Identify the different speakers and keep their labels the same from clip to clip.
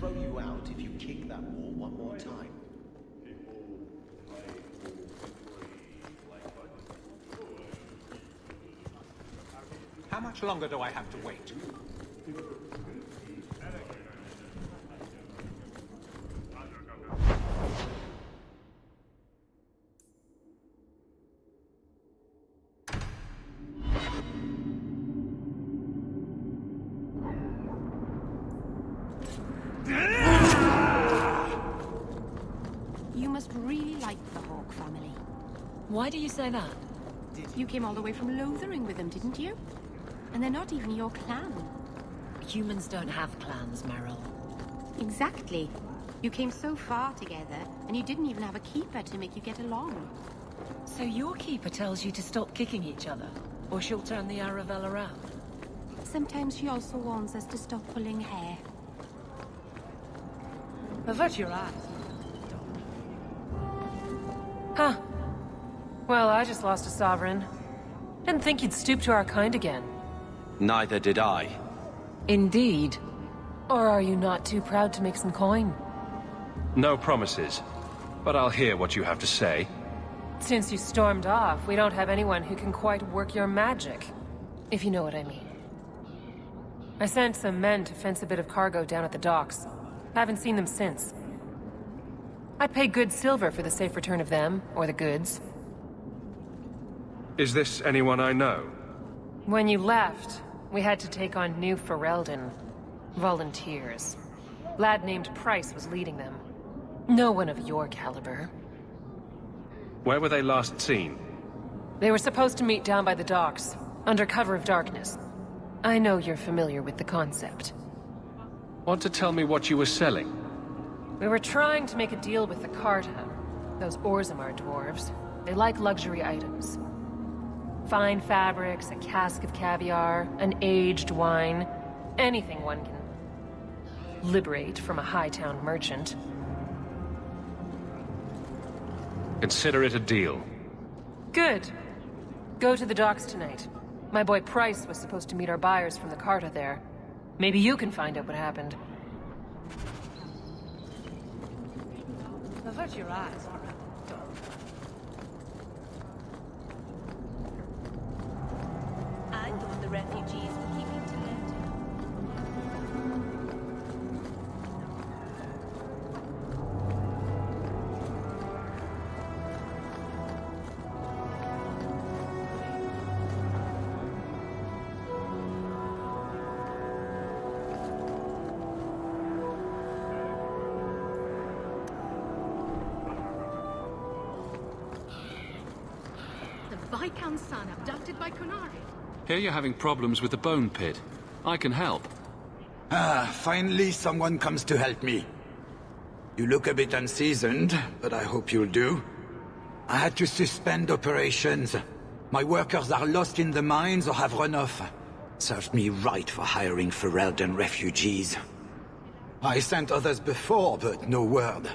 Speaker 1: throw you out if you kick that wall one more time.
Speaker 2: How much longer do I have to wait?
Speaker 3: You must really like the Hawk family.
Speaker 4: Why do you say that?
Speaker 3: You came all the way from Lothering with them, didn't you? And they're not even your clan.
Speaker 4: Humans don't have clans, Meryl.
Speaker 3: Exactly. You came so far together, and you didn't even have a keeper to make you get along.
Speaker 4: So your keeper tells you to stop kicking each other, or she'll turn the Aravel around?
Speaker 3: Sometimes she also warns us to stop pulling hair.
Speaker 4: Avert your eyes. Huh. Well, I just lost a sovereign. Didn't think you'd stoop to our kind again.
Speaker 5: Neither did I.
Speaker 4: Indeed. Or are you not too proud to make some coin?
Speaker 5: No promises, but I'll hear what you have to say.
Speaker 4: Since you stormed off, we don't have anyone who can quite work your magic. If you know what I mean. I sent some men to fence a bit of cargo down at the docks. Haven't seen them since. I'd pay good silver for the safe return of them, or the goods.
Speaker 5: Is this anyone I know?
Speaker 4: When you left, we had to take on new Ferelden. Volunteers. Lad named Price was leading them. No one of your caliber.
Speaker 5: Where were they last seen?
Speaker 4: They were supposed to meet down by the docks, under cover of darkness. I know you're familiar with the concept.
Speaker 5: Want to tell me what you were selling?
Speaker 4: We were trying to make a deal with the Carta. Those Orzammar dwarves. They like luxury items. Fine fabrics, a cask of caviar, an aged wine. Anything one can liberate from a Hightown merchant.
Speaker 5: Consider it a deal.
Speaker 4: Good. Go to the docks tonight. My boy Price was supposed to meet our buyers from the Carta there. Maybe you can find out what happened. Avert your eyes.
Speaker 6: I thought the refugees were keeping to it.
Speaker 7: The Viscount's son abducted by Kunari.
Speaker 8: Here you're having problems with the bone pit. I can help.
Speaker 9: Ah, finally someone comes to help me. You look a bit unseasoned, but I hope you'll do. I had to suspend operations. My workers are lost in the mines or have run off. Served me right for hiring Ferelden refugees. I sent others before, but no word.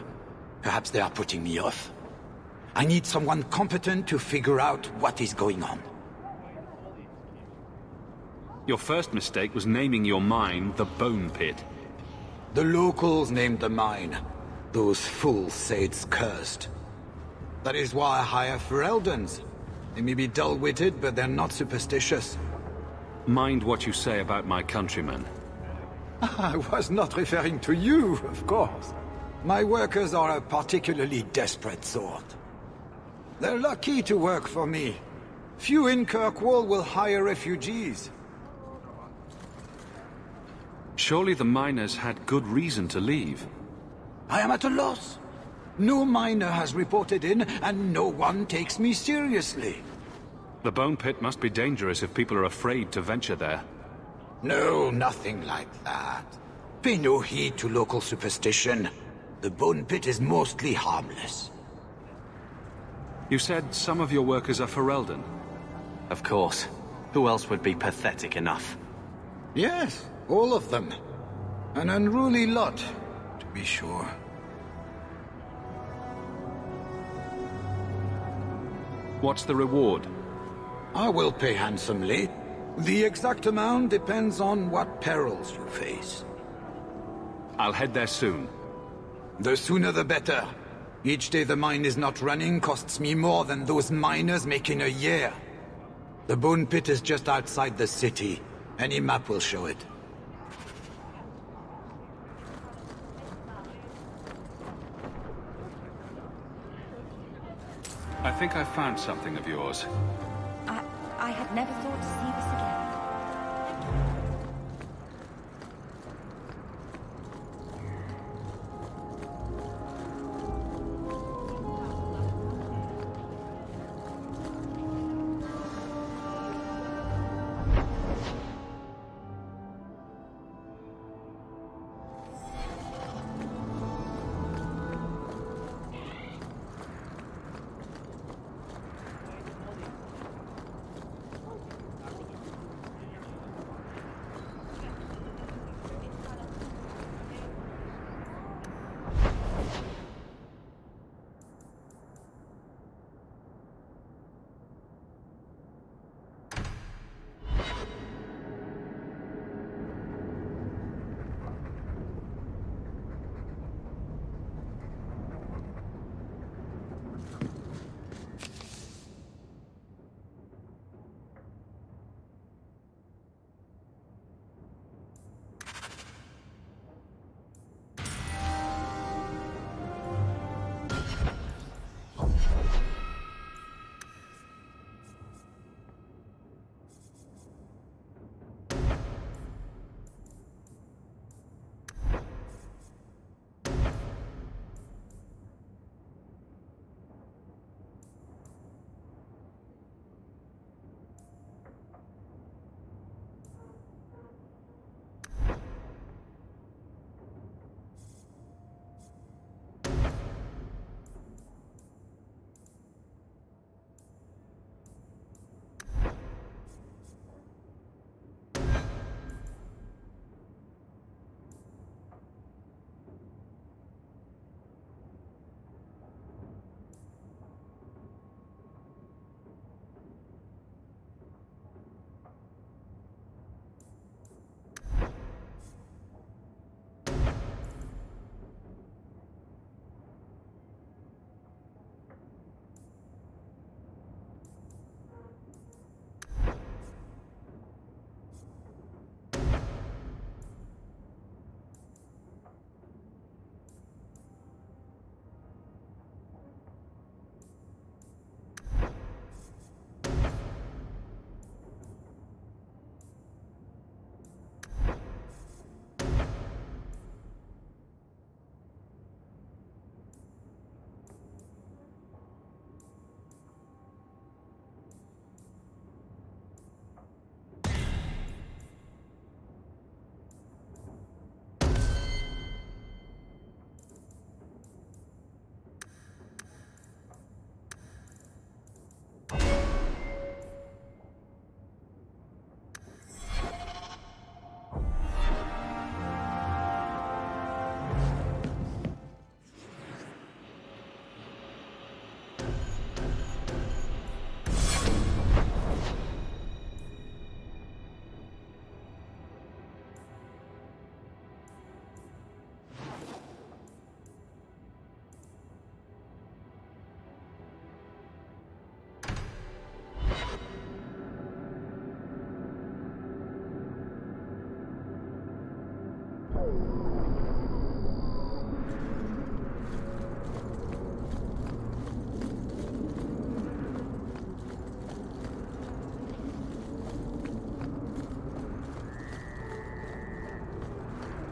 Speaker 9: Perhaps they are putting me off. I need someone competent to figure out what is going on.
Speaker 8: Your first mistake was naming your mine the Bone Pit.
Speaker 9: The locals named the mine. Those fools say it's cursed. That is why I hire Fereldens. They may be dull-witted, but they're not superstitious.
Speaker 8: Mind what you say about my countrymen.
Speaker 9: I was not referring to you, of course. My workers are a particularly desperate sort. They're lucky to work for me. Few in Kirkwall will hire refugees.
Speaker 8: Surely the miners had good reason to leave.
Speaker 9: I am at a loss. No miner has reported in, and no one takes me seriously.
Speaker 8: The Bone Pit must be dangerous if people are afraid to venture there.
Speaker 9: No, nothing like that. Pay no heed to local superstition. The Bone Pit is mostly harmless.
Speaker 8: You said some of your workers are Ferelden.
Speaker 5: Of course. Who else would be pathetic enough?
Speaker 9: Yes, all of them. An unruly lot, to be sure.
Speaker 8: What's the reward?
Speaker 9: I will pay handsomely. The exact amount depends on what perils you face.
Speaker 8: I'll head there soon.
Speaker 9: The sooner the better. Each day the mine is not running costs me more than those miners make in a year. The bone pit is just outside the city. Any map will show it.
Speaker 8: I think I found something of yours.
Speaker 6: I had never thought to see this again.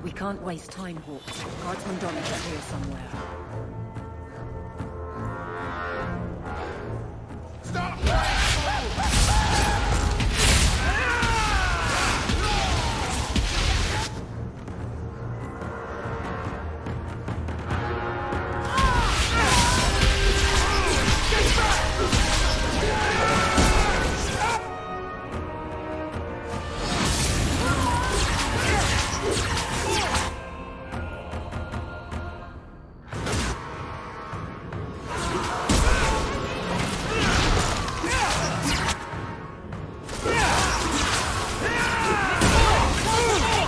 Speaker 6: We can't waste time, Hawk. Guardsman Donna's here somewhere.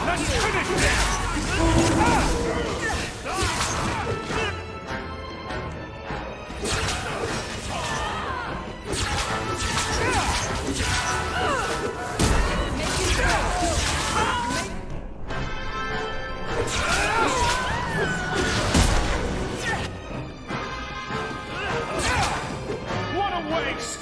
Speaker 2: Let's finish this!
Speaker 5: What a waste!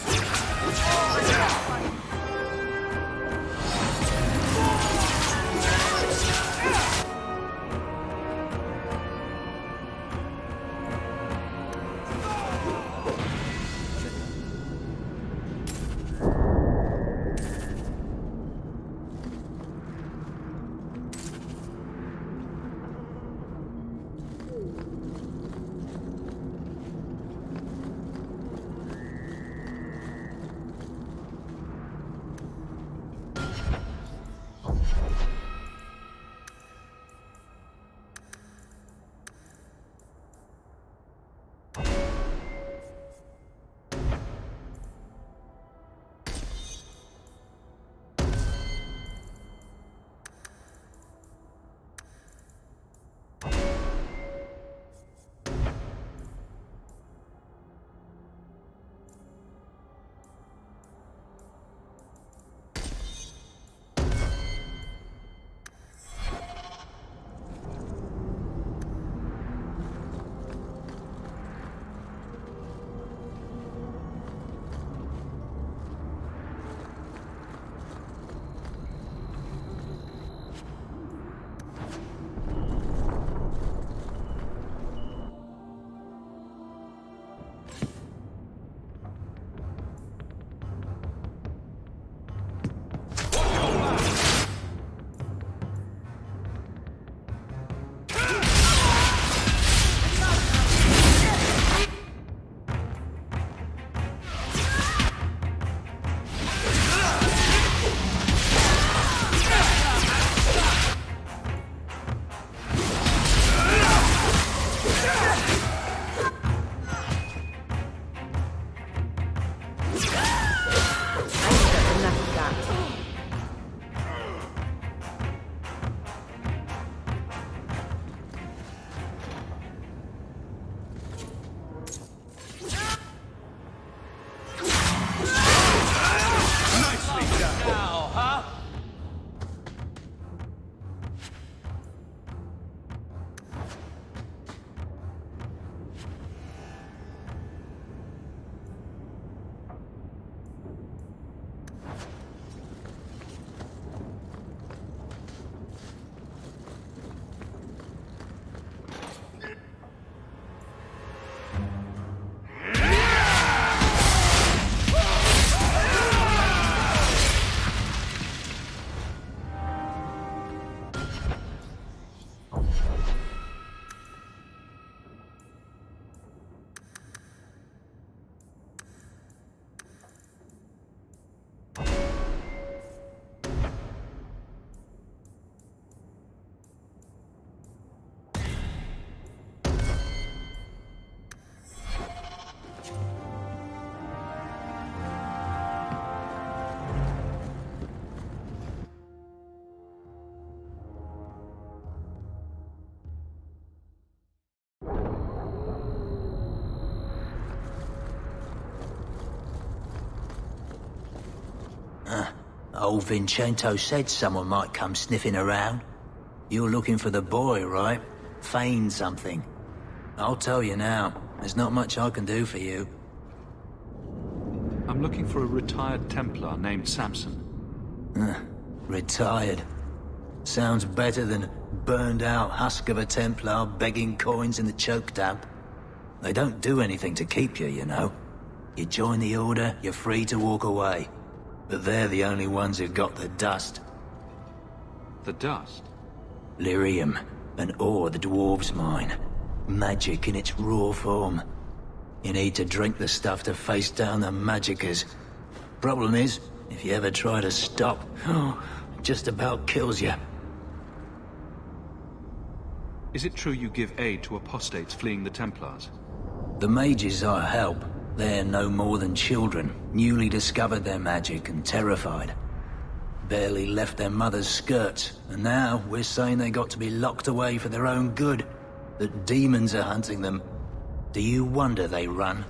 Speaker 10: Old Vincento said someone might come sniffing around. You're looking for the boy, right? Feign something. I'll tell you now, there's not much I can do for you.
Speaker 8: I'm looking for a retired Templar named Samson.
Speaker 10: Retired. Sounds better than burned-out husk of a Templar begging coins in the choke damp. They don't do anything to keep you, you know. You join the Order, you're free to walk away. But they're the only ones who got the dust.
Speaker 8: The dust?
Speaker 10: Lyrium, an ore the dwarves mine. Magic in its raw form. You need to drink the stuff to face down the magicers. Problem is, if you ever try to stop, it just about kills you.
Speaker 8: Is it true you give aid to apostates fleeing the Templars?
Speaker 10: The mages I help, they're no more than children, newly discovered their magic and terrified. barely left their mother's skirts, and now we're saying they got to be locked away for their own good. That demons are hunting them. Do you wonder they run?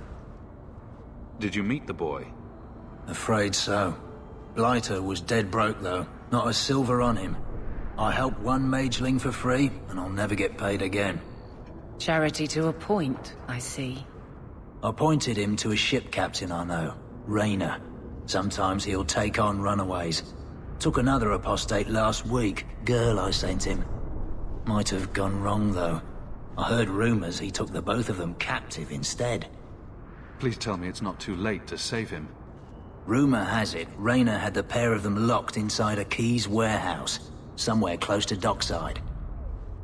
Speaker 8: Did you meet the boy?
Speaker 10: Afraid so. Blighter was dead broke though, not a silver on him. I helped one mageling for free, and I'll never get paid again.
Speaker 11: Charity to a point, I see.
Speaker 10: I pointed him to a ship captain I know, Rayner. Sometimes he'll take on runaways. Took another apostate last week, girl I sent him. Might have gone wrong though. I heard rumors he took the both of them captive instead.
Speaker 8: Please tell me it's not too late to save him.
Speaker 10: Rumor has it, Rayner had the pair of them locked inside a Keys warehouse, somewhere close to dockside.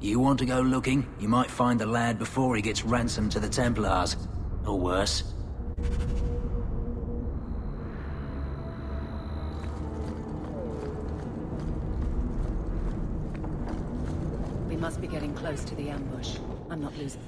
Speaker 10: You want to go looking? You might find the lad before he gets ransomed to the Templars. Or worse.
Speaker 11: We must be getting close to the ambush. I'm not losing.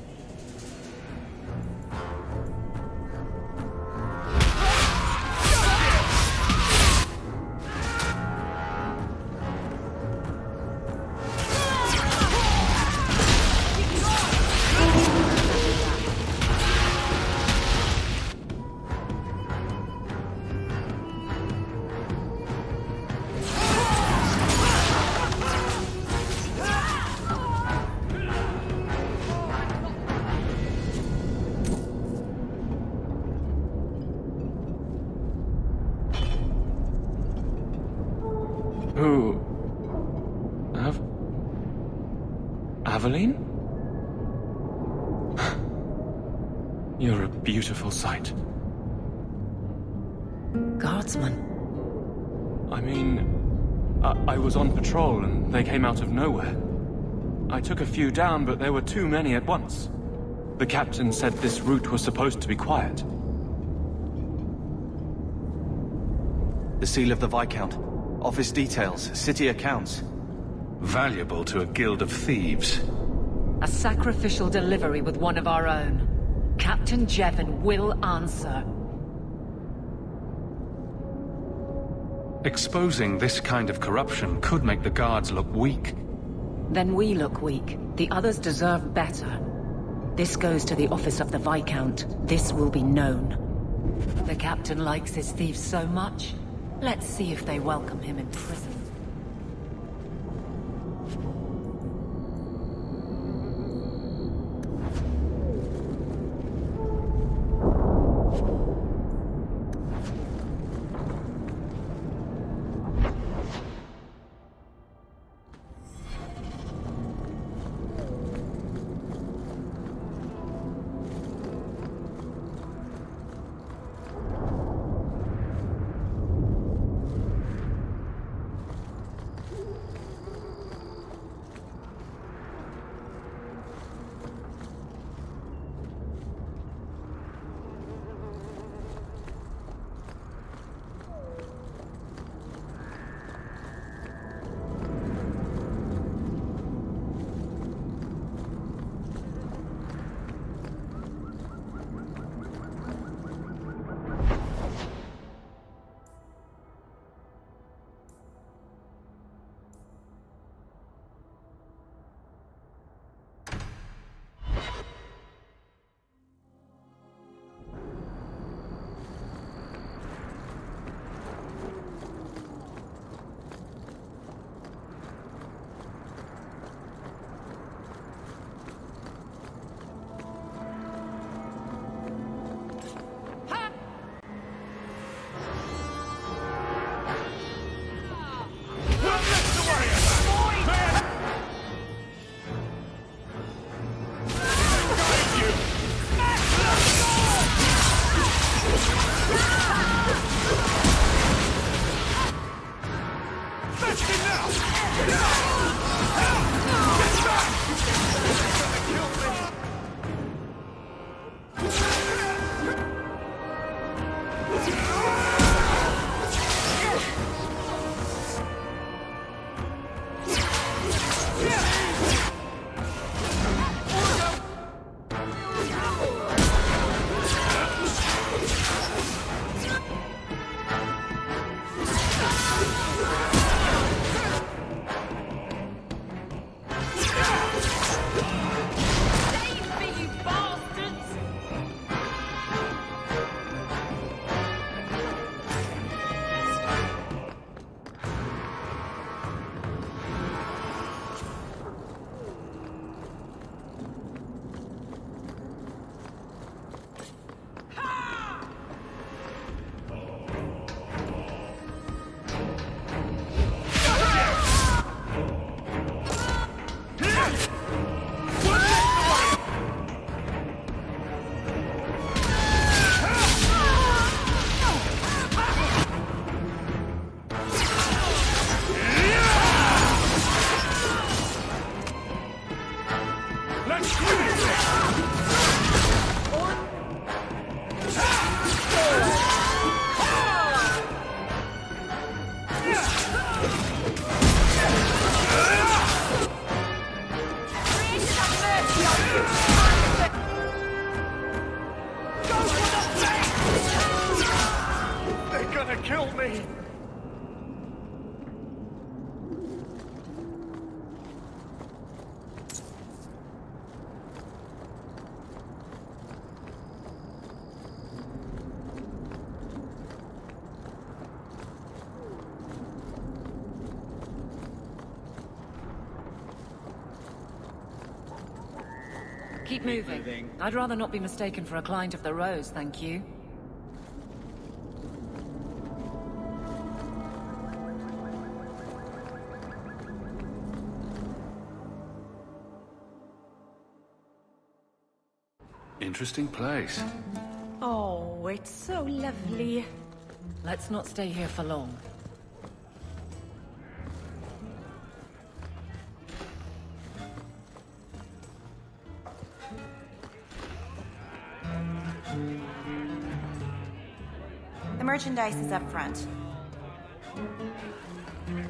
Speaker 5: Who? Aveline? You're a beautiful sight.
Speaker 11: Guardsman.
Speaker 5: I mean, I was on patrol and they came out of nowhere. I took a few down, but there were too many at once. The captain said this route was supposed to be quiet.
Speaker 1: The seal of the Viscount. Office details, city accounts.
Speaker 5: Valuable to a guild of thieves.
Speaker 11: A sacrificial delivery with one of our own. Captain Jevon will answer.
Speaker 5: Exposing this kind of corruption could make the guards look weak.
Speaker 11: Then we look weak. The others deserve better. This goes to the office of the Viscount. This will be known. The captain likes his thieves so much. Let's see if they welcome him in prison. Keep moving. I'd rather not be mistaken for a client of the Rose, thank you.
Speaker 8: Interesting place.
Speaker 11: Oh, it's so lovely. Let's not stay here for long.
Speaker 12: The merchandise is up front.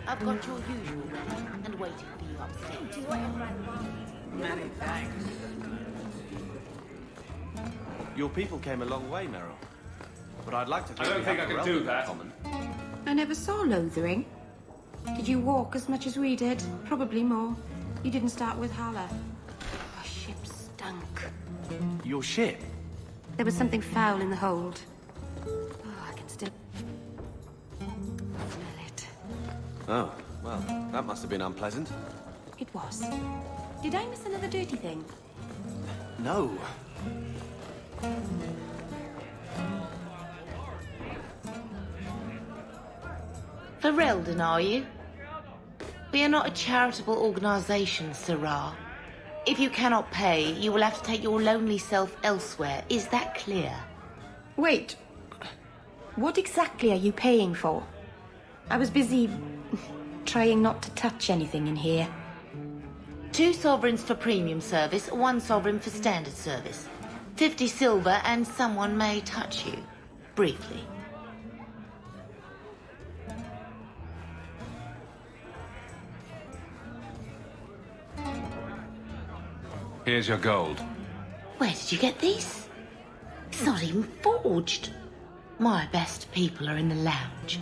Speaker 6: I've got your usual ready and waiting for you upstairs. Do whatever I want.
Speaker 2: Many thanks.
Speaker 1: Your people came a long way, Meryl. But I'd like to think
Speaker 2: I don't think I can do that.
Speaker 1: Common.
Speaker 3: I never saw Lothering. Did you walk as much as we did? Probably more. You didn't start with Hala. Our ship stunk.
Speaker 1: Your ship?
Speaker 3: There was something foul in the hold. Oh, I can still smell it.
Speaker 1: Oh, well, that must have been unpleasant.
Speaker 3: It was. Did I miss another dirty thing?
Speaker 1: No.
Speaker 6: Ferelden, are you? We are not a charitable organisation, Sirrah. If you cannot pay, you will have to take your lonely self elsewhere. Is that clear?
Speaker 3: Wait. What exactly are you paying for? I was busy trying not to touch anything in here.
Speaker 6: 2 sovereigns for premium service, 1 sovereign for standard service. 50 silver and someone may touch you. Briefly.
Speaker 8: Here's your gold.
Speaker 6: Where did you get these? It's not even forged. My best people are in the lounge.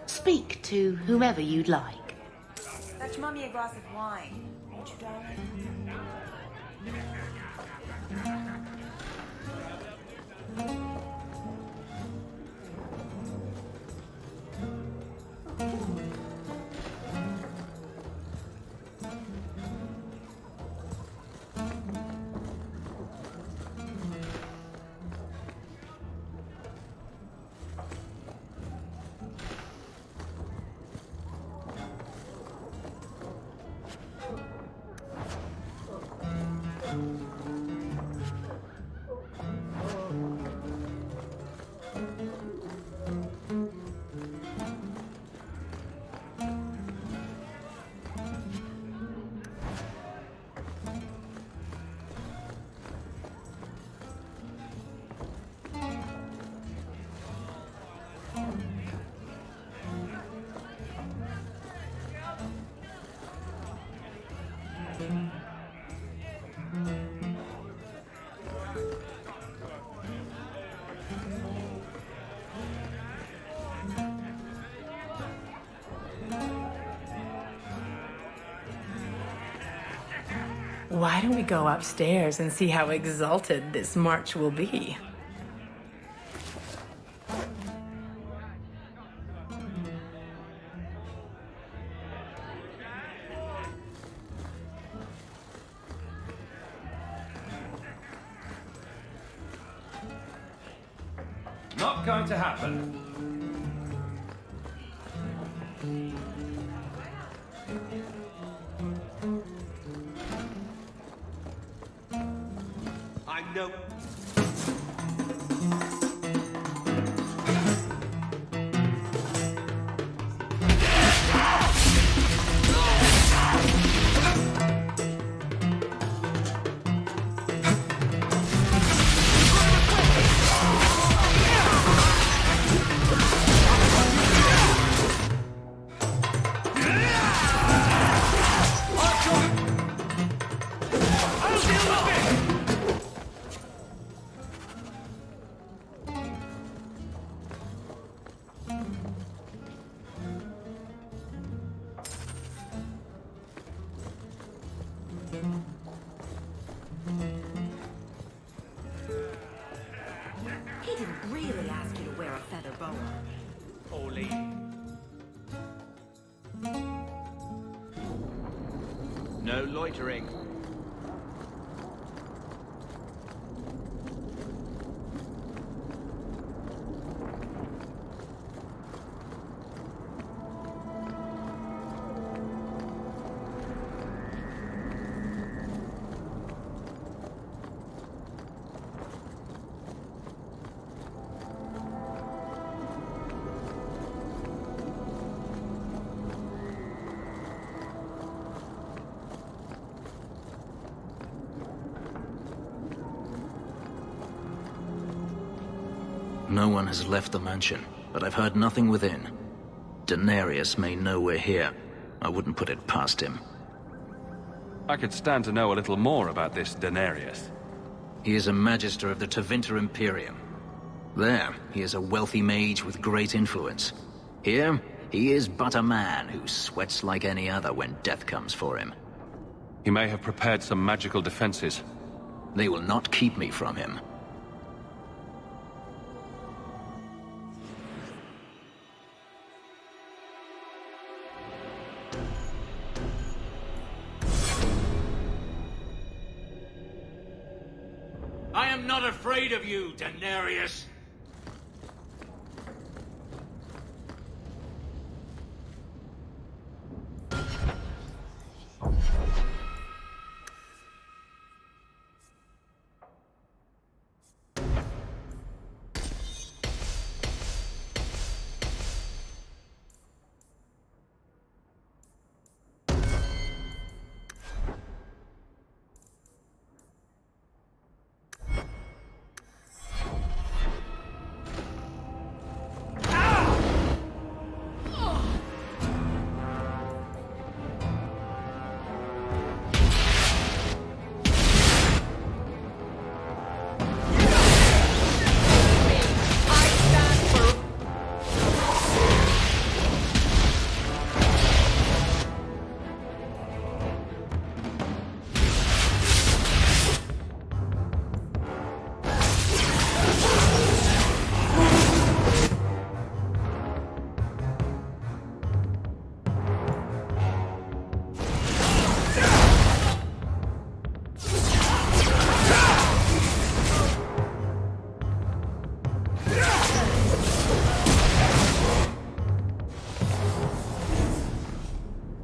Speaker 6: Speak to whomever you'd like.
Speaker 12: Fetch Mummy a glass of wine, won't you, darling?
Speaker 11: Why don't we go upstairs and see how exalted this march will be?
Speaker 2: Not going to happen. I know.
Speaker 12: He didn't really ask you to wear a feather boa.
Speaker 2: Holy.
Speaker 1: No loitering.
Speaker 10: No one has left the mansion, but I've heard nothing within. Daenerys may know we're here. I wouldn't put it past him.
Speaker 8: I could stand to know a little more about this Daenerys.
Speaker 10: He is a Magister of the Tevinter Imperium. There, he is a wealthy mage with great influence. Here, he is but a man who sweats like any other when death comes for him.
Speaker 8: He may have prepared some magical defenses.
Speaker 10: They will not keep me from him.
Speaker 13: I am not afraid of you, Daenerys.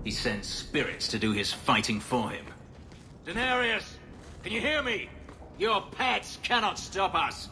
Speaker 10: He sends spirits to do his fighting for him.
Speaker 13: Daenerys, can you hear me? Your pets cannot stop us.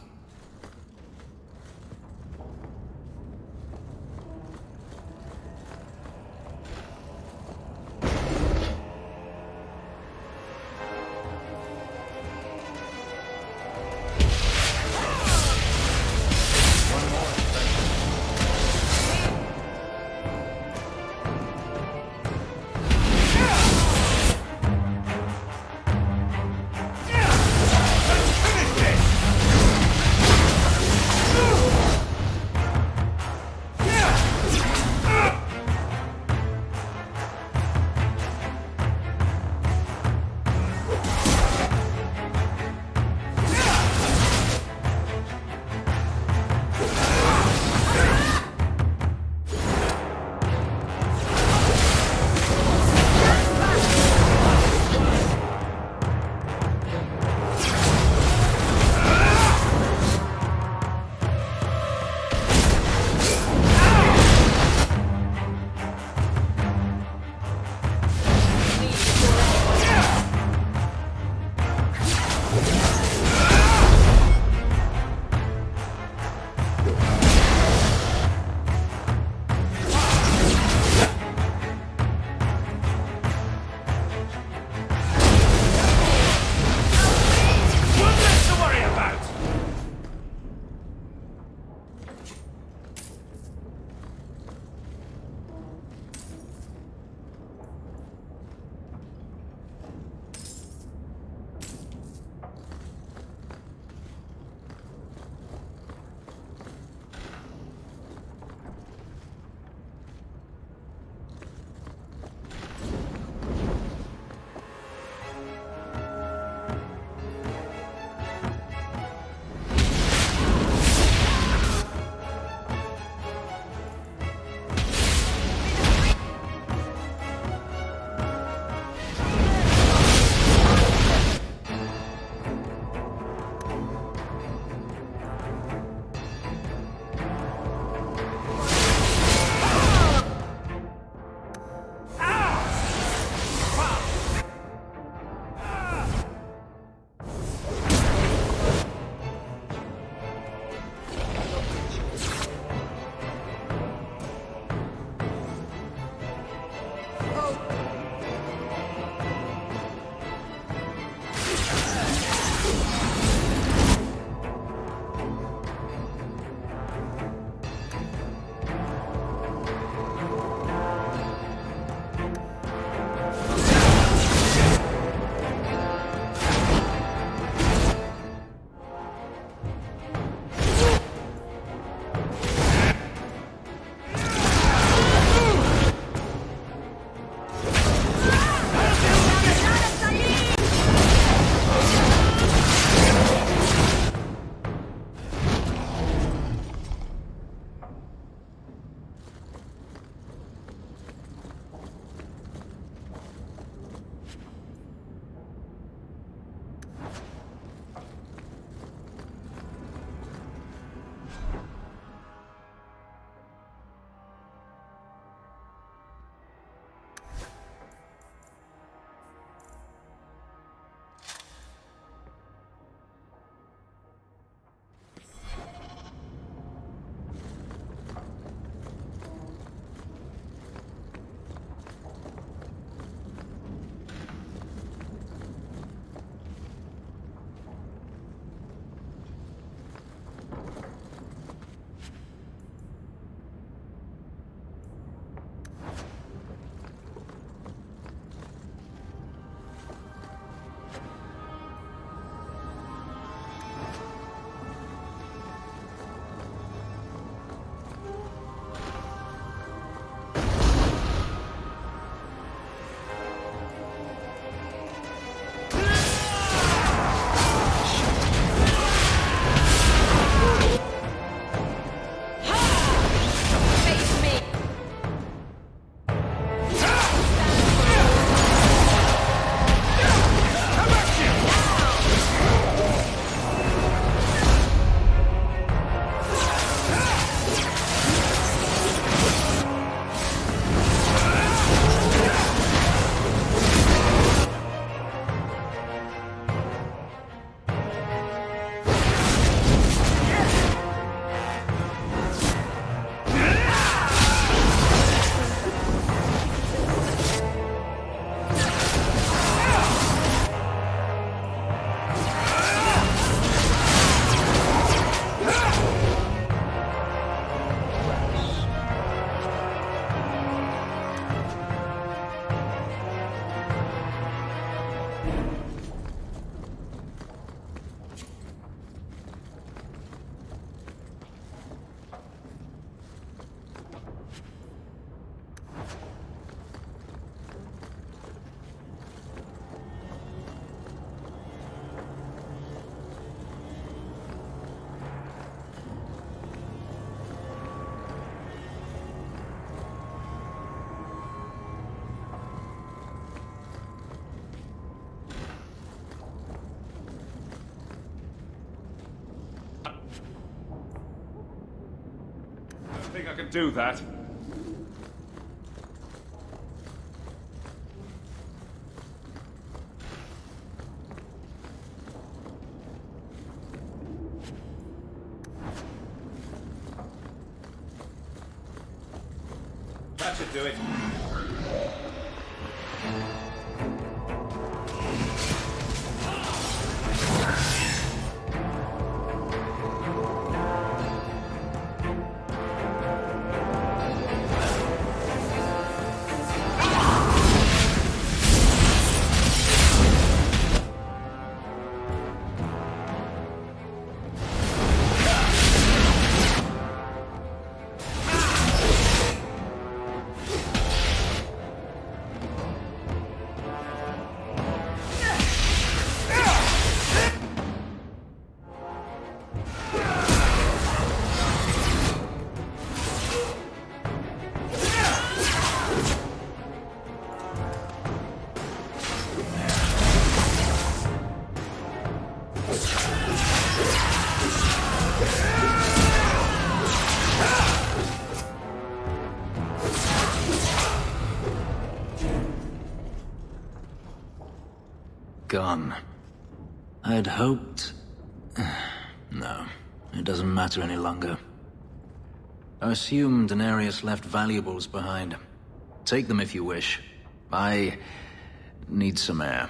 Speaker 8: can't do that. That should do it.
Speaker 10: Gone. I'd hoped... No, it doesn't matter any longer. I assume Daenerys left valuables behind. Take them if you wish. I need some air.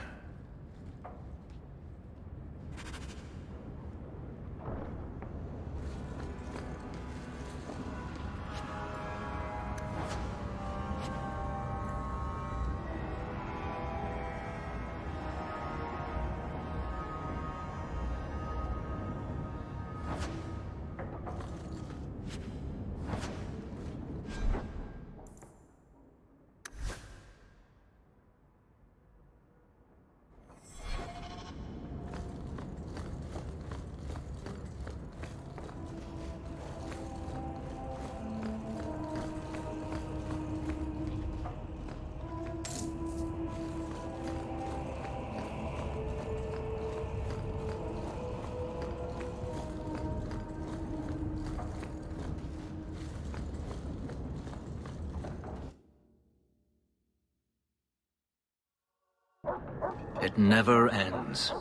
Speaker 10: It never ends.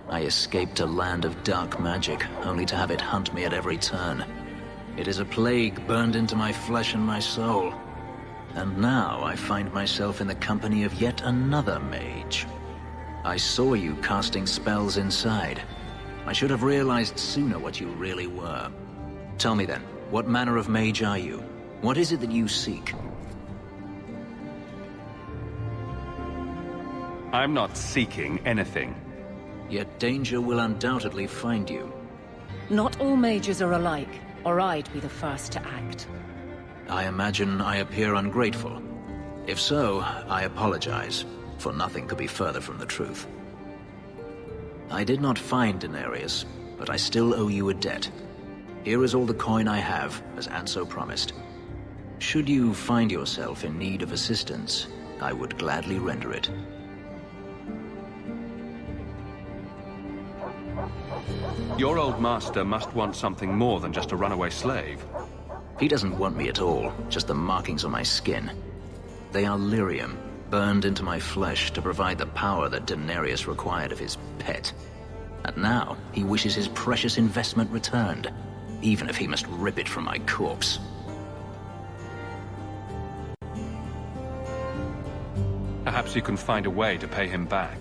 Speaker 10: I escaped a land of dark magic, only to have it hunt me at every turn. It is a plague burned into my flesh and my soul. And now I find myself in the company of yet another mage. I saw you casting spells inside. I should have realized sooner what you really were. Tell me then, what manner of mage are you? What is it that you seek?
Speaker 8: I'm not seeking anything.
Speaker 10: Yet danger will undoubtedly find you.
Speaker 11: Not all mages are alike, or I'd be the first to act.
Speaker 10: I imagine I appear ungrateful. If so, I apologize, for nothing could be further from the truth. I did not find Daenerys, but I still owe you a debt. Here is all the coin I have, as Anso promised. Should you find yourself in need of assistance, I would gladly render it.
Speaker 8: Your old master must want something more than just a runaway slave.
Speaker 10: He doesn't want me at all, just the markings on my skin. They are lyrium, burned into my flesh to provide the power that Daenerys required of his pet. And now, he wishes his precious investment returned, even if he must rip it from my corpse.
Speaker 8: Perhaps you can find a way to pay him back.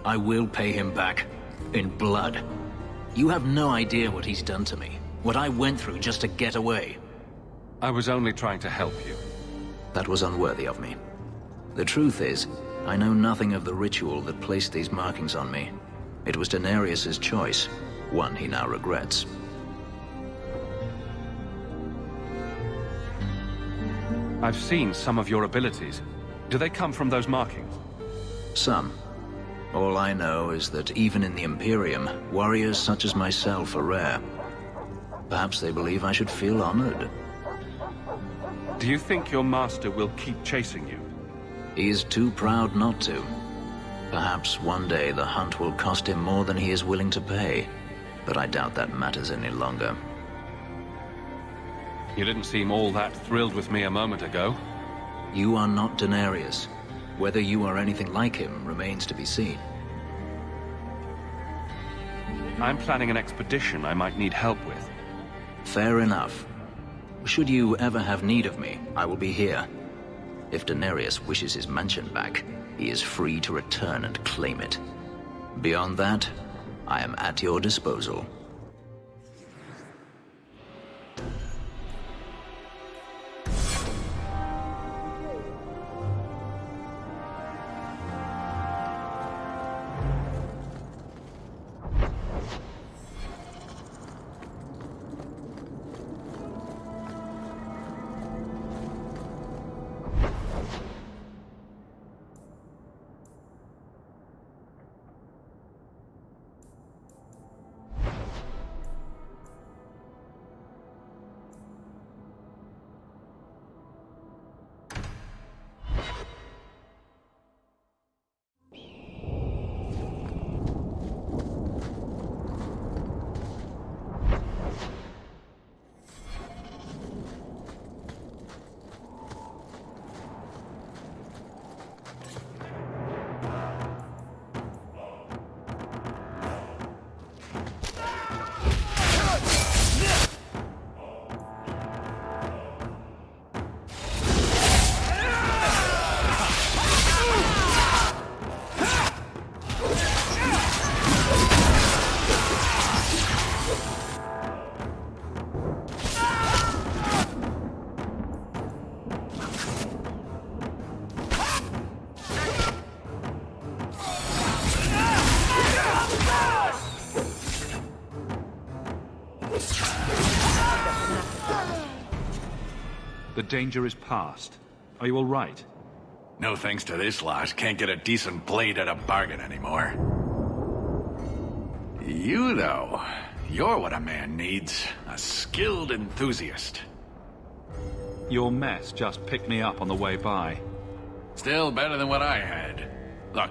Speaker 10: I will pay him back. In blood. You have no idea what he's done to me. What I went through just to get away.
Speaker 8: I was only trying to help you.
Speaker 10: That was unworthy of me. The truth is, I know nothing of the ritual that placed these markings on me. It was Daenerys' choice, one he now regrets.
Speaker 8: I've seen some of your abilities. Do they come from those markings?
Speaker 10: Some. All I know is that even in the Imperium, warriors such as myself are rare. Perhaps they believe I should feel honored.
Speaker 8: Do you think your master will keep chasing you?
Speaker 10: He is too proud not to. Perhaps one day the hunt will cost him more than he is willing to pay, but I doubt that matters any longer.
Speaker 8: You didn't seem all that thrilled with me a moment ago.
Speaker 10: You are not Daenerys. Whether you are anything like him remains to be seen.
Speaker 8: I'm planning an expedition I might need help with.
Speaker 10: Fair enough. Should you ever have need of me, I will be here. If Daenerys wishes his mansion back, he is free to return and claim it. Beyond that, I am at your disposal.
Speaker 14: The danger is past. Are you all right?
Speaker 13: No thanks to this lot, can't get a decent blade at a bargain anymore. You, though, you're what a man needs. A skilled enthusiast.
Speaker 14: Your mess just picked me up on the way by.
Speaker 13: Still better than what I had. Look,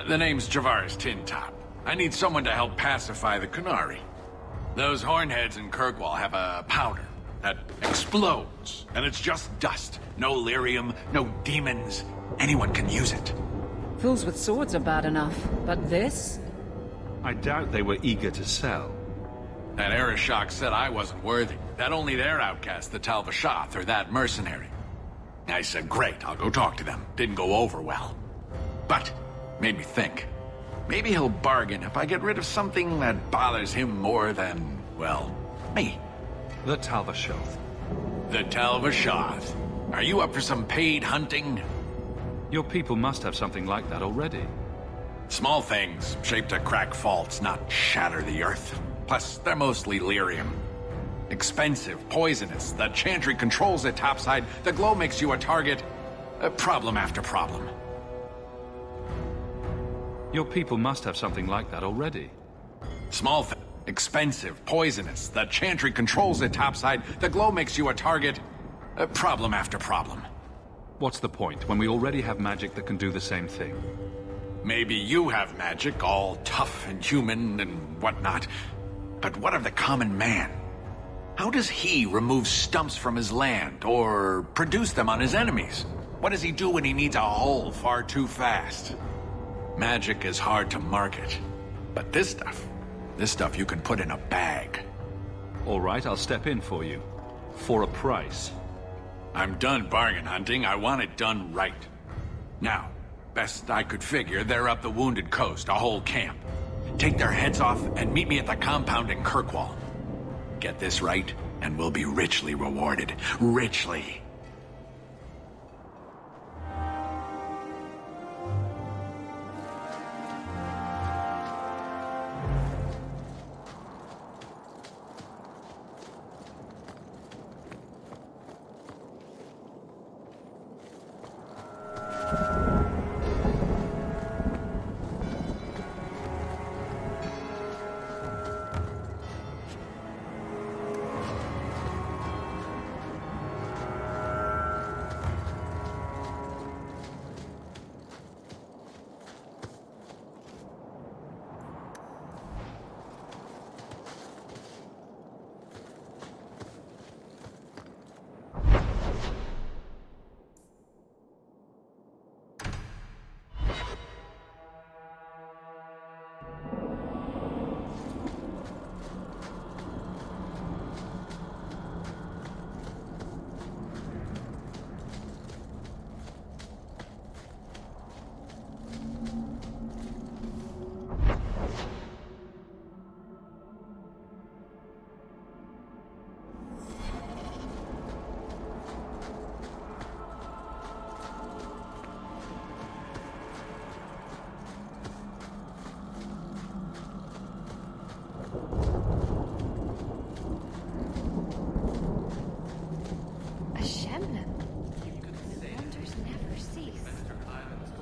Speaker 13: the name's Javaris Tintop. I need someone to help pacify the Qunari. Those hornheads in Kirkwall have a powder that explodes, and it's just dust. No lyrium, no demons. Anyone can use it.
Speaker 11: Fools with swords are bad enough, but this?
Speaker 14: I doubt they were eager to sell.
Speaker 13: That Arishok said I wasn't worthy. That only their outcast, the Talvashath, or that mercenary. I said, great, I'll go talk to them. Didn't go over well. But, made me think. Maybe he'll bargain if I get rid of something that bothers him more than, well, me.
Speaker 14: The Talvashath.
Speaker 13: The Talvashath. Are you up for some paid hunting?
Speaker 14: Your people must have something like that already.
Speaker 13: Small things, shaped to crack faults, not shatter the earth. Plus, they're mostly lyrium. Expensive, poisonous, the Chantry controls it topside, the glow makes you a target. Problem after problem.
Speaker 14: Your people must have something like that already.
Speaker 13: Small thing. Expensive, poisonous, the Chantry controls it topside, the glow makes you a target. Problem after problem.
Speaker 14: What's the point, when we already have magic that can do the same thing?
Speaker 13: Maybe you have magic, all tough and human and whatnot. But what of the common man? How does he remove stumps from his land, or produce them on his enemies? What does he do when he needs a hole far too fast? Magic is hard to market. But this stuff you can put in a bag.
Speaker 14: All right, I'll step in for you. For a price.
Speaker 13: I'm done bargain hunting. I want it done right. Now, best I could figure, they're up the Wounded Coast, a whole camp. Take their heads off and meet me at the compound in Kirkwall. Get this right, and we'll be richly rewarded. Richly.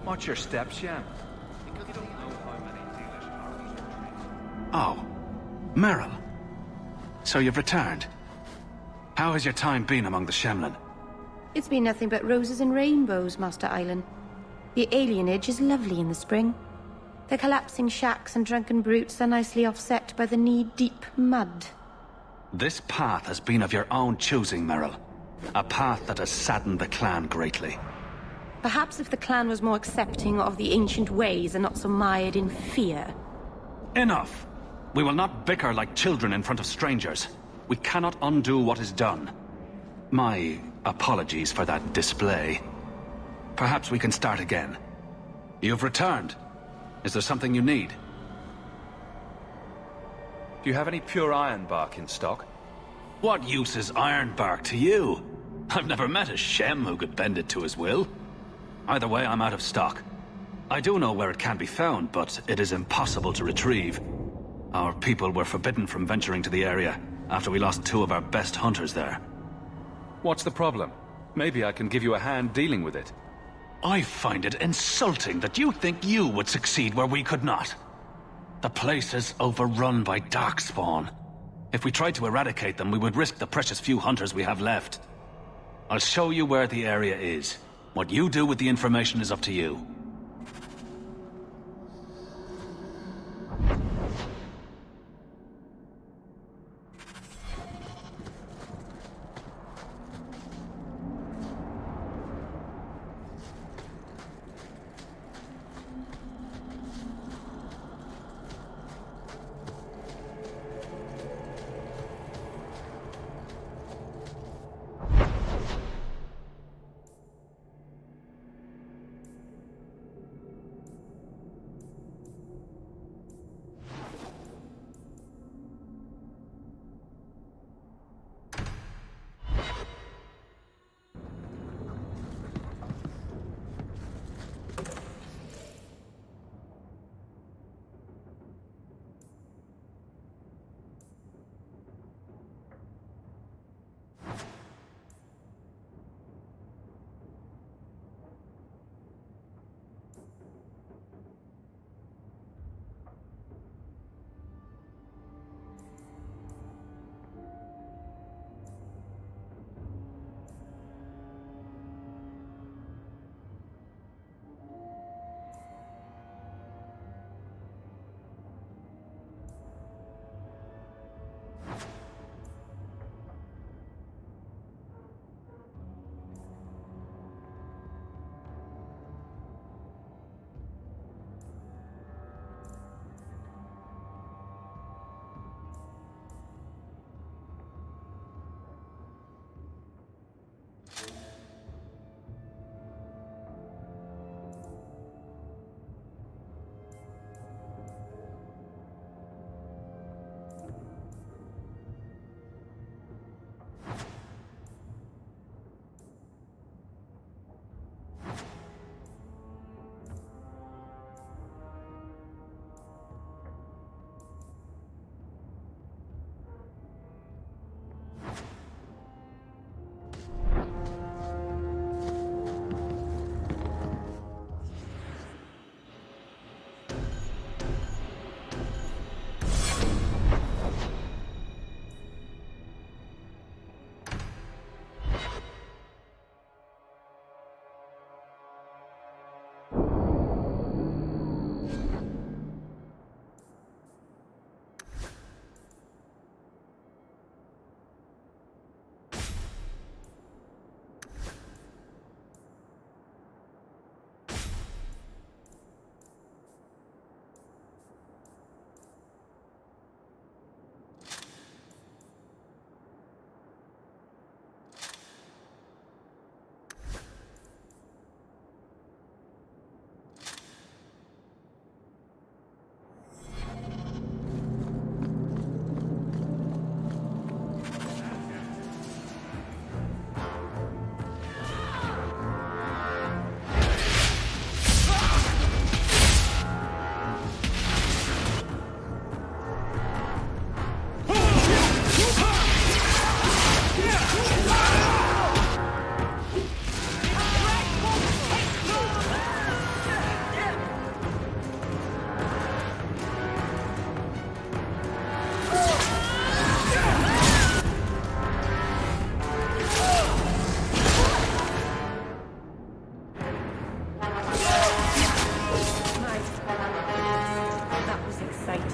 Speaker 8: Watch your steps, Shem.
Speaker 15: Oh, Merrill. So you've returned. How has your time been among the Shemlin?
Speaker 3: It's been nothing but roses and rainbows, Master Island. The alienage is lovely in the spring. The collapsing shacks and drunken brutes are nicely offset by the knee-deep mud.
Speaker 15: This path has been of your own choosing, Merrill. A path that has saddened the clan greatly.
Speaker 3: Perhaps if the clan was more accepting of the ancient ways and not so mired in fear.
Speaker 15: Enough! We will not bicker like children in front of strangers. We cannot undo what is done. My apologies for that display. Perhaps we can start again. You've returned. Is there something you need?
Speaker 8: Do you have any pure iron bark in stock?
Speaker 15: What use is iron bark to you? I've never met a Shem who could bend it to his will. Either way, I'm out of stock. I do know where it can be found, but it is impossible to retrieve. Our people were forbidden from venturing to the area after we lost 2 of our best hunters there.
Speaker 8: What's the problem? Maybe I can give you a hand dealing with it.
Speaker 15: I find it insulting that you think you would succeed where we could not. The place is overrun by darkspawn. If we tried to eradicate them, we would risk the precious few hunters we have left. I'll show you where the area is. What you do with the information is up to you.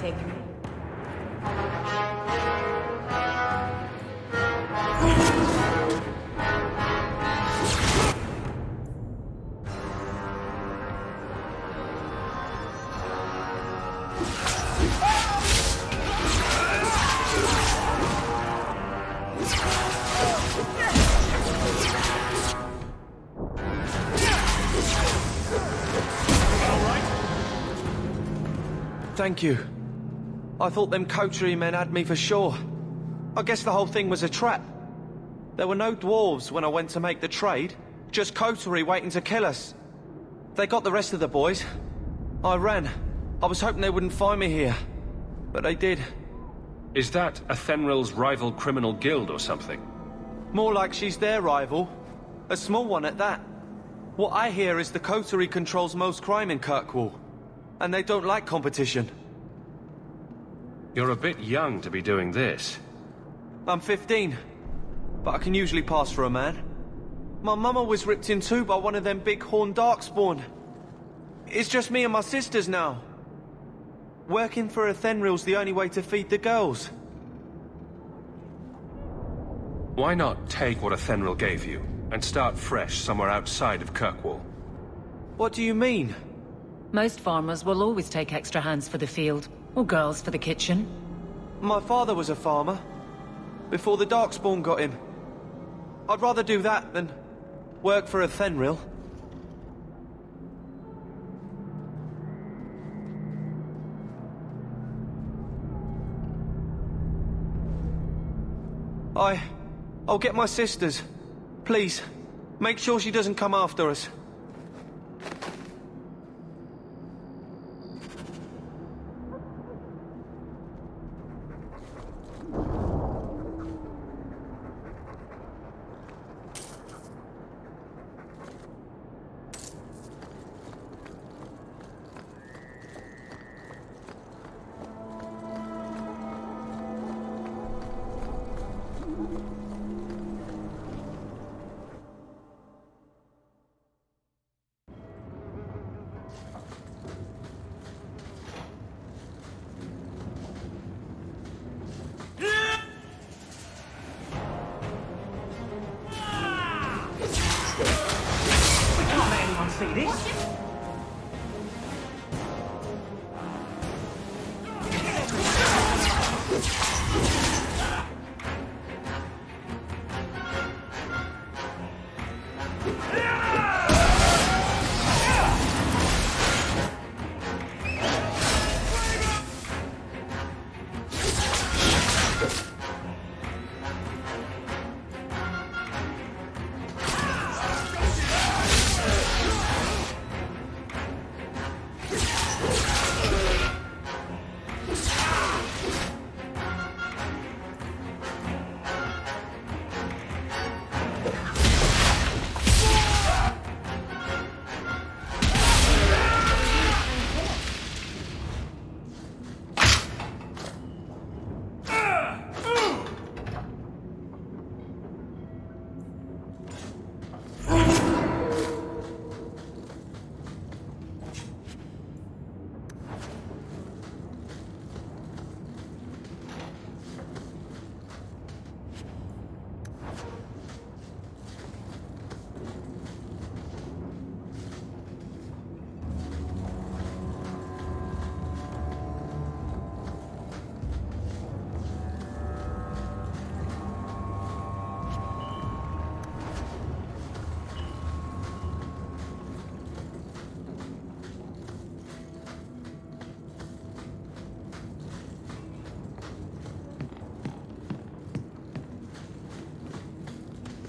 Speaker 12: romantic.
Speaker 1: Thank you. I thought them coterie men had me for sure. I guess the whole thing was a trap. There were no dwarves when I went to make the trade, just coterie waiting to kill us. They got the rest of the boys. I ran. I was hoping they wouldn't find me here, but they did.
Speaker 8: Is that Athenril's rival criminal guild or something?
Speaker 1: More like she's their rival. A small one at that. What I hear is the coterie controls most crime in Kirkwall, and they don't like competition.
Speaker 8: You're a bit young to be doing this.
Speaker 1: I'm 15, but I can usually pass for a man. My mama was ripped in two by one of them big horned darkspawn. It's just me and my sisters now. Working for Athenril's the only way to feed the girls.
Speaker 8: Why not take what Athenril gave you, and start fresh somewhere outside of Kirkwall?
Speaker 1: What do you mean?
Speaker 11: Most farmers will always take extra hands for the field, or girls for the kitchen.
Speaker 1: My father was a farmer, before the Darkspawn got him. I'd rather do that than work for Athenril. I'll get my sisters. Please, make sure she doesn't come after us.
Speaker 2: See this?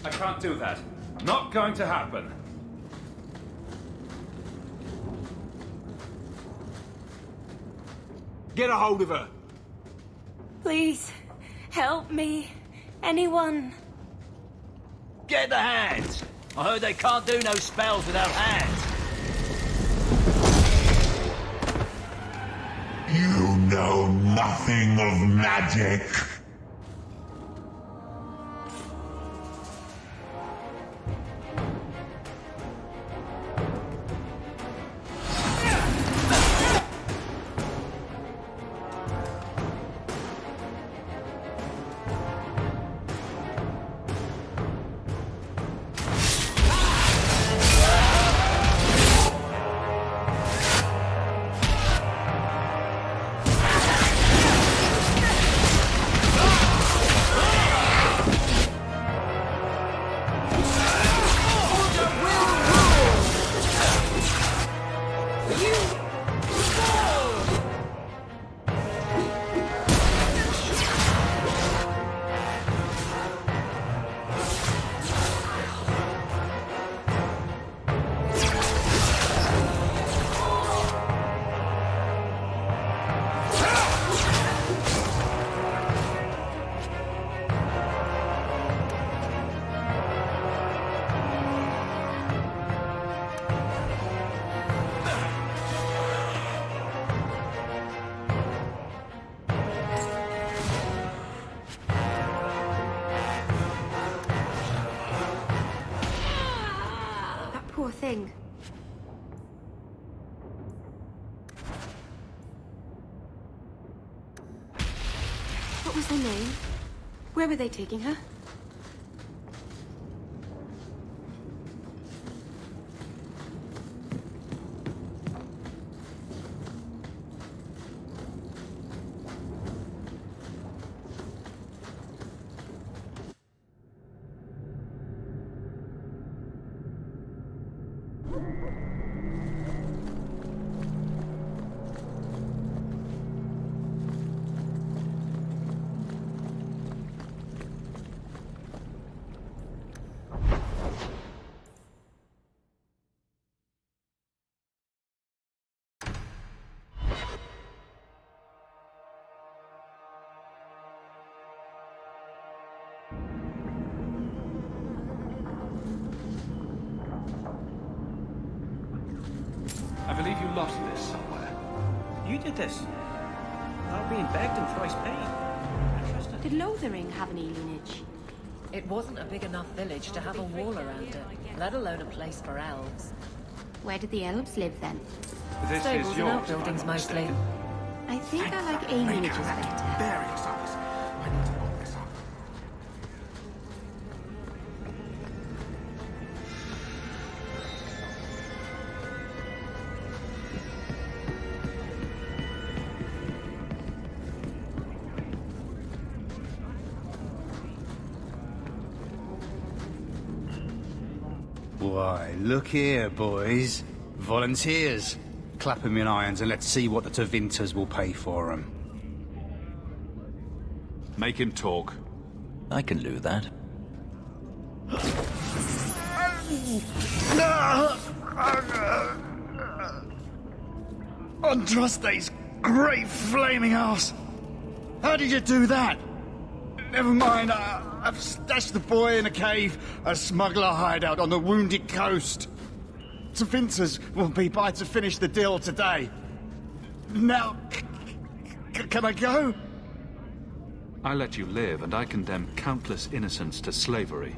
Speaker 14: I can't do that. Not going to happen.
Speaker 2: Get a hold of her.
Speaker 12: Please, help me. Anyone.
Speaker 10: Get the hands! I heard they can't do no spells without hands.
Speaker 16: You know nothing of magic.
Speaker 3: thing. What was her name? Where were they taking her?
Speaker 14: I believe you lost this somewhere.
Speaker 17: You did this. Without being begged and thrice paid. Interesting.
Speaker 3: Did Lothering have any lineage?
Speaker 11: It wasn't a big enough village to have a wall around it, let alone a place for elves.
Speaker 3: Where did the elves live then?
Speaker 14: This
Speaker 11: Stables
Speaker 14: is
Speaker 11: and
Speaker 14: yours,
Speaker 11: outbuildings
Speaker 14: if I'm not
Speaker 11: mostly.
Speaker 14: mistaken.
Speaker 3: I think I like alienages better.
Speaker 2: Various others. I need to lock this up.
Speaker 18: Why, look here, boys. Volunteers. Clap 'em in irons and let's see what the Tevinters will pay for 'em.
Speaker 14: Make him talk.
Speaker 10: I can do that.
Speaker 18: Andraste's great flaming ass! How did you do that? Never mind, I've stashed the boy in a cave, a smuggler hideout on the Wounded Coast. Tevinters will be by to finish the deal today. Now, can I go?
Speaker 14: I let you live, and I condemn countless innocents to slavery.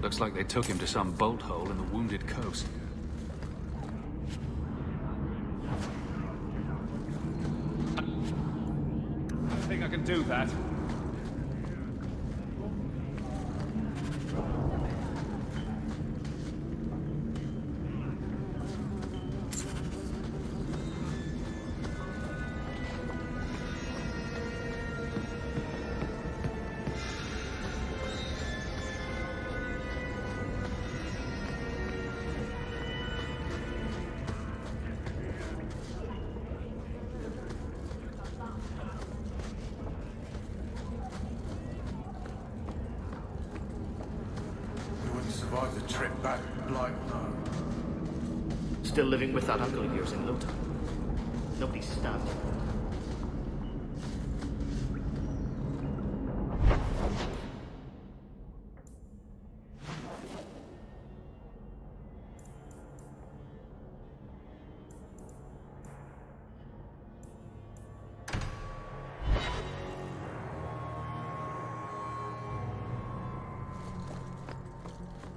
Speaker 14: Looks like they took him to some bolt hole in the Wounded Coast. I think I can do that.
Speaker 2: Survive the trip back, like, no.
Speaker 17: Still living with that uncle of yours in Lota. Nobody stabbed him.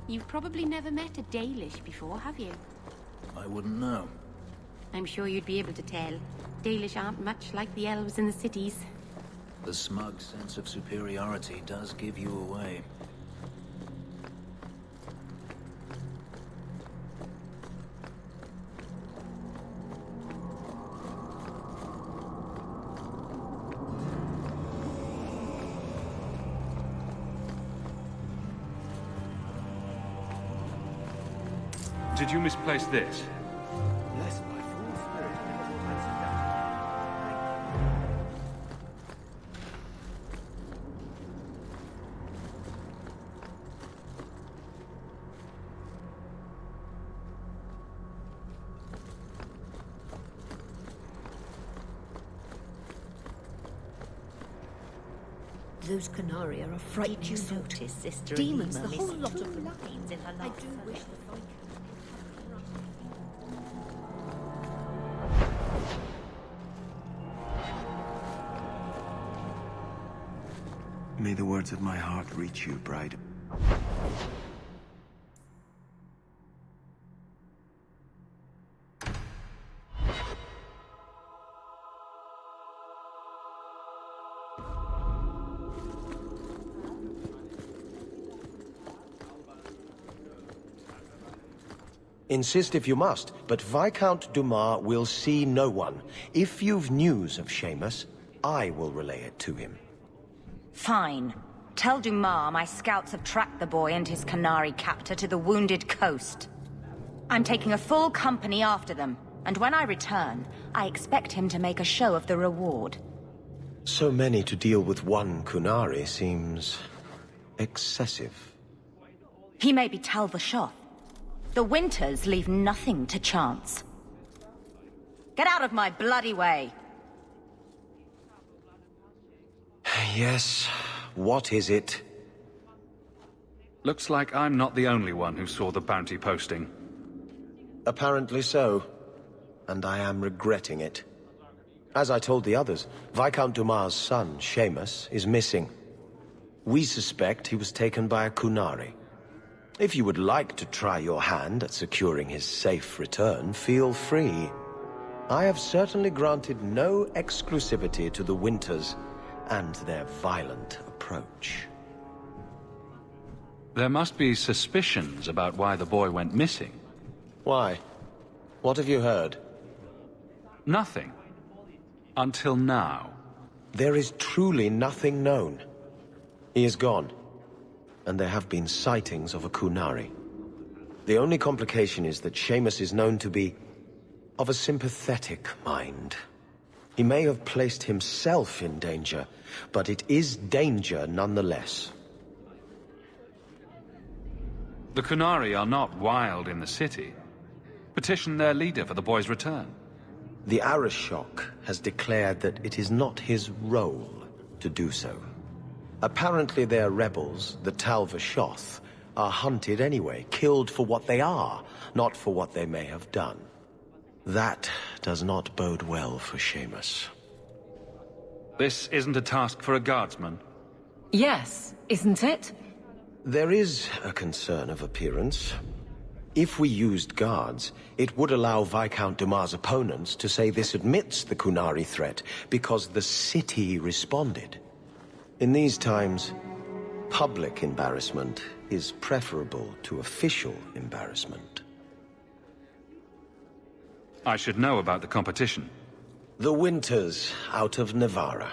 Speaker 3: You've probably never met a Dalish before, have you?
Speaker 10: I wouldn't know.
Speaker 3: I'm sure you'd be able to tell. Dalish aren't much like the elves in the cities.
Speaker 10: The smug sense of superiority does give you away.
Speaker 14: Did you misplace this?
Speaker 1: Blessed by full spirit, I never thought I'd see
Speaker 12: Those Canari are a frightening sort. Sister Demons, the whole lot of them. Lines in her life. I do wish the
Speaker 19: May the words of my heart reach you, bride.
Speaker 20: Insist if you must, but Viscount Dumas will see no one. If you've news of Seamus, I will relay it to him.
Speaker 21: Fine. Tell Dumas my scouts have tracked the boy and his Canary captor to the Wounded Coast. I'm taking a full company after them, and when I return, I expect him to make a show of the reward.
Speaker 20: So many to deal with one Kunari seems excessive.
Speaker 21: He may be Talvashoth. The Winters leave nothing to chance. Get out of my bloody way!
Speaker 20: Yes, what is it?
Speaker 14: Looks like I'm not the only one who saw the bounty posting.
Speaker 20: Apparently so, and I am regretting it. As I told the others, Viscount Dumas' son, Seamus, is missing. We suspect he was taken by a Kunari. If you would like to try your hand at securing his safe return, feel free. I have certainly granted no exclusivity to the Winters and their violent approach.
Speaker 14: There must be suspicions about why the boy went missing.
Speaker 20: Why? What have you heard?
Speaker 14: Nothing. Until now.
Speaker 20: There is truly nothing known. He is gone. And there have been sightings of a Kunari. The only complication is that Seamus is known to be of a sympathetic mind. He may have placed himself in danger, but it is danger nonetheless.
Speaker 14: The Kunari are not wild in the city. Petition their leader for the boy's return.
Speaker 20: The Arishok has declared that it is not his role to do so. Apparently their rebels, the Talvashoth, are hunted anyway, killed for what they are, not for what they may have done. That does not bode well for Seamus.
Speaker 14: This isn't a task for a guardsman.
Speaker 4: Yes, isn't it?
Speaker 20: There is a concern of appearance. If we used guards, it would allow Viscount Dumas' opponents to say this admits the Kunari threat, because the city responded. In these times, public embarrassment is preferable to official embarrassment.
Speaker 14: I should know about the competition.
Speaker 20: The Winters out of Navarra.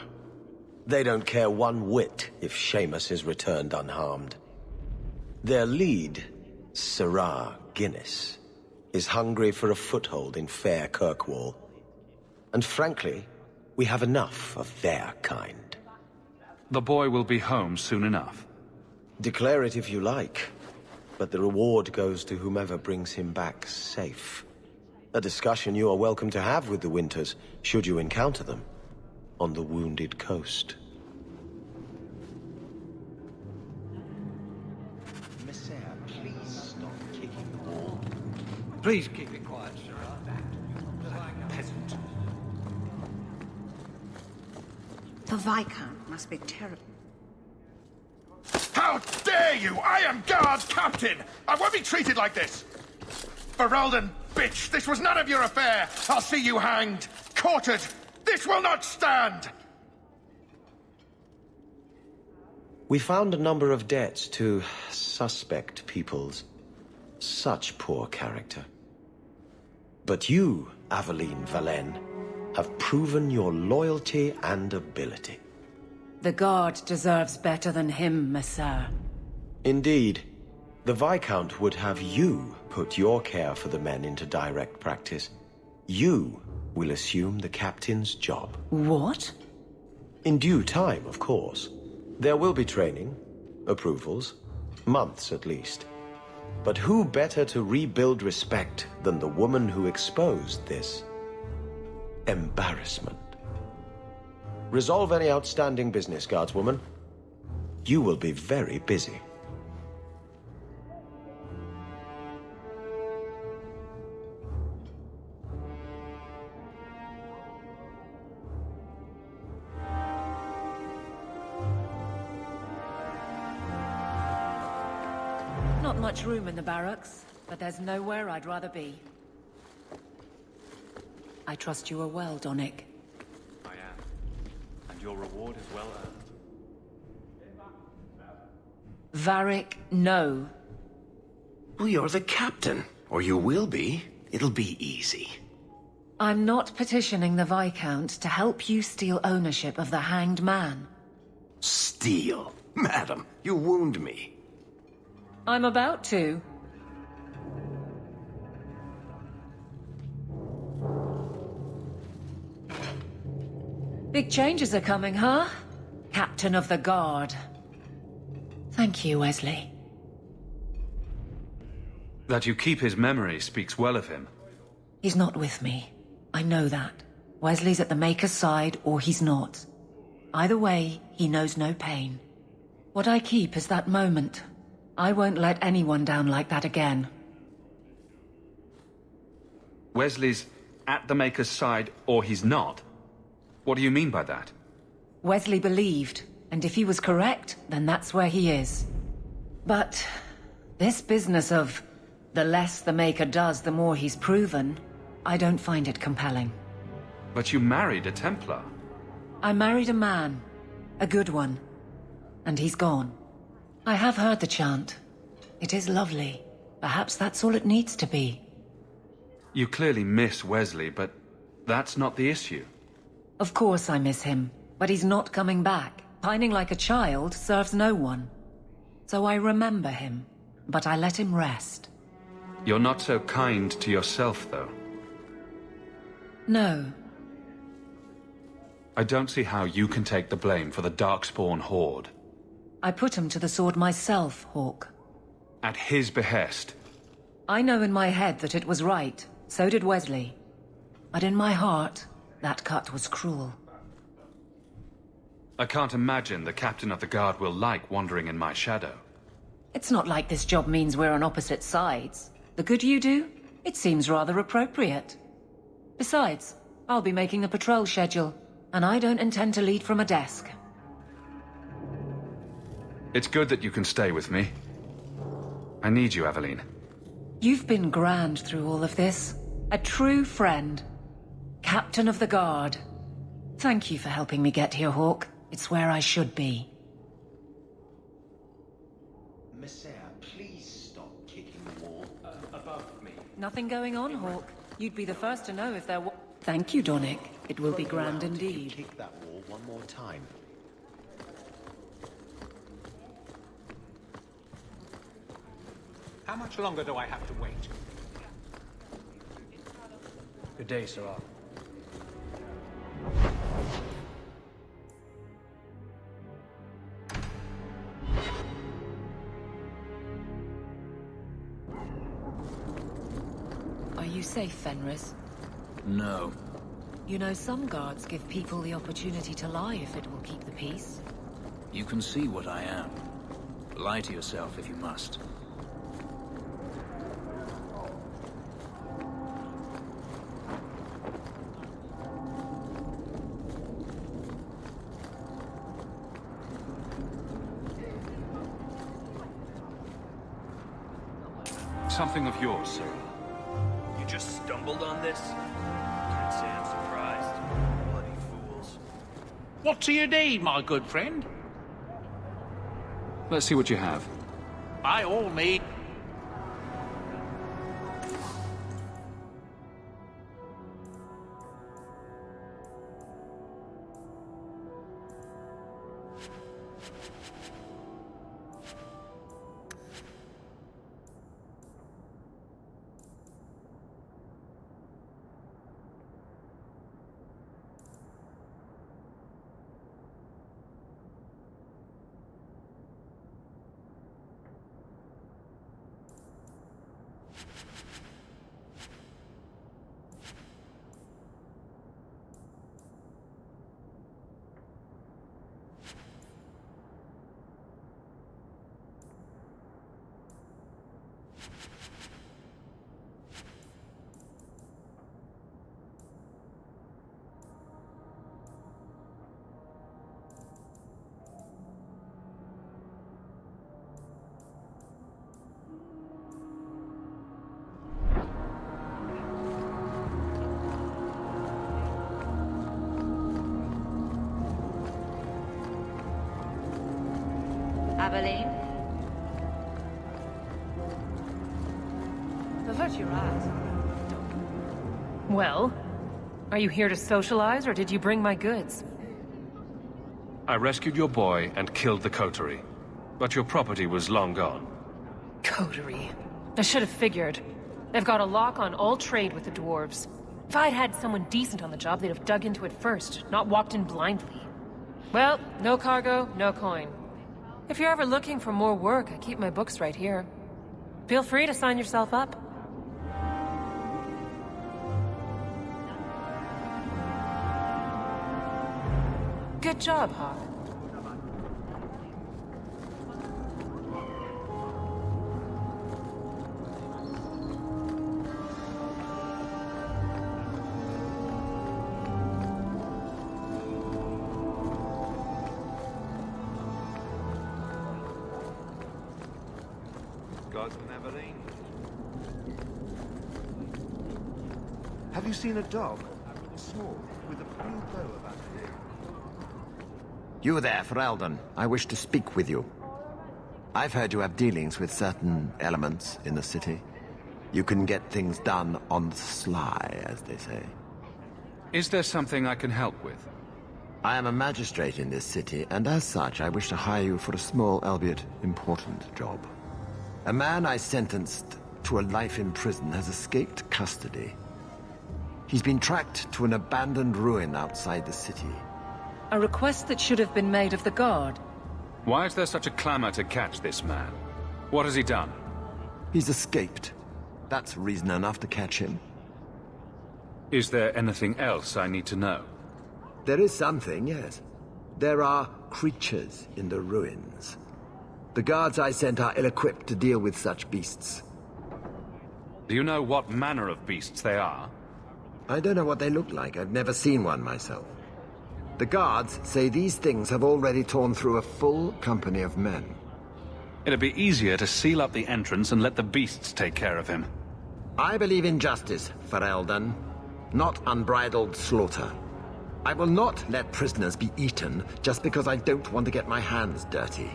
Speaker 20: They don't care one whit if Seamus is returned unharmed. Their lead, Sirrah Guinness, is hungry for a foothold in fair Kirkwall. And frankly, we have enough of their kind.
Speaker 14: The boy will be home soon enough.
Speaker 20: Declare it if you like, but the reward goes to whomever brings him back safe. A discussion you are welcome to have with the Winters, should you encounter them, on the Wounded Coast.
Speaker 1: Messiah, please stop kicking the wall.
Speaker 2: Please keep it quiet, Sirrah. Like a peasant.
Speaker 12: The Viscount must be terrible.
Speaker 13: How dare you! I am Guard Captain! I won't be treated like this! Ferelden, bitch, this was none of your affair! I'll see you hanged, quartered,
Speaker 18: This will not stand!
Speaker 20: We found a number of debts to suspect peoples. Such poor character. But you, Aveline Valen, have proven your loyalty and ability.
Speaker 11: The Guard deserves better than him, Messire.
Speaker 20: Indeed. The Viscount would have you put your care for the men into direct practice. You will assume the captain's job.
Speaker 11: What?
Speaker 20: In due time, of course. There will be training, approvals, months at least. But who better to rebuild respect than the woman who exposed this embarrassment? Resolve any outstanding business, guardswoman. You will be very busy.
Speaker 11: Not much room in the barracks, but there's nowhere I'd rather be. I trust you are well, Donick.
Speaker 5: I am. And your reward is well earned.
Speaker 11: Varric, no.
Speaker 7: Well, you're the captain. Or you will be. It'll be easy.
Speaker 11: I'm not petitioning the Viscount to help you steal ownership of the Hanged Man.
Speaker 7: Steal? Madam, you wound me.
Speaker 11: I'm about to. Big changes are coming, huh? Captain of the Guard. Thank you, Wesley.
Speaker 14: That you keep his memory speaks well of him.
Speaker 11: He's not with me. I know that. Wesley's at the Maker's side, or he's not. Either way, he knows no pain. What I keep is that moment. I won't let anyone down like that again.
Speaker 14: Wesley's at the Maker's side, or he's not? What do you mean by that?
Speaker 11: Wesley believed, and if he was correct, then that's where he is. But this business of the less the Maker does, the more he's proven, I don't find it compelling.
Speaker 14: But you married a Templar.
Speaker 11: I married a man. A good one. And he's gone. I have heard the chant. It is lovely. Perhaps that's all it needs to be.
Speaker 14: You clearly miss Wesley, but that's not the issue.
Speaker 11: Of course I miss him, but he's not coming back. Pining like a child serves no one. So I remember him, but I let him rest.
Speaker 14: You're not so kind to yourself, though.
Speaker 11: No.
Speaker 14: I don't see how you can take the blame for the Darkspawn Horde.
Speaker 11: I put him to the sword myself, Hawk.
Speaker 14: At his behest.
Speaker 11: I know in my head that it was right. So did Wesley. But in my heart, that cut was cruel.
Speaker 14: I can't imagine the Captain of the Guard will like wandering in my shadow.
Speaker 11: It's not like this job means we're on opposite sides. The good you do, it seems rather appropriate. Besides, I'll be making the patrol schedule, and I don't intend to lead from a desk.
Speaker 14: It's good that you can stay with me. I need you, Aveline.
Speaker 11: You've been grand through all of this. A true friend. Captain of the Guard. Thank you for helping me get here, Hawk. It's where I should be.
Speaker 20: Messire, please stop kicking the wall above me.
Speaker 11: Nothing going on, Hawk. You'd be the first to know if there was... Thank you, Donick. It will be grand indeed.
Speaker 20: Kick that wall one more time.
Speaker 2: How much longer do I have to wait?
Speaker 17: Good day, Sarah.
Speaker 11: Are you safe, Fenris?
Speaker 10: No.
Speaker 11: You know, some guards give people the opportunity to lie if it will keep the peace.
Speaker 10: You can see what I am. Lie to yourself if you must.
Speaker 14: Something of yours, sir.
Speaker 22: You just stumbled on this? Can't say I'm surprised. Bloody
Speaker 13: What do you need, my good friend?
Speaker 14: Let's see what you have.
Speaker 13: By all means.
Speaker 21: Abilene?
Speaker 12: Avert your eyes.
Speaker 4: Well, are you here to socialize, or did you bring my goods?
Speaker 8: I rescued your boy and killed the coterie, but your property was long gone.
Speaker 4: Coterie. I should have figured. They've got a lock on all trade with the dwarves. If I'd had someone decent on the job, they'd have dug into it first, not walked in blindly. Well, no cargo, no coin. If you're ever looking for more work, I keep my books right here. Feel free to sign yourself up. Good job, Hawk.
Speaker 19: Have you seen a dog? Small, with a blue bow about the neck.
Speaker 7: You there, Ferelden. I wish to speak with you. I've heard you have dealings with certain elements in the city. You can get things done on the sly, as they say.
Speaker 14: Is there something I can help with?
Speaker 7: I am a magistrate in this city, and as such, I wish to hire you for a small, albeit important, job. A man I sentenced to a life in prison has escaped custody. He's been tracked to an abandoned ruin outside the city.
Speaker 11: A request that should have been made of the guard.
Speaker 14: Why is there such a clamor to catch this man? What has he done?
Speaker 7: He's escaped. That's reason enough to catch him.
Speaker 14: Is there anything else I need to know?
Speaker 7: There is something, yes. There are creatures in the ruins. The guards I sent are ill-equipped to deal with such beasts.
Speaker 14: Do you know what manner of beasts they are?
Speaker 7: I don't know what they look like. I've never seen one myself. The guards say these things have already torn through a full company of men.
Speaker 14: It'd be easier to seal up the entrance and let the beasts take care of him.
Speaker 7: I believe in justice, Ferelden, not unbridled slaughter. I will not let prisoners be eaten just because I don't want to get my hands dirty.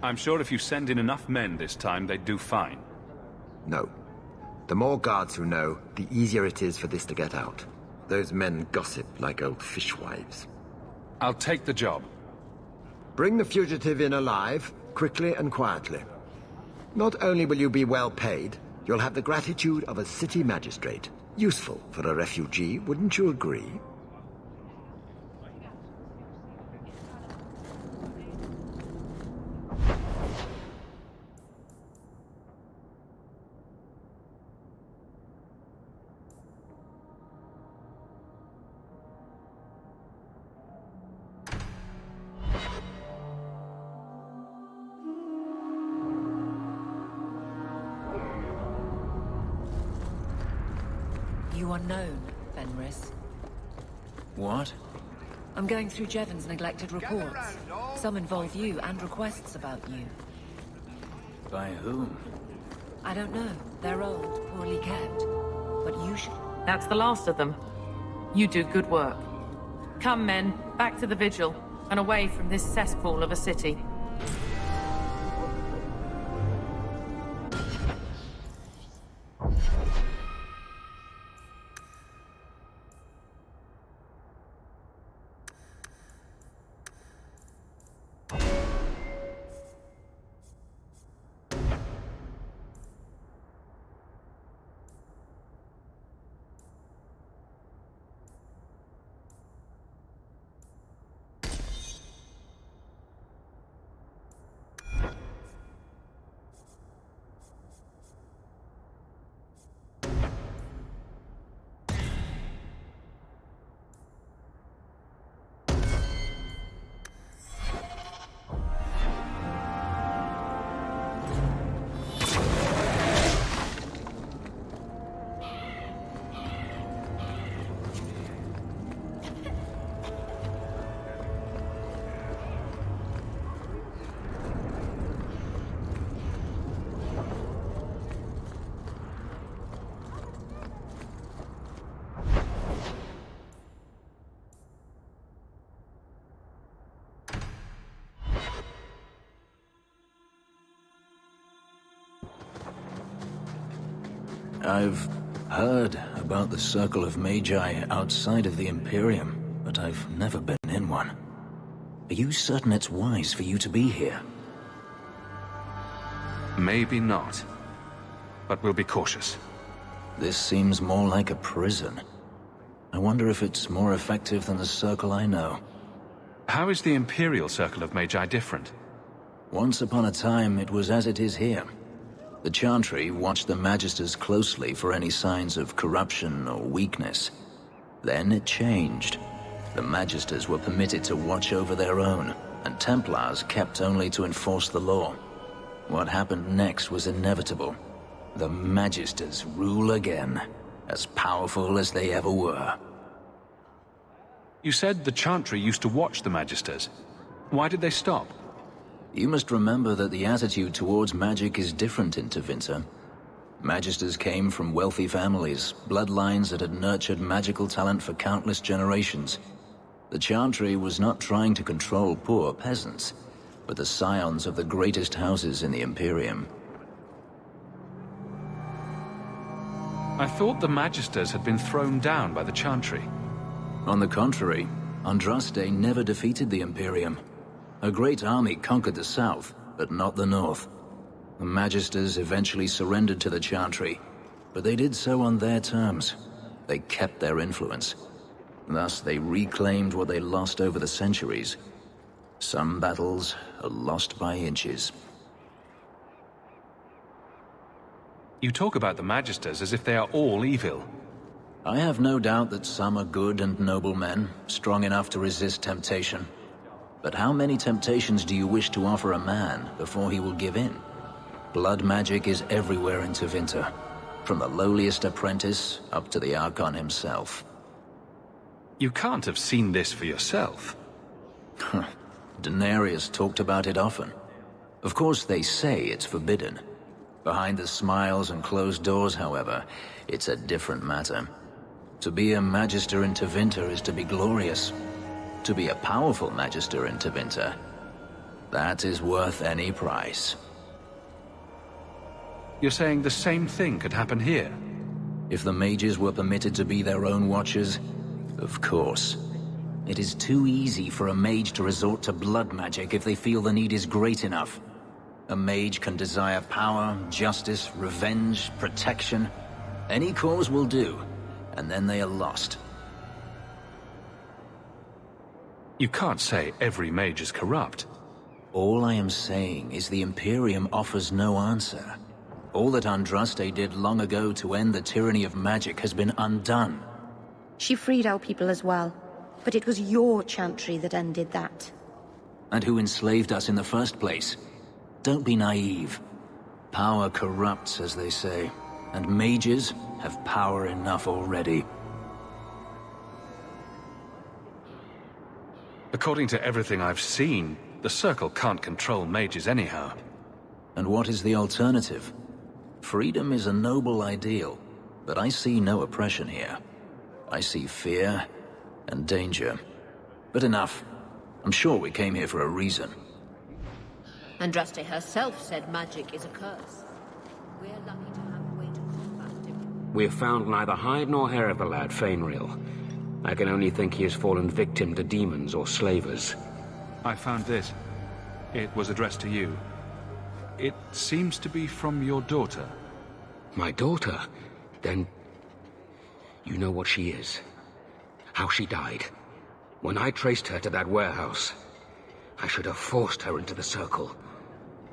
Speaker 14: I'm sure if you send in enough men this time, they'd do fine.
Speaker 7: No. The more guards who know, the easier it is for this to get out. Those men gossip like old fishwives.
Speaker 14: I'll take the job.
Speaker 7: Bring the fugitive in alive, quickly and quietly. Not only will you be well paid, you'll have the gratitude of a city magistrate. Useful for a refugee, wouldn't you agree?
Speaker 11: You are known, Fenris.
Speaker 10: What?
Speaker 11: I'm going through Jevon's neglected reports. Some involve you and requests about you.
Speaker 10: By whom?
Speaker 11: I don't know. They're old, poorly kept. But you should...
Speaker 4: That's the last of them. You do good work. Come, men. Back to the Vigil, and away from this cesspool of a city.
Speaker 10: I've heard about the Circle of Magi outside of the Imperium, but I've never been in one. Are you certain it's wise for you to be here?
Speaker 14: Maybe not. But we'll be cautious.
Speaker 10: This seems more like a prison. I wonder if it's more effective than the Circle I know.
Speaker 14: How is the Imperial Circle of Magi different?
Speaker 10: Once upon a time, it was as it is here. The Chantry watched the Magisters closely for any signs of corruption or weakness. Then it changed. The Magisters were permitted to watch over their own, and Templars kept only to enforce the law. What happened next was inevitable. The Magisters rule again, as powerful as they ever were.
Speaker 14: You said the Chantry used to watch the Magisters. Why did they stop?
Speaker 10: You must remember that the attitude towards magic is different in Tevinter. Magisters came from wealthy families, bloodlines that had nurtured magical talent for countless generations. The Chantry was not trying to control poor peasants, but the scions of the greatest houses in the Imperium.
Speaker 14: I thought the Magisters had been thrown down by the Chantry.
Speaker 10: On the contrary, Andraste never defeated the Imperium. A great army conquered the south, but not the north. The Magisters eventually surrendered to the Chantry, but they did so on their terms. They kept their influence. Thus, they reclaimed what they lost over the centuries. Some battles are lost by inches.
Speaker 14: You talk about the Magisters as if they are all evil.
Speaker 10: I have no doubt that some are good and noble men, strong enough to resist temptation. But how many temptations do you wish to offer a man before he will give in? Blood magic is everywhere in Tevinter, from the lowliest apprentice up to the Archon himself.
Speaker 14: You can't have seen this for yourself.
Speaker 10: Daenerys talked about it often. Of course, they say it's forbidden. Behind the smiles and closed doors, however, it's a different matter. To be a Magister in Tevinter is to be glorious. To be a powerful Magister in Tevinter, that is worth any price.
Speaker 14: You're saying the same thing could happen here?
Speaker 10: If the mages were permitted to be their own watchers, of course. It is too easy for a mage to resort to blood magic if they feel the need is great enough. A mage can desire power, justice, revenge, protection. Any cause will do, and then they are lost.
Speaker 14: You can't say every mage is corrupt.
Speaker 10: All I am saying is the Imperium offers no answer. All that Andraste did long ago to end the tyranny of magic has been undone.
Speaker 3: She freed our people as well, but it was your Chantry that ended that.
Speaker 10: And who enslaved us in the first place? Don't be naive. Power corrupts, as they say, and mages have power enough already.
Speaker 14: According to everything I've seen, the Circle can't control mages anyhow.
Speaker 10: And what is the alternative? Freedom is a noble ideal, but I see no oppression here. I see fear and danger. But enough. I'm sure we came here for a reason.
Speaker 12: Andraste herself said magic is a curse. We're lucky to have a way to combat it.
Speaker 9: We have found neither hide nor hair of the lad, Fainreal. I can only think he has fallen victim to demons or slavers.
Speaker 14: I found this. It was addressed to you. It seems to be from your daughter.
Speaker 9: My daughter? Then... you know what she is. How she died. When I traced her to that warehouse, I should have forced her into the circle.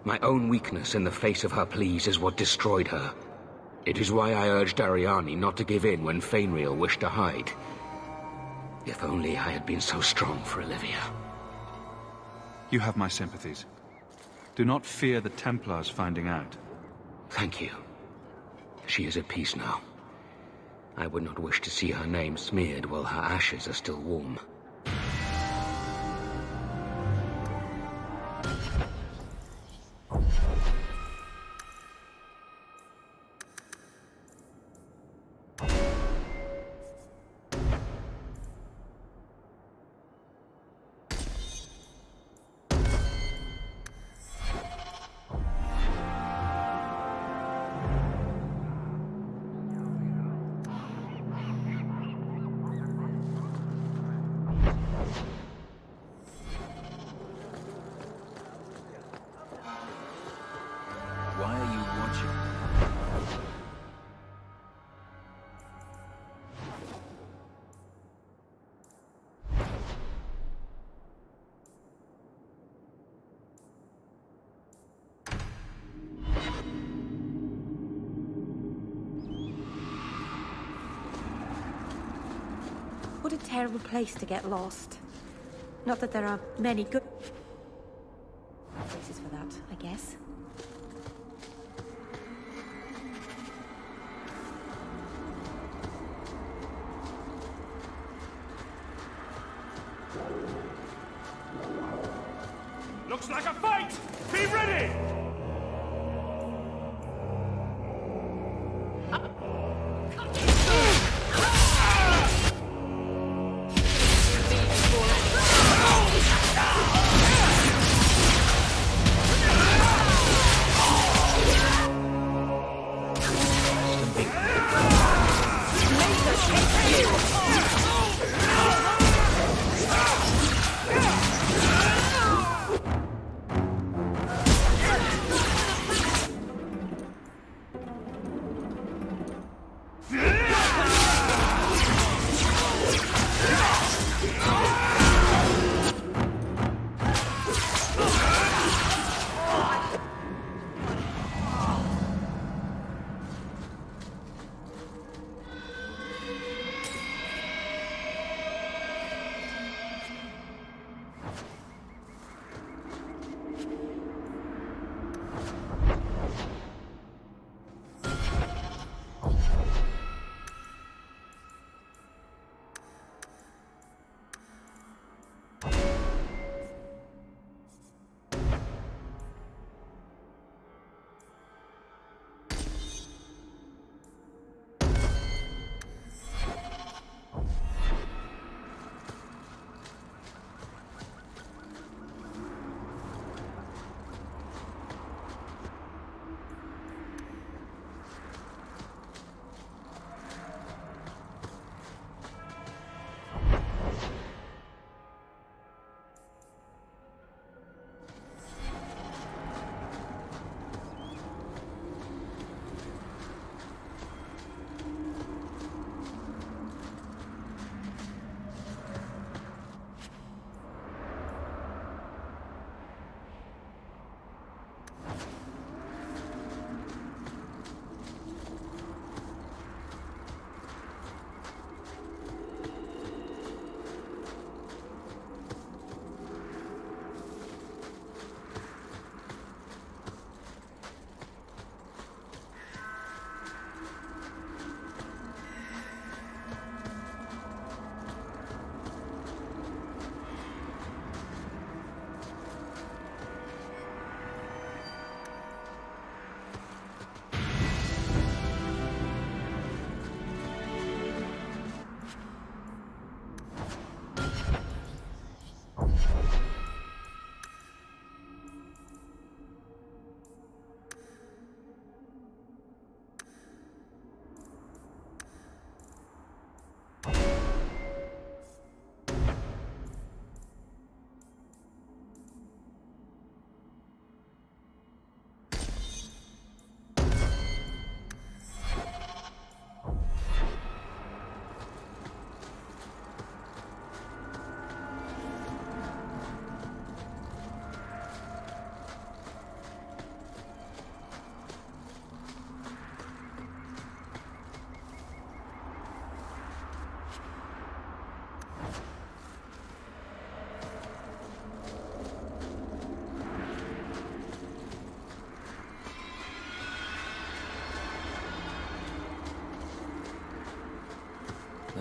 Speaker 9: My own weakness in the face of her pleas is what destroyed her. It is why I urged Ariani not to give in when Fainreal wished to hide. If only I had been so strong for Olivia.
Speaker 14: You have my sympathies. Do not fear the Templars finding out.
Speaker 9: Thank you. She is at peace now. I would not wish to see her name smeared while her ashes are still warm.
Speaker 10: Why are you watching?
Speaker 3: What a terrible place to get lost. Not that there are many good places for that, I guess.
Speaker 2: Looks like a fight! Be ready!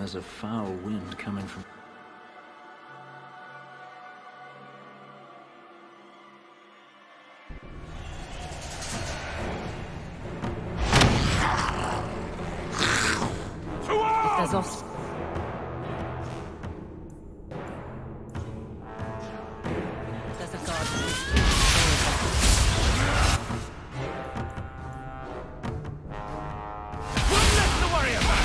Speaker 10: there's a foul wind coming from...
Speaker 11: There's off. There's a guard.
Speaker 2: One less to worry about!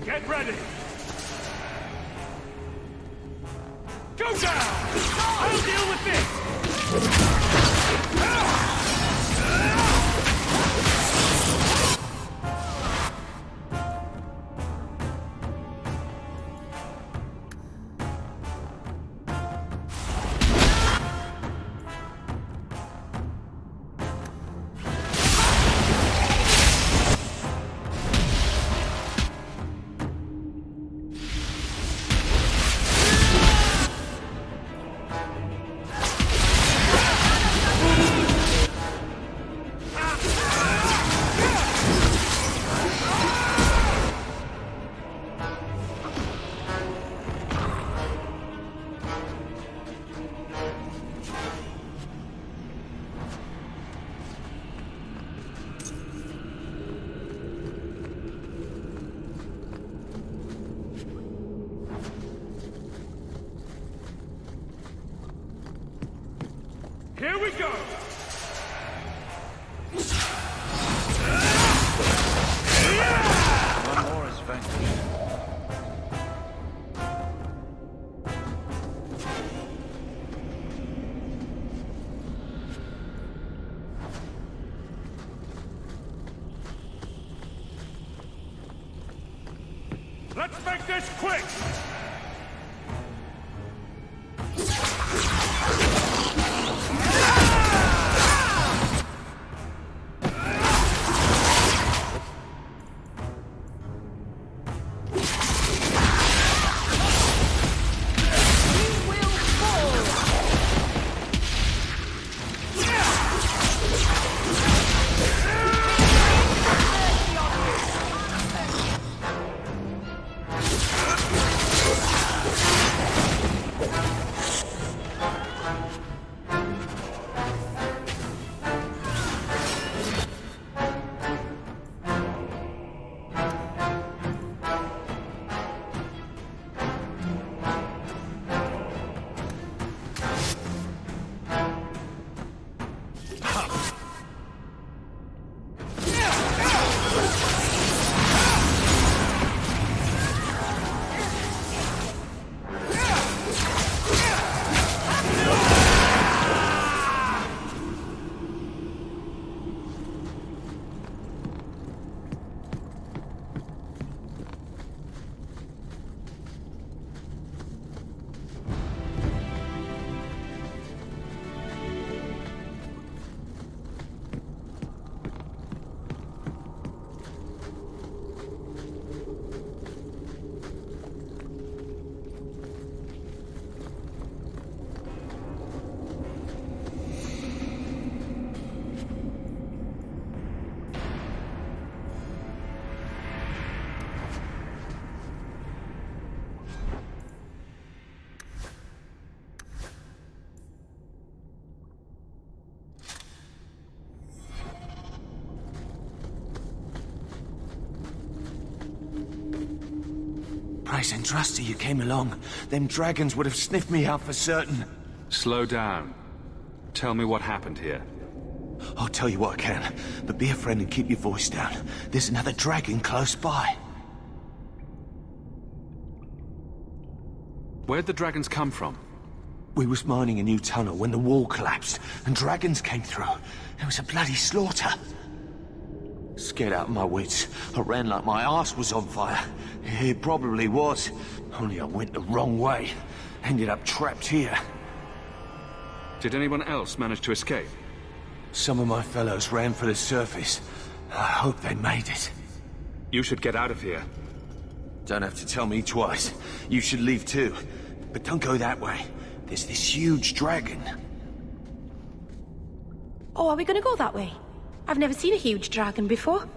Speaker 2: Get ready! Go down! I'll deal with this! Here we go!
Speaker 19: One more is vanquished.
Speaker 2: Let's make this quick!
Speaker 20: Nice and trusty you came along. Them dragons would have sniffed me out for certain.
Speaker 14: Slow down. Tell me what happened here.
Speaker 20: I'll tell you what I can, but be a friend and keep your voice down. There's another dragon close by.
Speaker 14: Where'd the dragons come from?
Speaker 20: We was mining a new tunnel when the wall collapsed, and dragons came through. It was a bloody slaughter. Scared out of my wits, I ran like my arse was on fire. It probably was, only I went the wrong way. Ended up trapped here.
Speaker 14: Did anyone else manage to escape?
Speaker 20: Some of my fellows ran for the surface. I hope they made it.
Speaker 14: You should get out of here.
Speaker 20: Don't have to tell me twice. You should leave too. But don't go that way. There's this huge dragon.
Speaker 3: Oh, are we gonna go that way? I've never seen a huge dragon before.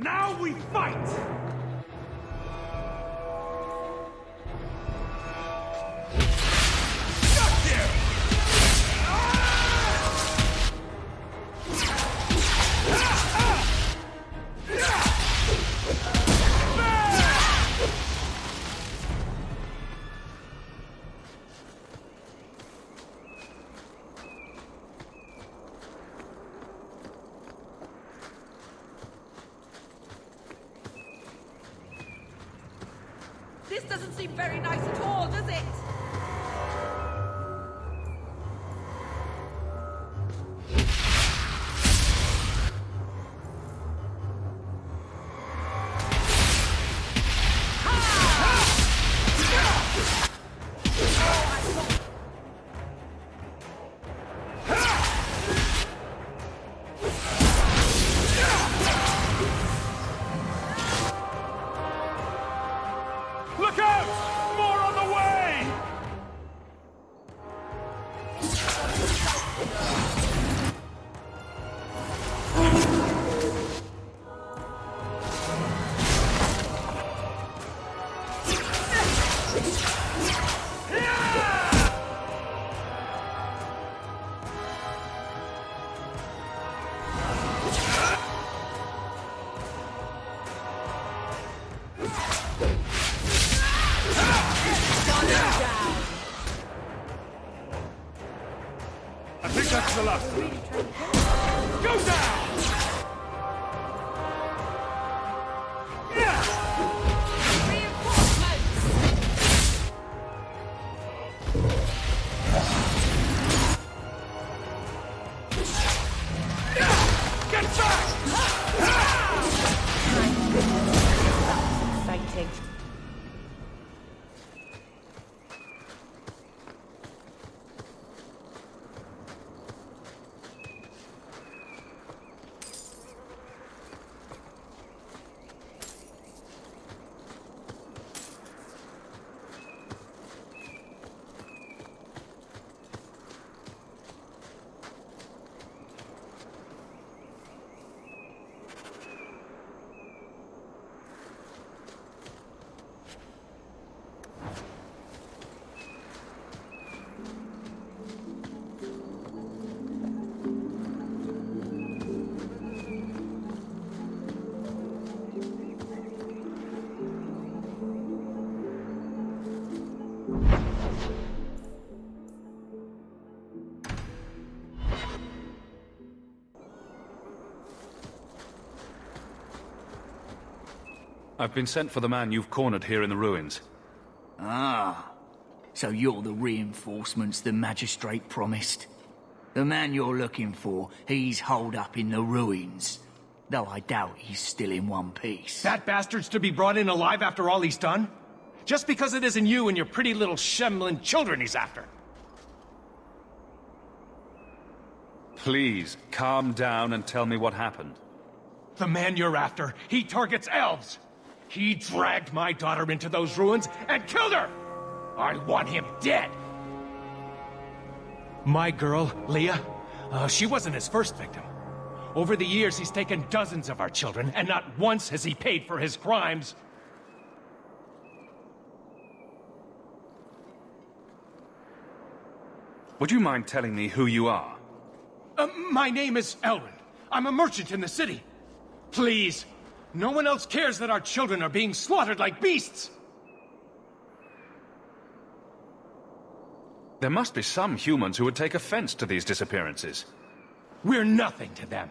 Speaker 2: Now we fight!
Speaker 6: This doesn't seem very nice at all, does it?
Speaker 14: Ursula! Go down!
Speaker 6: Get back!
Speaker 21: Exciting.
Speaker 14: I've been sent for the man you've cornered here in the ruins.
Speaker 10: Ah, so you're the reinforcements the magistrate promised. The man you're looking for, he's holed up in the ruins. Though I doubt he's still in one piece.
Speaker 2: That bastard's to be brought in alive after all he's done? Just because it isn't you and your pretty little Shemlin children he's after.
Speaker 14: Please, calm down and tell me what happened.
Speaker 2: The man you're after, he targets elves. He dragged my daughter into those ruins and killed her! I want him dead! My girl, Leah, she wasn't his first victim. Over the years, he's taken dozens of our children, and not once has he paid for his crimes.
Speaker 14: Would you mind telling me who you are?
Speaker 2: My name is Elrond. I'm a merchant in the city. Please, no one else cares that our children are being slaughtered like beasts!
Speaker 14: There must be some humans who would take offense to these disappearances.
Speaker 2: We're nothing to them.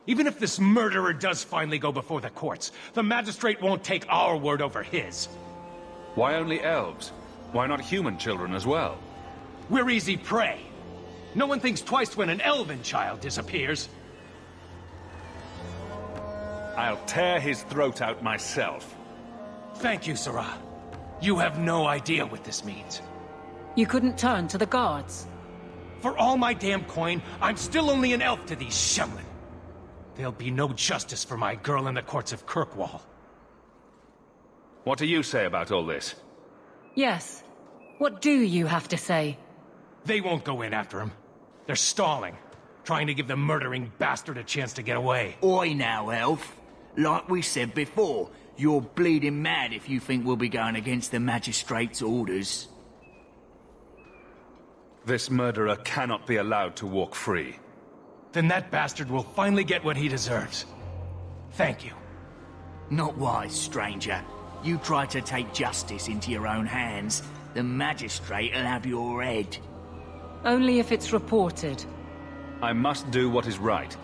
Speaker 2: Even if this murderer does finally go before the courts, the magistrate won't take our word over his.
Speaker 14: Why only elves? Why not human children as well?
Speaker 2: We're easy prey. No one thinks twice when an elven child disappears.
Speaker 14: I'll tear his throat out myself.
Speaker 2: Thank you, Sarah. You have no idea what this means.
Speaker 11: You couldn't turn to the guards?
Speaker 2: For all my damn coin, I'm still only an elf to these Shemlin. There'll be no justice for my girl in the courts of Kirkwall.
Speaker 14: What do you say about all this?
Speaker 11: Yes. What do you have to say?
Speaker 2: They won't go in after him. They're stalling, trying to give the murdering bastard a chance to get away.
Speaker 10: Oi now, elf. Like we said before, you're bleeding mad if you think we'll be going against the magistrate's orders.
Speaker 14: This murderer cannot be allowed to walk free.
Speaker 2: Then that bastard will finally get what he deserves. Thank you.
Speaker 10: Not wise, stranger. You try to take justice into your own hands, the magistrate'll have your head.
Speaker 11: Only if it's reported.
Speaker 14: I must do what is right.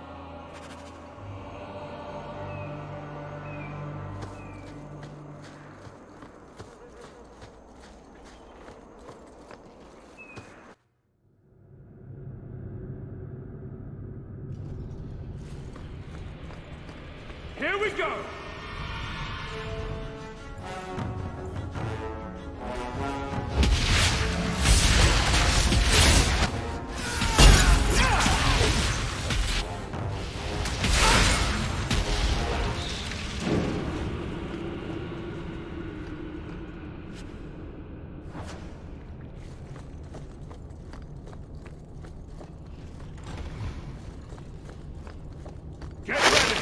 Speaker 2: Here we go! Get ready!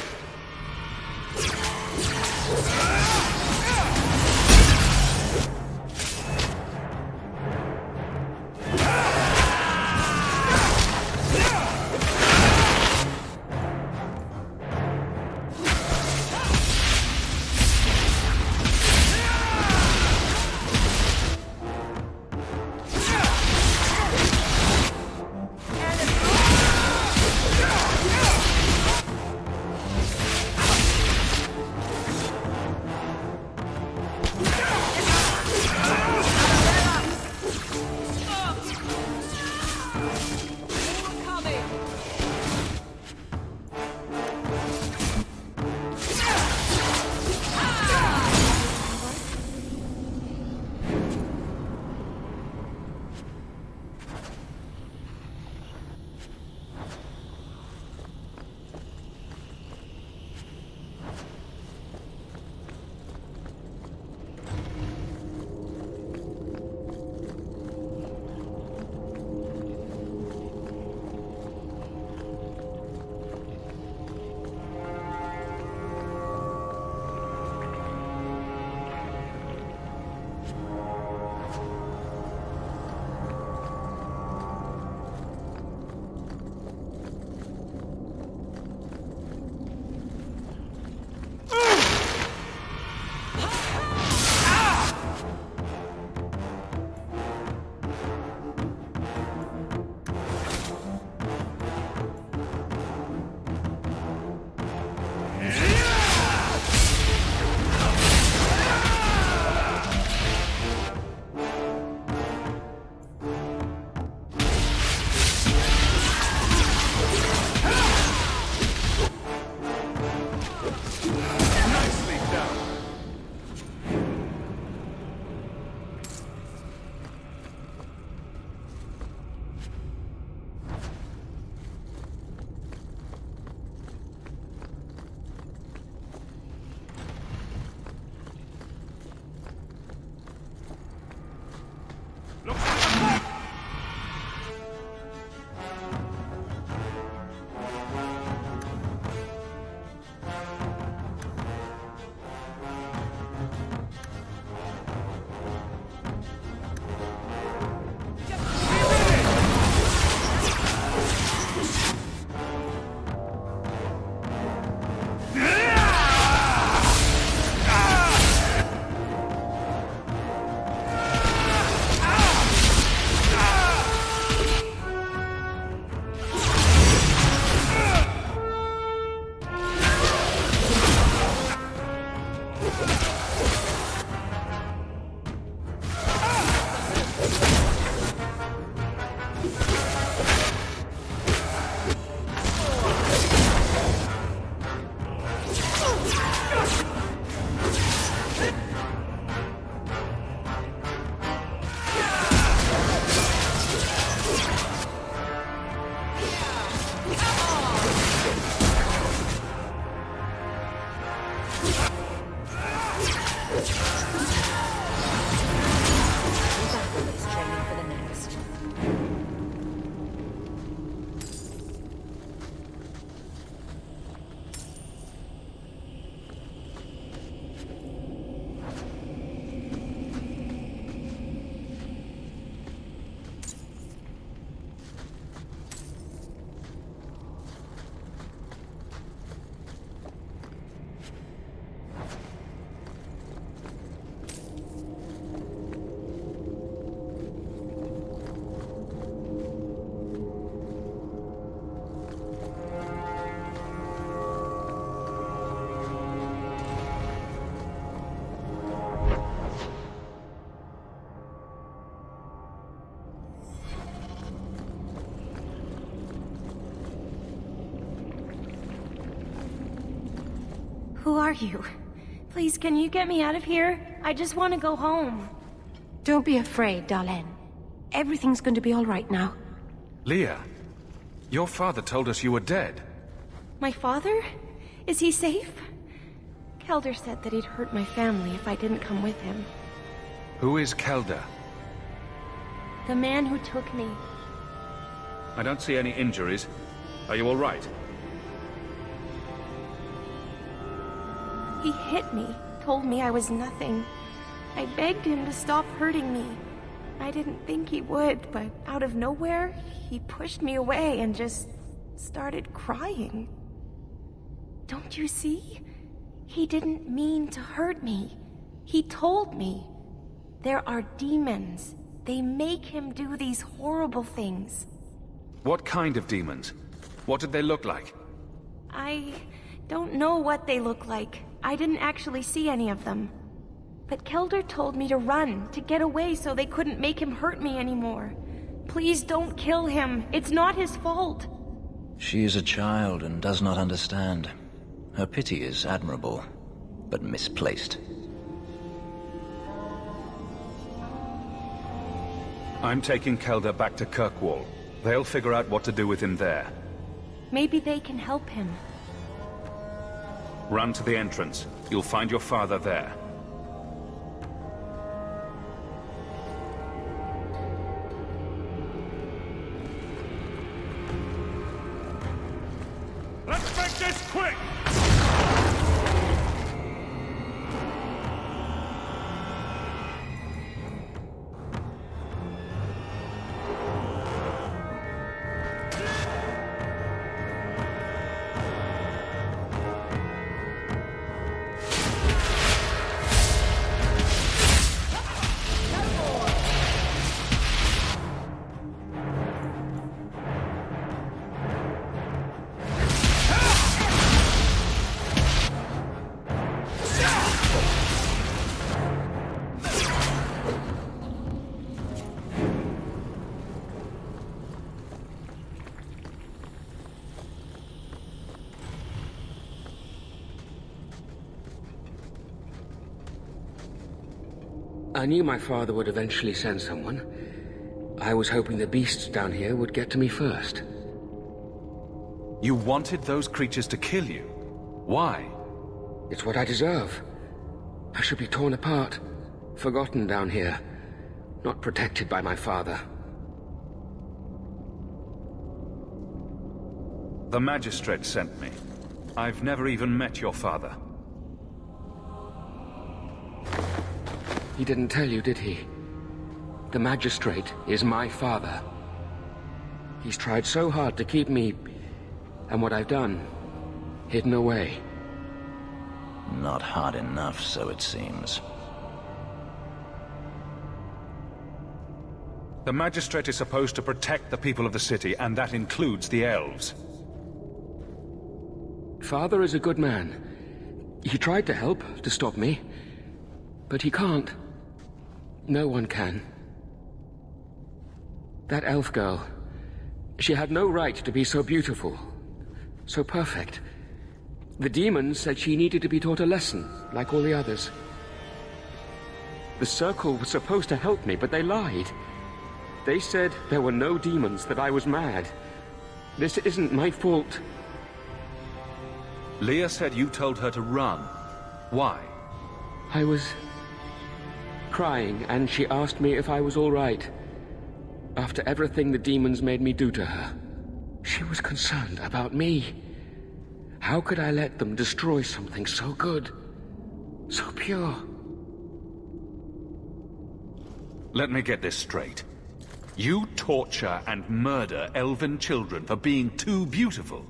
Speaker 8: Nicely done.
Speaker 3: Who are you? Please, can you get me out of here? I just want to go home. Don't be afraid, Darlene. Everything's going to be all right now.
Speaker 14: Leah, your father told us you were dead.
Speaker 3: My father? Is he safe? Kelder said that he'd hurt my family if I didn't come with him.
Speaker 14: Who is Kelder?
Speaker 3: The man who took me.
Speaker 14: I don't see any injuries. Are you all right?
Speaker 3: He hit me, told me I was nothing. I begged him to stop hurting me. I didn't think he would, but out of nowhere, he pushed me away and just started crying. Don't you see? He didn't mean to hurt me. He told me. There are demons. They make him do these horrible things.
Speaker 14: What kind of demons? What did they look like?
Speaker 3: I don't know what they look like. I didn't actually see any of them. But Kelder told me to run, to get away so they couldn't make him hurt me anymore. Please don't kill him. It's not his fault.
Speaker 10: She is a child and does not understand. Her pity is admirable, but misplaced.
Speaker 14: I'm taking Kelder back to Kirkwall. They'll figure out what to do with him there.
Speaker 3: Maybe they can help him.
Speaker 14: Run to the entrance. You'll find your father there.
Speaker 6: Let's make this quick!
Speaker 9: I knew my father would eventually send someone. I was hoping the beasts down here would get to me first.
Speaker 14: You wanted those creatures to kill you? Why?
Speaker 9: It's what I deserve. I should be torn apart, forgotten down here, not protected by my father.
Speaker 14: The magistrate sent me. I've never even met your father.
Speaker 9: He didn't tell you, did he? The magistrate is my father. He's tried so hard to keep me, and what I've done, hidden away.
Speaker 10: Not hard enough, so it seems.
Speaker 14: The magistrate is supposed to protect the people of the city, and that includes the elves.
Speaker 9: Father is a good man. He tried to help, to stop me. But he can't. No one can. That elf girl, she had no right to be so beautiful, so perfect. The demons said she needed to be taught a lesson, like all the others. The Circle was supposed to help me, but they lied. They said there were no demons, that I was mad. This isn't my fault.
Speaker 14: Leah said you told her to run. Why?
Speaker 9: I was crying, and she asked me if I was all right. After everything the demons made me do to her, she was concerned about me. How could I let them destroy something so good, so pure?
Speaker 14: Let me get this straight. You torture and murder elven children for being too beautiful.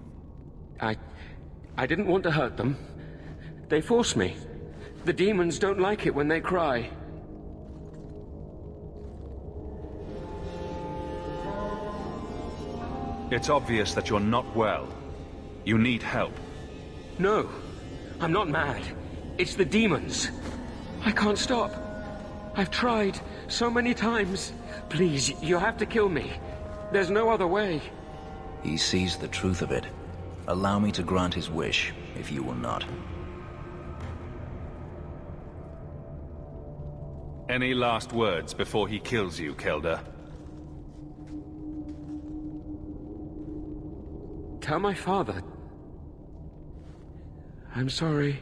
Speaker 9: I didn't want to hurt them. They forced me. The demons don't like it when they cry.
Speaker 14: It's obvious that you're not well. You need help.
Speaker 9: No, I'm not mad. It's the demons. I can't stop. I've tried so many times. Please, you have to kill me. There's no other way.
Speaker 10: He sees the truth of it. Allow me to grant his wish, if you will not.
Speaker 14: Any last words before he kills you, Kelda?
Speaker 9: Tell my father. I'm sorry.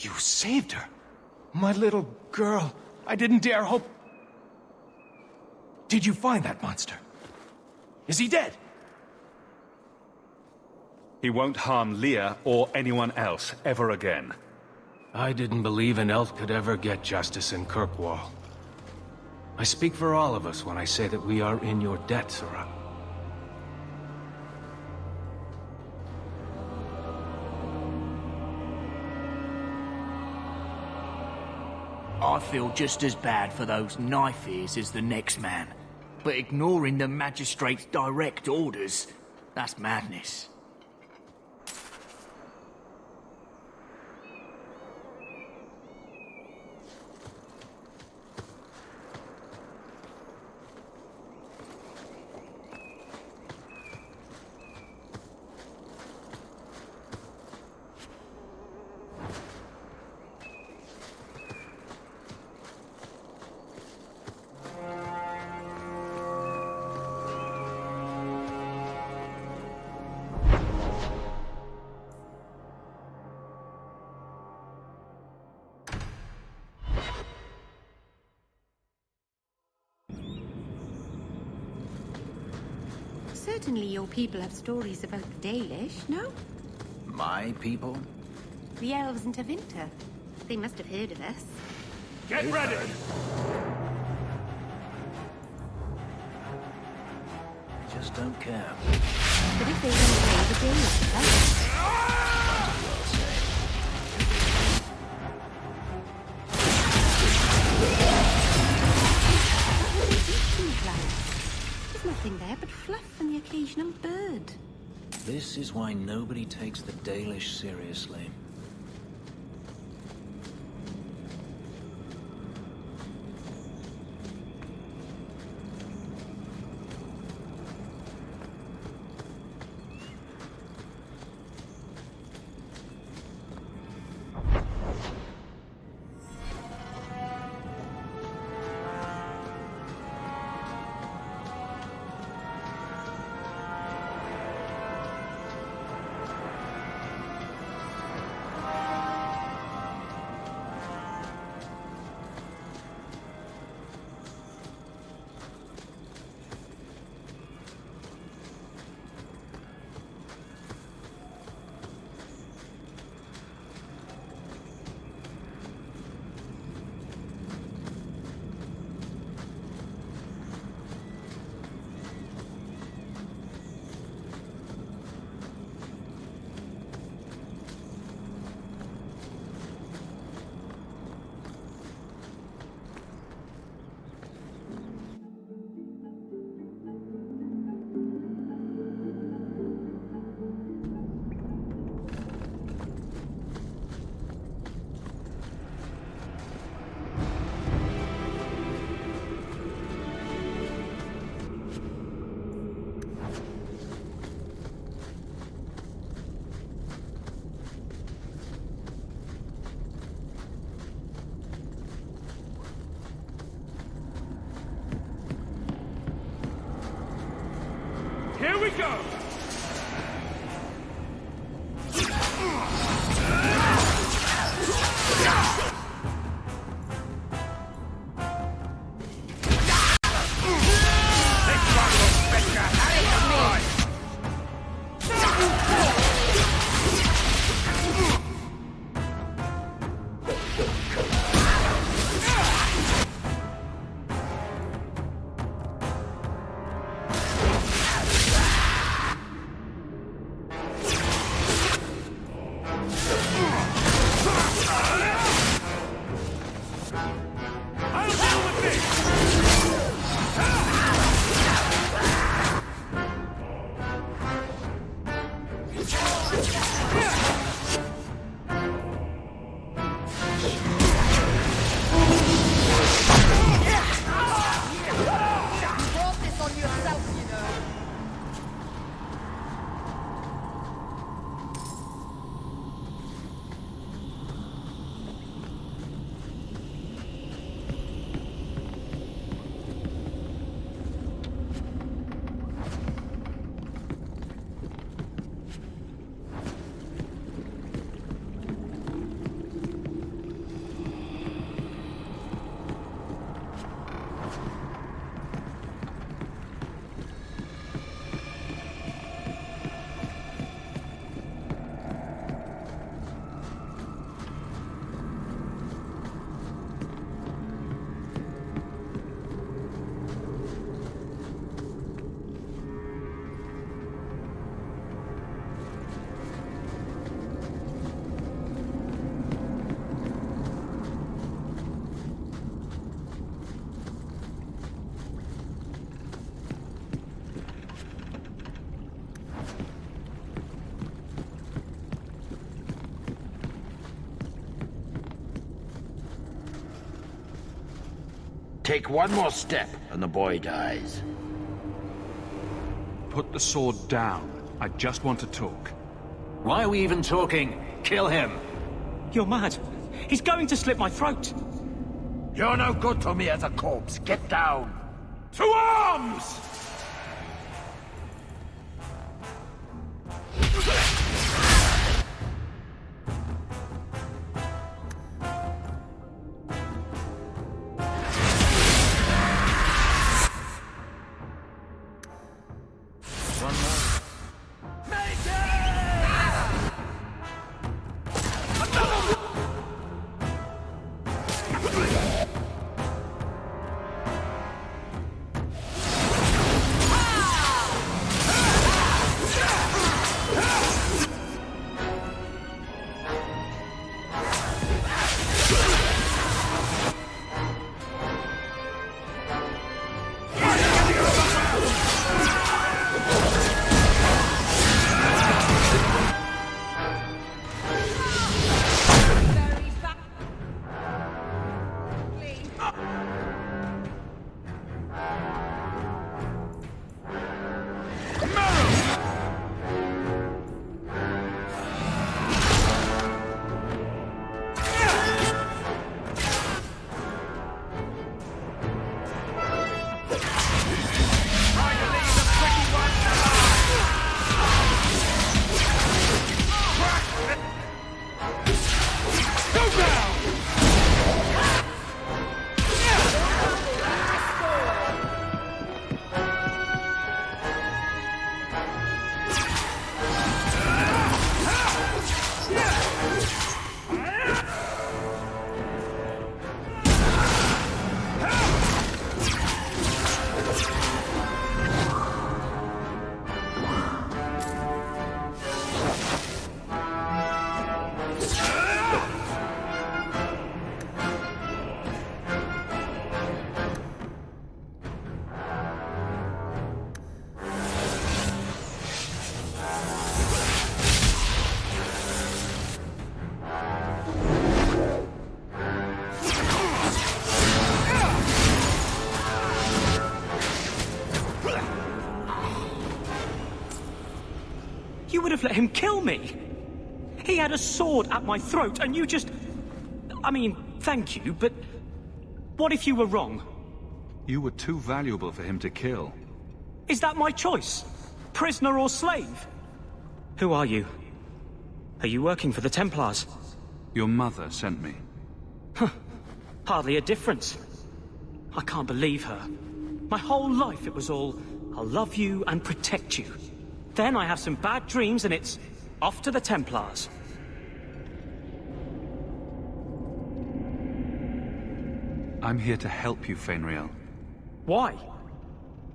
Speaker 2: You saved her. My little girl. I didn't dare hope... Did you find that monster? Is he dead?
Speaker 14: He won't harm Leah or anyone else ever again.
Speaker 2: I didn't believe an elf could ever get justice in Kirkwall. I speak for all of us when I say that we are in your debt, Sora.
Speaker 17: I feel just as bad for those knife ears as the next man. But ignoring the magistrate's direct orders, that's madness.
Speaker 15: Certainly your people have stories about the Dalish, no?
Speaker 10: My people?
Speaker 15: The elves in Tevinter. They must have heard of us.
Speaker 6: Get ready!
Speaker 10: Just don't care.
Speaker 15: But if they run away, the Dalish will help.
Speaker 10: Might as well say. This is why nobody takes the Dalish seriously.
Speaker 6: Here we go!
Speaker 7: Take one more step, and the boy dies.
Speaker 14: Put the sword down. I just want to talk.
Speaker 10: Why are we even talking? Kill him!
Speaker 17: You're mad. He's going to slit my throat.
Speaker 7: You're no good to me as a corpse. Get down!
Speaker 6: To arms!
Speaker 16: have let him kill me. He had a sword at my throat, and you just... I mean, thank you, but... what if you were wrong?
Speaker 14: You were too valuable for him to kill.
Speaker 16: Is that my choice? Prisoner or slave? Who are you? Are you working for the Templars?
Speaker 14: Your mother sent me.
Speaker 16: Hardly a difference. I can't believe her. My whole life it was all, I'll love you and protect you. Then I have some bad dreams and it's off to the Templars.
Speaker 14: I'm here to help you, Fainriel.
Speaker 16: Why?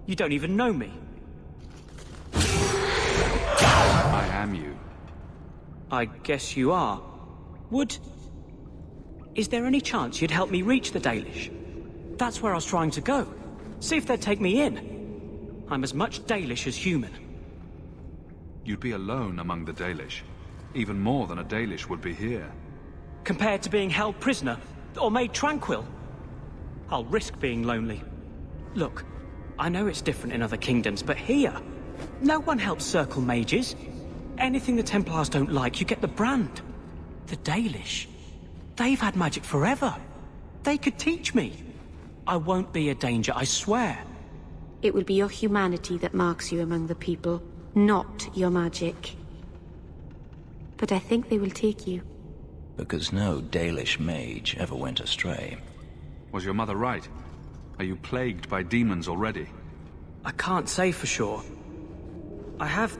Speaker 16: You don't even know me.
Speaker 14: I am you.
Speaker 16: I guess you are. Is there any chance you'd help me reach the Dalish? That's where I was trying to go. See if they'd take me in. I'm as much Dalish as human.
Speaker 14: You'd be alone among the Dalish. Even more than a Dalish would be here.
Speaker 16: Compared to being held prisoner, or made tranquil. I'll risk being lonely. Look, I know it's different in other kingdoms, but here, no one helps circle mages. Anything the Templars don't like, you get the brand. The Dalish. They've had magic forever. They could teach me. I won't be a danger, I swear.
Speaker 3: It will be your humanity that marks you among the people, not your magic. But I think they will take you.
Speaker 10: Because no Dalish mage ever went astray.
Speaker 14: Was your mother right? Are you plagued by demons already?
Speaker 16: I can't say for sure. I have...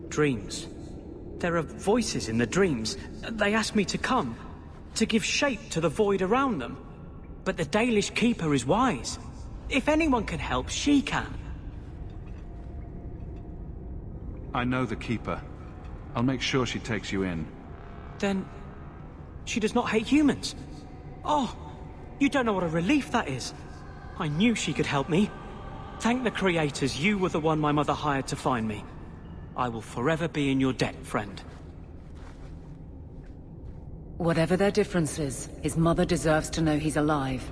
Speaker 16: dreams. There are voices in the dreams. They ask me to come, to give shape to the void around them. But the Dalish Keeper is wise. If anyone can help, she can.
Speaker 14: I know the Keeper. I'll make sure she takes you in.
Speaker 16: Then... she does not hate humans? Oh, you don't know what a relief that is. I knew she could help me. Thank the creators, you were the one my mother hired to find me. I will forever be in your debt, friend.
Speaker 11: Whatever their differences, his mother deserves to know he's alive.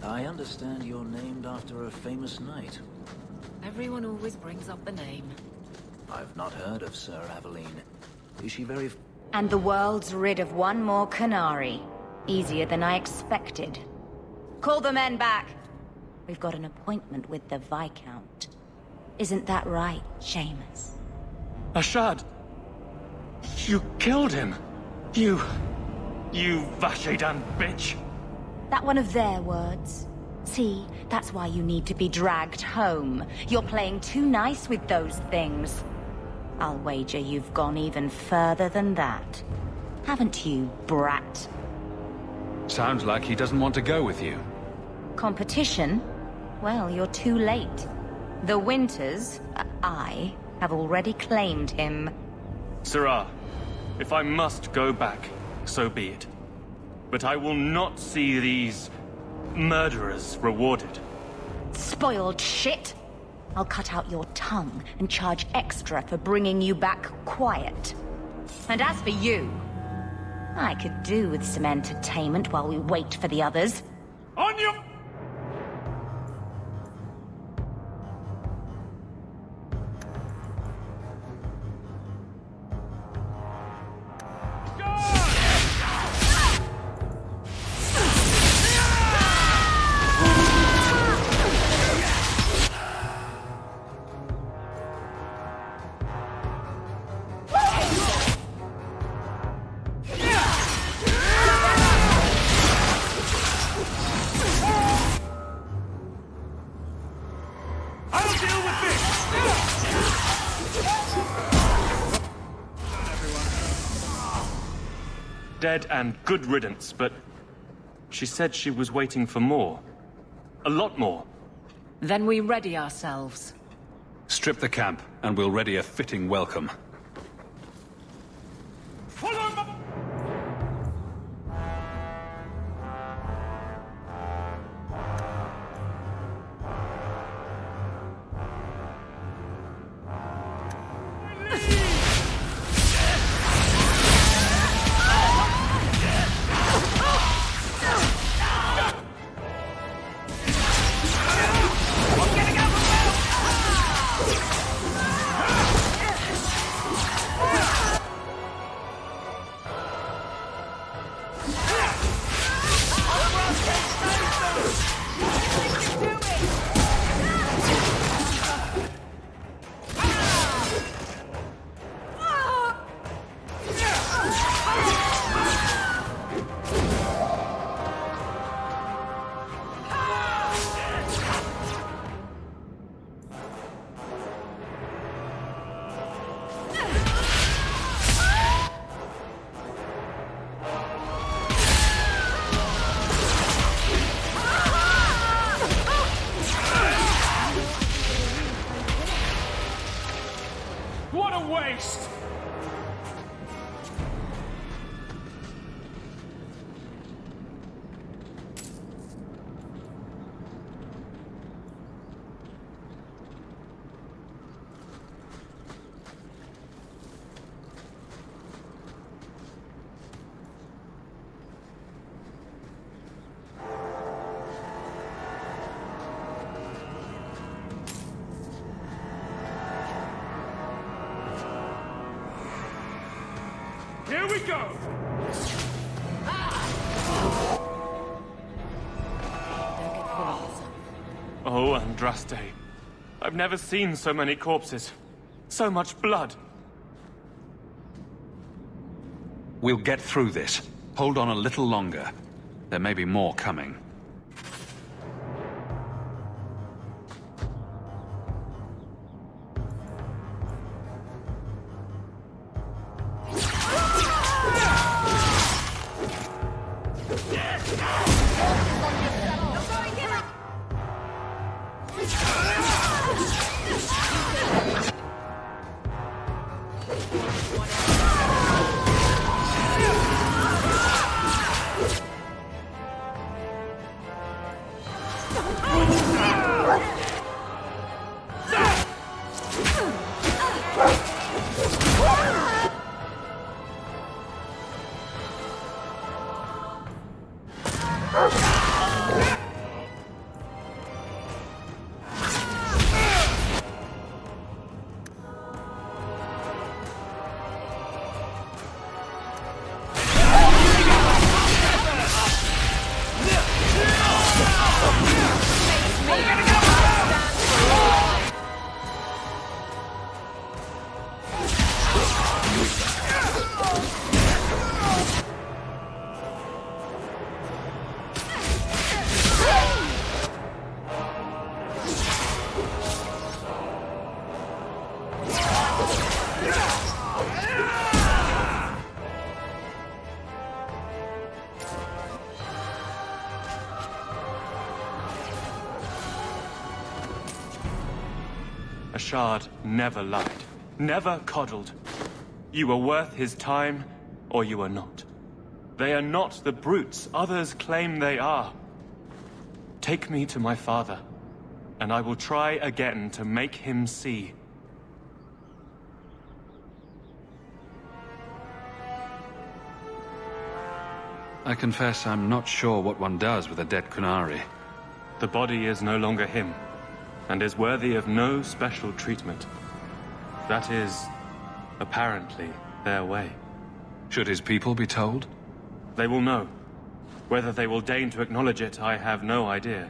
Speaker 10: I understand you're named after a famous knight.
Speaker 11: Everyone always brings up the name.
Speaker 10: I've not heard of Sir Aveline. Is she very...
Speaker 21: And the world's rid of one more Canary. Easier than I expected. Call the men back. We've got an appointment with the Viscount. Isn't that right, Seamus?
Speaker 16: Ashad! You killed him! You Vashedan bitch!
Speaker 21: That one of their words. See, that's why you need to be dragged home. You're playing too nice with those things. I'll wager you've gone even further than that. Haven't you, brat?
Speaker 14: Sounds like he doesn't want to go with you.
Speaker 21: Competition? Well, you're too late. The Winters, I, have already claimed him.
Speaker 22: Sirrah, if I must go back, so be it. But I will not see these... murderers rewarded.
Speaker 21: Spoiled shit! I'll cut out your tongue and charge extra for bringing you back quiet. And as for you, I could do with some entertainment while we wait for the others.
Speaker 6: On your...
Speaker 22: dead and good riddance, but she said she was waiting for more. A lot more.
Speaker 11: Then we ready ourselves.
Speaker 14: Strip the camp, and we'll ready a fitting welcome.
Speaker 6: What a waste! Here we go!
Speaker 22: Oh, Andraste. I've never seen so many corpses. So much blood.
Speaker 14: We'll get through this. Hold on a little longer. There may be more coming.
Speaker 22: Ashard never lied, never coddled. You were worth his time, or you are not. They are not the brutes others claim they are. Take me to my father, and I will try again to make him see.
Speaker 14: I confess I'm not sure what one does with a dead Kunari.
Speaker 22: The body is no longer him, and is worthy of no special treatment. That is, apparently, their way.
Speaker 14: Should his people be told?
Speaker 22: They will know. Whether they will deign to acknowledge it, I have no idea.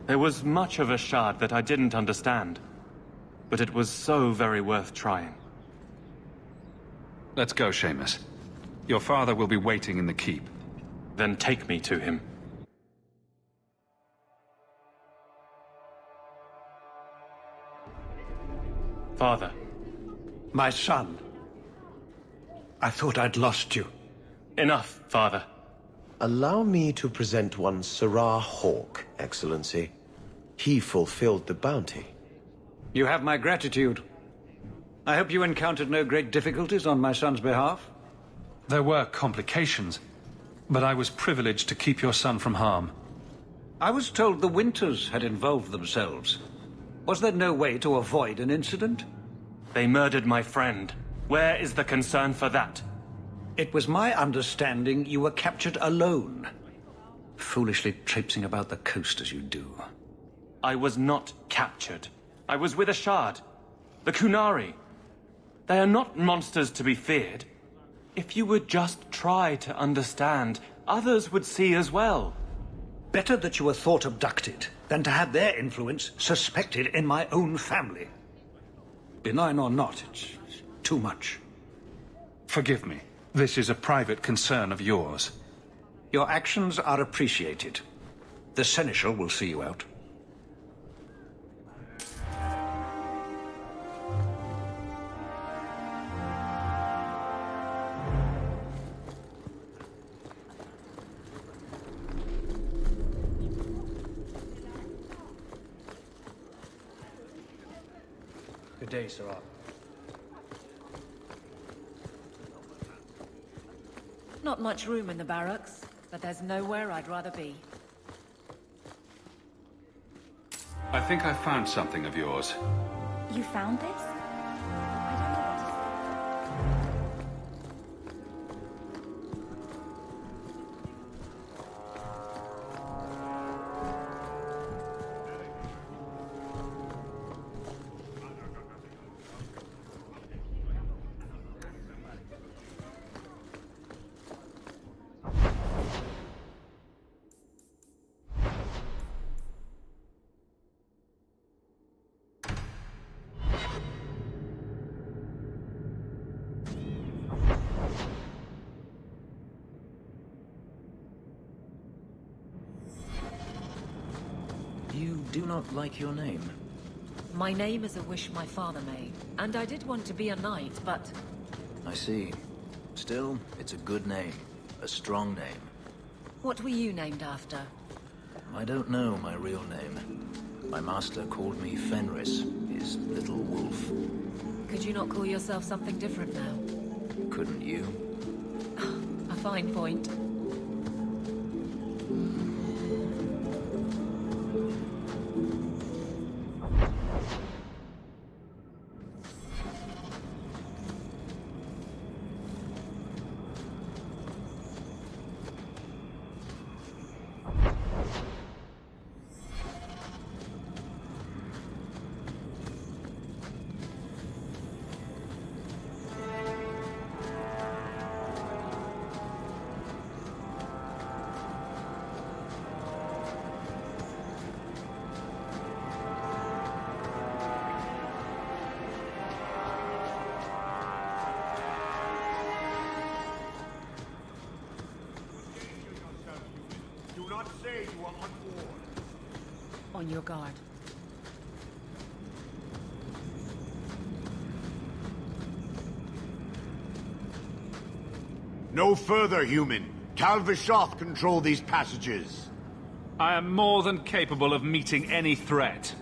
Speaker 22: There was much of Ashard that I didn't understand, but it was so very worth trying.
Speaker 14: Let's go, Seamus. Your father will be waiting in the keep.
Speaker 22: Then take me to him. Father.
Speaker 1: My son. I thought I'd lost you.
Speaker 22: Enough, Father.
Speaker 20: Allow me to present one Sarah Hawk, Excellency. He fulfilled the bounty.
Speaker 1: You have my gratitude. I hope you encountered no great difficulties on my son's behalf.
Speaker 8: There were complications, but I was privileged to keep your son from harm.
Speaker 1: I was told the Winters had involved themselves. Was there no way to avoid an incident?
Speaker 22: They murdered my friend. Where is the concern for that?
Speaker 1: It was my understanding you were captured alone. Foolishly traipsing about the coast as you do.
Speaker 22: I was not captured. I was with Ashard. The Kunari. They are not monsters to be feared. If you would just try to understand, others would see as well.
Speaker 1: Better that you were thought abducted than to have their influence suspected in my own family. Benign or not, it's too much.
Speaker 8: Forgive me. This is a private concern of yours.
Speaker 1: Your actions are appreciated. The Seneschal will see you out. Good day, Sarah.
Speaker 11: Not much room in the barracks, but there's nowhere I'd rather be.
Speaker 14: I think I found something of yours.
Speaker 21: You found this?
Speaker 10: You do not like your name.
Speaker 11: My name is a wish my father made, and I did want to be a knight, but...
Speaker 10: I see. Still, it's a good name. A strong name.
Speaker 11: What were you named after?
Speaker 10: I don't know my real name. My master called me Fenris, his little wolf.
Speaker 11: Could you not call yourself something different now?
Speaker 10: Couldn't you?
Speaker 11: A fine point. On your guard.
Speaker 6: No further, human. Tal Vishoth control these passages.
Speaker 14: I am more than capable of meeting any threat.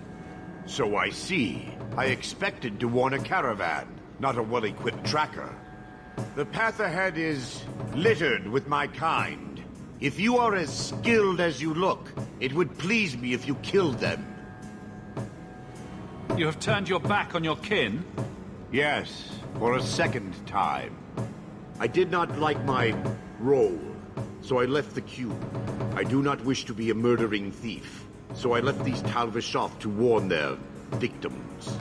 Speaker 6: So I see. I expected to warn a caravan, not a well-equipped tracker. The path ahead is littered with my kind. If you are as skilled as you look, it would please me if you killed them.
Speaker 14: You have turned your back on your kin?
Speaker 6: Yes, for a second time. I did not like my role, so I left the queue. I do not wish to be a murdering thief, so I left these Tal Vishoth to warn their victims.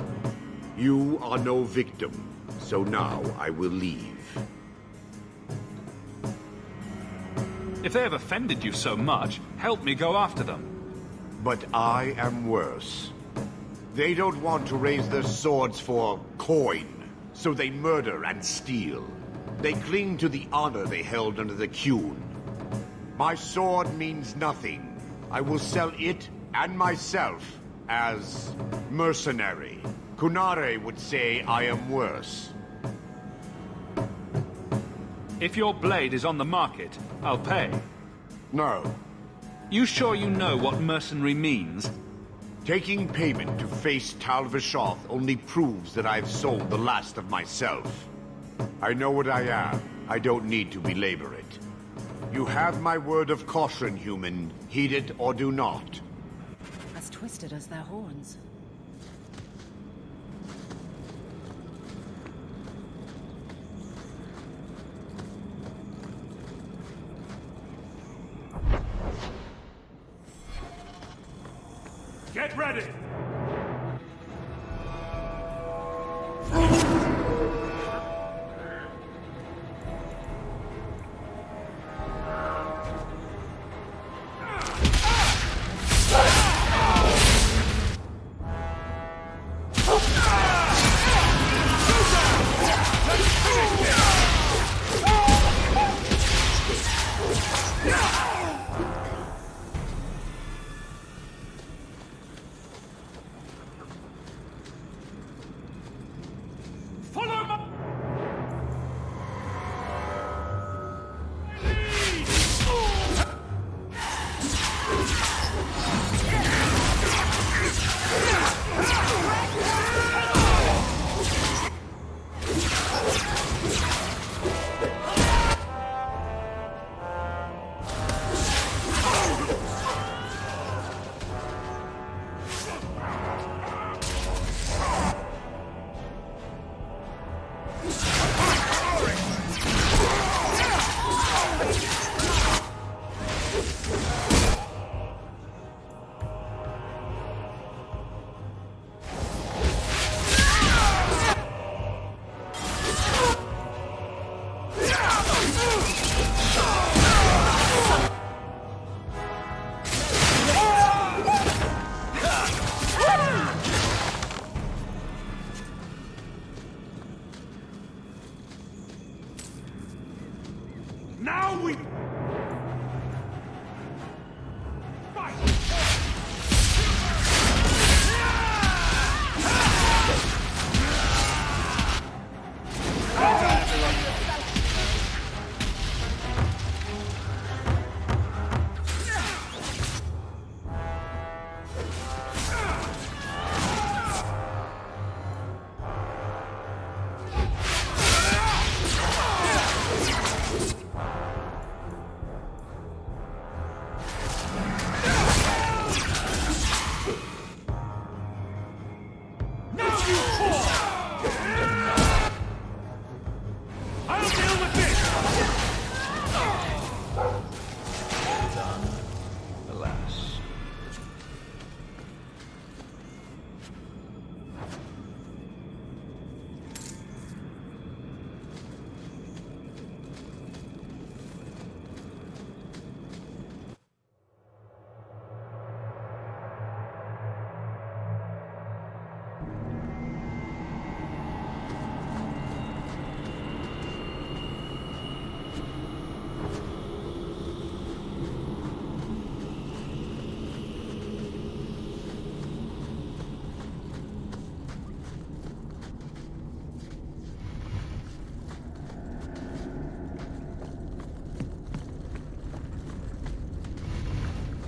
Speaker 6: You are no victim, so now I will leave.
Speaker 14: If they have offended you so much, help me go after them.
Speaker 6: But I am worse. They don't want to raise their swords for coin, so they murder and steal. They cling to the honor they held under the Qun. My sword means nothing. I will sell it and myself as mercenary. Kunare would say I am worse.
Speaker 14: If your blade is on the market, I'll pay.
Speaker 6: No.
Speaker 14: You sure you know what mercenary means?
Speaker 6: Taking payment to face Tal Vishoth only proves that I've sold the last of myself. I know what I am. I don't need to belabor it. You have my word of caution, human. Heed it or do not.
Speaker 11: As twisted as their horns.
Speaker 22: Get ready! Now we...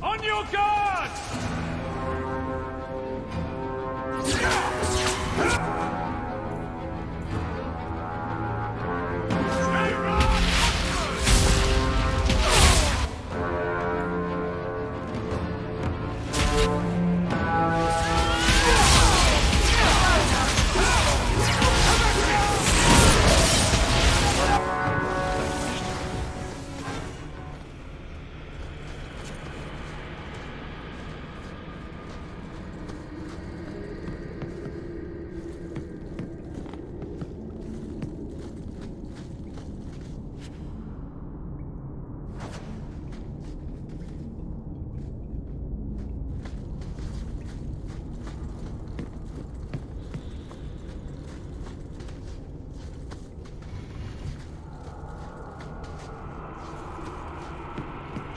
Speaker 22: On your guard!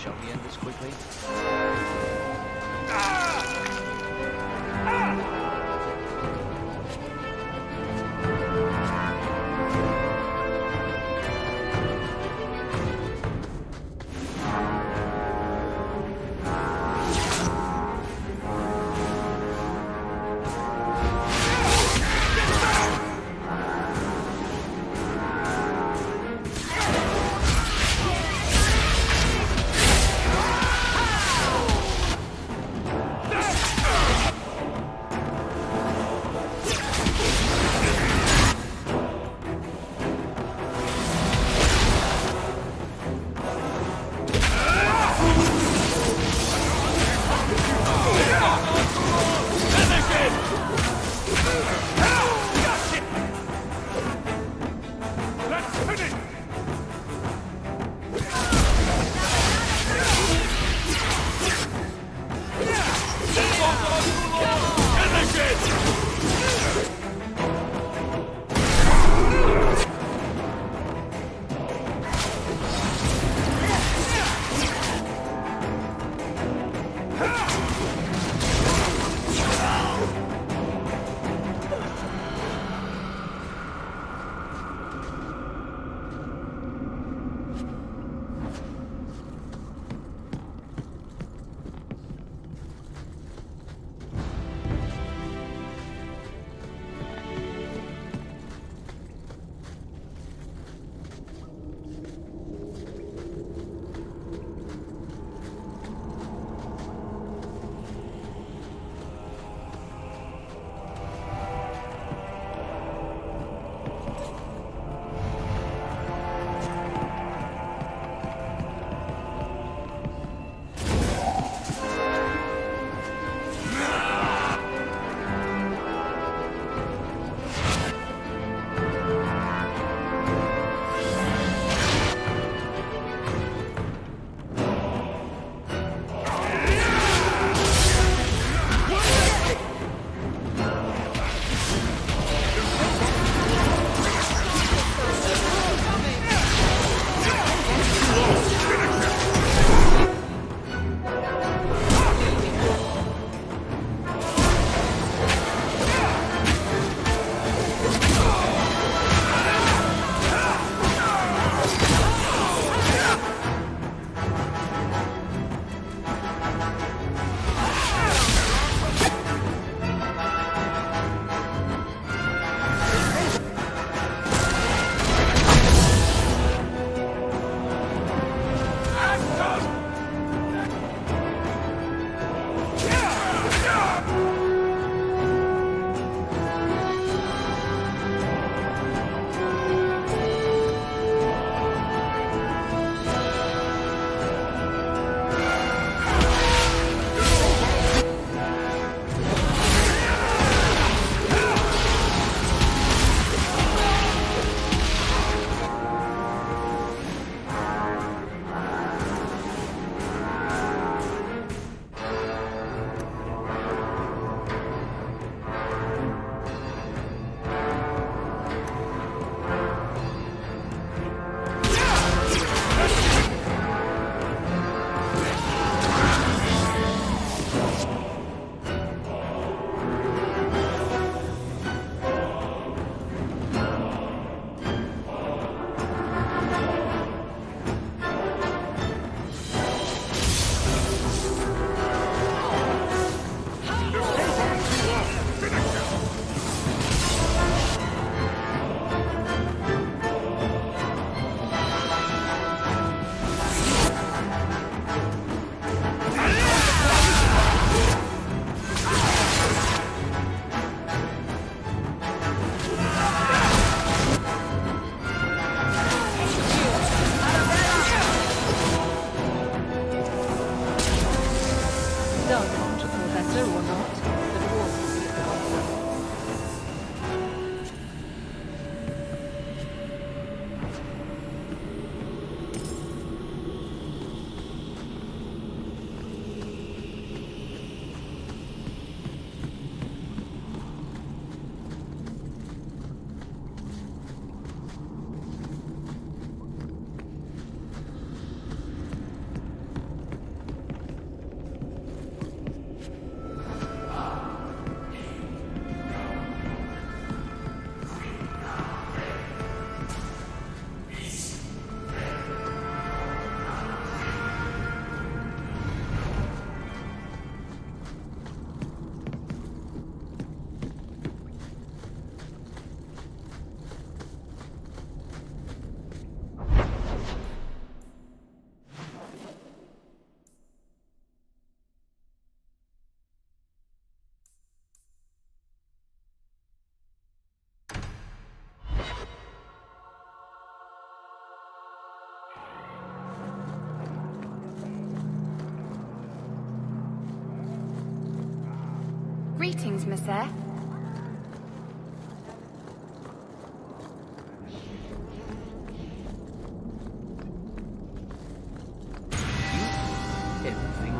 Speaker 10: Shall we end this quickly?
Speaker 5: Greetings, Monsieur.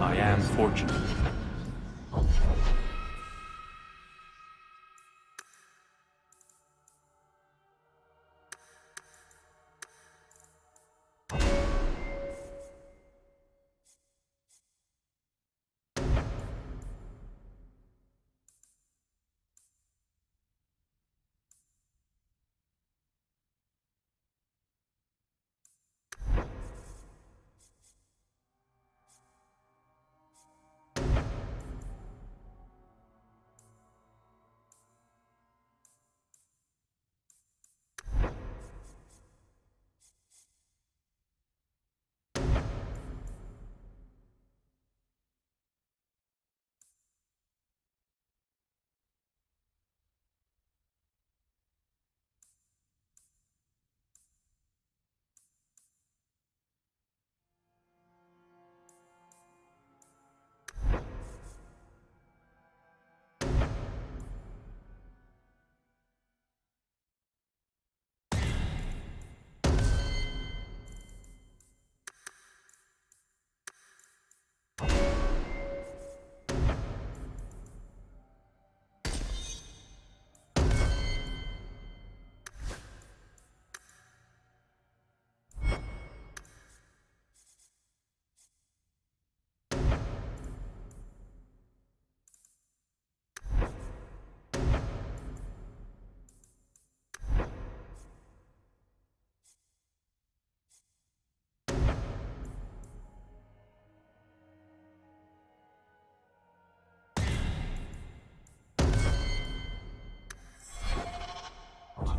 Speaker 22: I am fortunate.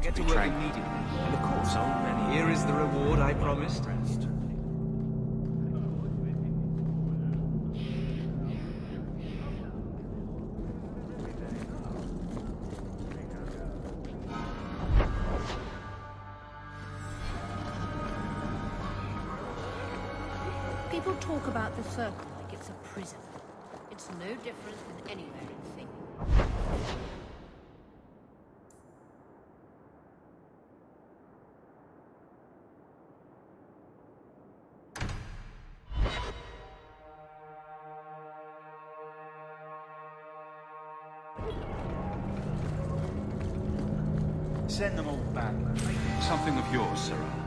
Speaker 18: Get to work immediately. And of course, here is the reward I promised.
Speaker 12: People talk about the Circle like it's a prison. It's no different than anywhere in Thing.
Speaker 18: Send them all back.
Speaker 14: Something of yours, Sarah.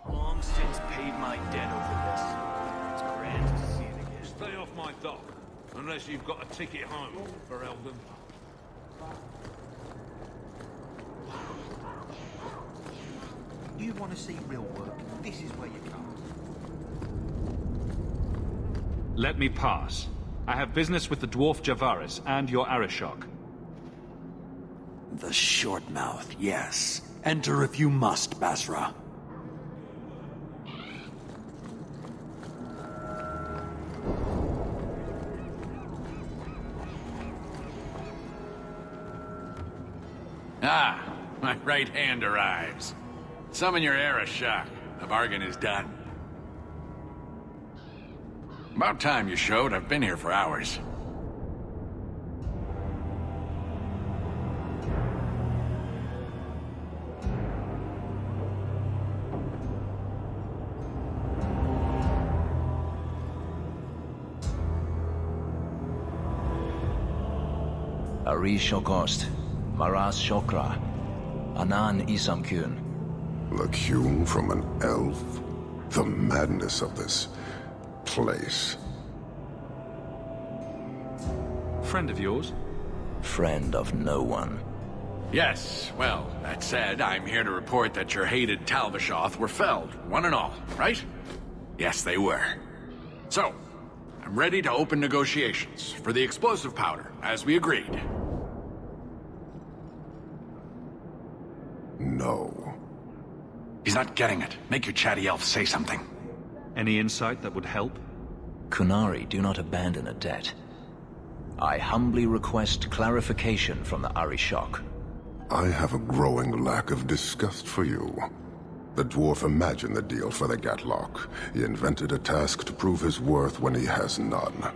Speaker 18: Long since paid my debt over this. It's grand to see it again.
Speaker 23: Stay off my dock, unless you've got a ticket home for Eldon.
Speaker 19: You want to see real work? This is where you come.
Speaker 14: Let me pass. I have business with the dwarf Javaris and your Arishok.
Speaker 24: The short mouth, yes. Enter if you must, Basra.
Speaker 13: Ah, my right hand arrives. Summon your Arishok. The bargain is done. About time you showed. I've been here for hours.
Speaker 10: Ari Shokost, Maras Shokra, Anan Isamkun.
Speaker 25: Lacune from an elf? The madness of this place.
Speaker 14: Friend of yours?
Speaker 10: Friend of no one.
Speaker 13: Yes, well, that said, I'm here to report that your hated Talvishoth were felled, one and all, right? Yes, they were. So, I'm ready to open negotiations for the explosive powder, as we agreed.
Speaker 25: No.
Speaker 13: He's not getting it. Make your chatty elf say something.
Speaker 14: Any insight that would help?
Speaker 10: Kunari do not abandon a debt. I humbly request clarification from the Arishok.
Speaker 25: I have a growing lack of disgust for you. The dwarf imagined the deal for the Gatlock. He invented a task to prove his worth when he has none.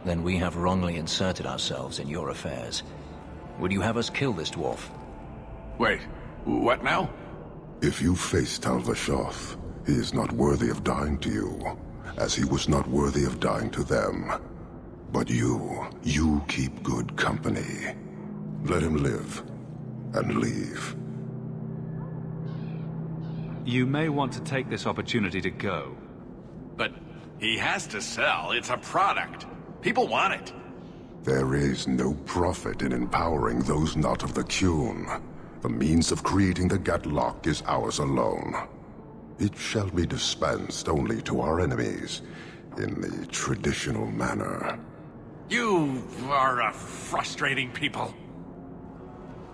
Speaker 10: Then we have wrongly inserted ourselves in your affairs. Would you have us kill this dwarf?
Speaker 13: Wait, what now?
Speaker 25: If you face Talvishoth, he is not worthy of dying to you, as he was not worthy of dying to them. But you keep good company. Let him live, and leave.
Speaker 14: You may want to take this opportunity to go.
Speaker 13: But he has to sell. It's a product. People want it.
Speaker 25: There is no profit in empowering those not of the Qun. The means of creating the Gatlock is ours alone. It shall be dispensed only to our enemies, in the traditional manner.
Speaker 13: You are a frustrating people.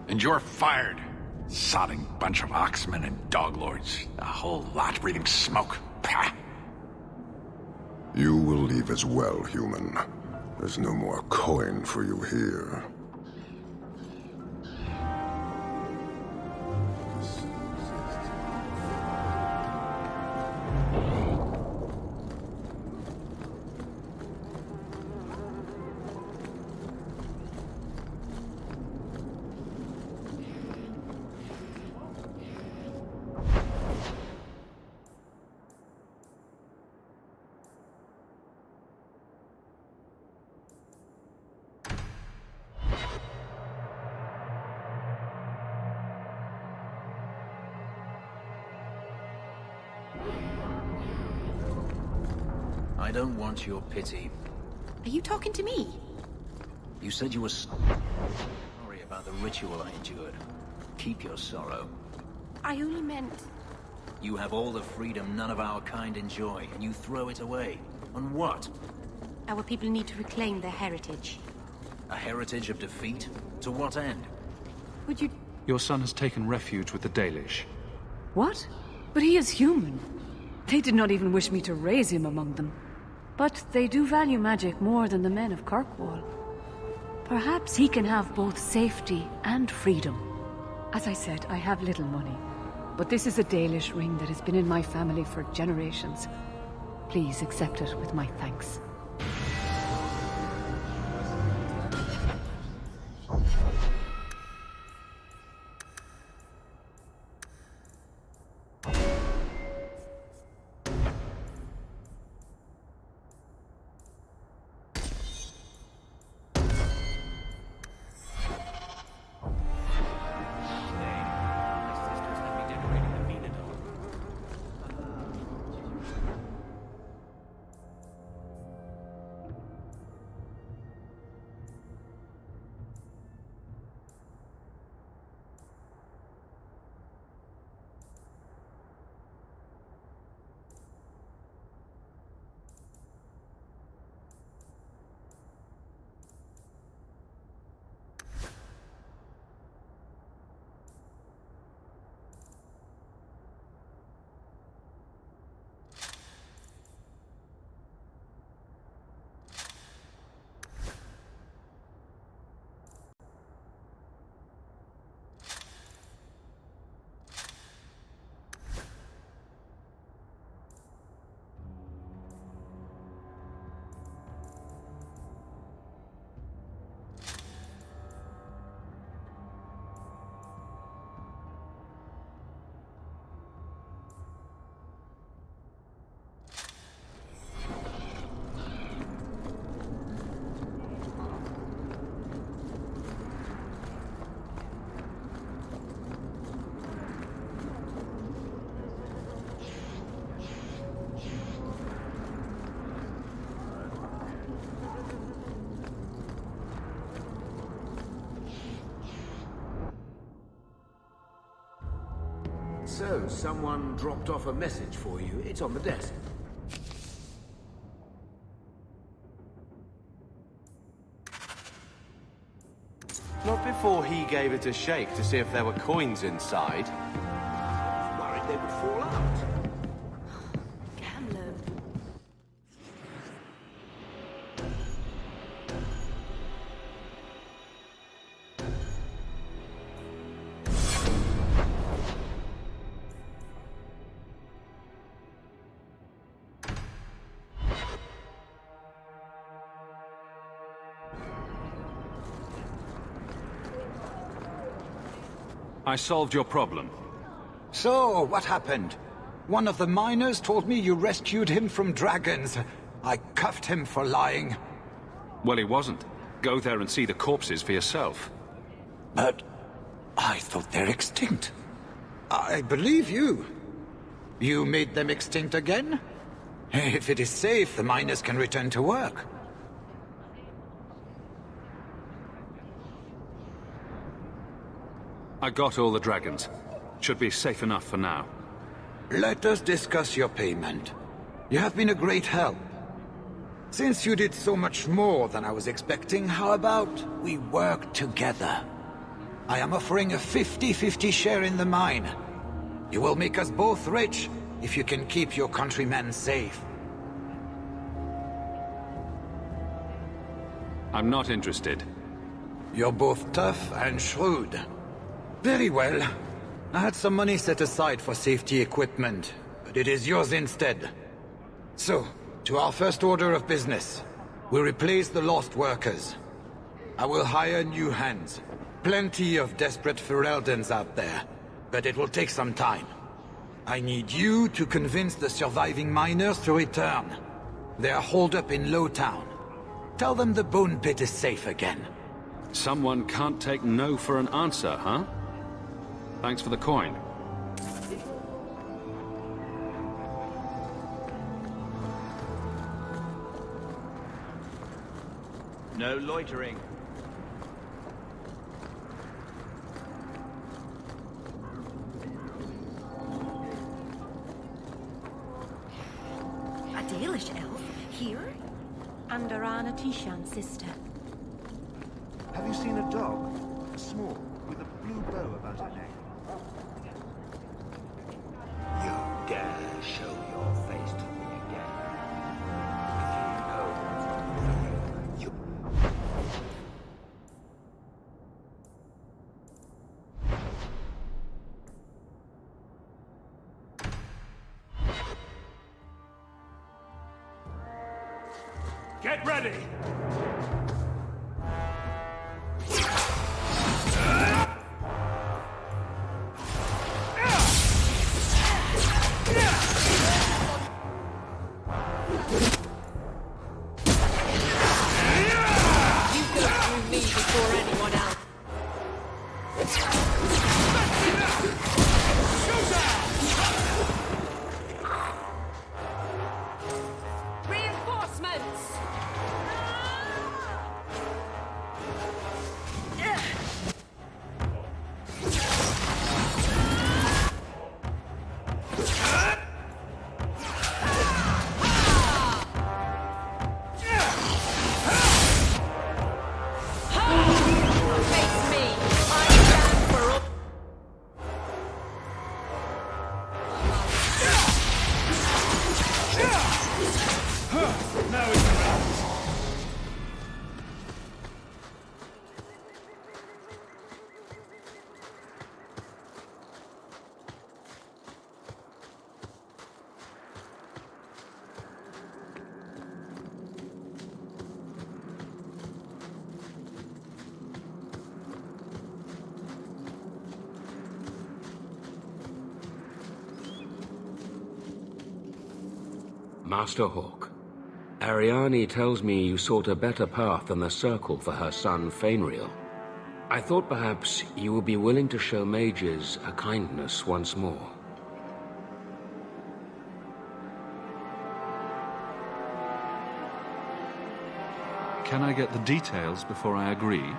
Speaker 13: And you're fired. Sodding bunch of oxmen and doglords. A whole lot breathing smoke. Pah!
Speaker 25: You will leave as well, human. There's no more coin for you here.
Speaker 10: I don't want your pity.
Speaker 2: Are you talking to me?
Speaker 10: You said you were sorry about the ritual I endured. Keep your sorrow.
Speaker 2: I only meant...
Speaker 10: You have all the freedom none of our kind enjoy, and you throw it away. On what?
Speaker 2: Our people need to reclaim their heritage.
Speaker 10: A heritage of defeat? To what end?
Speaker 2: Would you...
Speaker 14: Your son has taken refuge with the Dalish.
Speaker 4: What? But he is human. They did not even wish me to raise him among them. But they do value magic more than the men of Kirkwall. Perhaps he can have both safety and freedom. As I said, I have little money. But this is a Dalish ring that has been in my family for generations. Please accept it with my thanks.
Speaker 5: So, someone dropped off a message for you. It's on the desk.
Speaker 18: Not before he gave it a shake to see if there were coins inside.
Speaker 5: Worried they would fall out.
Speaker 3: Gamlo.
Speaker 14: I solved your problem.
Speaker 1: So, what happened? One of the miners told me you rescued him from dragons. I cuffed him for lying.
Speaker 14: Well, he wasn't. Go there and see the corpses for yourself.
Speaker 1: But I thought they're extinct. I believe you. You made them extinct again? If it is safe, the miners can return to work.
Speaker 14: I got all the dragons. Should be safe enough for now.
Speaker 1: Let us discuss your payment. You have been a great help. Since you did so much more than I was expecting, how about we work together? I am offering a 50-50 share in the mine. You will make us both rich if you can keep your countrymen safe.
Speaker 14: I'm not interested.
Speaker 1: You're both tough and shrewd. Very well. I had some money set aside for safety equipment, but it is yours instead. So, to our first order of business. We replace the lost workers. I will hire new hands. Plenty of desperate Fereldans out there, but it will take some time. I need you to convince the surviving miners to return. They are holed up in Lowtown. Tell them the Bone Pit is safe again.
Speaker 14: Someone can't take no for an answer, huh? Thanks for the coin.
Speaker 18: No loitering.
Speaker 2: A Dalish elf? Here? Andarana Tishan, sister.
Speaker 19: Have you seen a dog? Small, with a blue bow about her neck.
Speaker 5: You dare show your face to me again. If you know
Speaker 22: Get ready!
Speaker 7: Master Hawk, Ariane tells me you sought a better path than the Circle for her son, Fainriel. I thought perhaps you would be willing to show mages a kindness once more.
Speaker 14: Can I get the details before I agree?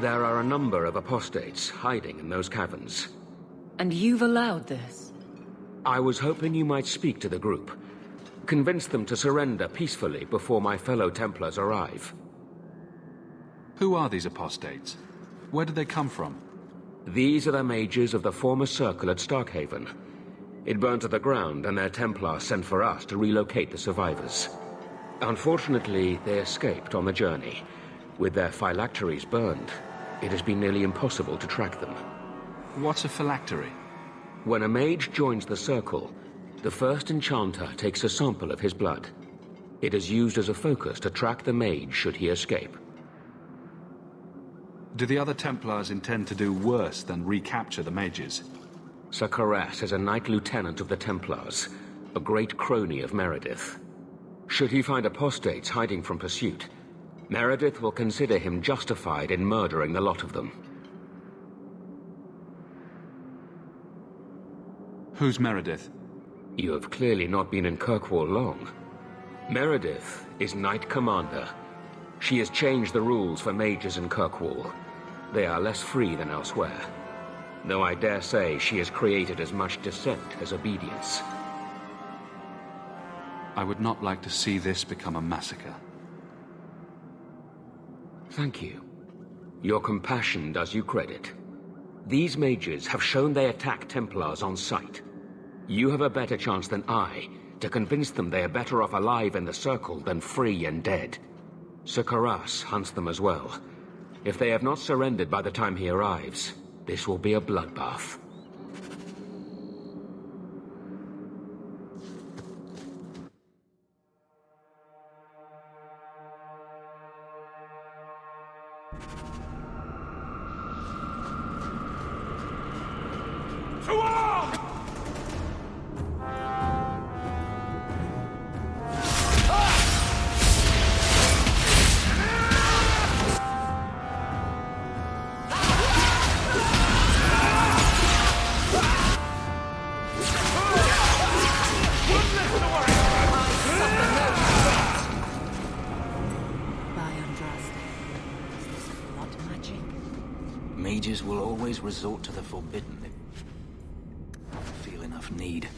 Speaker 7: There are a number of apostates hiding in those caverns.
Speaker 11: And you've allowed this?
Speaker 7: I was hoping you might speak to the group. Convince them to surrender peacefully before my fellow Templars arrive.
Speaker 14: Who are these apostates? Where did they come from?
Speaker 7: These are the mages of the former circle at Starkhaven. It burned to the ground, and their Templars sent for us to relocate the survivors. Unfortunately, they escaped on the journey. With their phylacteries burned, it has been nearly impossible to track them.
Speaker 14: What's a phylactery?
Speaker 7: When a mage joins the circle, the first enchanter takes a sample of his blood. It is used as a focus to track the mage should he escape.
Speaker 14: Do the other Templars intend to do worse than recapture the mages?
Speaker 7: Sir Karas is a Knight Lieutenant of the Templars, a great crony of Meredith. Should he find apostates hiding from pursuit, Meredith will consider him justified in murdering the lot of them.
Speaker 14: Who's Meredith?
Speaker 7: You have clearly not been in Kirkwall long. Meredith is Knight Commander. She has changed the rules for mages in Kirkwall. They are less free than elsewhere. Though I dare say she has created as much dissent as obedience.
Speaker 14: I would not like to see this become a massacre.
Speaker 7: Thank you. Your compassion does you credit. These mages have shown they attack Templars on sight. You have a better chance than I to convince them they are better off alive in the Circle than free and dead. Sir Karas hunts them as well. If they have not surrendered by the time he arrives, this will be a bloodbath.
Speaker 10: Mages will always resort to the forbidden if they feel enough need.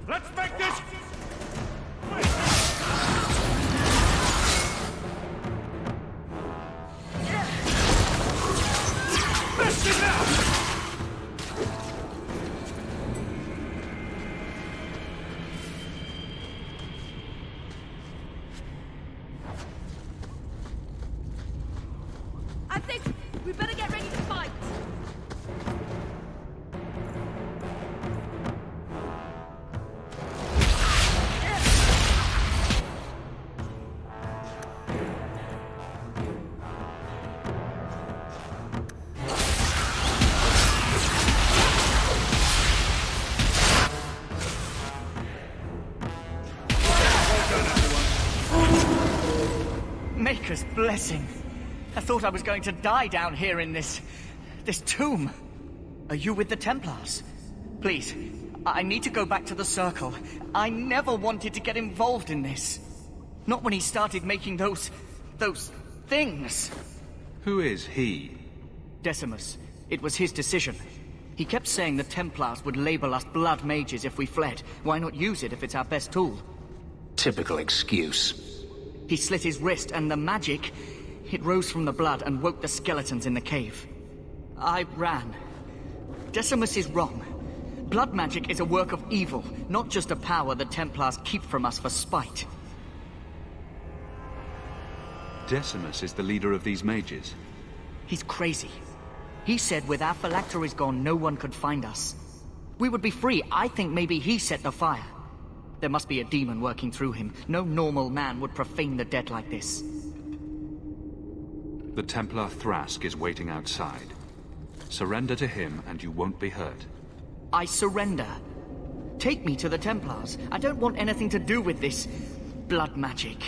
Speaker 23: Let's make this... Listen now!
Speaker 2: I think we better get ready to fight.
Speaker 9: Maker's blessing. I thought I was going to die down here in this tomb. Are you with the Templars? Please, I need to go back to the Circle. I never wanted to get involved in this. Not when he started making those things.
Speaker 14: Who is he?
Speaker 9: Decimus. It was his decision. He kept saying the Templars would label us blood mages if we fled. Why not use it if it's our best tool?
Speaker 10: Typical excuse.
Speaker 9: He slit his wrist, and the magic... it rose from the blood and woke the skeletons in the cave. I ran. Decimus is wrong. Blood magic is a work of evil, not just a power the Templars keep from us for spite.
Speaker 14: Decimus is the leader of these mages.
Speaker 9: He's crazy. He said with our phylacteries gone, no one could find us. We would be free. I think maybe he set the fire. There must be a demon working through him. No normal man would profane the dead like this.
Speaker 14: The Templar Thrask is waiting outside. Surrender to him and you won't be hurt.
Speaker 9: I surrender. Take me to the Templars. I don't want anything to do with this blood magic.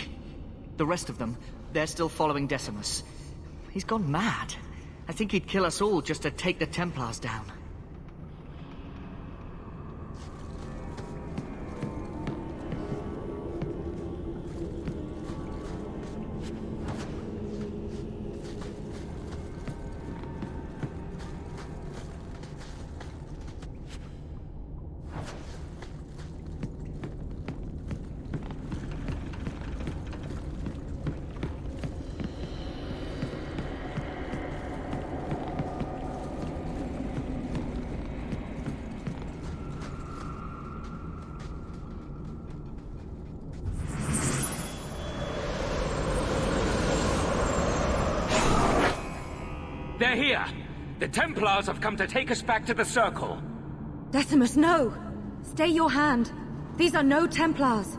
Speaker 9: The rest of them, they're still following Decimus. He's gone mad. I think he'd kill us all just to take the Templars down.
Speaker 7: They're here! The Templars have come to take us back to the Circle.
Speaker 4: Decimus, no! Stay your hand. These are no Templars.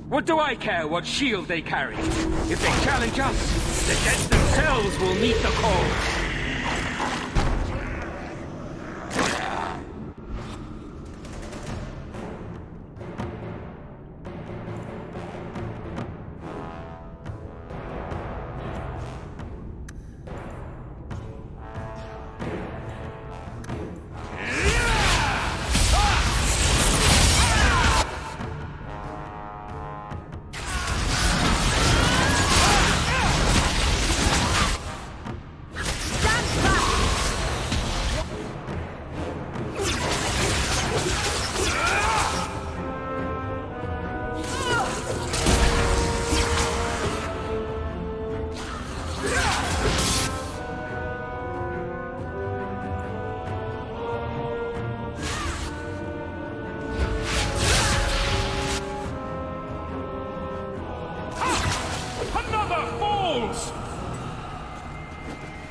Speaker 7: What do I care what shield they carry? If they challenge us, the dead themselves will meet the call.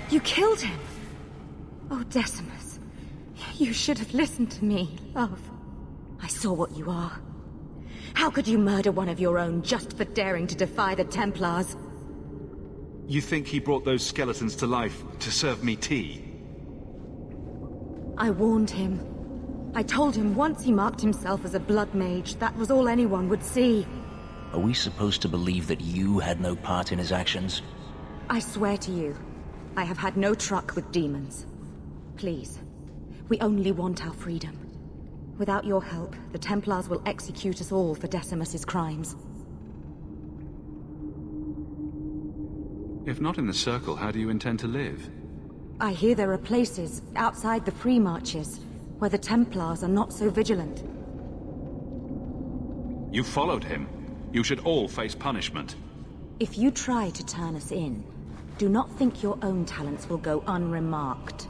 Speaker 4: You killed him! Oh, Decimus. You should have listened to me, love. I saw what you are. How could you murder one of your own just for daring to defy the Templars?
Speaker 14: You think he brought those skeletons to life to serve me tea?
Speaker 4: I warned him. I told him once he marked himself as a blood mage, that was all anyone would see.
Speaker 10: Are we supposed to believe that you had no part in his actions?
Speaker 4: I swear to you, I have had no truck with demons. Please, we only want our freedom. Without your help, the Templars will execute us all for Decimus's crimes.
Speaker 14: If not in the Circle, how do you intend to live?
Speaker 4: I hear there are places outside the pre-marches where the Templars are not so vigilant.
Speaker 14: You followed him. You should all face punishment.
Speaker 4: If you try to turn us in, do not think your own talents will go unremarked.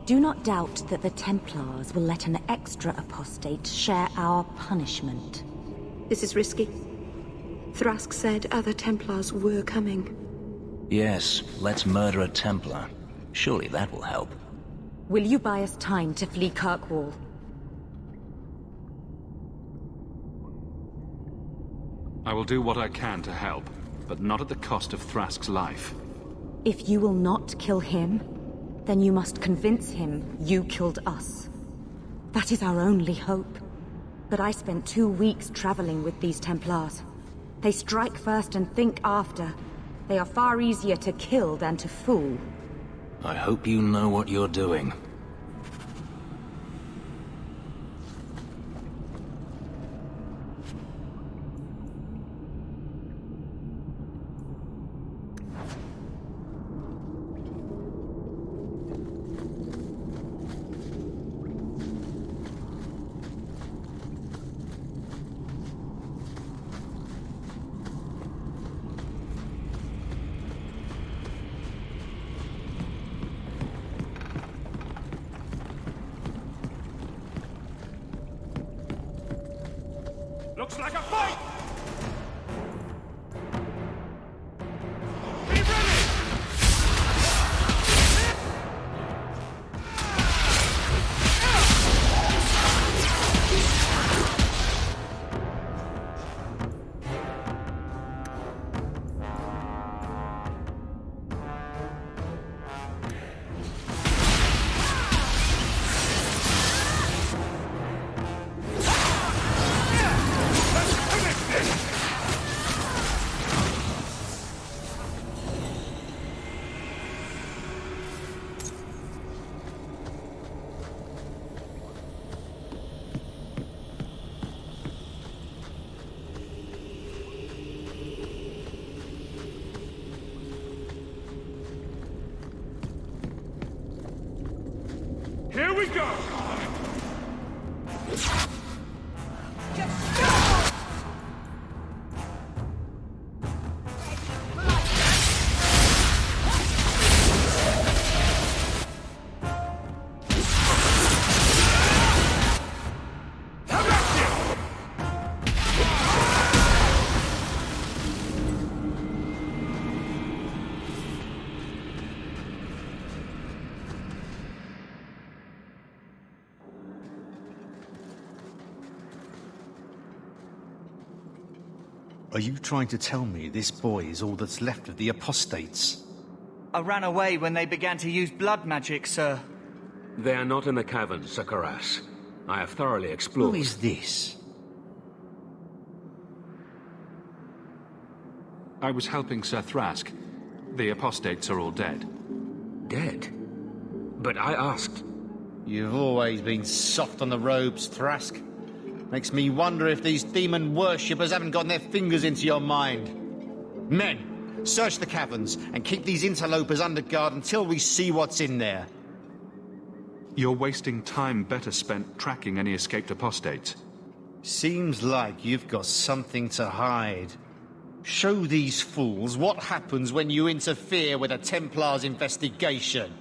Speaker 4: Do not doubt that the Templars will let an extra apostate share our punishment.
Speaker 8: This is risky. Thrask said other Templars were coming.
Speaker 10: Yes, let's murder a Templar. Surely that will help.
Speaker 4: Will you buy us time to flee Kirkwall?
Speaker 14: I will do what I can to help, but not at the cost of Thrask's life.
Speaker 4: If you will not kill him, then you must convince him you killed us. That is our only hope. But I spent 2 weeks traveling with these Templars. They strike first and think after. They are far easier to kill than to fool.
Speaker 10: I hope you know what you're doing.
Speaker 23: Looks like a fight! Here we go!
Speaker 15: Are you trying to tell me this boy is all that's left of the apostates?
Speaker 9: I ran away when they began to use blood magic, sir.
Speaker 7: They are not in the caverns, Sir Karas. I have thoroughly explored.
Speaker 15: Who is this?
Speaker 14: I was helping Sir Thrask. The apostates are all dead.
Speaker 7: Dead? But I asked...
Speaker 15: You've always been soft on the robes, Thrask. Makes me wonder if these demon worshippers haven't gotten their fingers into your mind. Men, search the caverns and keep these interlopers under guard until we see what's in there.
Speaker 14: You're wasting time better spent tracking any escaped apostates.
Speaker 15: Seems like you've got something to hide. Show these fools what happens when you interfere with a Templar's investigation.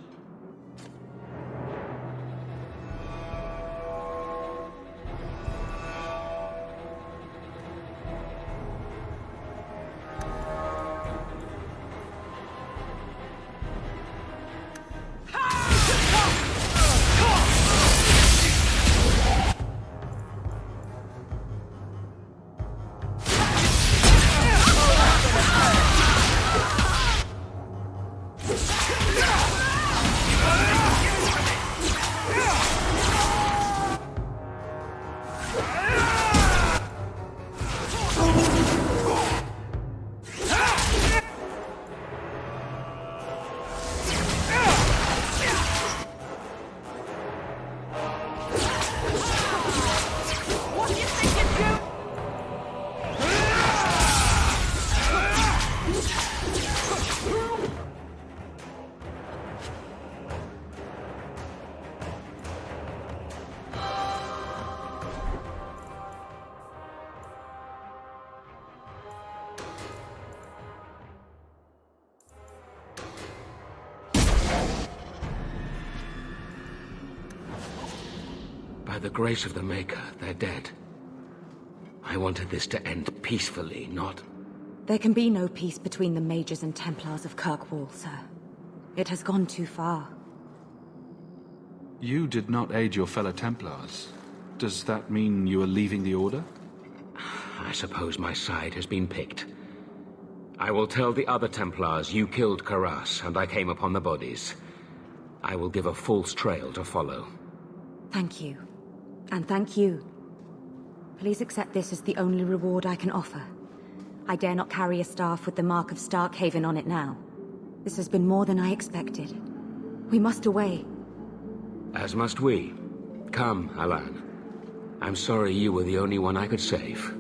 Speaker 7: By the grace of the Maker, they're dead. I wanted this to end peacefully, not...
Speaker 16: There can be no peace between the Mages and Templars of Kirkwall, sir. It has gone too far.
Speaker 14: You did not aid your fellow Templars. Does that mean you are leaving the Order?
Speaker 7: I suppose my side has been picked. I will tell the other Templars you killed Karas, and I came upon the bodies. I will give a false trail to follow.
Speaker 16: Thank you. And thank you. Please accept this as the only reward I can offer. I dare not carry a staff with the mark of Starkhaven on it now. This has been more than I expected. We must away.
Speaker 7: As must we. Come, Alan. I'm sorry you were the only one I could save.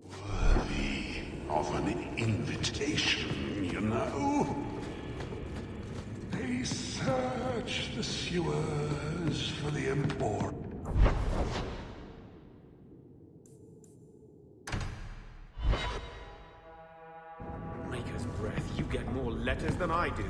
Speaker 24: Worthy of an invitation, you know. They search the sewers for the important.
Speaker 18: Maker's breath, you get more letters than I do.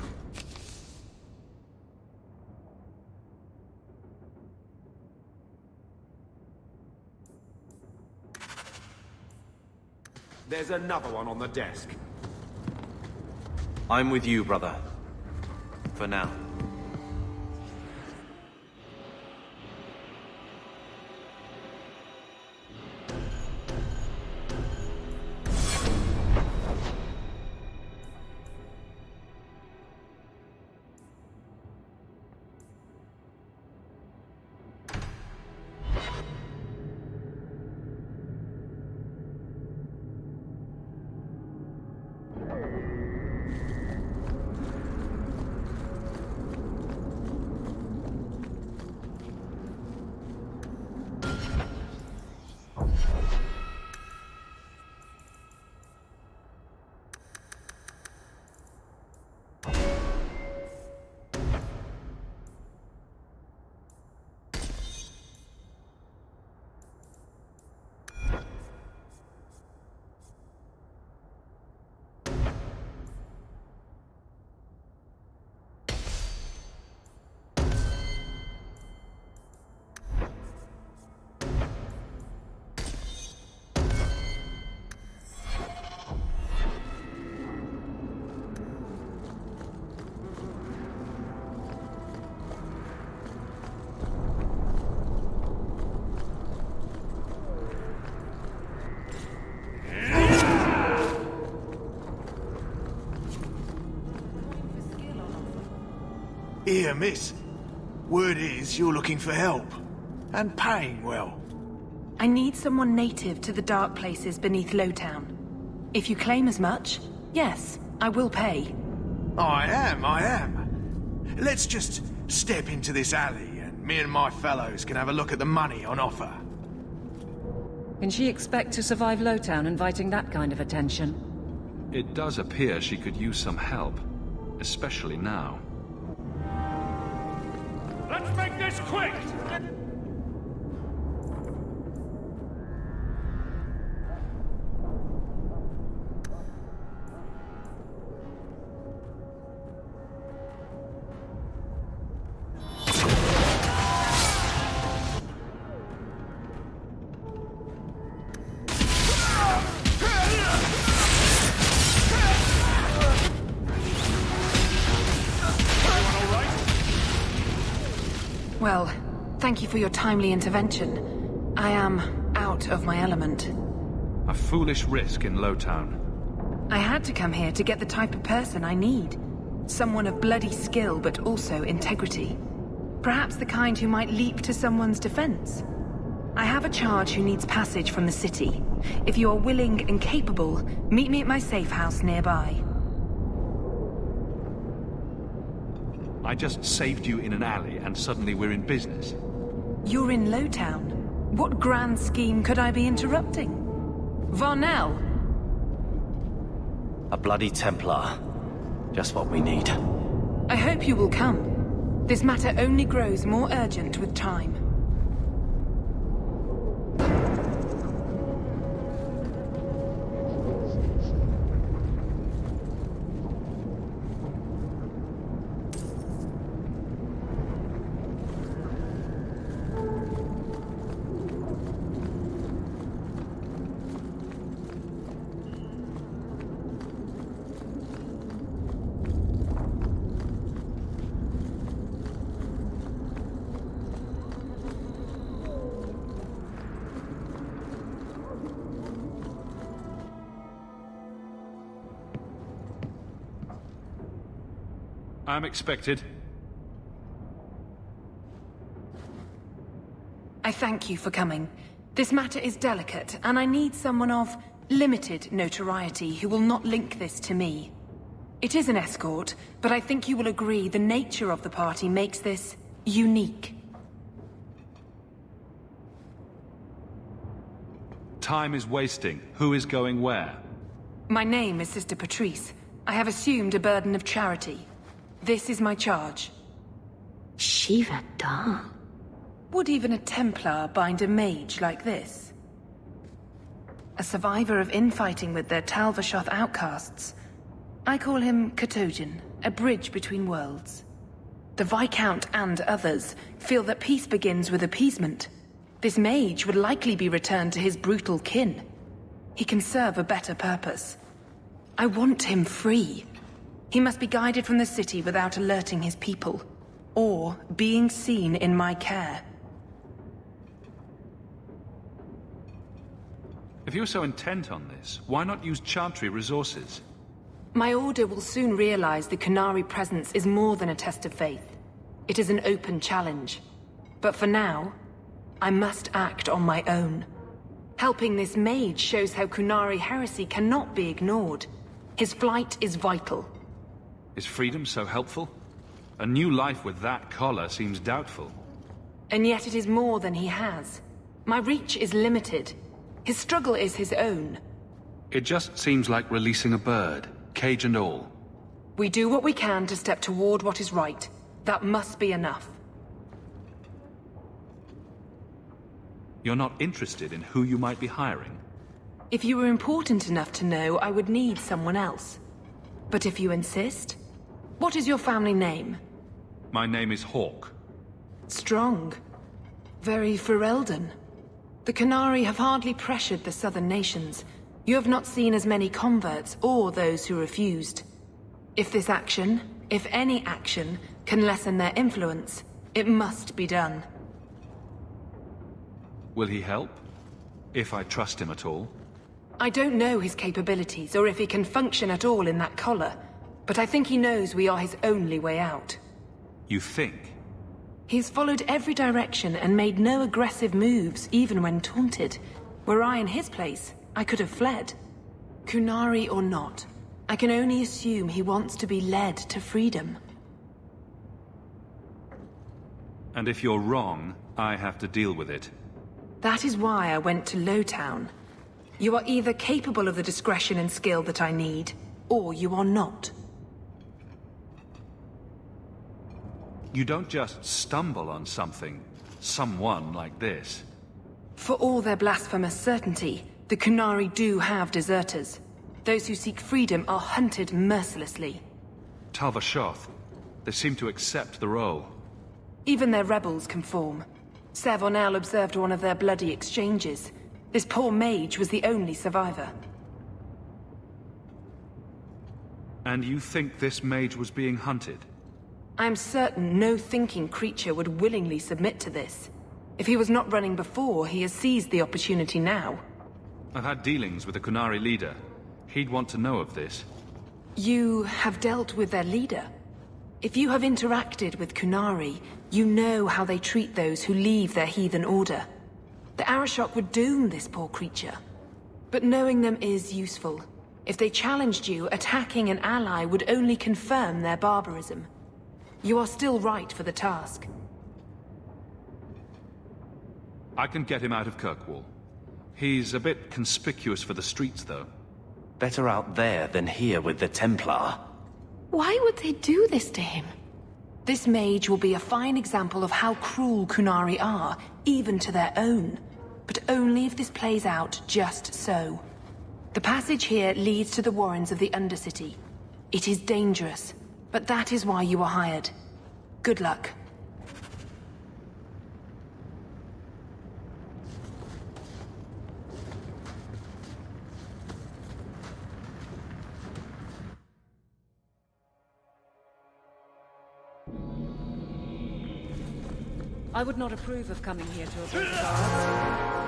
Speaker 18: There's another one on the desk.
Speaker 6: I'm with you, brother. For now.
Speaker 12: Here, miss. Word is you're looking for help. And paying well.
Speaker 17: I need someone native to the dark places beneath Lowtown. If you claim as much, yes, I will pay.
Speaker 12: I am. Let's just step into this alley and me and my fellows can have a look at the money on offer.
Speaker 11: Can she expect to survive Lowtown inviting that kind of attention?
Speaker 14: It does appear she could use some help, especially now.
Speaker 22: Let's make this quick!
Speaker 17: Well, thank you for your timely intervention. I am out of my element.
Speaker 14: A foolish risk in Lowtown.
Speaker 17: I had to come here to get the type of person I need. Someone of bloody skill, but also integrity. Perhaps the kind who might leap to someone's defense. I have a charge who needs passage from the city. If you are willing and capable, meet me at my safe house nearby.
Speaker 14: I just saved you in an alley and suddenly we're in business.
Speaker 17: You're in Lowtown. What grand scheme could I be interrupting? Varnell!
Speaker 6: A bloody Templar. Just what we need.
Speaker 17: I hope you will come. This matter only grows more urgent with time.
Speaker 14: I'm expected.
Speaker 17: I thank you for coming. This matter is delicate, and I need someone of limited notoriety who will not link this to me. It is an escort, but I think you will agree the nature of the party makes this unique.
Speaker 14: Time is wasting. Who is going where?
Speaker 17: My name is Sister Patrice. I have assumed a burden of charity. This is my charge.
Speaker 8: Shiva Da.
Speaker 17: Would even a Templar bind a mage like this? A survivor of infighting with their Talvashoth outcasts. I call him Katojan, a bridge between worlds. The Viscount and others feel that peace begins with appeasement. This mage would likely be returned to his brutal kin. He can serve a better purpose. I want him free. He must be guided from the city without alerting his people, or being seen in my care.
Speaker 14: If you're so intent on this, why not use Chantry resources?
Speaker 17: My order will soon realize the Qunari presence is more than a test of faith. It is an open challenge. But for now, I must act on my own. Helping this mage shows how Qunari heresy cannot be ignored. His flight is vital.
Speaker 14: Is freedom so helpful? A new life with that collar seems doubtful.
Speaker 17: And yet it is more than he has. My reach is limited. His struggle is his own.
Speaker 14: It just seems like releasing a bird, cage and all.
Speaker 17: We do what we can to step toward what is right. That must be enough.
Speaker 14: You're not interested in who you might be hiring?
Speaker 17: If you were important enough to know, I would need someone else. But if you insist, what is your family name?
Speaker 14: My name is Hawk.
Speaker 17: Strong. Very Ferelden. The Qunari have hardly pressured the southern nations. You have not seen as many converts or those who refused. If this action, if any action, can lessen their influence, it must be done.
Speaker 14: Will he help? If I trust him at all?
Speaker 17: I don't know his capabilities, or if he can function at all in that collar, but I think he knows we are his only way out.
Speaker 14: You think?
Speaker 17: He's followed every direction and made no aggressive moves, even when taunted. Were I in his place, I could have fled. Qunari or not, I can only assume he wants to be led to freedom.
Speaker 14: And if you're wrong, I have to deal with it.
Speaker 17: That is why I went to Lowtown. You are either capable of the discretion and skill that I need, or you are not.
Speaker 14: You don't just stumble on someone like this.
Speaker 17: For all their blasphemous certainty, the Qunari do have deserters. Those who seek freedom are hunted mercilessly.
Speaker 14: Talvashoth, they seem to accept the role.
Speaker 17: Even their rebels conform. Savonel observed one of their bloody exchanges. This poor mage was the only survivor.
Speaker 14: And you think this mage was being hunted?
Speaker 17: I am certain no thinking creature would willingly submit to this. If he was not running before, he has seized the opportunity now.
Speaker 14: I've had dealings with the Qunari leader. He'd want to know of this.
Speaker 17: You have dealt with their leader? If you have interacted with Qunari, you know how they treat those who leave their heathen order. The Arashok would doom this poor creature. But knowing them is useful. If they challenged you, attacking an ally would only confirm their barbarism. You are still right for the task.
Speaker 14: I can get him out of Kirkwall. He's a bit conspicuous for the streets, though.
Speaker 6: Better out there than here with the Templar.
Speaker 17: Why would they do this to him? This mage will be a fine example of how cruel Qunari are, even to their own. But only if this plays out just so. The passage here leads to the warrens of the Undercity. It is dangerous, but that is why you are hired. Good luck.
Speaker 4: I would not approve of coming here to oppose the guards.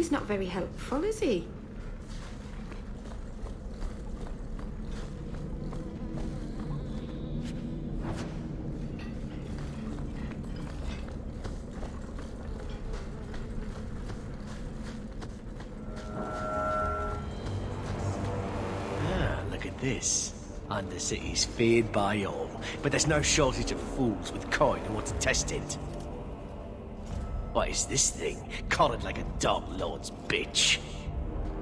Speaker 8: He's not very helpful, is he?
Speaker 5: Look at this. Undercity's feared by all, but there's no shortage of fools with coin who want to test it. What is this thing? Collared like a dog lord's bitch.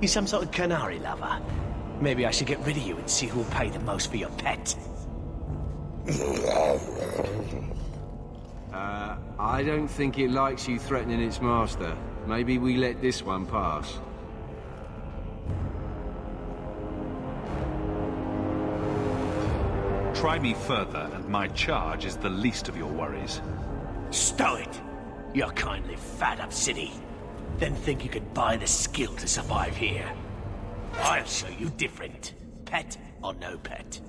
Speaker 5: You some sort of canary lover? Maybe I should get rid of you and see who'll pay the most for your pet.
Speaker 18: I don't think it likes you threatening its master. Maybe we let this one pass.
Speaker 14: Try me further, and my charge is the least of your worries.
Speaker 5: Stow it! You're kindly fat up city. Then think you could buy the skill to survive here. I'll show you different. Pet or no pet.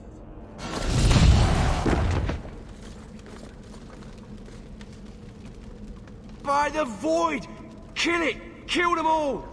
Speaker 18: By the void! Kill it! Kill them all!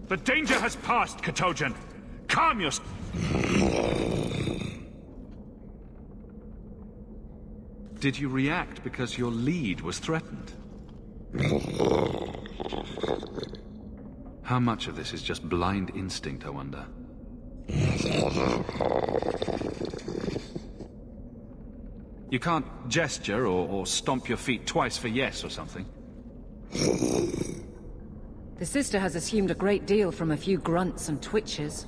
Speaker 14: The danger has passed, Katojan. Calm your... Did you react because your lead was threatened? How much of this is just blind instinct, I wonder? You can't gesture or stomp your feet twice for yes or something.
Speaker 11: The sister has assumed a great deal from a few grunts and twitches.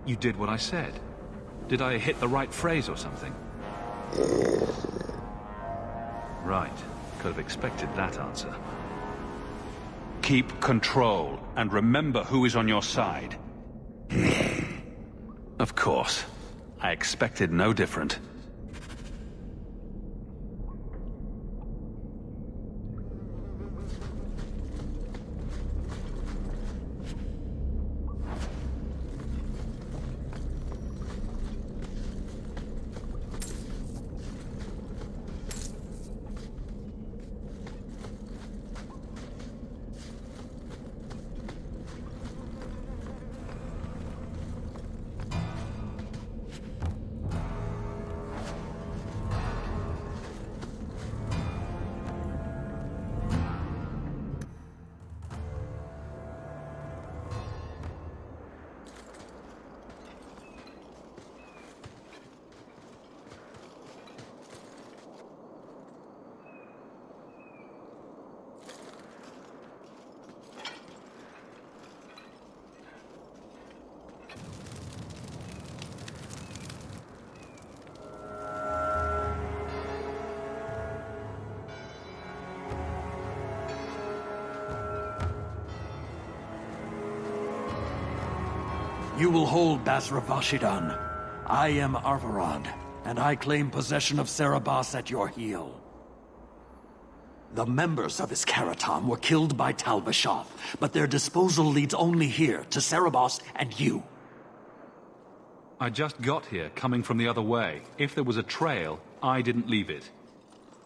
Speaker 14: You did what I said. Did I hit the right phrase or something? Right. Could have expected that answer. Keep control, and remember who is on your side. Of course. I expected no different.
Speaker 24: You will hold Basra Vashidan. I am Arvarad, and I claim possession of Serabas at your heel. The members of Iskaratam were killed by Tal Bashaf, but their disposal leads only here, to Serabas and you.
Speaker 14: I just got here, coming from the other way. If there was a trail, I didn't leave it.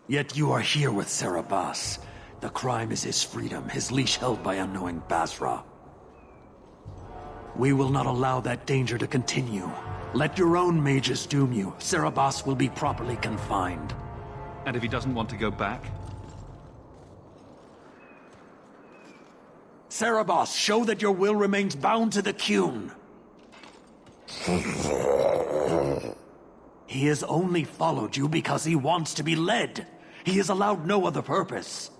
Speaker 24: Yet you are here with Serabas. The crime is his freedom, his leash held by unknowing Basra. We will not allow that danger to continue. Let your own mages doom you. Serabas will be properly confined.
Speaker 14: And if he doesn't want to go back?
Speaker 24: Serabas, show that your will remains bound to the Qun. He has only followed you because he wants to be led. He has allowed no other purpose.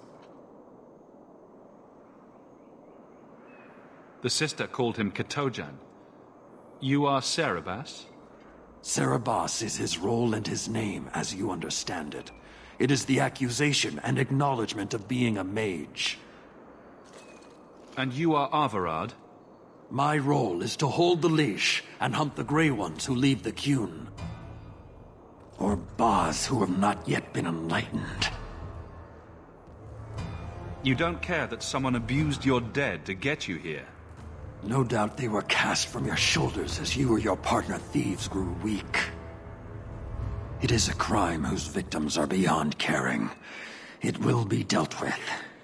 Speaker 14: The sister called him Katojan. You are Serabas?
Speaker 24: Cerebas is his role and his name, as you understand it. It is the accusation and acknowledgement of being a mage.
Speaker 14: And you are Arvarad?
Speaker 24: My role is to hold the leash and hunt the Grey Ones who leave the Qun. Or Baz who have not yet been enlightened.
Speaker 14: You don't care that someone abused your dead to get you here?
Speaker 24: No doubt they were cast from your shoulders as you or your partner thieves grew weak. It is a crime whose victims are beyond caring. It will be dealt with,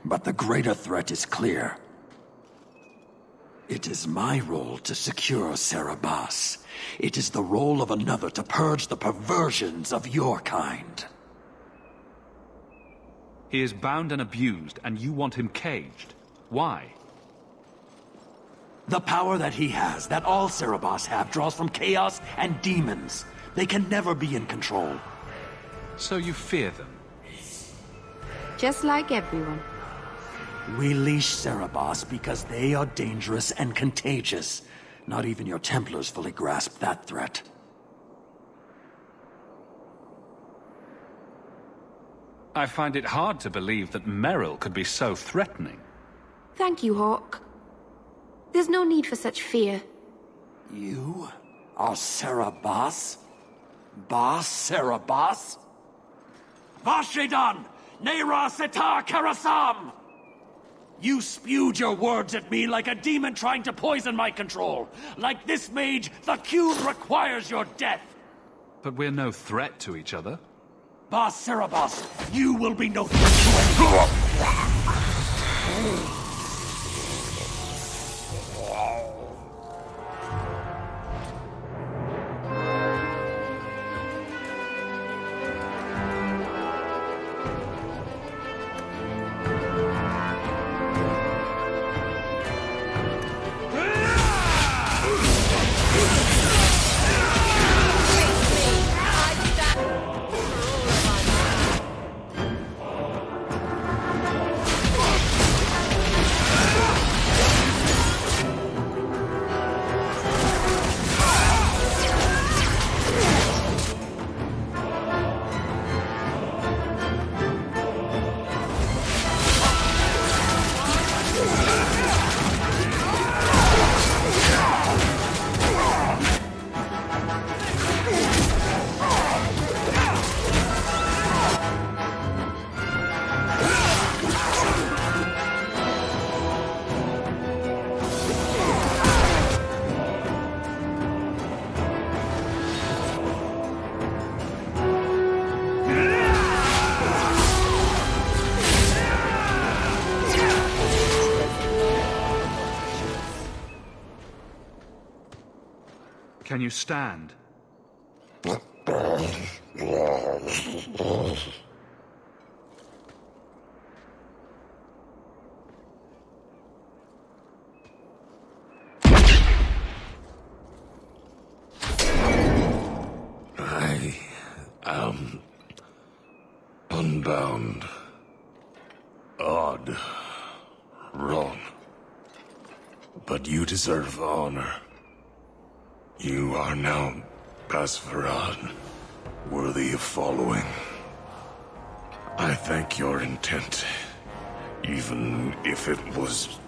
Speaker 24: but the greater threat is clear. It is my role to secure Cerebas. It is the role of another to purge the perversions of your kind.
Speaker 14: He is bound and abused, and you want him caged. Why?
Speaker 24: The power that he has, that all Cerebas have, draws from chaos and demons. They can never be in control.
Speaker 14: So you fear them?
Speaker 8: Just like everyone.
Speaker 24: We leash Cerebas because they are dangerous and contagious. Not even your Templars fully grasp that threat.
Speaker 14: I find it hard to believe that Merrill could be so threatening.
Speaker 8: Thank you, Hawk. There's no need for such fear.
Speaker 24: You are Cerebas? Bas Cerebas? Vashidan! Nera Setar Karasam! You spewed your words at me like a demon trying to poison my control. Like this mage, the Qun requires your death.
Speaker 14: But we're no threat to each other.
Speaker 24: Bas Cerebas, you will be no threat to anyone.
Speaker 14: Can you stand?
Speaker 23: I am unbound. Odd. Wrong. But you deserve honor. You are now Basvarad, worthy of following. I thank your intent, even if it was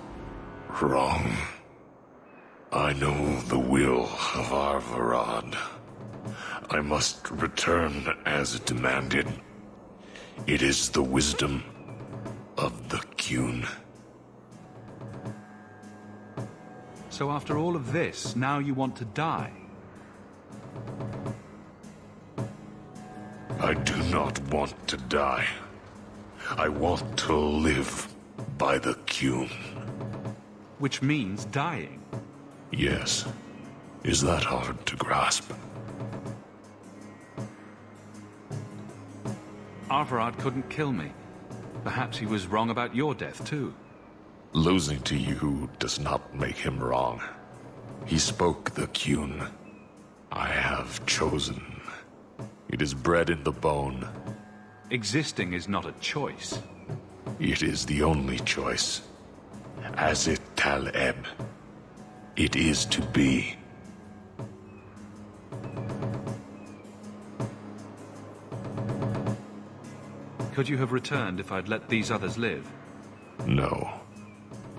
Speaker 23: wrong. I know the will of Arvarad. I must return as demanded. It is the wisdom of the Qun.
Speaker 14: So after all of this, now you want to die?
Speaker 23: I do not want to die. I want to live by the Qun.
Speaker 14: Which means dying.
Speaker 23: Yes. Is that hard to grasp?
Speaker 14: Arvarad couldn't kill me. Perhaps he was wrong about your death, too.
Speaker 23: Losing to you does not make him wrong. He spoke the Qun. I have chosen. It is bred in the bone.
Speaker 14: Existing is not a choice.
Speaker 23: It is the only choice. As it Taleb. It is to be.
Speaker 14: Could you have returned if I'd let these others live?
Speaker 23: No.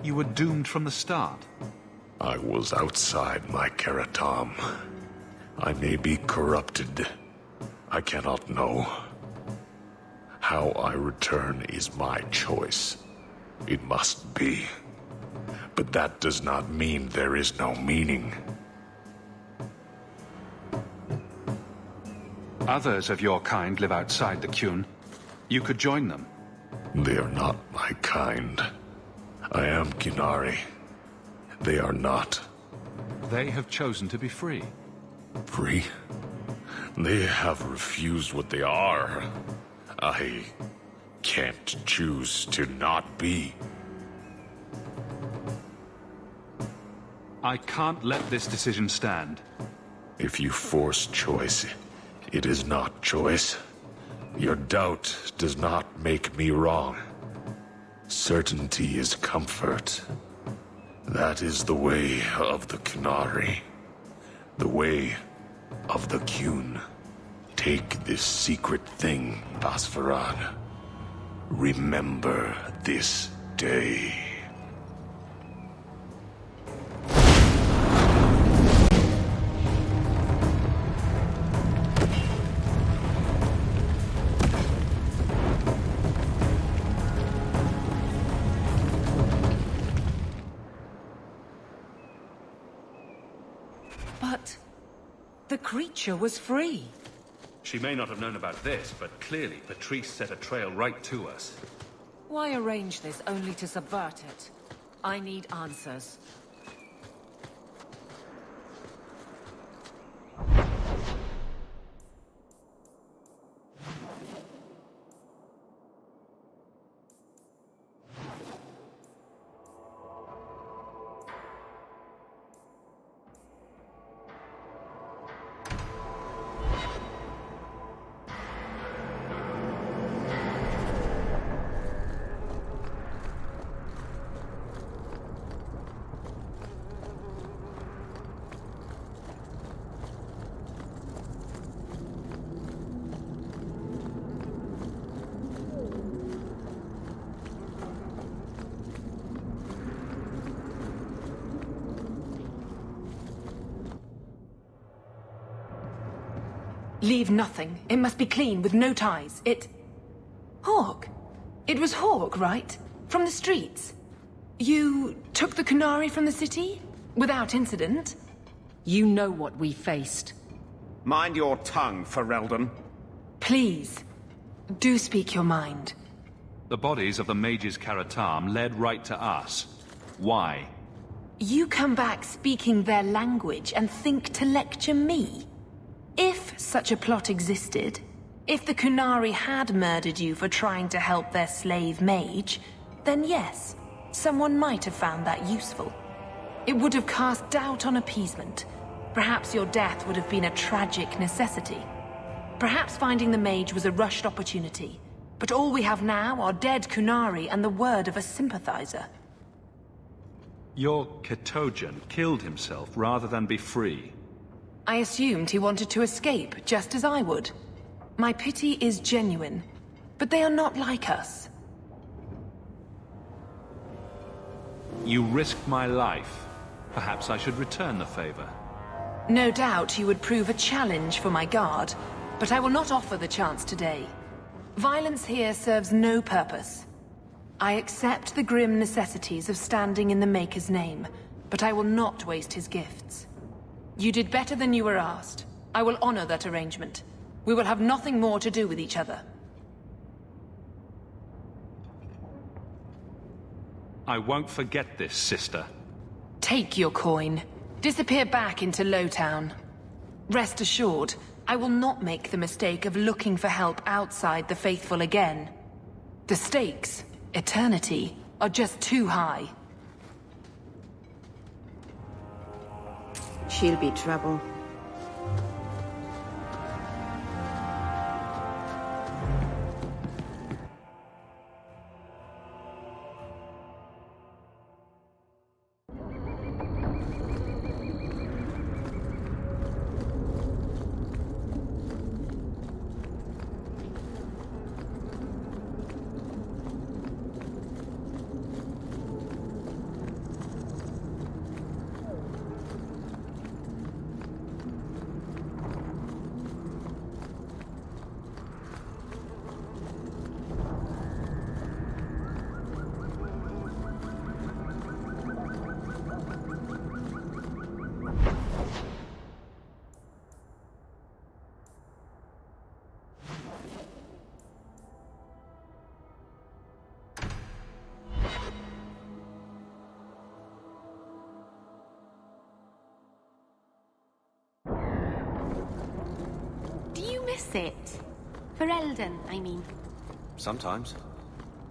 Speaker 14: You were doomed from the start.
Speaker 23: I was outside my Karatam. I may be corrupted. I cannot know. How I return is my choice. It must be. But that does not mean there is no meaning.
Speaker 14: Others of your kind live outside the Qun. You could join them.
Speaker 23: They are not my kind. I am Qunari. They are not.
Speaker 14: They have chosen to be free.
Speaker 23: Free? They have refused what they are. I can't choose to not be.
Speaker 14: I can't let this decision stand.
Speaker 23: If you force choice, it is not choice. Your doubt does not make me wrong. Certainty is comfort. That is the way of the Qunari. The way of the Qun. Take this secret thing, Basfarad. Remember this day.
Speaker 11: But the creature was free.
Speaker 14: She may not have known about this, but clearly Patrice set a trail right to us.
Speaker 11: Why arrange this only to subvert it? I need answers.
Speaker 17: Leave nothing. It must be clean, with no ties. Hawk. It was Hawk, right? From the streets. You took the Qunari from the city? Without incident?
Speaker 11: You know what we faced.
Speaker 15: Mind your tongue, Ferelden.
Speaker 17: Please, do speak your mind.
Speaker 14: The bodies of the mages Karatam led right to us. Why?
Speaker 17: You come back speaking their language and think to lecture me? If such a plot existed, if the Qunari had murdered you for trying to help their slave mage, then yes, someone might have found that useful. It would have cast doubt on appeasement. Perhaps your death would have been a tragic necessity. Perhaps finding the mage was a rushed opportunity. But all we have now are dead Qunari and the word of a sympathizer.
Speaker 14: Your Ketojan killed himself rather than be free.
Speaker 17: I assumed he wanted to escape, just as I would. My pity is genuine, but they are not like us.
Speaker 14: You risked my life. Perhaps I should return the favor.
Speaker 17: No doubt you would prove a challenge for my guard, but I will not offer the chance today. Violence here serves no purpose. I accept the grim necessities of standing in the Maker's name, but I will not waste his gifts. You did better than you were asked. I will honor that arrangement. We will have nothing more to do with each other.
Speaker 14: I won't forget this, sister.
Speaker 17: Take your coin. Disappear back into Lowtown. Rest assured, I will not make the mistake of looking for help outside the Faithful again. The stakes, eternity, are just too high.
Speaker 16: She'll be trouble.
Speaker 2: is it? For Eldon, I mean.
Speaker 3: Sometimes.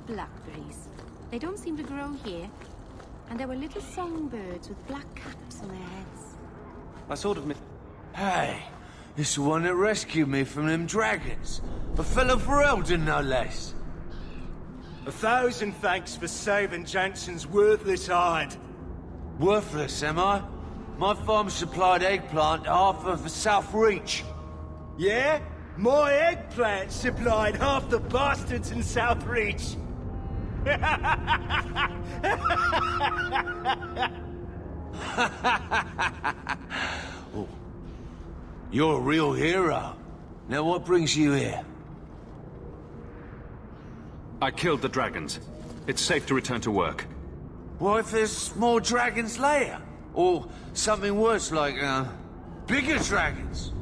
Speaker 2: Blackberries. They don't seem to grow here. And there were little songbirds with black caps on their heads.
Speaker 3: I sort of...
Speaker 13: Hey, it's the one that rescued me from them dragons. A fellow for Eldon, no less.
Speaker 20: 1,000 thanks for saving Jansen's worthless hide.
Speaker 13: Worthless, am I? My farm supplied eggplant to half of the South Reach.
Speaker 20: Yeah? My eggplant supplied half the bastards in South Reach.
Speaker 13: Oh. You're a real hero. Now what brings you here?
Speaker 14: I killed the dragons. It's safe to return to work.
Speaker 13: What if there's more dragons later? Or something worse like, bigger dragons?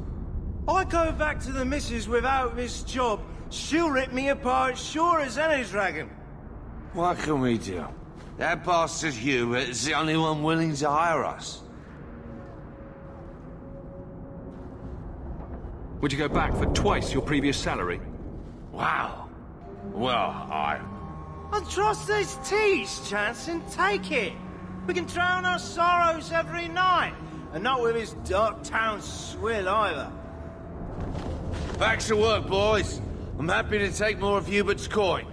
Speaker 20: I go back to the missus without this job. She'll rip me apart sure as any dragon.
Speaker 13: What can we do? That bastard Hubert is the only one willing to hire us.
Speaker 14: Would you go back for twice your previous salary?
Speaker 13: Wow. Well, I
Speaker 20: trust these teas, Jansen. Take it. We can drown our sorrows every night. And not with his dark town swill either.
Speaker 13: Back to work, boys. I'm happy to take more of Hubert's coin.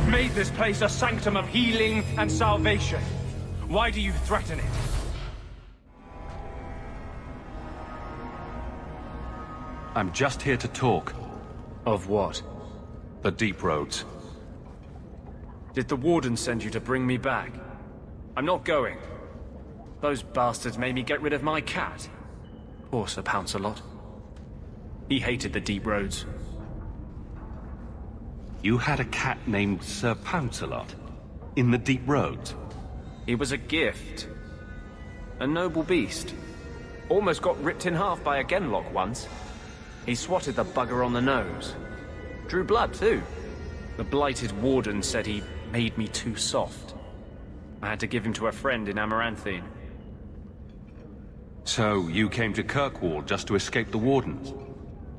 Speaker 22: Made this place a sanctum of healing and salvation. Why do you threaten it?
Speaker 14: I'm just here to talk.
Speaker 21: Of what?
Speaker 14: The Deep Roads.
Speaker 21: Did the Warden send you to bring me back? I'm not going. Those bastards made me get rid of my cat. Poor Sir Pouncelot. He hated the Deep Roads.
Speaker 14: You had a cat named Sir Pouncelot? In the Deep Roads?
Speaker 21: He was a gift. A noble beast. Almost got ripped in half by a Genlock once. He swatted the bugger on the nose. Drew blood, too. The blighted Warden said he made me too soft. I had to give him to a friend in Amaranthine.
Speaker 14: So, you came to Kirkwall just to escape the Wardens?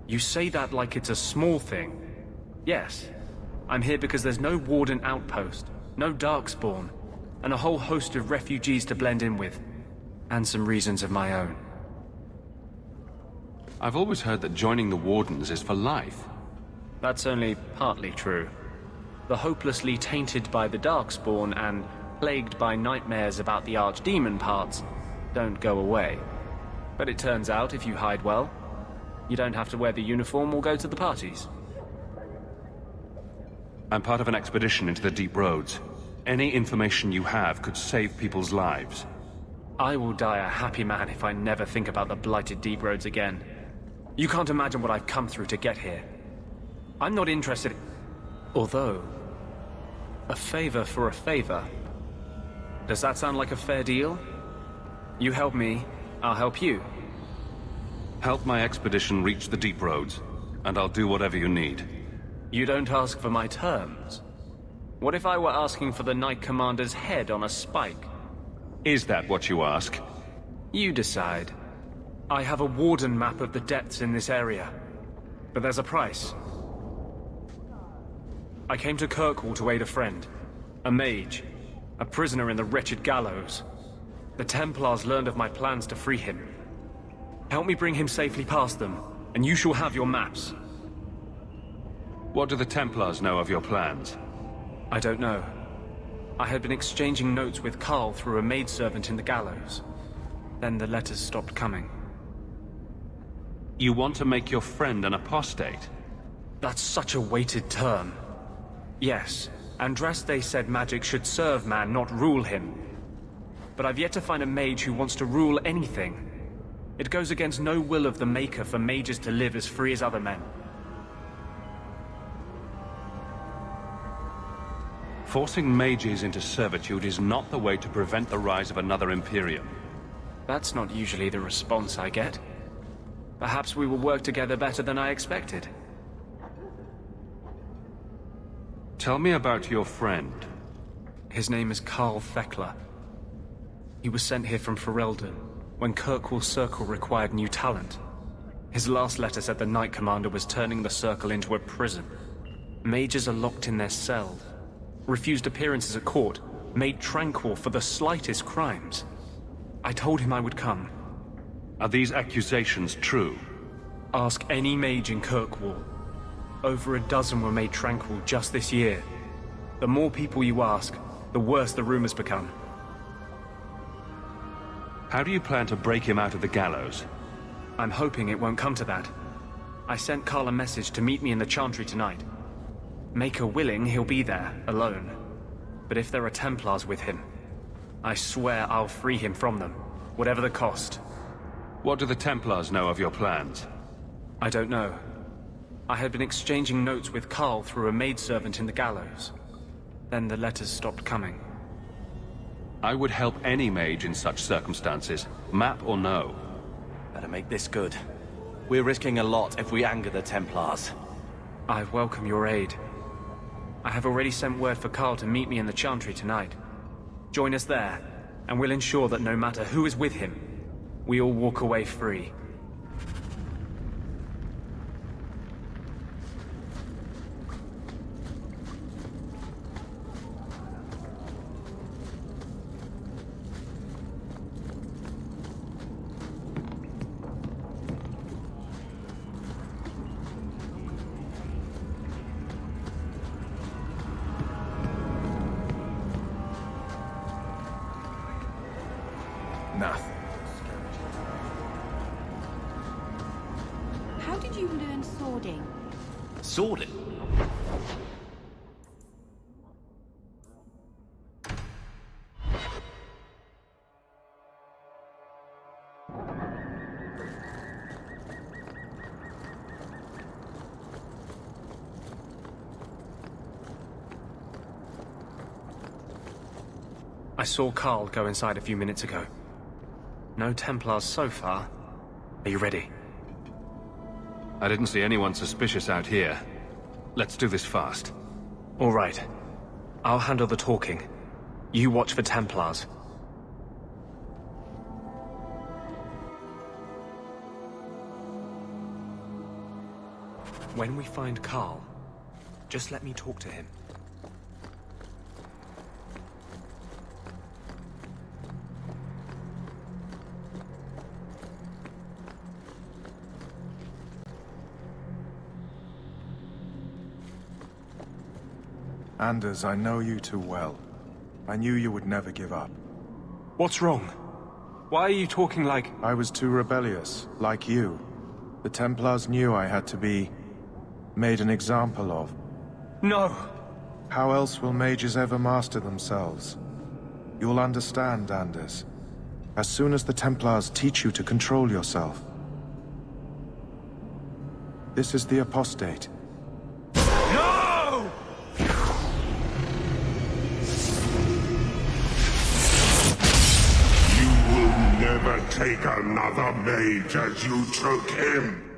Speaker 21: You say that like it's a small thing. Yes. I'm here because there's no Warden outpost, no Darkspawn, and a whole host of refugees to blend in with. And some reasons of my own.
Speaker 14: I've always heard that joining the Wardens is for life.
Speaker 21: That's only partly true. The hopelessly tainted by the Darkspawn and plagued by nightmares about the Archdemon parts don't go away. But it turns out if you hide well, you don't have to wear the uniform or go to the parties.
Speaker 14: I'm part of an expedition into the Deep Roads. Any information you have could save people's lives.
Speaker 21: I will die a happy man if I never think about the blighted Deep Roads again. You can't imagine what I've come through to get here. I'm not interested... Although... a favor for a favor. Does that sound like a fair deal? You help me, I'll help you.
Speaker 14: Help my expedition reach the deep roads, and I'll do whatever you need.
Speaker 21: You don't ask for my terms. What if I were asking for the Knight Commander's head on a spike?
Speaker 14: Is that what you ask?
Speaker 21: You decide. I have a warden map of the depths in this area, but there's a price. I came to Kirkwall to aid a friend, a mage, a prisoner in the wretched gallows. The Templars learned of my plans to free him. Help me bring him safely past them, and you shall have your maps.
Speaker 14: What do the Templars know of your plans?
Speaker 21: I don't know. I had been exchanging notes with Carl through a maidservant in the gallows. Then the letters stopped coming.
Speaker 14: You want to make your friend an apostate?
Speaker 21: That's such a weighted term. Yes, Andraste said magic should serve man, not rule him. But I've yet to find a mage who wants to rule anything. It goes against no will of the Maker for mages to live as free as other men.
Speaker 14: Forcing mages into servitude is not the way to prevent the rise of another Imperium.
Speaker 21: That's not usually the response I get. Perhaps we will work together better than I expected.
Speaker 14: Tell me about your friend.
Speaker 21: His name is Carl Thekla. He was sent here from Ferelden when Kirkwall Circle required new talent. His last letter said the Knight Commander was turning the Circle into a prison. Mages are locked in their cells, refused appearances at court, made tranquil for the slightest crimes. I told him I would come.
Speaker 14: Are these accusations true?
Speaker 21: Ask any mage in Kirkwall. Over a dozen were made tranquil just this year. The more people you ask, the worse the rumors become.
Speaker 14: How do you plan to break him out of the gallows?
Speaker 21: I'm hoping it won't come to that. I sent Carl a message to meet me in the Chantry tonight. Maker willing, he'll be there, alone. But if there are Templars with him, I swear I'll free him from them, whatever the cost.
Speaker 14: What do the Templars know of your plans?
Speaker 21: I don't know. I had been exchanging notes with Carl through a maidservant in the gallows. Then the letters stopped coming.
Speaker 14: I would help any mage in such circumstances, map or no.
Speaker 6: Better make this good. We're risking a lot if we anger the Templars.
Speaker 21: I welcome your aid. I have already sent word for Carl to meet me in the Chantry tonight. Join us there, and we'll ensure that no matter who is with him, we all walk away free.
Speaker 12: Nothing.
Speaker 2: How did you learn swording?
Speaker 6: Swording?
Speaker 21: I saw Carl go inside a few minutes ago. No Templars so far. Are you ready?
Speaker 14: I didn't see anyone suspicious out here. Let's do this fast.
Speaker 21: All right. I'll handle the talking. You watch for Templars. When we find Carl, just let me talk to him.
Speaker 12: Anders, I know you too well. I knew you would never give up.
Speaker 21: What's wrong? Why are you talking like...
Speaker 12: I was too rebellious, like you. The Templars knew I had to be... made an example of.
Speaker 21: No!
Speaker 12: How else will mages ever master themselves? You'll understand, Anders. As soon as the Templars teach you to control yourself. This is the apostate.
Speaker 21: No!
Speaker 23: take another mage as you took him.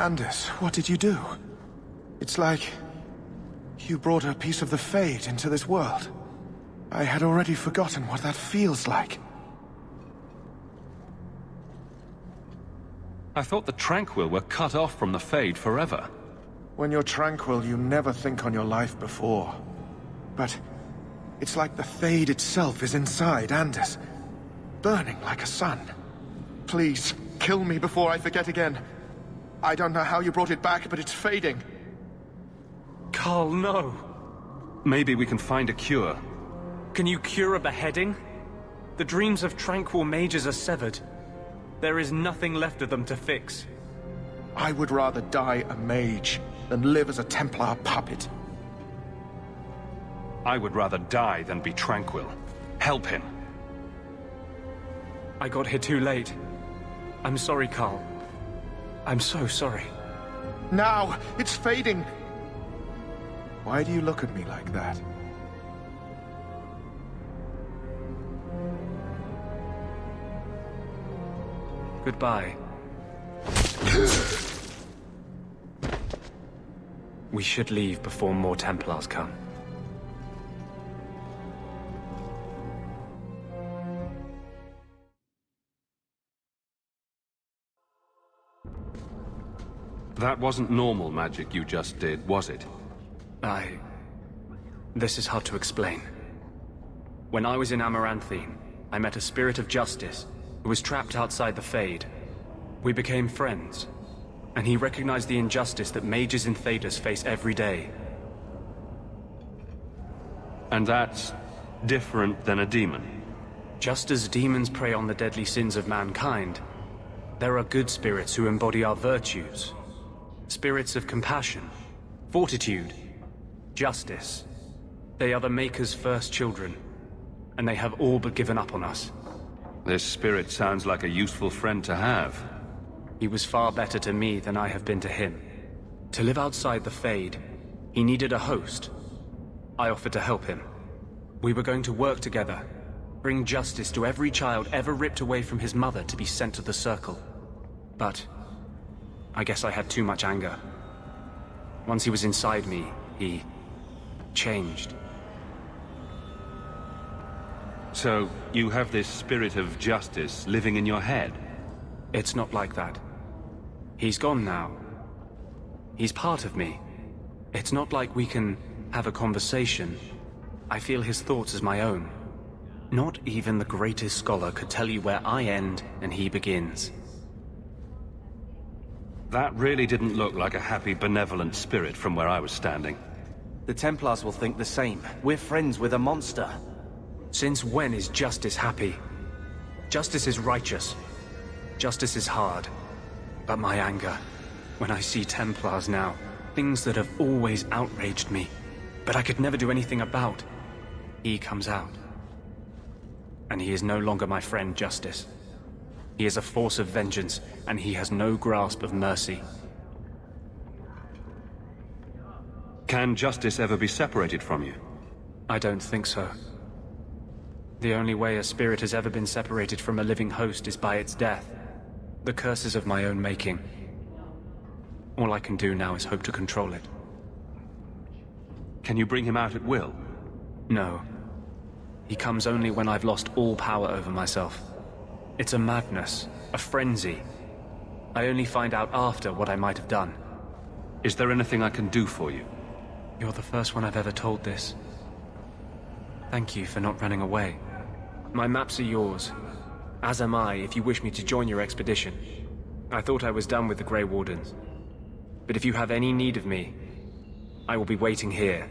Speaker 12: Andis, what did you do? It's like you brought a piece of the Fade into this world. I had already forgotten what that feels like.
Speaker 14: I thought the Tranquil were cut off from the Fade forever.
Speaker 12: When you're tranquil, you never think on your life before. But it's like the Fade itself is inside Andis, burning like a sun. Please, kill me before I forget again. I don't know how you brought it back, but it's fading.
Speaker 21: Carl, no.
Speaker 14: Maybe we can find a cure.
Speaker 21: Can you cure a beheading? The dreams of tranquil mages are severed. There is nothing left of them to fix.
Speaker 12: I would rather die a mage than live as a Templar puppet.
Speaker 14: I would rather die than be tranquil. Help him.
Speaker 21: I got here too late. I'm sorry, Carl. I'm so sorry.
Speaker 12: Now! It's fading! Why do you look at me like that?
Speaker 21: Goodbye. We should leave before more Templars come.
Speaker 14: That wasn't normal magic you just did, was it?
Speaker 21: This is hard to explain. When I was in Amaranthine, I met a spirit of justice who was trapped outside the Fade. We became friends, and he recognized the injustice that mages in Thedas face every day.
Speaker 14: And that's different than a demon?
Speaker 21: Just as demons prey on the deadly sins of mankind, there are good spirits who embody our virtues. Spirits of compassion, fortitude, justice. They are the Maker's first children, and they have all but given up on us.
Speaker 14: This spirit sounds like a useful friend to have.
Speaker 21: He was far better to me than I have been to him. To live outside the Fade, he needed a host. I offered to help him. We were going to work together, bring justice to every child ever ripped away from his mother to be sent to the Circle. But I guess I had too much anger. Once he was inside me, he changed.
Speaker 14: So, you have this spirit of justice living in your head?
Speaker 21: It's not like that. He's gone now. He's part of me. It's not like we can have a conversation. I feel his thoughts as my own. Not even the greatest scholar could tell you where I end and he begins.
Speaker 14: That really didn't look like a happy, benevolent spirit from where I was standing.
Speaker 6: The Templars will think the same. We're friends with a monster.
Speaker 21: Since when is justice happy? Justice is righteous. Justice is hard. But my anger, when I see Templars now, things that have always outraged me, but I could never do anything about, he comes out. And he is no longer my friend, Justice. He is a force of vengeance, and he has no grasp of mercy.
Speaker 14: Can justice ever be separated from you?
Speaker 21: I don't think so. The only way a spirit has ever been separated from a living host is by its death. The curse is of my own making. All I can do now is hope to control it.
Speaker 14: Can you bring him out at will?
Speaker 21: No. He comes only when I've lost all power over myself. It's a madness, a frenzy. I only find out after what I might have done.
Speaker 14: Is there anything I can do for you?
Speaker 21: You're the first one I've ever told this. Thank you for not running away. My maps are yours, as am I if you wish me to join your expedition. I thought I was done with the Grey Wardens. But if you have any need of me, I will be waiting here.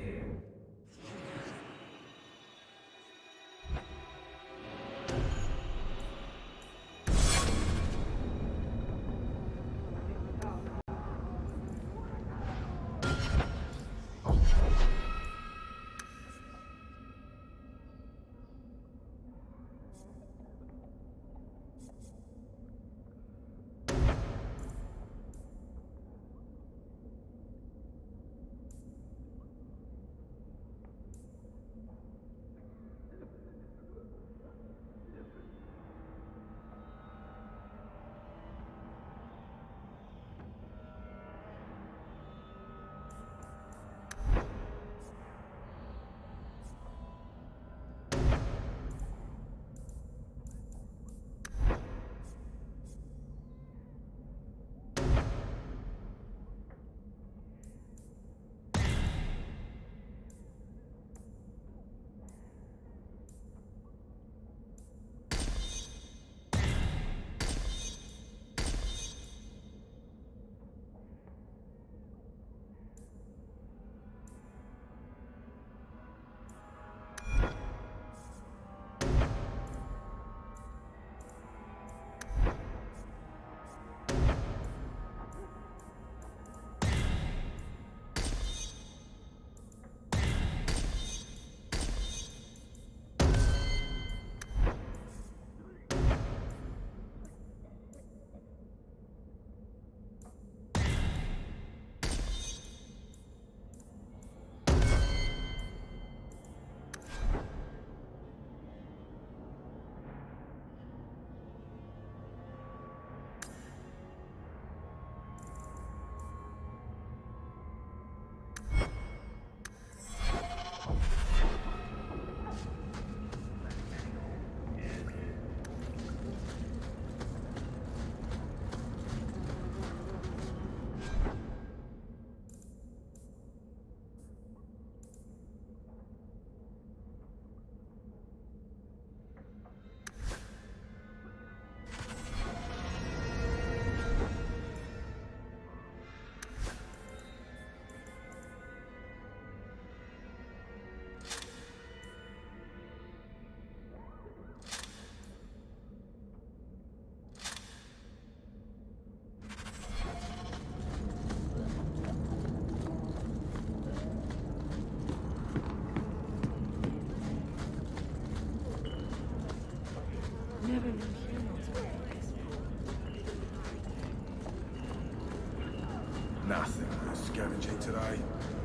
Speaker 12: Nothing scavenging today.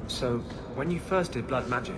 Speaker 21: So, when you first did blood magic,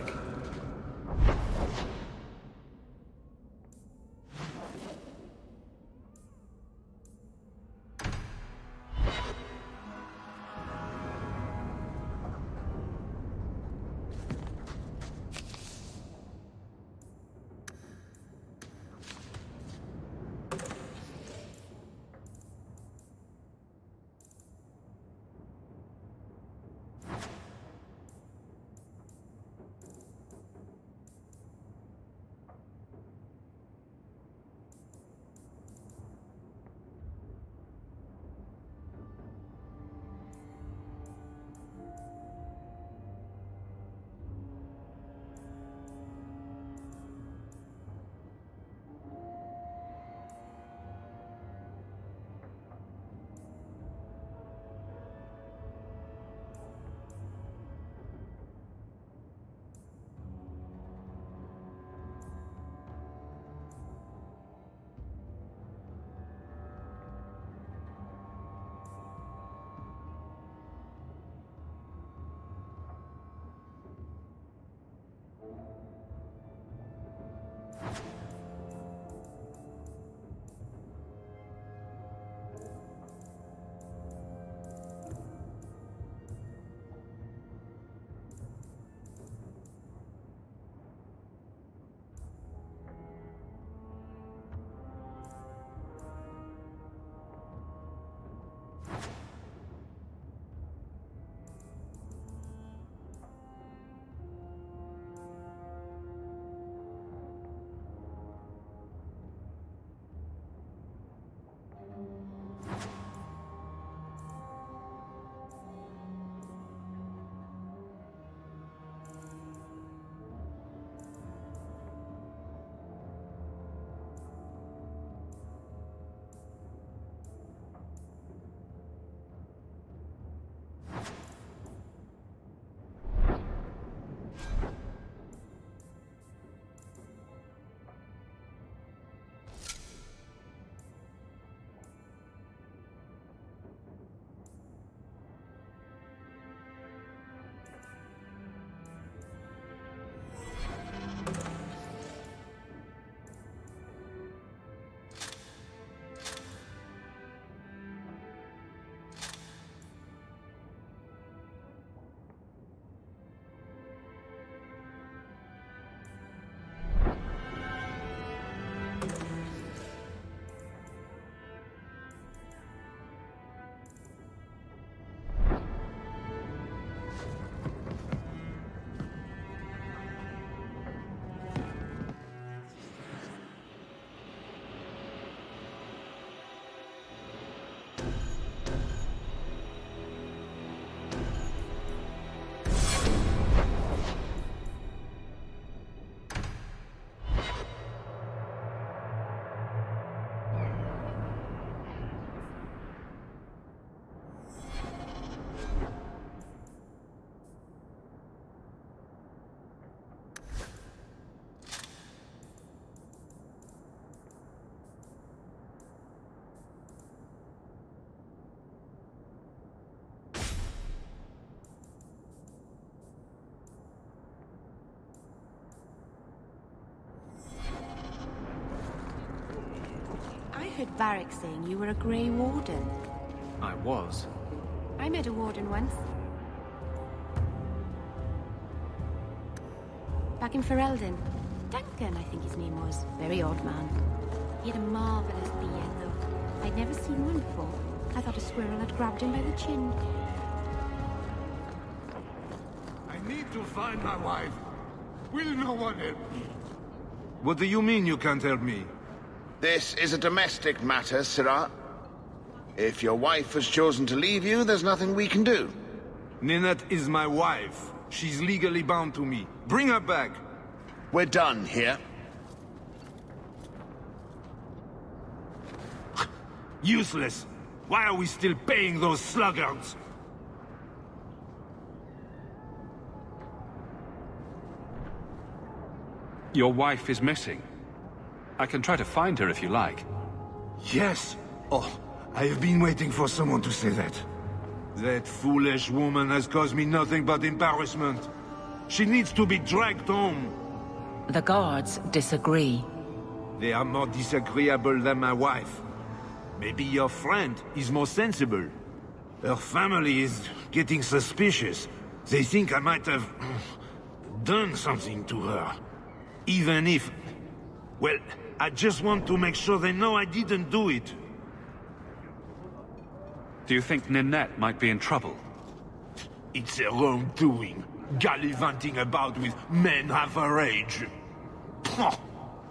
Speaker 2: heard Varric saying you were a Grey Warden.
Speaker 21: I was.
Speaker 2: I met a Warden once. Back in Ferelden. Duncan, I think his name was. Very odd man. He had a marvellous beard, though. I'd never seen one before. I thought a squirrel had grabbed him by the chin.
Speaker 1: I need to find my wife. Will no one help me? What do you mean you can't help me?
Speaker 13: This is a domestic matter, Sirrah. If your wife has chosen to leave you, there's nothing we can do.
Speaker 1: Ninette is my wife. She's legally bound to me. Bring her back.
Speaker 13: We're done here.
Speaker 1: Useless. Why are we still paying those sluggards?
Speaker 14: Your wife is missing. I can try to find her if you like.
Speaker 1: Yes. Oh, I have been waiting for someone to say that. That foolish woman has caused me nothing but embarrassment. She needs to be dragged home.
Speaker 11: The guards disagree.
Speaker 1: They are more disagreeable than my wife. Maybe your friend is more sensible. Her family is getting suspicious. They think I might have done something to her. Even if... Well, I just want to make sure they know I didn't do it.
Speaker 14: Do you think Ninette might be in trouble?
Speaker 1: It's her own doing. Gallivanting about with men half her age.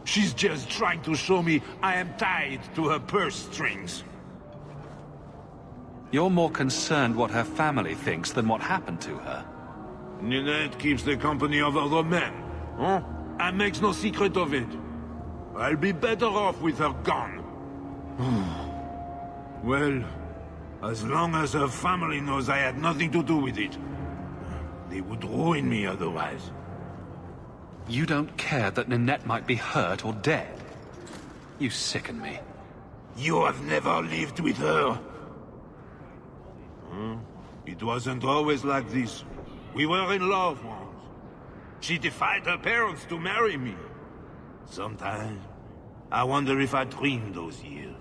Speaker 1: She's just trying to show me I am tied to her purse strings.
Speaker 14: You're more concerned what her family thinks than what happened to her.
Speaker 1: Ninette keeps the company of other men, huh? And makes no secret of it. I'll be better off with her gone. Well, as long as her family knows I had nothing to do with it. They would ruin me otherwise.
Speaker 14: You don't care that Ninette might be hurt or dead? You sicken me.
Speaker 1: You have never lived with her. It wasn't always like this. We were in love once. She defied her parents to marry me. Sometimes, I wonder if I dreamed those years.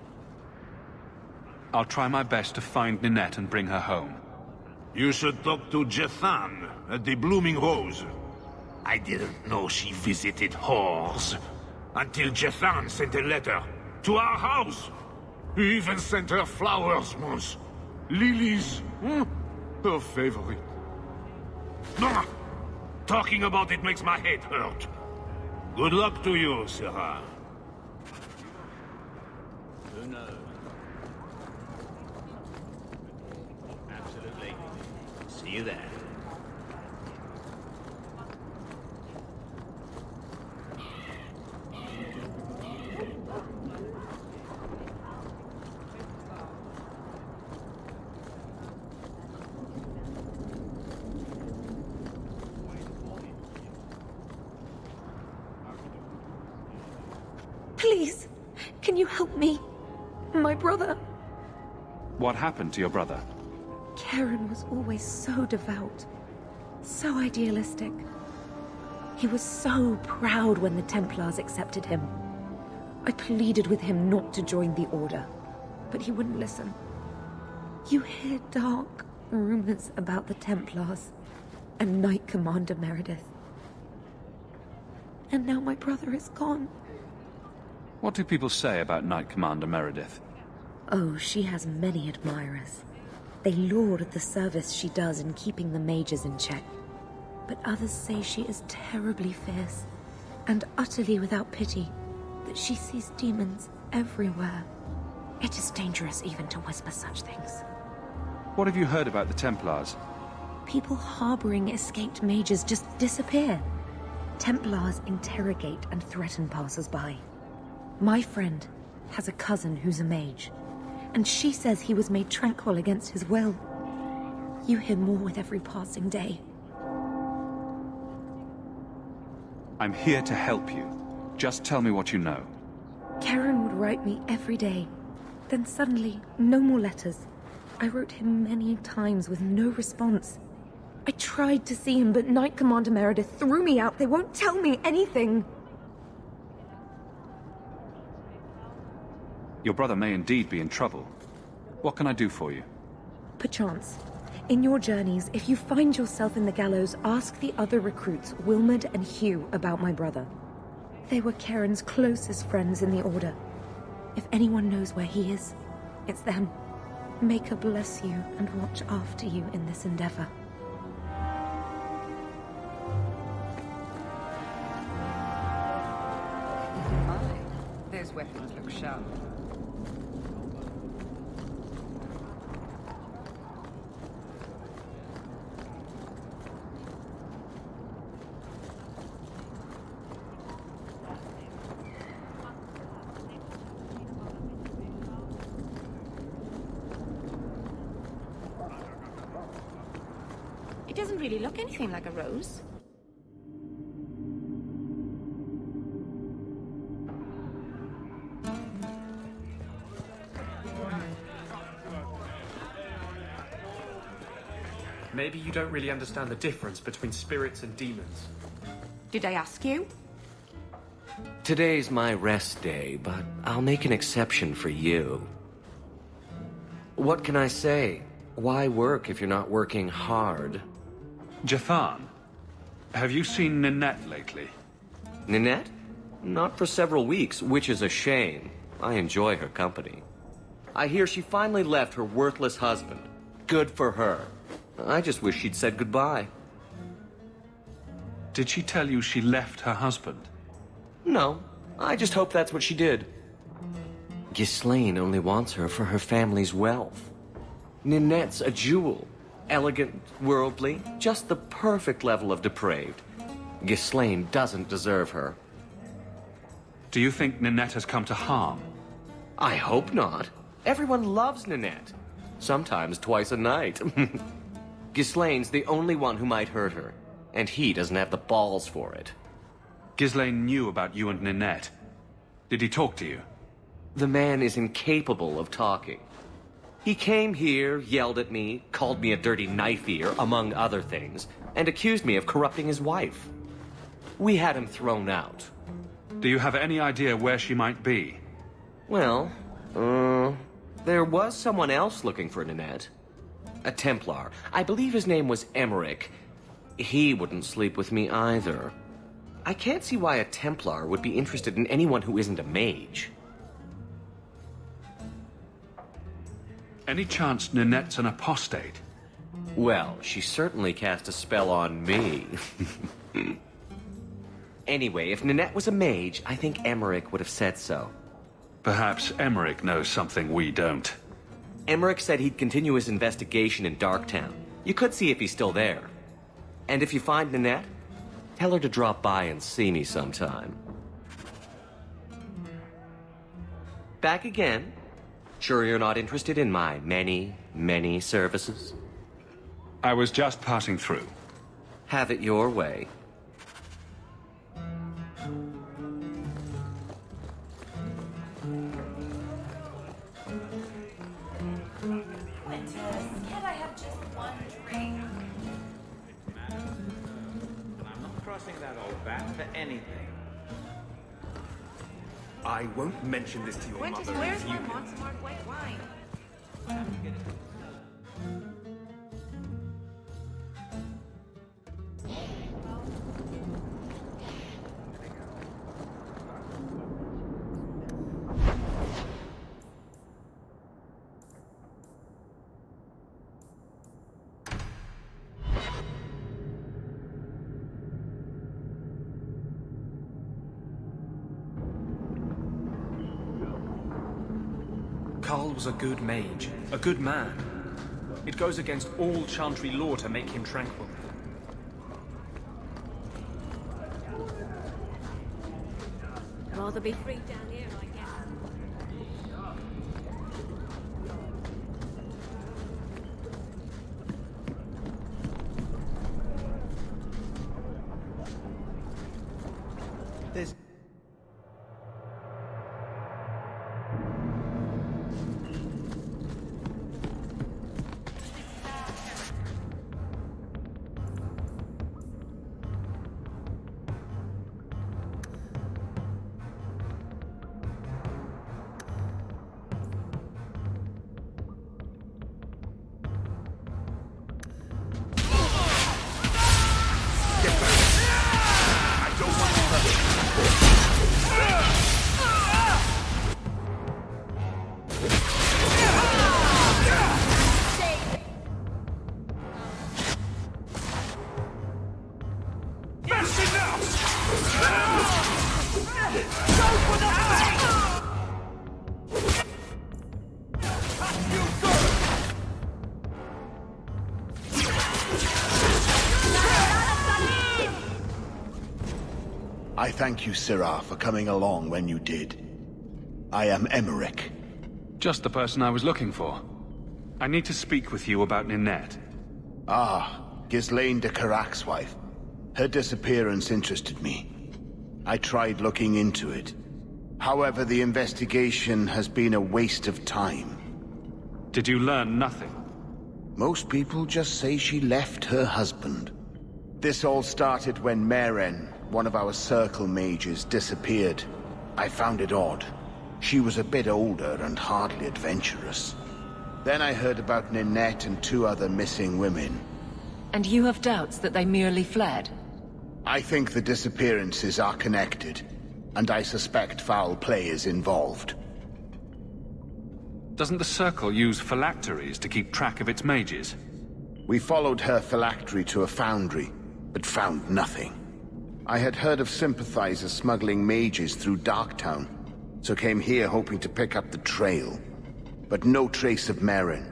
Speaker 14: I'll try my best to find Ninette and bring her home.
Speaker 1: You should talk to Jethan at the Blooming Rose. I didn't know she visited whores. Until Jethan sent a letter to our house. He even sent her flowers once. Lilies. Her favorite. Talking about it makes my head hurt. Good luck to you, Sarah.
Speaker 5: Who knows? Absolutely. See you there.
Speaker 8: Please, can you help me? My brother.
Speaker 14: What happened to your brother?
Speaker 8: Karen was always so devout, so idealistic. He was so proud when the Templars accepted him. I pleaded with him not to join the Order, but he wouldn't listen. You hear dark rumors about the Templars and Knight Commander Meredith. And now my brother is gone.
Speaker 14: What do people say about Knight Commander Meredith?
Speaker 8: Oh, she has many admirers. They laud the service she does in keeping the mages in check. But others say she is terribly fierce and utterly without pity, that she sees demons everywhere. It is dangerous even to whisper such things.
Speaker 14: What have you heard about the Templars?
Speaker 8: People harboring escaped mages just disappear. Templars interrogate and threaten passers-by. My friend has a cousin who's a mage, and she says he was made tranquil against his will. You hear more with every passing day.
Speaker 14: I'm here to help you. Just tell me what you know.
Speaker 8: Karen would write me every day. Then suddenly, no more letters. I wrote him many times with no response. I tried to see him, but Knight Commander Meredith threw me out. They won't tell me anything.
Speaker 14: Your brother may indeed be in trouble. What can I do for you?
Speaker 8: Perchance, in your journeys, if you find yourself in the gallows, ask the other recruits, Wilmerd and Hugh, about my brother. They were Karen's closest friends in the Order. If anyone knows where he is, it's them. Maker bless you and watch after you in this endeavor.
Speaker 11: Those weapons look sharp.
Speaker 2: It doesn't really look anything like a rose.
Speaker 21: Maybe you don't really understand the difference between spirits and demons.
Speaker 2: Did I ask you?
Speaker 5: Today's my rest day, but I'll make an exception for you. What can I say? Why work if you're not working hard?
Speaker 14: Jathan, have you seen Ninette lately?
Speaker 5: Ninette? Not for several weeks, which is a shame. I enjoy her company. I hear she finally left her worthless husband. Good for her. I just wish she'd said goodbye.
Speaker 14: Did she tell you she left her husband?
Speaker 5: No, I just hope that's what she did. Ghislaine only wants her for her family's wealth. Ninette's a jewel. Elegant, worldly, just the perfect level of depraved. Ghislaine doesn't deserve her.
Speaker 14: Do you think Ninette has come to harm?
Speaker 5: I hope not. Everyone loves Ninette. Sometimes twice a night. Ghislaine's the only one who might hurt her, and he doesn't have the balls for it.
Speaker 14: Ghislaine knew about you and Ninette. Did he talk to you?
Speaker 5: The man is incapable of talking. He came here, yelled at me, called me a dirty knife-ear, among other things, and accused me of corrupting his wife. We had him thrown out.
Speaker 14: Do you have any idea where she might be?
Speaker 5: Well, there was someone else looking for Ninette. A Templar. I believe his name was Emmerich. He wouldn't sleep with me either. I can't see why a Templar would be interested in anyone who isn't a mage.
Speaker 14: Any chance Ninette's an apostate?
Speaker 5: Well, she certainly cast a spell on me. Anyway, if Ninette was a mage, I think Emmerich would have said so.
Speaker 14: Perhaps Emmerich knows something we don't.
Speaker 5: Emmerich said he'd continue his investigation in Darktown. You could see if he's still there. And if you find Ninette, tell her to drop by and see me sometime. Back again? Sure you're not interested in my many, many services?
Speaker 14: I was just passing through.
Speaker 5: Have it your way.
Speaker 17: Can't I have just one drink?
Speaker 18: I'm not crossing that old bat for anything. I won't mention this to your
Speaker 17: Winters,
Speaker 18: mother
Speaker 17: where's
Speaker 18: if
Speaker 17: my
Speaker 18: you...
Speaker 17: Montsmart white wine?
Speaker 21: Carl was a good mage, a good man. It goes against all Chantry law to make him tranquil.
Speaker 2: Rather be free down here, I guess.
Speaker 18: There's...
Speaker 7: I thank you, Sirrah, for coming along when you did. I am Emmerich.
Speaker 14: Just the person I was looking for. I need to speak with you about Ninette.
Speaker 7: Ah, Ghislaine de Carrac's wife. Her disappearance interested me. I tried looking into it. However, the investigation has been a waste of time.
Speaker 14: Did you learn nothing?
Speaker 7: Most people just say she left her husband. This all started when Maren, one of our Circle mages, disappeared. I found it odd. She was a bit older and hardly adventurous. Then I heard about Ninette and 2 other missing women.
Speaker 11: And you have doubts that they merely fled?
Speaker 7: I think the disappearances are connected, and I suspect foul play is involved.
Speaker 14: Doesn't the Circle use phylacteries to keep track of its mages?
Speaker 7: We followed her phylactery to a foundry, but found nothing. I had heard of sympathizers smuggling mages through Darktown, so came here hoping to pick up the trail. But no trace of Maren.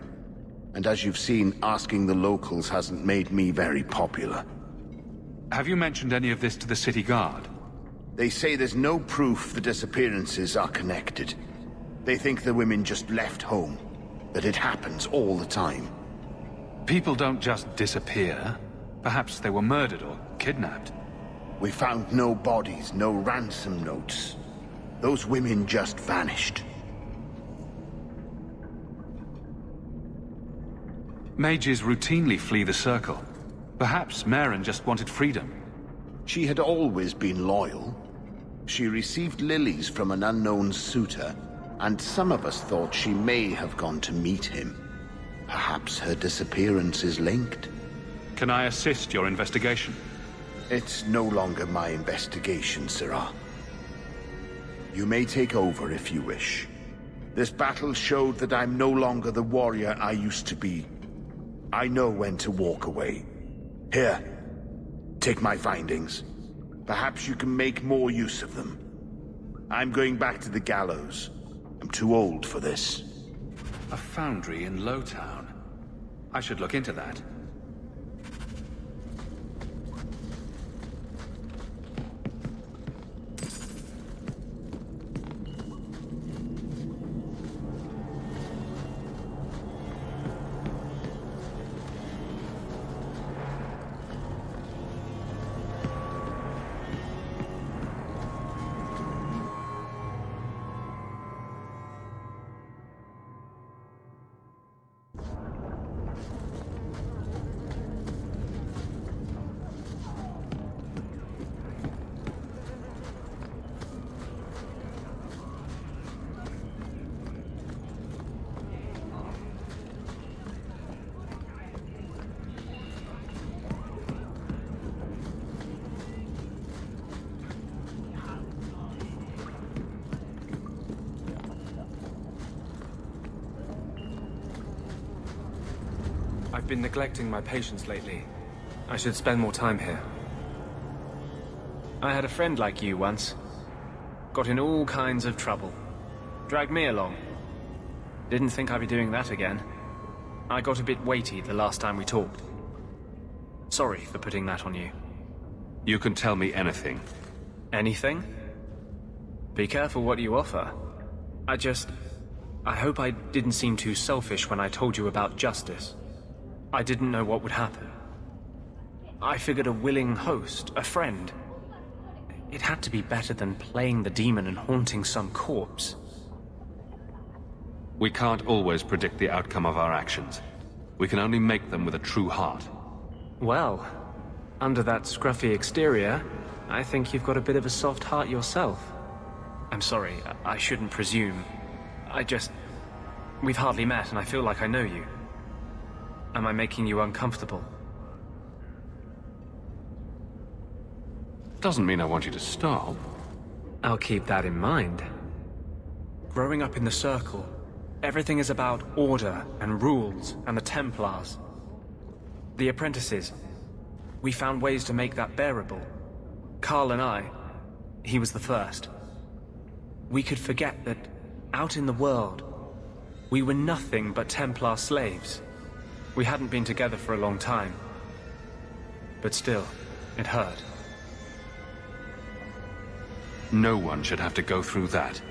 Speaker 7: And as you've seen, asking the locals hasn't made me very popular.
Speaker 14: Have you mentioned any of this to the city guard?
Speaker 7: They say there's no proof the disappearances are connected. They think the women just left home, that it happens all the time.
Speaker 14: People don't just disappear. Perhaps they were murdered or kidnapped.
Speaker 7: We found no bodies, no ransom notes. Those women just vanished.
Speaker 14: Mages routinely flee the Circle. Perhaps Maren just wanted freedom.
Speaker 7: She had always been loyal. She received lilies from an unknown suitor, and some of us thought she may have gone to meet him. Perhaps her disappearance is linked.
Speaker 14: Can I assist your investigation?
Speaker 7: It's no longer my investigation, Sirrah. You may take over if you wish. This battle showed that I'm no longer the warrior I used to be. I know when to walk away. Here, take my findings. Perhaps you can make more use of them. I'm going back to the gallows. I'm too old for this.
Speaker 14: A foundry in Lowtown. I should look into that.
Speaker 21: I've been neglecting my patients lately. I should spend more time here. I had a friend like you once. Got in all kinds of trouble. Dragged me along. Didn't think I'd be doing that again. I got a bit weighty the last time we talked. Sorry for putting that on you.
Speaker 14: You can tell me anything.
Speaker 21: Anything? Be careful what you offer. I hope I didn't seem too selfish when I told you about justice. I didn't know what would happen. I figured a willing host, a friend. It had to be better than playing the demon and haunting some corpse.
Speaker 14: We can't always predict the outcome of our actions. We can only make them with a true heart.
Speaker 21: Well, under that scruffy exterior, I think you've got a bit of a soft heart yourself. I'm sorry, I shouldn't presume. We've hardly met and I feel like I know you. Am I making you uncomfortable?
Speaker 14: Doesn't mean I want you to stop.
Speaker 21: I'll keep that in mind. Growing up in the Circle, everything is about order and rules and the Templars. The apprentices, we found ways to make that bearable. Carl and I, he was the first. we could forget that out in the world, we were nothing but Templar slaves. We hadn't been together for a long time. But still, it hurt.
Speaker 14: No one should have to go through that.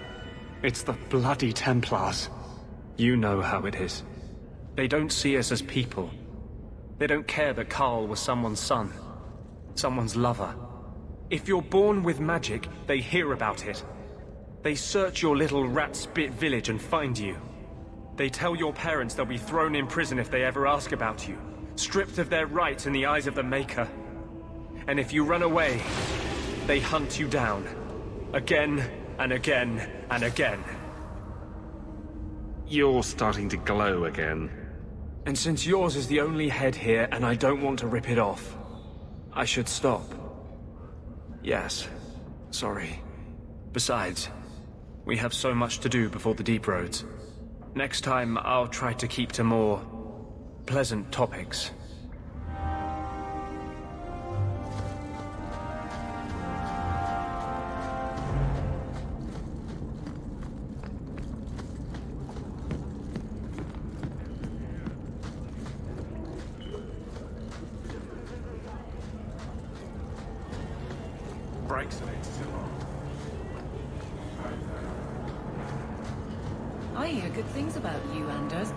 Speaker 21: It's the bloody Templars. You know how it is. They don't see us as people. They don't care that Carl was someone's son, someone's lover. If you're born with magic, they hear about it. They search your little rat-spit village and find you. They tell your parents they'll be thrown in prison if they ever ask about you, stripped of their rights in the eyes of the Maker. And if you run away, they hunt you down. Again, and again, and again.
Speaker 14: You're starting to glow again.
Speaker 21: And since yours is the only head here, and I don't want to rip it off, I should stop. Yes, sorry. Besides, we have so much to do before the Deep Roads. Next time, I'll try to keep to more pleasant topics.
Speaker 11: I hear good things about you, Anders.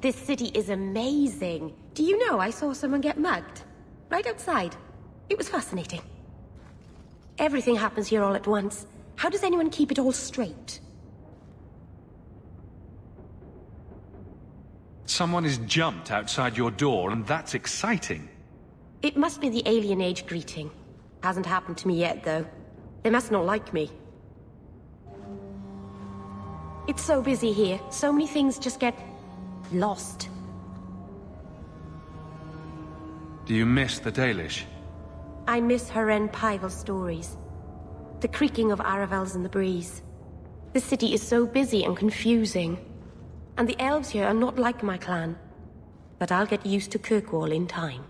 Speaker 2: This city is amazing. Do you know I saw someone get mugged? Right outside. It was fascinating. Everything happens here all at once. How does anyone keep it all straight?
Speaker 14: Someone is jumped outside your door, and that's exciting.
Speaker 2: It must be the alien age greeting. Hasn't happened to me yet, though. They must not like me. It's so busy here. So many things just get lost.
Speaker 14: Do you miss the Dalish?
Speaker 2: I miss Haren Pival stories. The creaking of Aravels in the breeze. The city is so busy and confusing. And the elves here are not like my clan. But I'll get used to Kirkwall in time.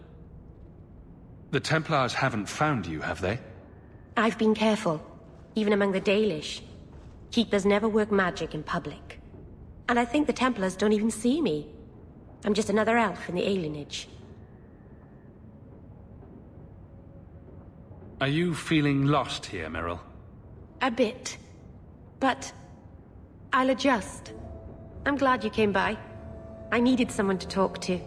Speaker 14: The Templars haven't found you, have they?
Speaker 2: I've been careful, even among the Dalish. Keepers never work magic in public. And I think the Templars don't even see me. I'm just another elf in the alienage.
Speaker 14: Are you feeling lost here, Meryl?
Speaker 2: A bit. But I'll adjust. I'm glad you came by. I needed someone to talk to.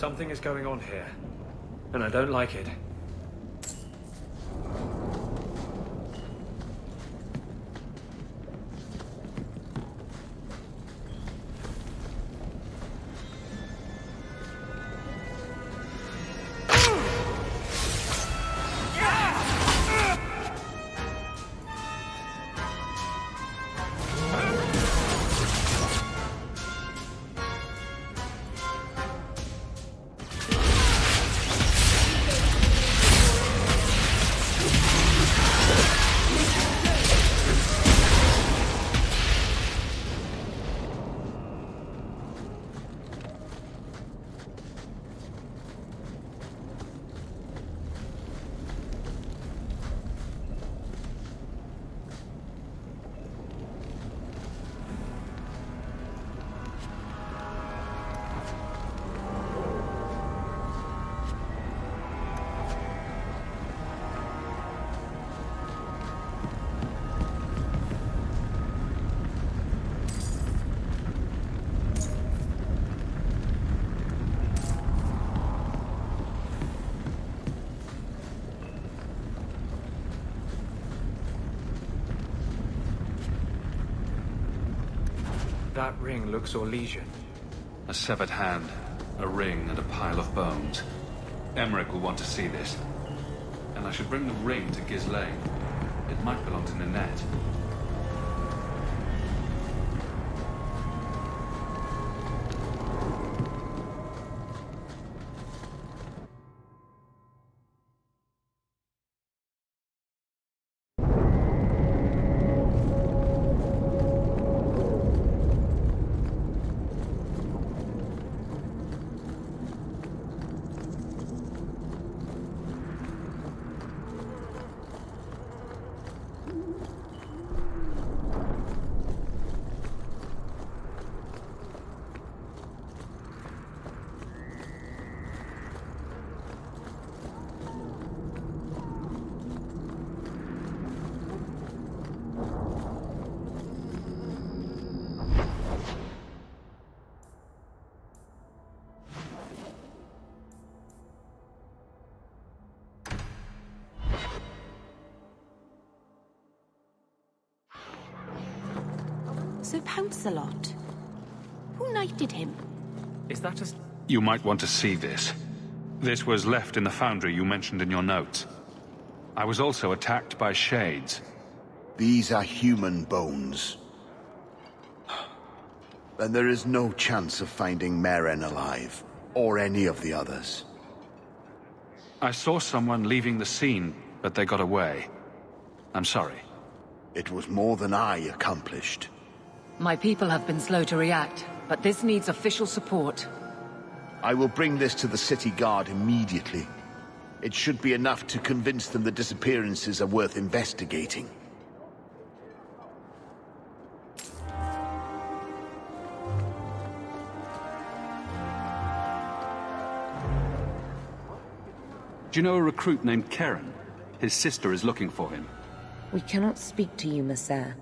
Speaker 21: Something is going on here, and I don't like it. That ring looks Orlesian.
Speaker 14: A severed hand, a ring, and a pile of bones. Emmerich will want to see this. And I should bring the ring to Ghislaine. It might belong to Ninette.
Speaker 2: So Pouncelot, who knighted him?
Speaker 21: Is that a...
Speaker 14: You might want to see this. This was left in the foundry you mentioned in your notes. I was also attacked by shades.
Speaker 7: These are human bones. Then there is no chance of finding Meren alive, or any of the others.
Speaker 14: I saw someone leaving the scene, but they got away. I'm sorry.
Speaker 7: It was more than I accomplished.
Speaker 11: My people have been slow to react, but this needs official support.
Speaker 7: I will bring this to the city guard immediately. It should be enough to convince them the disappearances are worth investigating.
Speaker 14: Do you know a recruit named Karen? His sister is looking for him.
Speaker 8: We cannot speak to you, Messer.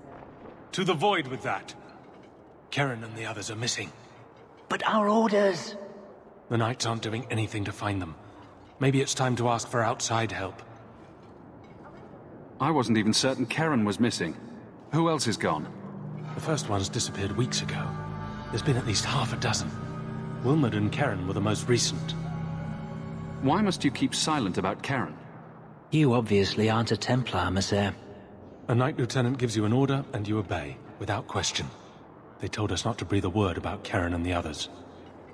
Speaker 4: To the void with that. Karen and the others are missing.
Speaker 5: But our orders...
Speaker 4: The Knights aren't doing anything to find them. Maybe it's time to ask for outside help.
Speaker 14: I wasn't even certain Karen was missing. Who else is gone?
Speaker 4: The first ones disappeared weeks ago. There's been at least half a dozen. Wilmot and Karen were the most recent.
Speaker 14: Why must you keep silent about Karen?
Speaker 5: You obviously aren't a Templar, Messer.
Speaker 4: A Knight Lieutenant gives you an order, and you obey, without question. They told us not to breathe a word about Karen and the others.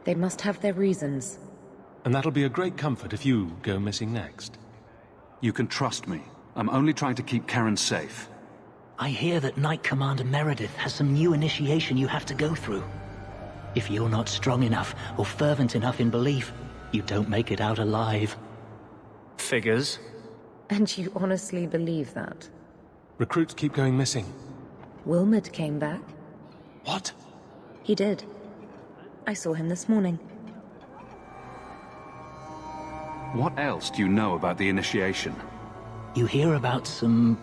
Speaker 8: They must have their reasons.
Speaker 4: And that'll be a great comfort if you go missing next.
Speaker 14: You can trust me. I'm only trying to keep Karen safe.
Speaker 5: I hear that Knight Commander Meredith has some new initiation you have to go through. If you're not strong enough or fervent enough in belief, you don't make it out alive.
Speaker 21: Figures.
Speaker 8: And you honestly believe that?
Speaker 4: Recruits keep going missing.
Speaker 8: Wilmot came back.
Speaker 4: What?
Speaker 8: He did. I saw him this morning.
Speaker 14: What else do you know about the initiation?
Speaker 5: You hear about some...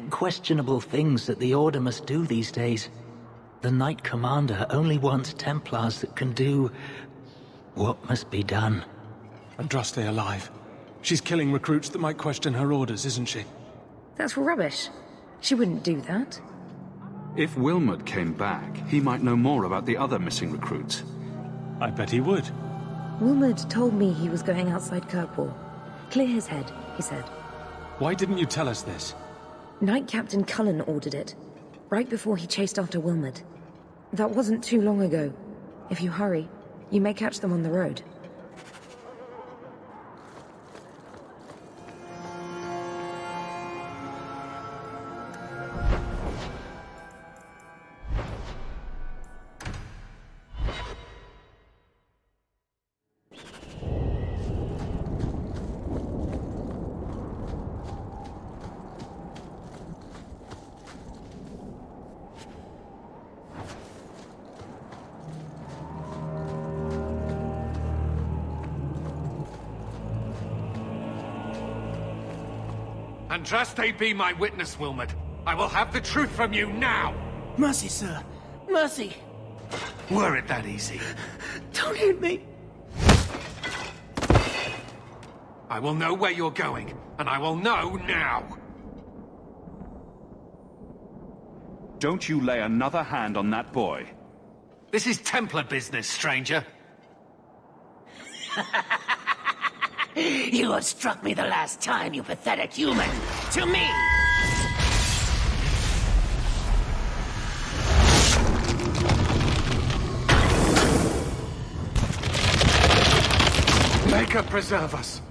Speaker 5: questionable things that the Order must do these days. The Knight Commander only wants Templars that can do... What must be done?
Speaker 4: Andraste alive. She's killing recruits that might question her orders, isn't she?
Speaker 17: That's rubbish. She wouldn't do that.
Speaker 14: If Wilmot came back, he might know more about the other missing recruits.
Speaker 4: I bet he would.
Speaker 8: Wilmot told me he was going outside Kirkwall. Clear his head, he said.
Speaker 4: Why didn't you tell us this?
Speaker 8: Knight Captain Cullen ordered it, right before he chased after Wilmot. That wasn't too long ago. If you hurry, you may catch them on the road.
Speaker 9: Andraste be my witness, Wilmot. I will have the truth from you now!
Speaker 20: Mercy, sir. Mercy.
Speaker 9: Were it that easy?
Speaker 20: Don't hit me.
Speaker 9: I will know where you're going, and I will know now!
Speaker 14: Don't you lay another hand on that boy.
Speaker 9: This is Templar business, stranger.
Speaker 5: You have struck me the last time, you pathetic human! To me!
Speaker 9: Maker preserve us!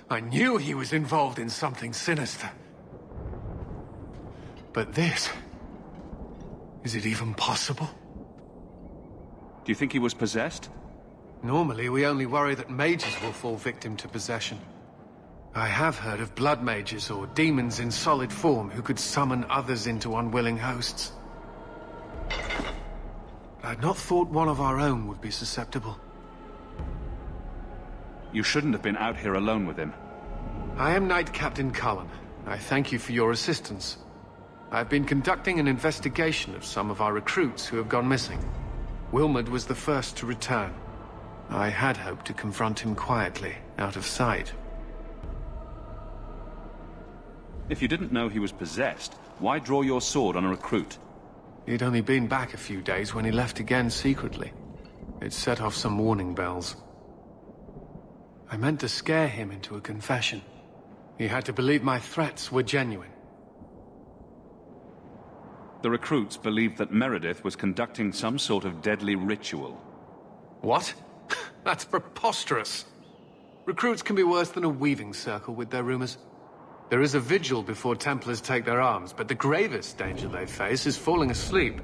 Speaker 9: I knew he was involved in something sinister. But this... is it even possible?
Speaker 14: Do you think he was possessed?
Speaker 9: Normally, we only worry that mages will fall victim to possession. I have heard of blood mages or demons in solid form who could summon others into unwilling hosts. I'd not thought one of our own would be susceptible.
Speaker 14: You shouldn't have been out here alone with him.
Speaker 9: I am Knight Captain Cullen. I thank you for your assistance. I've been conducting an investigation of some of our recruits who have gone missing. Wilmot was the first to return. I had hoped to confront him quietly, out of sight.
Speaker 14: If you didn't know he was possessed, why draw your sword on a recruit?
Speaker 9: He'd only been back a few days when he left again secretly. It set off some warning bells. I meant to scare him into a confession. He had to believe my threats were genuine.
Speaker 14: The recruits believed that Meredith was conducting some sort of deadly ritual.
Speaker 9: What? That's preposterous. Recruits can be worse than a weaving circle with their rumors. There is a vigil before Templars take their arms, but the gravest danger they face is falling asleep.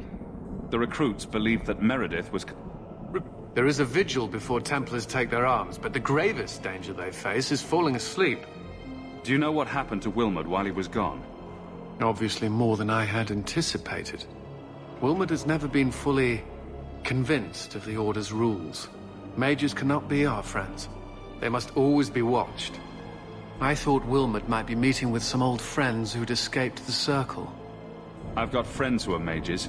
Speaker 14: The recruits believed that Meredith was...
Speaker 9: There is a vigil before Templars take their arms, but the gravest danger they face is falling asleep.
Speaker 14: Do you know what happened to Wilmot while he was gone?
Speaker 9: Obviously more than I had anticipated. Wilmot has never been fully convinced of the Order's rules. Mages cannot be our friends. They must always be watched. I thought Wilmot might be meeting with some old friends who'd escaped the Circle.
Speaker 14: I've got friends who are mages.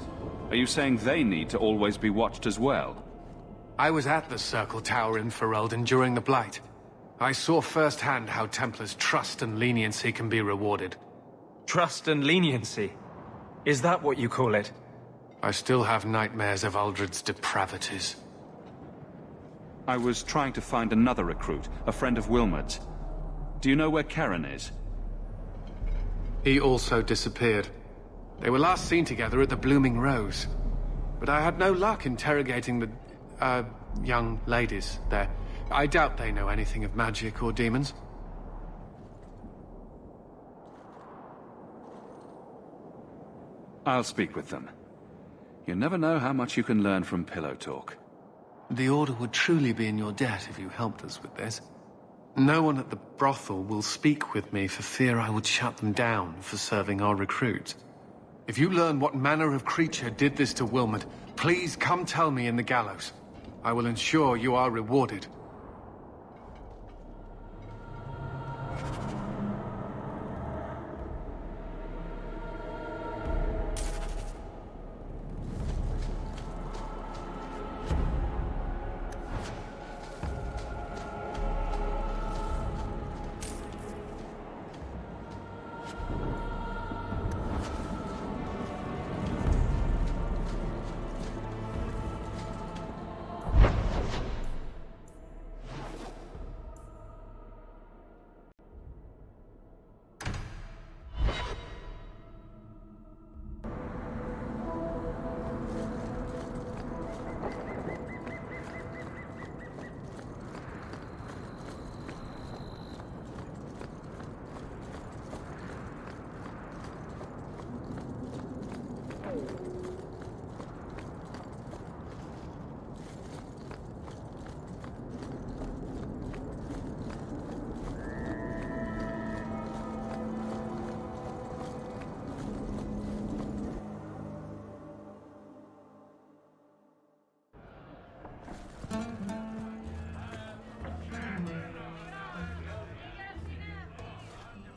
Speaker 14: Are you saying they need to always be watched as well?
Speaker 9: I was at the Circle Tower in Ferelden during the Blight. I saw firsthand how Templars' trust and leniency can be rewarded.
Speaker 21: Trust and leniency? Is that what you call it?
Speaker 9: I still have nightmares of Uldred's depravities.
Speaker 14: I was trying to find another recruit, a friend of Wilmot's. Do you know where Karen is?
Speaker 9: He also disappeared. They were last seen together at the Blooming Rose. But I had no luck interrogating the, young ladies there. I doubt they know anything of magic or demons.
Speaker 14: I'll speak with them. You never know how much you can learn from pillow talk.
Speaker 9: The Order would truly be in your debt if you helped us with this. No one at the brothel will speak with me for fear I would shut them down for serving our recruits. If you learn what manner of creature did this to Wilmot, please come tell me in the gallows. I will ensure you are rewarded.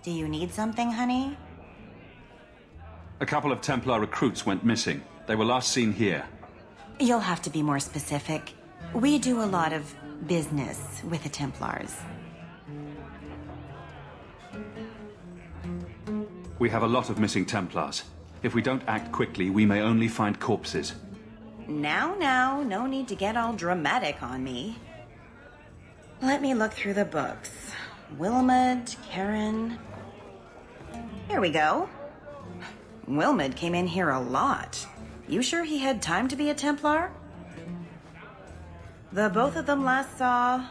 Speaker 10: Do you need something, honey?
Speaker 14: A couple of Templar recruits went missing. They were last seen here.
Speaker 10: You'll have to be more specific. We do a lot of business with the Templars.
Speaker 14: We have a lot of missing Templars. If we don't act quickly, we may only find corpses.
Speaker 10: Now, no need to get all dramatic on me. Let me look through the books. Wilmot, Karen... Here we go. Wilmot came in here a lot. You sure he had time to be a Templar? The both of them last saw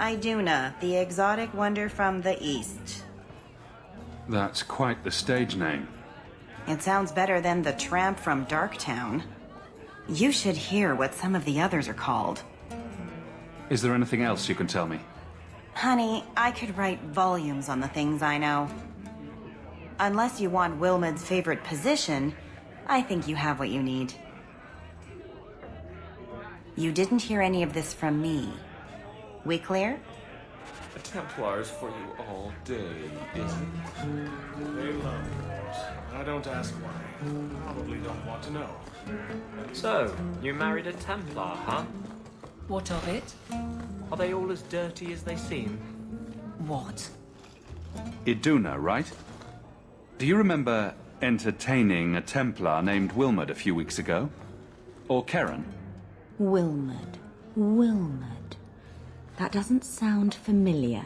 Speaker 10: Iduna, the exotic wonder from the east.
Speaker 14: That's quite the stage name.
Speaker 10: It sounds better than the tramp from Darktown. You should hear what some of the others are called.
Speaker 14: Is there anything else you can tell me?
Speaker 10: Honey, I could write volumes on the things I know. Unless you want Wilmot's favorite position, I think you have what you need. You didn't hear any of this from me. We clear?
Speaker 15: A Templar's for you all day, is it?
Speaker 4: They love yours. I don't ask why. Probably don't want to know.
Speaker 21: So, you married a Templar, huh?
Speaker 11: What of it?
Speaker 21: Are they all as dirty as they seem?
Speaker 11: What?
Speaker 14: Iduna, right? Do you remember entertaining a Templar named Wilmot a few weeks ago? Or Karen?
Speaker 16: Wilmot. That doesn't sound familiar.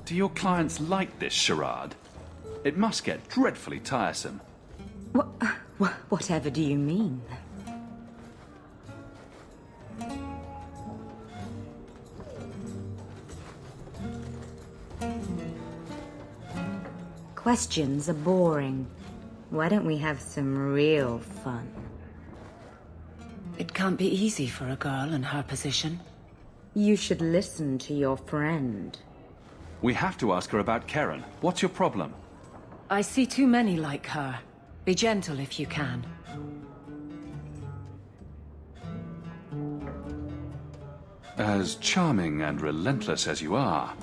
Speaker 14: Do your clients like this charade? It must get dreadfully tiresome.
Speaker 16: Whatever do you mean? Questions are boring. Why don't we have some real fun?
Speaker 11: It can't be easy for a girl in her position.
Speaker 16: You should listen to your friend.
Speaker 14: We have to ask her about Karen. What's your problem?
Speaker 11: I see too many like her. Be gentle if you can.
Speaker 14: As charming and relentless as you are,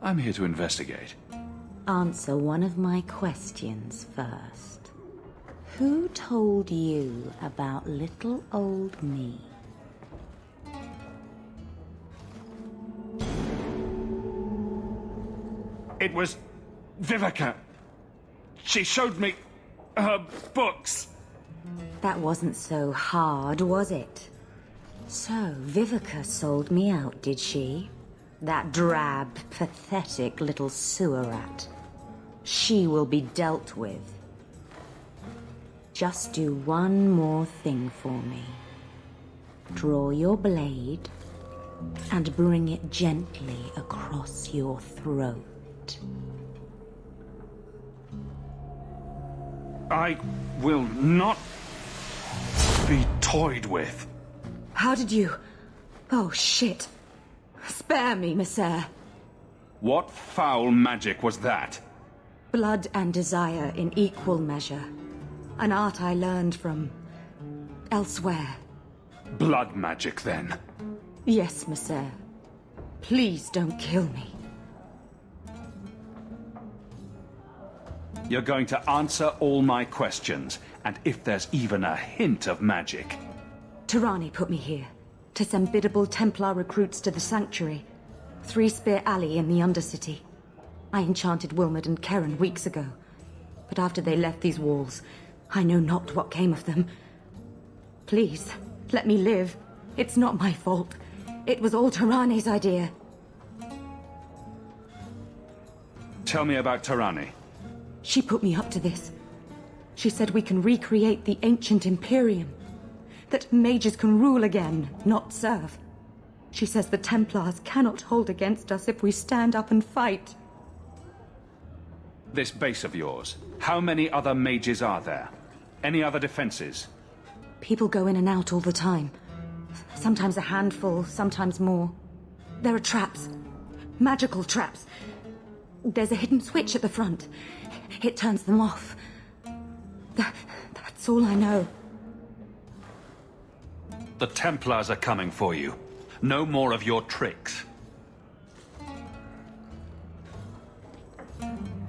Speaker 14: I'm here to investigate.
Speaker 16: Answer one of my questions first. Who told you about little old me?
Speaker 3: It was Vivica. She showed me her books.
Speaker 16: That wasn't so hard, was it? So, Vivica sold me out, did she? That drab, pathetic little sewer rat. She will be dealt with. Just do one more thing for me. Draw your blade and bring it gently across your throat.
Speaker 3: I will not be toyed with.
Speaker 16: How did you... Oh, shit. Spare me, Messer.
Speaker 3: What foul magic was that?
Speaker 16: Blood and desire in equal measure. An art I learned from... elsewhere.
Speaker 3: Blood magic, then?
Speaker 16: Yes, Messer. Please don't kill me.
Speaker 3: You're going to answer all my questions, and if there's even a hint of magic...
Speaker 16: Tirani put me here, to send biddable Templar recruits to the Sanctuary. Three Spear Alley in the Undercity. I enchanted Wilmot and Keren weeks ago. But after they left these walls, I know not what came of them. Please, let me live. It's not my fault. It was all Tirani's idea.
Speaker 3: Tell me about Tirani.
Speaker 16: She put me up to this. She said we can recreate the ancient Imperium. That mages can rule again, not serve. She says the Templars cannot hold against us if we stand up and fight.
Speaker 3: This base of yours, how many other mages are there? Any other defenses?
Speaker 16: People go in and out all the time. Sometimes a handful, sometimes more. There are traps. Magical traps. There's a hidden switch at the front. It turns them off. That's all I know.
Speaker 3: The Templars are coming for you. No more of your tricks.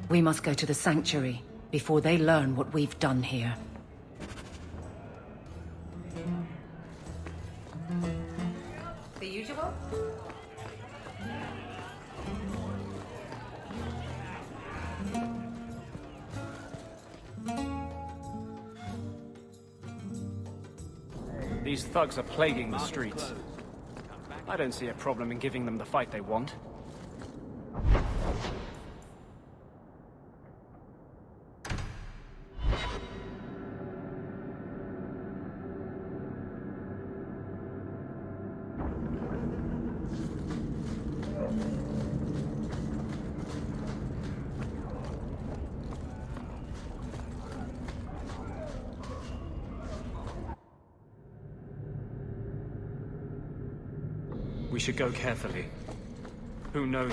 Speaker 11: We must go to the Sanctuary before they learn what we've done here.
Speaker 17: The usual?
Speaker 21: These thugs are plaguing the streets. I don't see a problem in giving them the fight they want. We should go carefully. Who knows?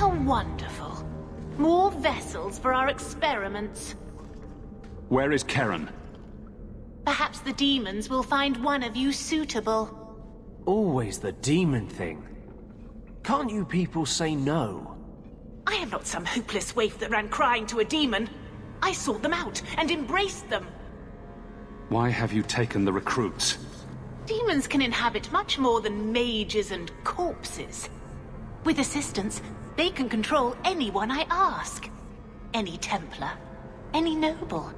Speaker 19: How wonderful. More vessels for our experiments.
Speaker 3: Where is Karen?
Speaker 19: Perhaps the demons will find one of you suitable.
Speaker 5: Always the demon thing. Can't you people say no?
Speaker 19: I am not some hopeless waif that ran crying to a demon. I sought them out and embraced them.
Speaker 3: Why have you taken the recruits?
Speaker 19: Demons can inhabit much more than mages and corpses. With assistance, they can control anyone I ask. Any Templar, any noble,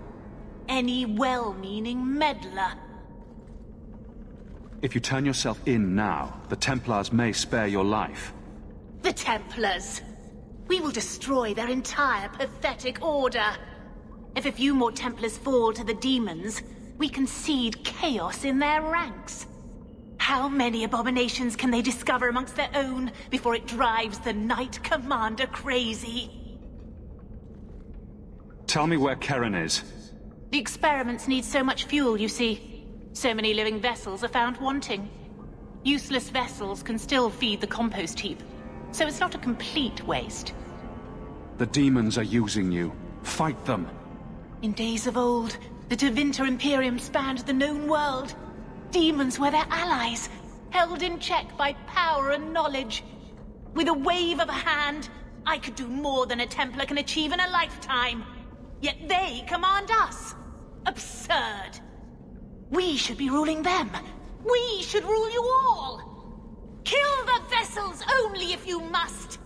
Speaker 19: any well-meaning meddler.
Speaker 3: If you turn yourself in now, the Templars may spare your life.
Speaker 19: The Templars! We will destroy their entire pathetic order. If a few more Templars fall to the demons, we can seed chaos in their ranks. How many abominations can they discover amongst their own before it drives the Knight Commander crazy?
Speaker 3: Tell me where Karen is.
Speaker 19: The experiments need so much fuel, you see. So many living vessels are found wanting. Useless vessels can still feed the compost heap, so it's not a complete waste.
Speaker 3: The demons are using you. Fight them.
Speaker 19: In days of old, the Tevinter Imperium spanned the known world. Demons were their allies, held in check by power and knowledge. With a wave of a hand, I could do more than a Templar can achieve in a lifetime. Yet they command us. Absurd. We should be ruling them. We should rule you all. Kill the vessels only if you must.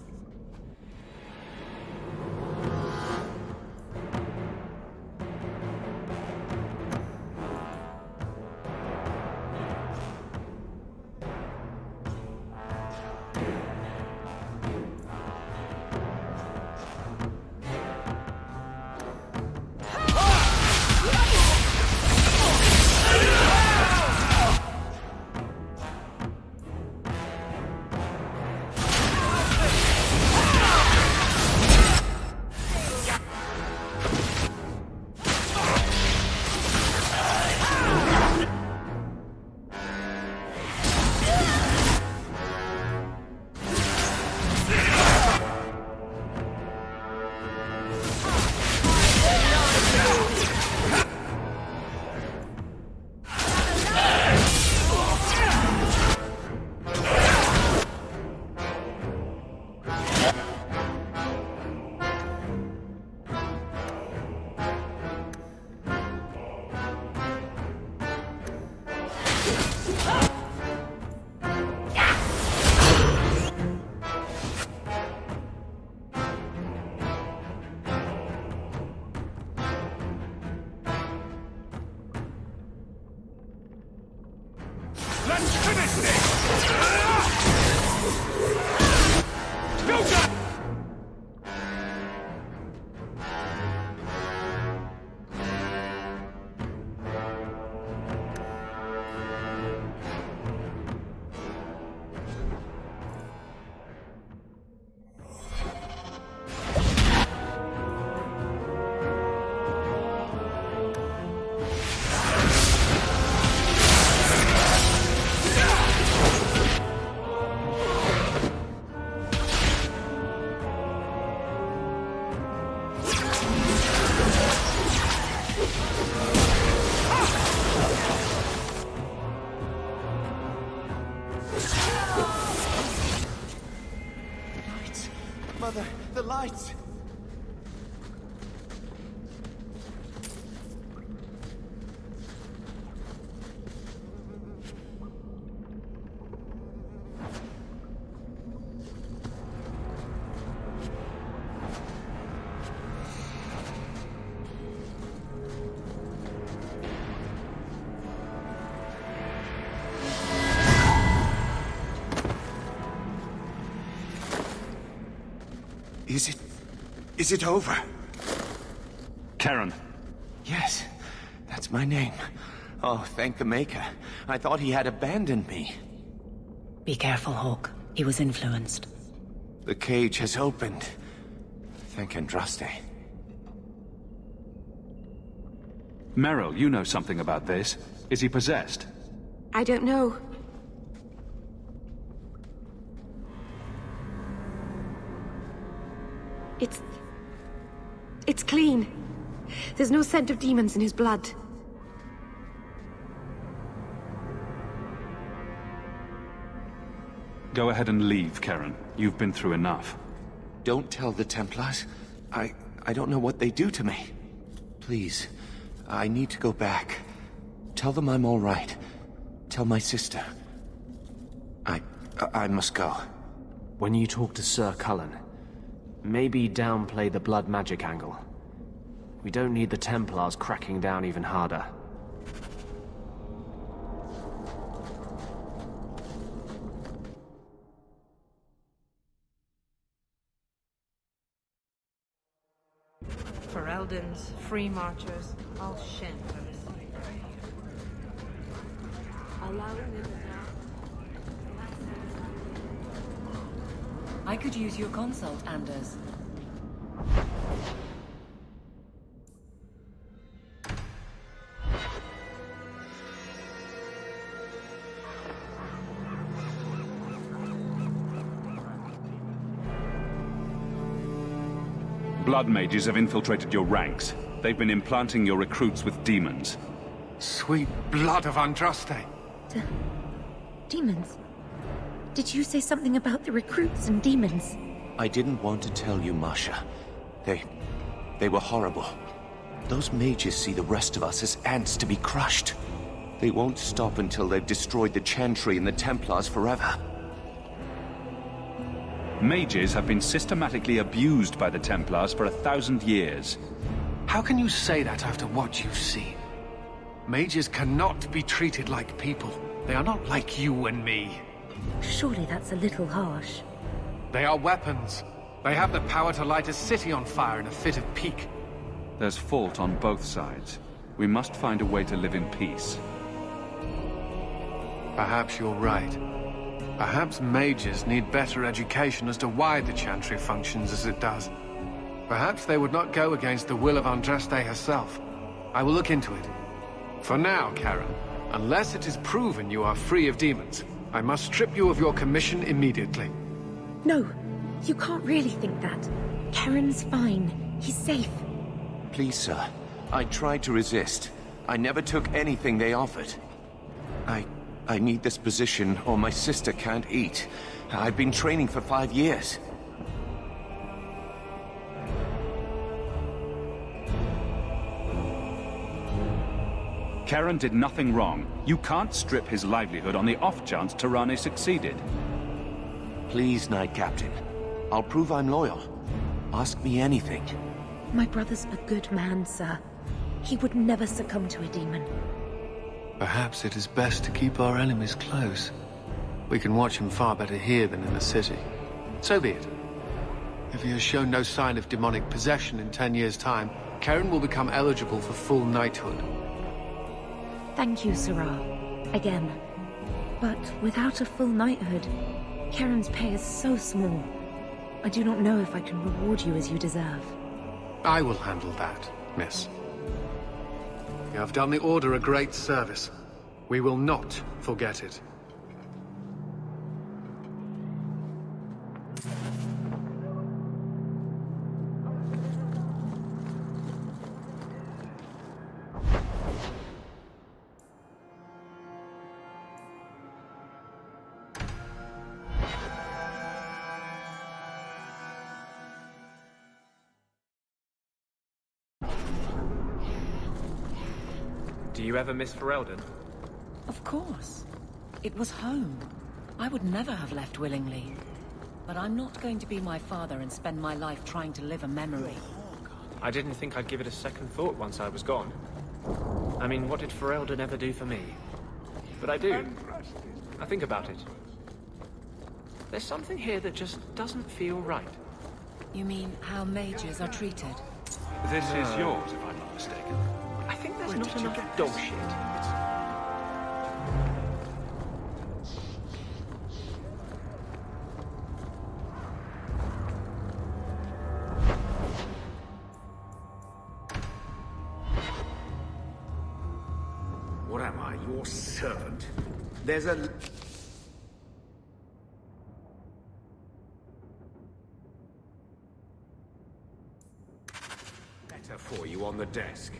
Speaker 13: lights! Is it over?
Speaker 3: Karen.
Speaker 5: Yes, that's my name. Oh, thank the Maker. I thought he had abandoned me.
Speaker 11: Be careful, Hawk. He was influenced.
Speaker 5: The cage has opened. Thank Andraste.
Speaker 3: Meryl, you know something about this. Is he possessed?
Speaker 2: I don't know. It's clean. There's no scent of demons in his blood.
Speaker 3: Go ahead and leave, Karen. You've been through enough.
Speaker 5: Don't tell the Templars. I don't know what they do to me. Please, I need to go back. Tell them I'm all right. Tell my sister. I must go.
Speaker 21: When you talk to Sir Cullen, maybe downplay the blood magic angle. We don't need the Templars cracking down even harder.
Speaker 6: For Eldons, free marchers, I'll shin for this.
Speaker 11: I could use your consult, Anders.
Speaker 3: Blood mages have infiltrated your ranks. They've been implanting your recruits with demons.
Speaker 9: Sweet blood of Andraste.
Speaker 8: Demons? Did you say something about the recruits and demons?
Speaker 5: I didn't want to tell you, Masha. They were horrible. Those mages see the rest of us as ants to be crushed. They won't stop until they've destroyed the Chantry and the Templars forever.
Speaker 3: Mages have been systematically abused by the Templars for 1,000 years.
Speaker 9: How can you say that after what you've seen? Mages cannot be treated like people. They are not like you and me.
Speaker 8: Surely that's a little harsh.
Speaker 9: They are weapons. They have the power to light a city on fire in a fit of pique.
Speaker 3: There's fault on both sides. We must find a way to live in peace.
Speaker 9: Perhaps you're right. Perhaps mages need better education as to why the Chantry functions as it does. Perhaps they would not go against the will of Andraste herself. I will look into it. For now, Karen, unless it is proven you are free of demons, I must strip you of your commission immediately.
Speaker 8: No, you can't really think that. Karen's fine. He's safe.
Speaker 5: Please, sir. I tried to resist. I never took anything they offered. I need this position, or my sister can't eat. I've been training for 5 years.
Speaker 3: Karen did nothing wrong. You can't strip his livelihood on the off chance Tirane succeeded.
Speaker 5: Please, Knight Captain. I'll prove I'm loyal. Ask me anything.
Speaker 8: My brother's a good man, sir. He would never succumb to a demon.
Speaker 9: Perhaps it is best to keep our enemies close. We can watch him far better here than in the city. So be it. If he has shown no sign of demonic possession in 10 years' time, Karen will become eligible for full knighthood.
Speaker 8: Thank you, Sirrah. Again. But without a full knighthood, Karen's pay is so small. I do not know if I can reward you as you deserve.
Speaker 9: I will handle that, miss. You have done the Order a great service. We will not forget it.
Speaker 21: Do you ever miss Ferelden?
Speaker 11: Of course. It was home. I would never have left willingly. But I'm not going to be my father and spend my life trying to live a memory.
Speaker 21: I didn't think I'd give it a second thought once I was gone. I mean, what did Ferelden ever do for me? But I do. I think about it. There's something here that just doesn't feel right.
Speaker 11: You mean how mages are treated?
Speaker 3: This is yours, if I'm not mistaken.
Speaker 21: I think there's not enough dog shit.
Speaker 1: What am I, your servant? There's a... letter for you on the desk.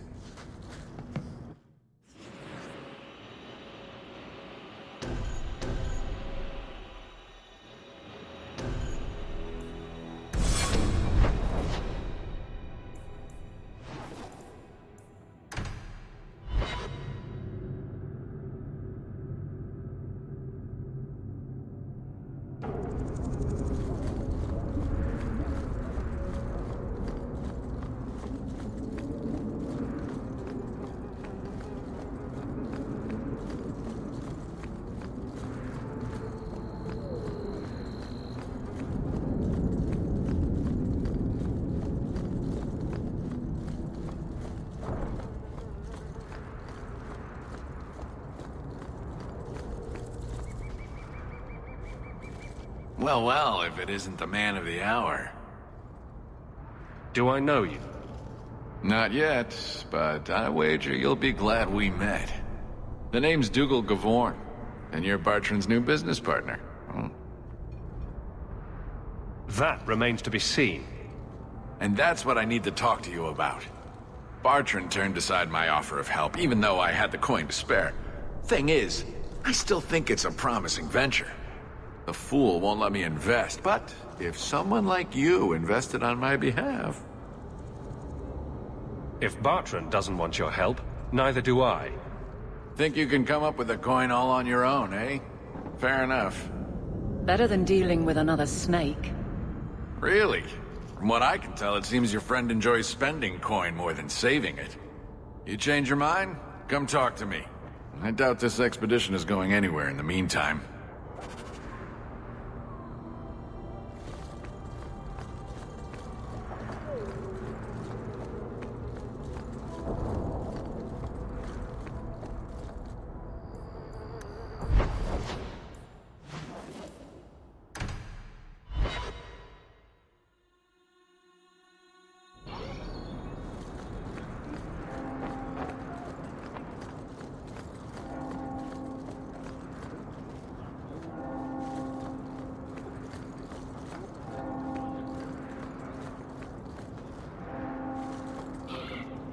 Speaker 12: Well, well, if it isn't the man of the hour.
Speaker 9: Do I know you?
Speaker 12: Not yet, but I wager you'll be glad we met. The name's Dougal Gavorn, and you're Bartrand's new business partner. Oh.
Speaker 9: That remains to be seen.
Speaker 12: And that's what I need to talk to you about. Bartrand turned aside my offer of help, even though I had the coin to spare. Thing is, I still think it's a promising venture. The fool won't let me invest, but if someone like you invested on my behalf...
Speaker 9: If Bartrand doesn't want your help, neither do I.
Speaker 12: Think you can come up with a coin all on your own, eh? Fair enough.
Speaker 11: Better than dealing with another snake.
Speaker 12: Really? From what I can tell, it seems your friend enjoys spending coin more than saving it. You change your mind? Come talk to me. I doubt this expedition is going anywhere in the meantime.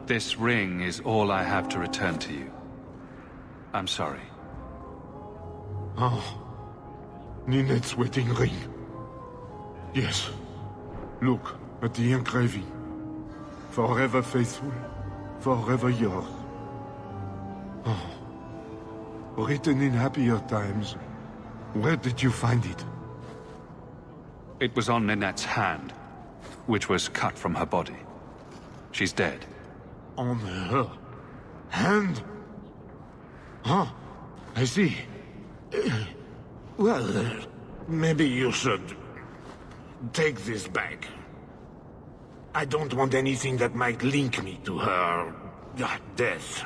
Speaker 3: This ring is all I have to return to you. I'm sorry.
Speaker 1: Oh. Ninette's wedding ring. Yes. Look at the engraving. Forever faithful, forever yours. Oh. Written in happier times. Where did you find it?
Speaker 3: It was on Ninette's hand, which was cut from her body. She's dead.
Speaker 1: On her hand? Huh. I see. Well, maybe you should take this back. I don't want anything that might link me to her death.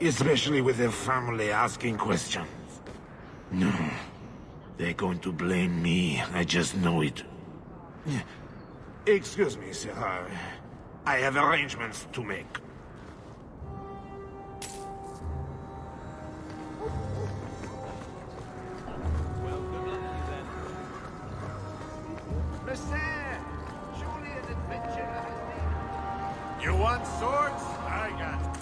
Speaker 1: Especially with her family asking questions. No. They're going to blame me. I just know it. Excuse me, sir. I have arrangements to make.
Speaker 12: You want swords? I got them.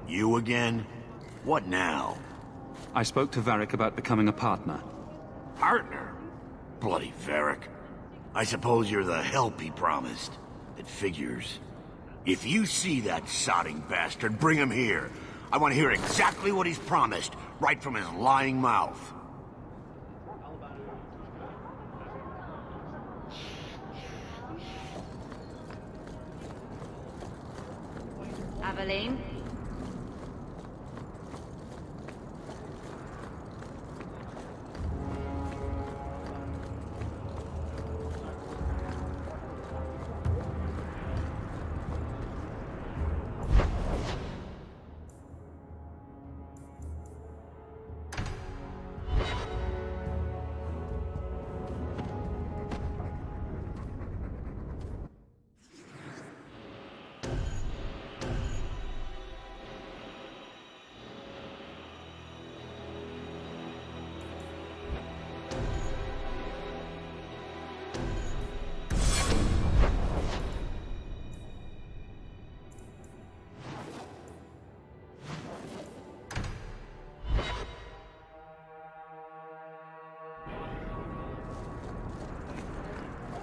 Speaker 13: You again? What now?
Speaker 3: I spoke to Varric about becoming a partner.
Speaker 13: Partner? Bloody Varric. I suppose you're the help he promised. It figures. If you see that sodding bastard, bring him here. I want to hear exactly what he's promised, right from his lying mouth.
Speaker 10: Aveline?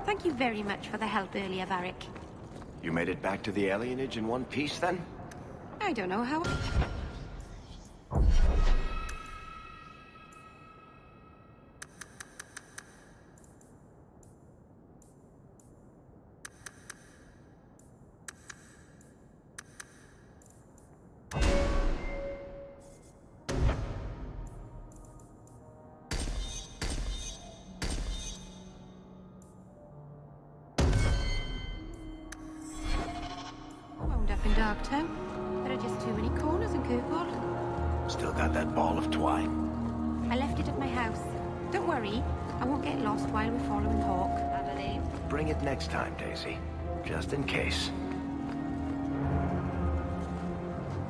Speaker 2: Thank you very much for the help earlier, Varric.
Speaker 18: You made it back to the alienage in one piece, then?
Speaker 2: I don't know how... Wound up in Darktown. There are just too many corners in Kirkwall.
Speaker 18: Still got that ball of twine.
Speaker 2: I left it at my house. Don't worry, I won't get lost while we're following Hawk.
Speaker 10: Aveline?
Speaker 18: Bring it next time, Daisy. Just in case.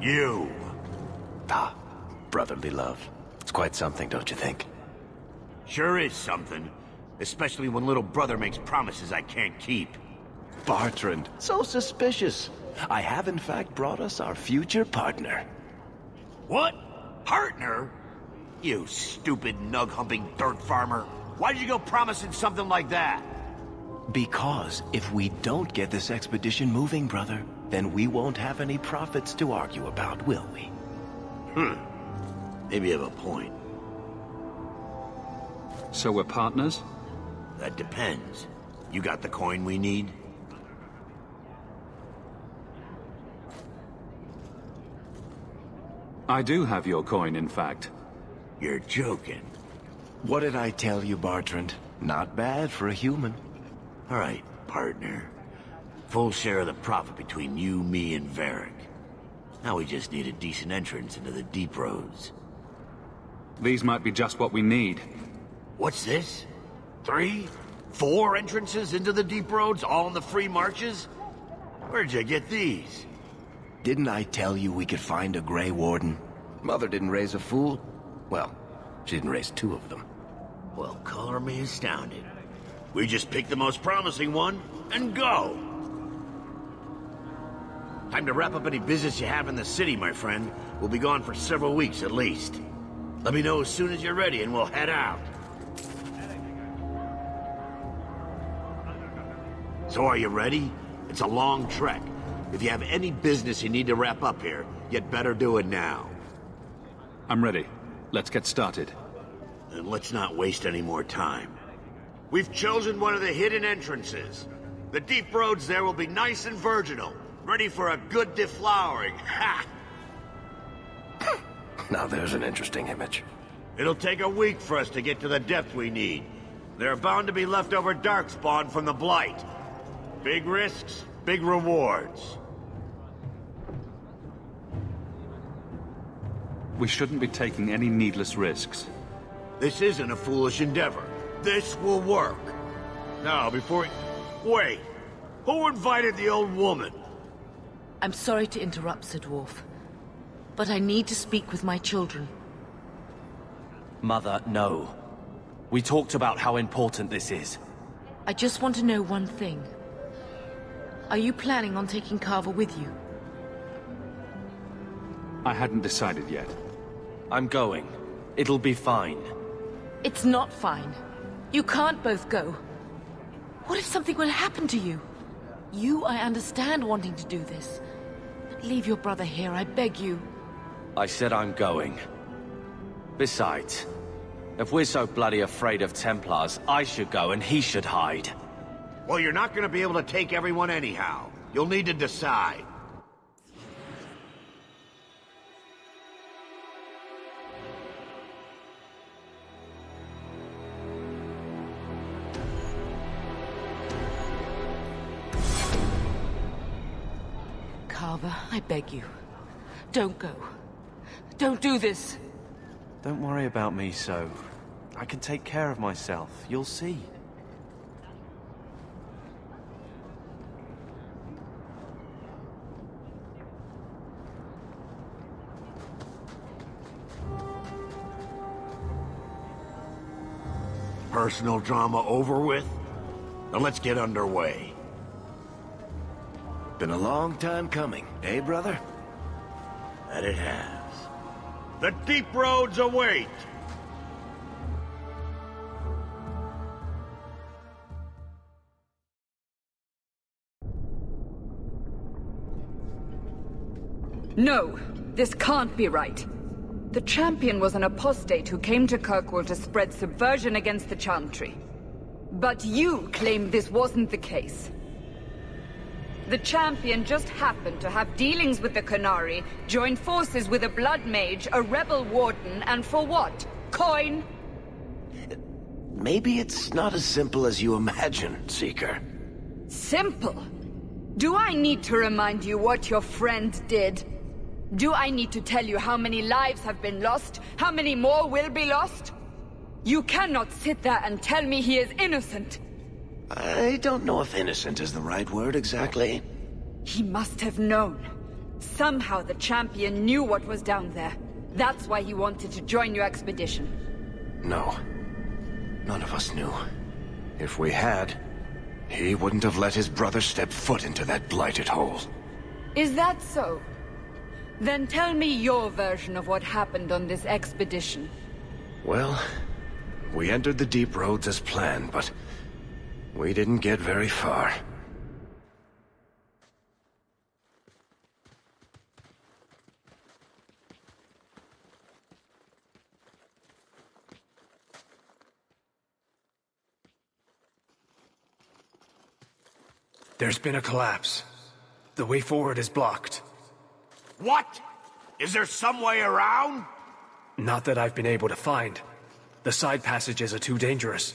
Speaker 13: You!
Speaker 18: Ah, brotherly love. It's quite something, don't you think?
Speaker 13: Sure is something. Especially when little brother makes promises I can't keep.
Speaker 18: Bartrand, so suspicious. I have in fact brought us our future partner.
Speaker 13: What? Partner? You stupid nug-humping dirt farmer. Why did you go promising something like that?
Speaker 18: Because if we don't get this expedition moving, brother, then we won't have any profits to argue about, will we?
Speaker 13: Maybe you have a point.
Speaker 3: So we're partners?
Speaker 13: That depends. You got the coin we need?
Speaker 3: I do have your coin, in fact.
Speaker 13: You're joking.
Speaker 18: What did I tell you, Bartrand? Not bad for a human.
Speaker 13: All right, partner. Full share of the profit between you, me, and Varric. Now we just need a decent entrance into the deep roads.
Speaker 3: These might be just what we need.
Speaker 13: What's this? 3? 4 entrances into the deep roads, all in the free marches? Where'd you get these?
Speaker 18: Didn't I tell you we could find a Grey Warden? Mother didn't raise a fool. Well, she didn't raise 2 of them.
Speaker 13: Well, color me astounded. We just pick the most promising one, and go! Time to wrap up any business you have in the city, my friend. We'll be gone for several weeks at least. Let me know as soon as you're ready, and we'll head out. So are you ready? It's a long trek. If you have any business you need to wrap up here, you'd better do it now.
Speaker 3: I'm ready. Let's get started.
Speaker 13: And let's not waste any more time. We've chosen one of the hidden entrances. The deep roads there will be nice and virginal, ready for a good deflowering. Ha!
Speaker 18: Now there's an interesting image.
Speaker 13: It'll take a week for us to get to the depth we need. There are bound to be leftover darkspawn from the Blight. Big risks, big rewards.
Speaker 3: We shouldn't be taking any needless risks.
Speaker 13: This isn't a foolish endeavor. This will work. Now, before wait. Who invited the old woman?
Speaker 7: I'm sorry to interrupt, Sir Dwarf, but I need to speak with my children.
Speaker 5: Mother, no. We talked about how important this is.
Speaker 7: I just want to know one thing. Are you planning on taking Carver with you?
Speaker 3: I hadn't decided yet.
Speaker 5: I'm going. It'll be fine.
Speaker 7: It's not fine. You can't both go. What if something will happen to you? I understand wanting to do this. But leave your brother here, I beg you.
Speaker 5: I said I'm going. Besides, if we're so bloody afraid of Templars, I should go and he should hide.
Speaker 13: Well, you're not gonna be able to take everyone anyhow. You'll need to decide.
Speaker 7: Carver, I beg you. Don't go. Don't do this.
Speaker 5: Don't worry about me, so. I can take care of myself. You'll see.
Speaker 13: Personal drama over with? Now let's get underway.
Speaker 18: Been a long time coming, eh, brother?
Speaker 13: That it has. The deep roads await!
Speaker 22: No, this can't be right. The champion was an apostate who came to Kirkwall to spread subversion against the Chantry. But you claim this wasn't the case. The champion just happened to have dealings with the Qunari, join forces with a blood mage, a rebel warden, and for what? Coin?
Speaker 18: Maybe it's not as simple as you imagine, Seeker.
Speaker 22: Simple? Do I need to remind you what your friend did? Do I need to tell you how many lives have been lost? How many more will be lost? You cannot sit there and tell me he is innocent.
Speaker 18: I don't know if innocent is the right word exactly.
Speaker 22: He must have known. Somehow the champion knew what was down there. That's why he wanted to join your expedition.
Speaker 18: No. None of us knew. If we had, he wouldn't have let his brother step foot into that blighted hole.
Speaker 22: Is that so? Then tell me your version of what happened on this expedition.
Speaker 18: Well, we entered the deep roads as planned, but we didn't get very far.
Speaker 23: There's been a collapse. The way forward is blocked.
Speaker 13: What? Is there some way around?
Speaker 23: Not that I've been able to find. The side passages are too dangerous.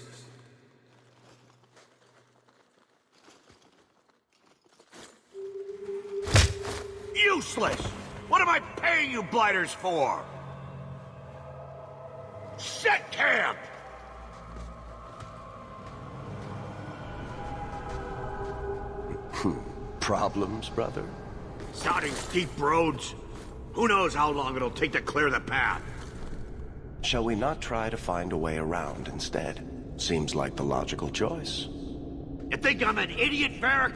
Speaker 13: Useless! What am I paying you blighters for? Set camp!
Speaker 18: Problems, brother?
Speaker 13: Sodding steep roads. Who knows how long it'll take to clear the path?
Speaker 18: Shall we not try to find a way around instead? Seems like the logical choice.
Speaker 13: You think I'm an idiot, Varric?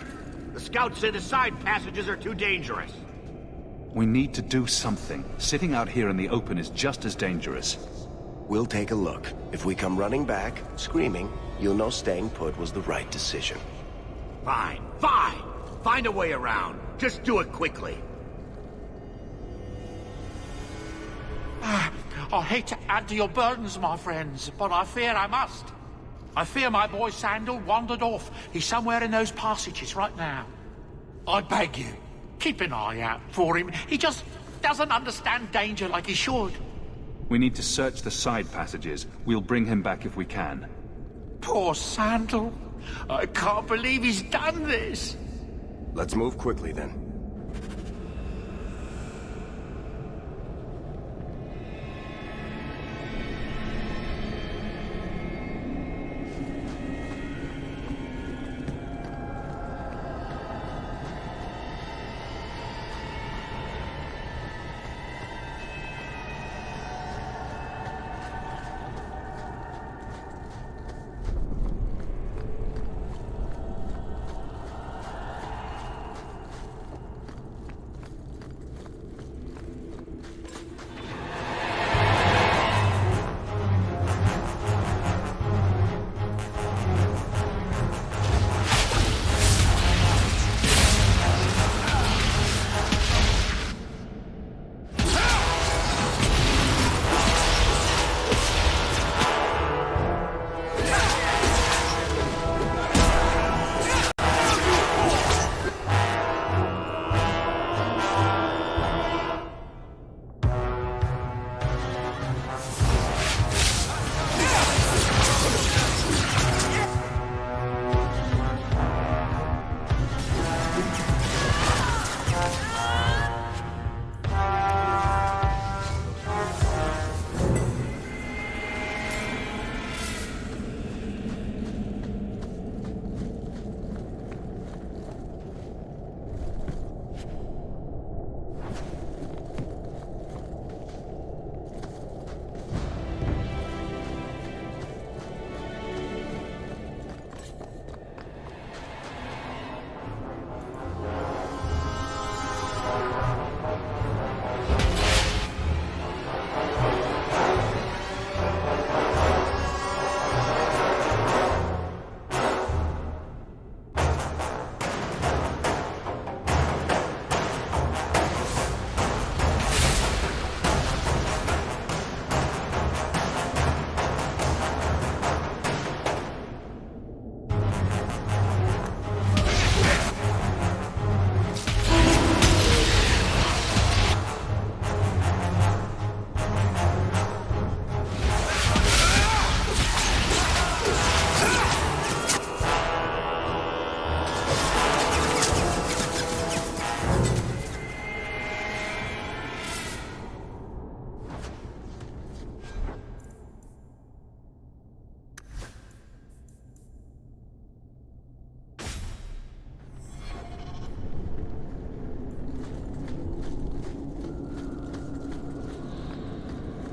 Speaker 13: The scouts say the side passages are too dangerous.
Speaker 3: We need to do something. Sitting out here in the open is just as dangerous.
Speaker 18: We'll take a look. If we come running back, screaming, you'll know staying put was the right decision.
Speaker 13: Fine, fine! Find a way around. Just do it quickly.
Speaker 24: I hate to add to your burdens, my friends, but I fear I must. I fear my boy Sandal wandered off. He's somewhere in those passages right now. I beg you, keep an eye out for him. He just doesn't understand danger like he should.
Speaker 3: We need to search the side passages. We'll bring him back if we can.
Speaker 24: Poor Sandal. I can't believe he's done this.
Speaker 4: Let's move quickly then.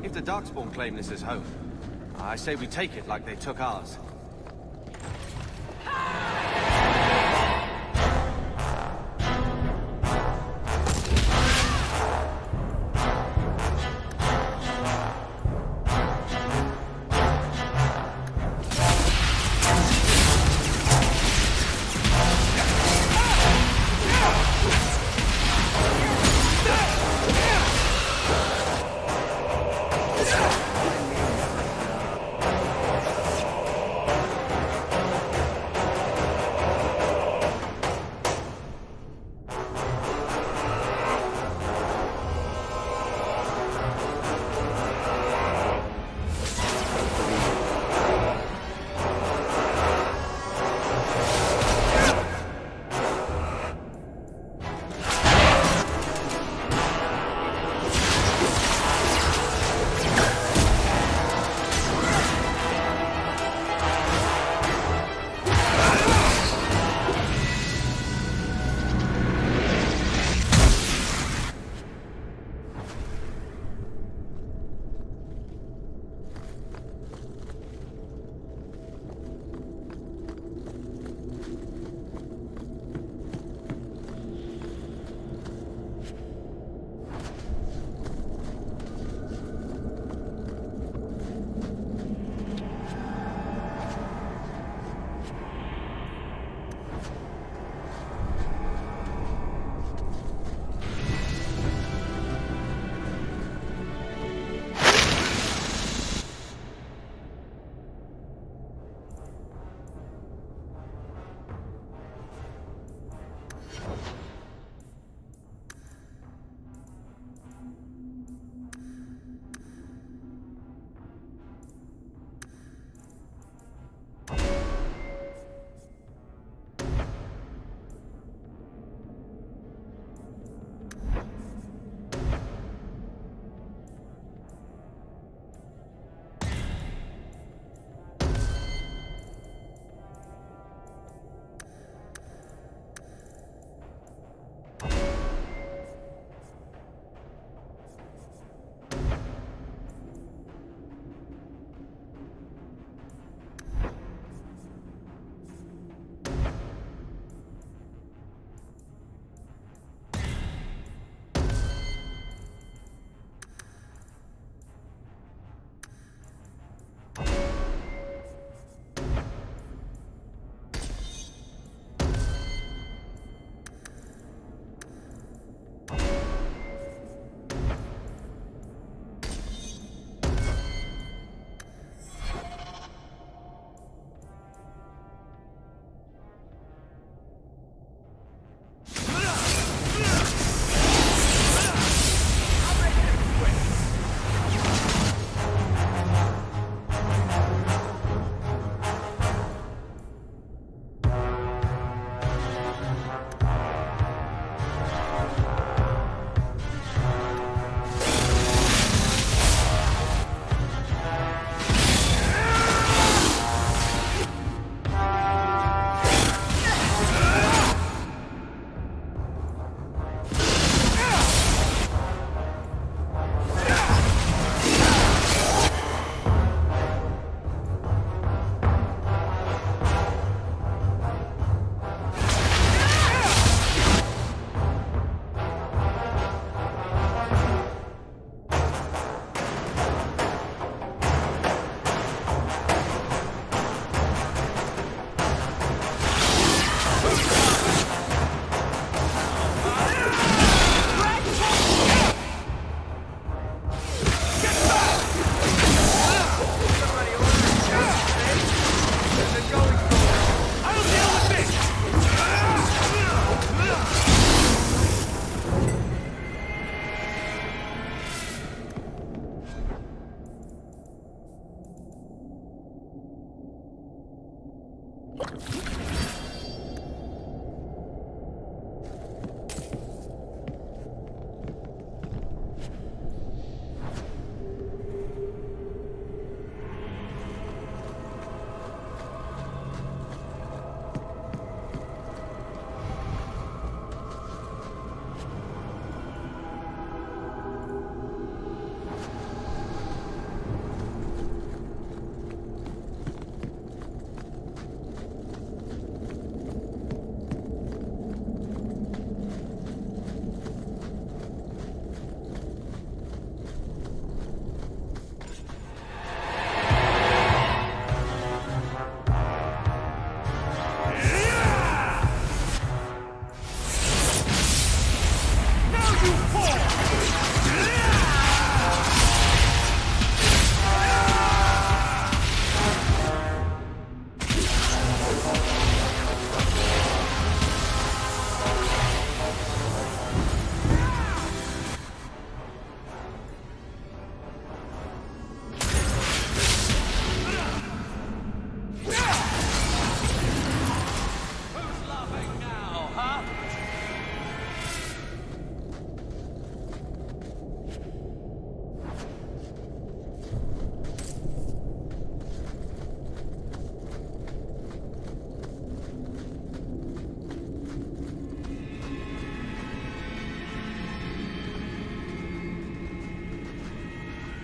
Speaker 14: If the Darkspawn claim this as home, I say we take it like they took ours.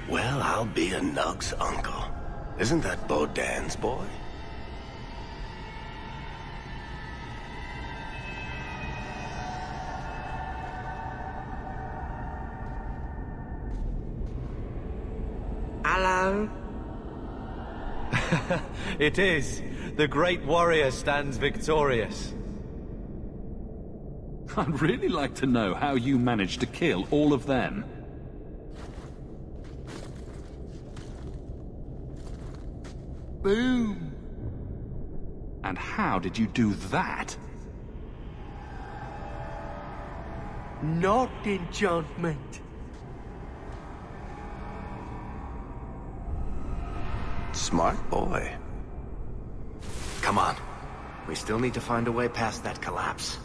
Speaker 18: Well, I'll be a Nug's uncle. Isn't that Bodan's boy?
Speaker 15: Hello?
Speaker 16: It is. The great warrior stands victorious.
Speaker 3: I'd really like to know how you managed to kill all of them.
Speaker 15: Boom.
Speaker 3: And how did you do that?
Speaker 15: Not enchantment.
Speaker 18: Smart boy. Come on. We still need to find a way past that collapse.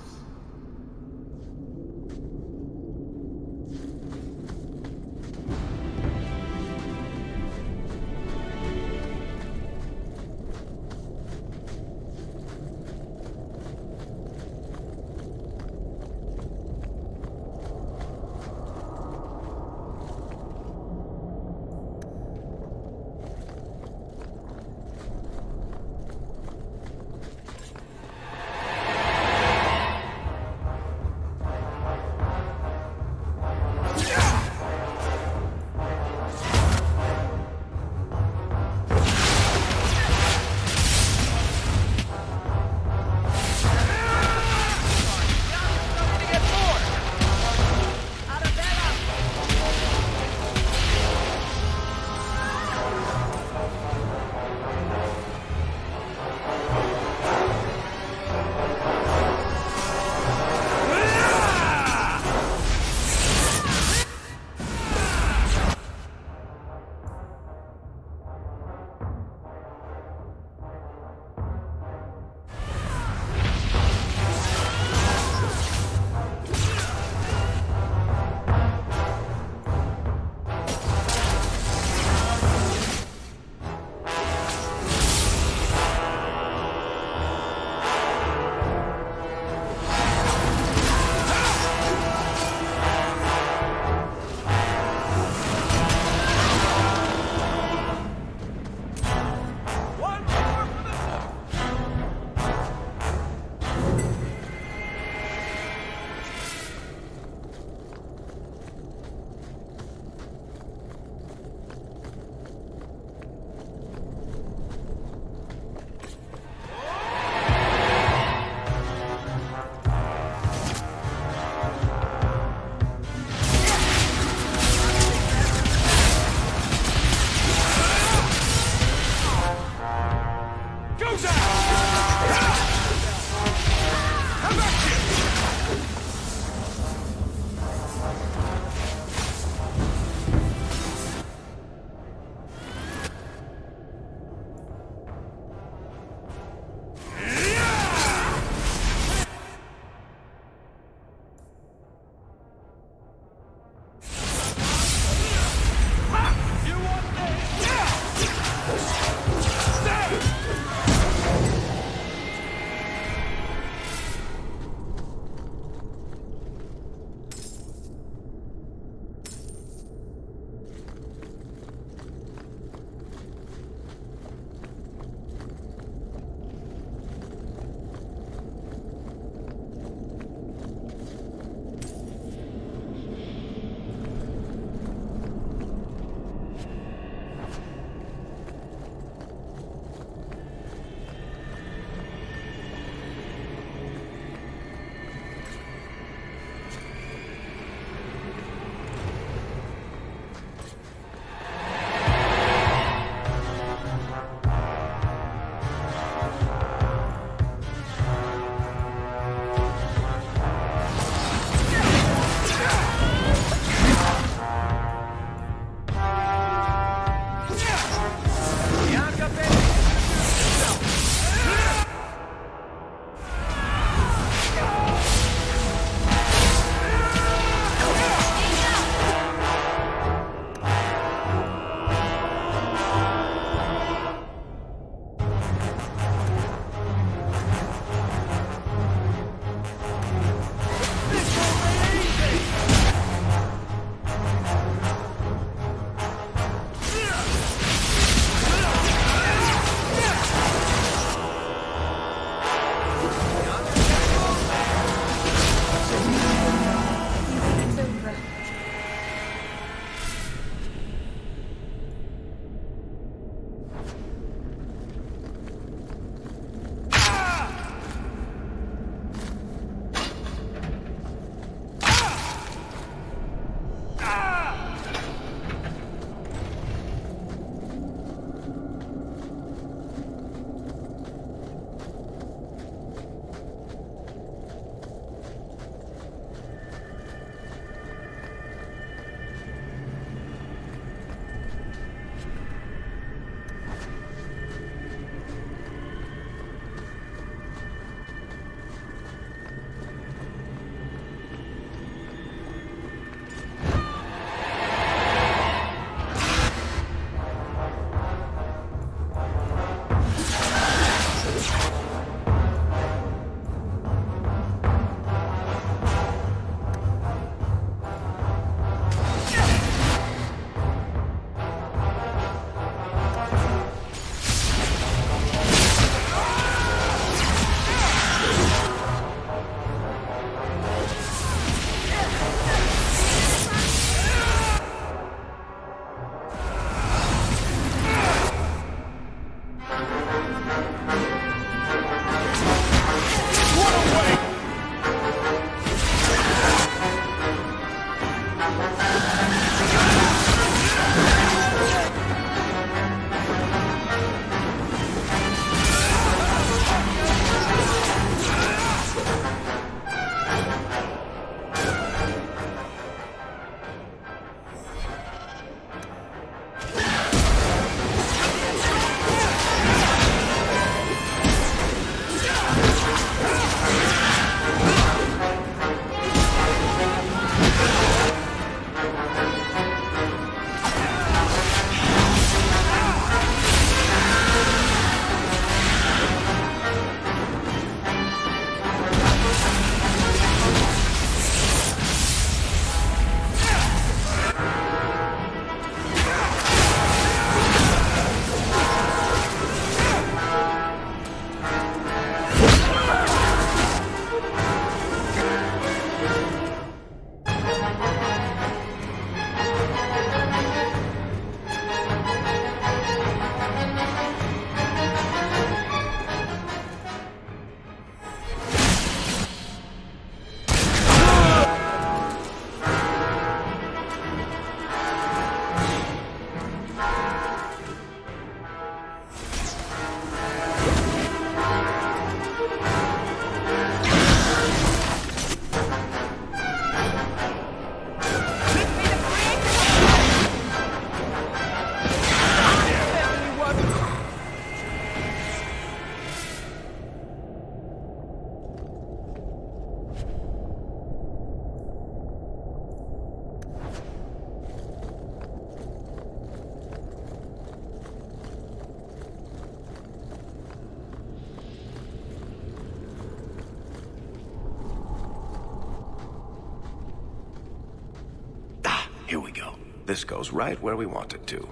Speaker 18: Here we go. This goes right where we want it to.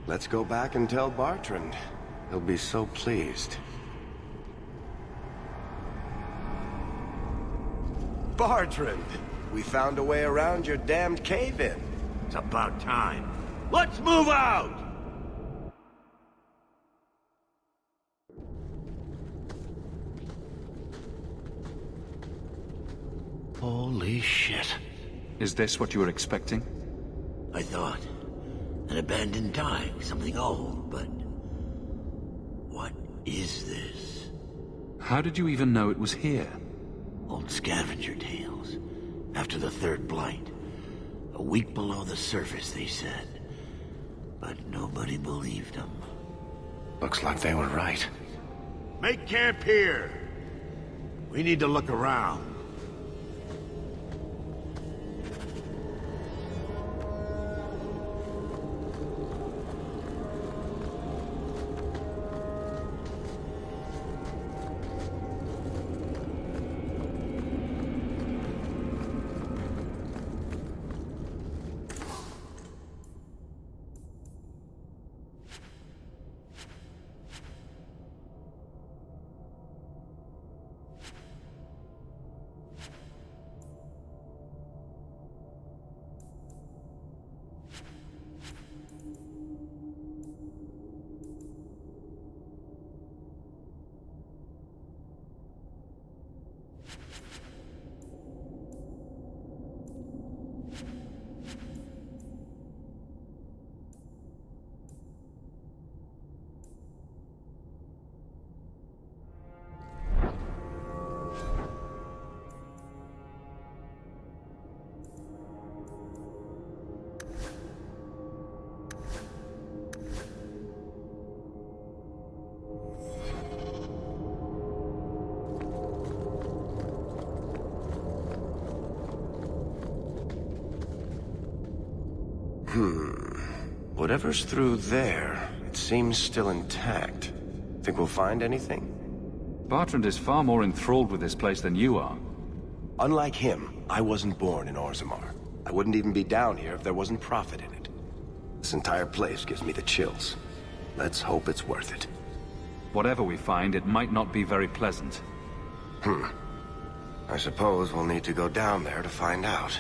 Speaker 18: Let's go back and tell Bartrand. He'll be so pleased. Bartrand! We found a way around your damned cave-in.
Speaker 13: It's about time. Let's move out!
Speaker 1: Holy shit.
Speaker 3: Is this what you were expecting?
Speaker 13: I thought. An abandoned dive, something old, but... what is this?
Speaker 3: How did you even know it was here?
Speaker 13: Old scavenger tales. After the third blight. A week below the surface, they said. But nobody believed them.
Speaker 18: Looks like they were right.
Speaker 13: Make camp here! We need to look around.
Speaker 18: Whatever's through there, it seems still intact. Think we'll find anything?
Speaker 3: Bartrand is far more enthralled with this place than you are.
Speaker 18: Unlike him, I wasn't born in Orzammar. I wouldn't even be down here if there wasn't profit in it. This entire place gives me the chills. Let's hope it's worth it.
Speaker 3: Whatever we find, it might not be very pleasant.
Speaker 18: I suppose we'll need to go down there to find out.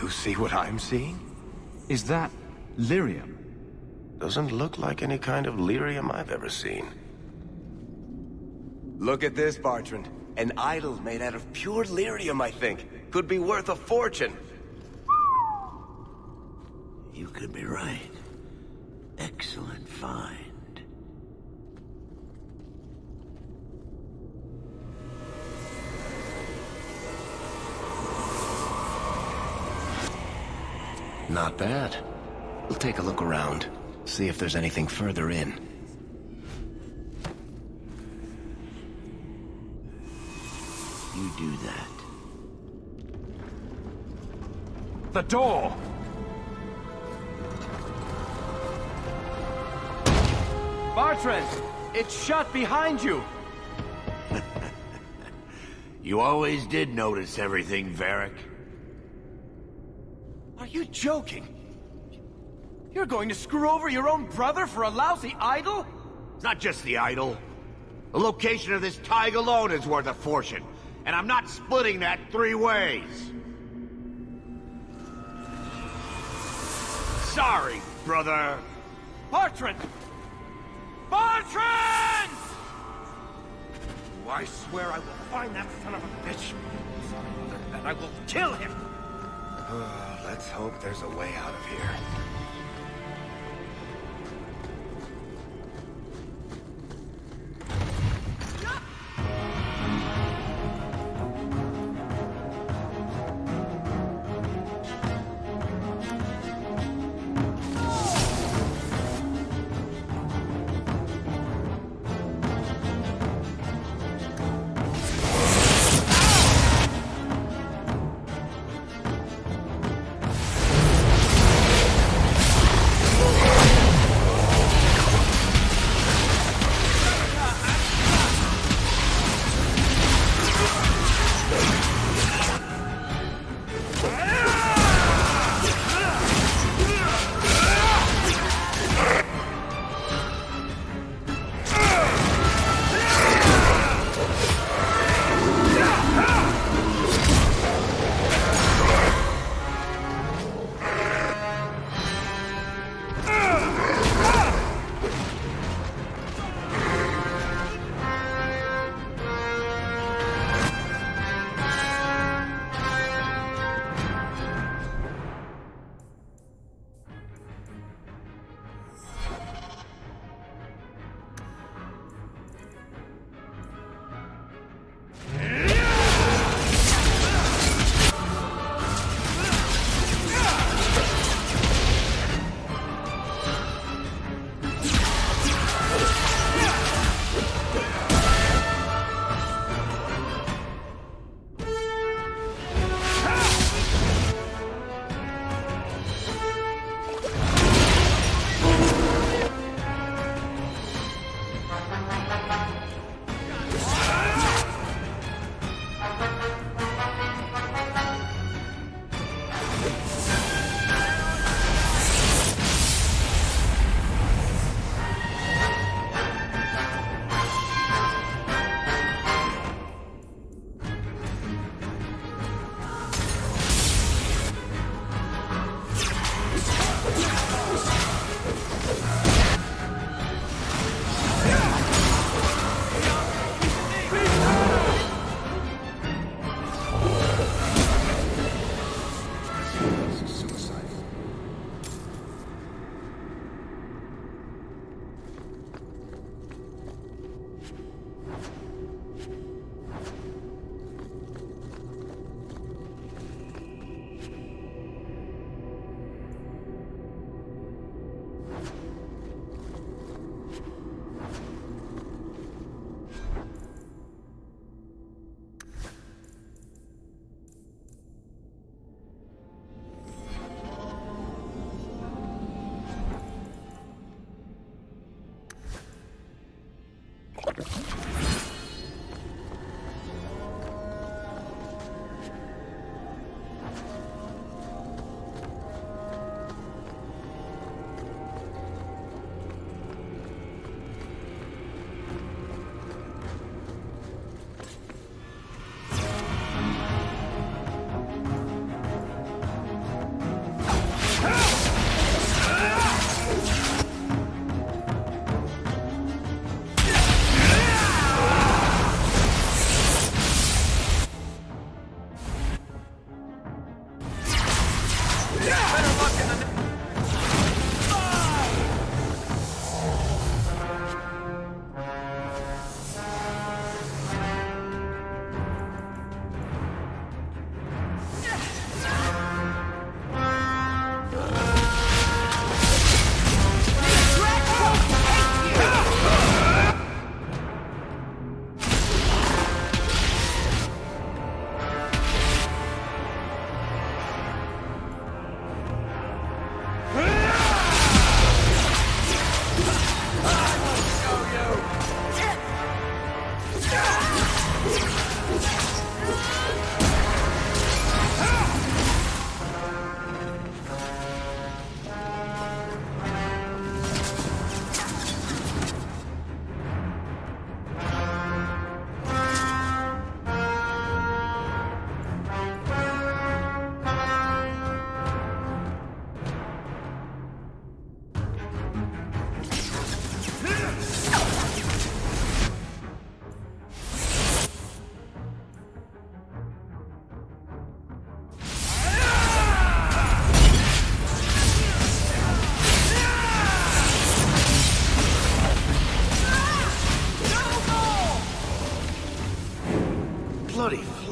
Speaker 18: You see what I'm seeing?
Speaker 3: Is that lyrium?
Speaker 18: Doesn't look like any kind of lyrium I've ever seen. Look at this, Bartrand. An idol made out of pure lyrium, I think. Could be worth a fortune.
Speaker 13: You could be right. Excellent find.
Speaker 18: Not bad. We'll take a look around. See if there's anything further in.
Speaker 13: You do that.
Speaker 3: The door!
Speaker 16: Bartrand! It's shut behind you!
Speaker 13: You always did notice everything, Varric.
Speaker 16: Are you joking? You're going to screw over your own brother for a lousy idol?
Speaker 13: It's not just the idol. The location of this tag alone is worth a fortune, and I'm not splitting that 3 ways. Sorry, brother.
Speaker 16: Bartrand! Bartrand!
Speaker 13: I swear I will find that son of a bitch, and I will kill him.
Speaker 18: Let's hope there's a way out of here.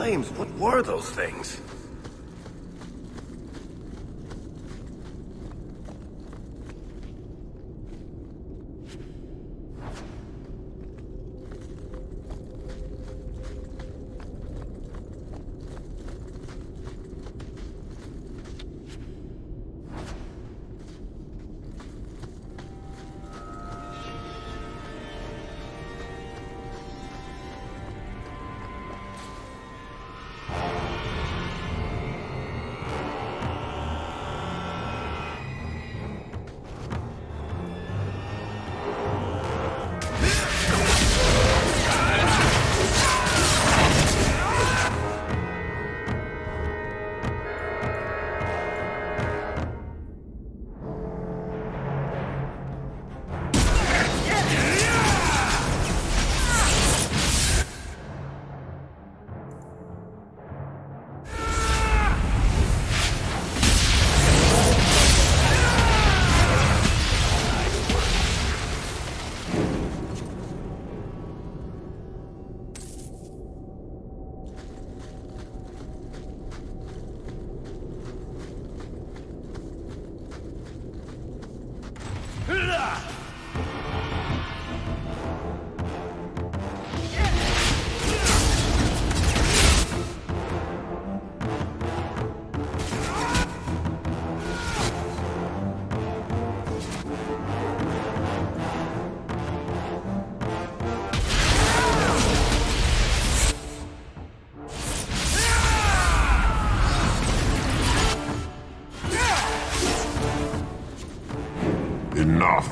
Speaker 18: flames, what were those things?
Speaker 6: Enough.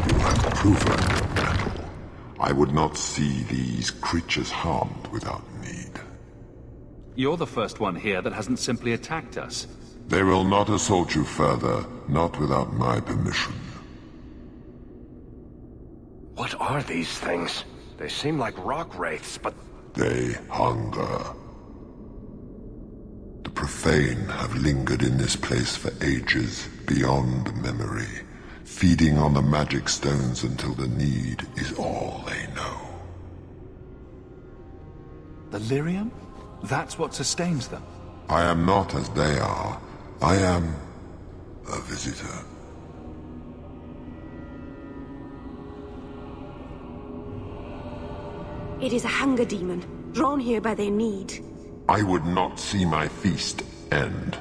Speaker 6: You have proven your mettle. I would not see these creatures harmed without need.
Speaker 3: You're the first one here that hasn't simply attacked us.
Speaker 6: They will not assault you further, not without my permission.
Speaker 18: What are these things? They seem like rock wraiths, but...
Speaker 6: They hunger. The profane have lingered in this place for ages, beyond memory, feeding on the magic stones until the need is all they know.
Speaker 3: The lyrium? That's what sustains them.
Speaker 6: I am not as they are. I am a visitor.
Speaker 2: It is a hunger demon, drawn here by their need.
Speaker 6: I would not see my feast end.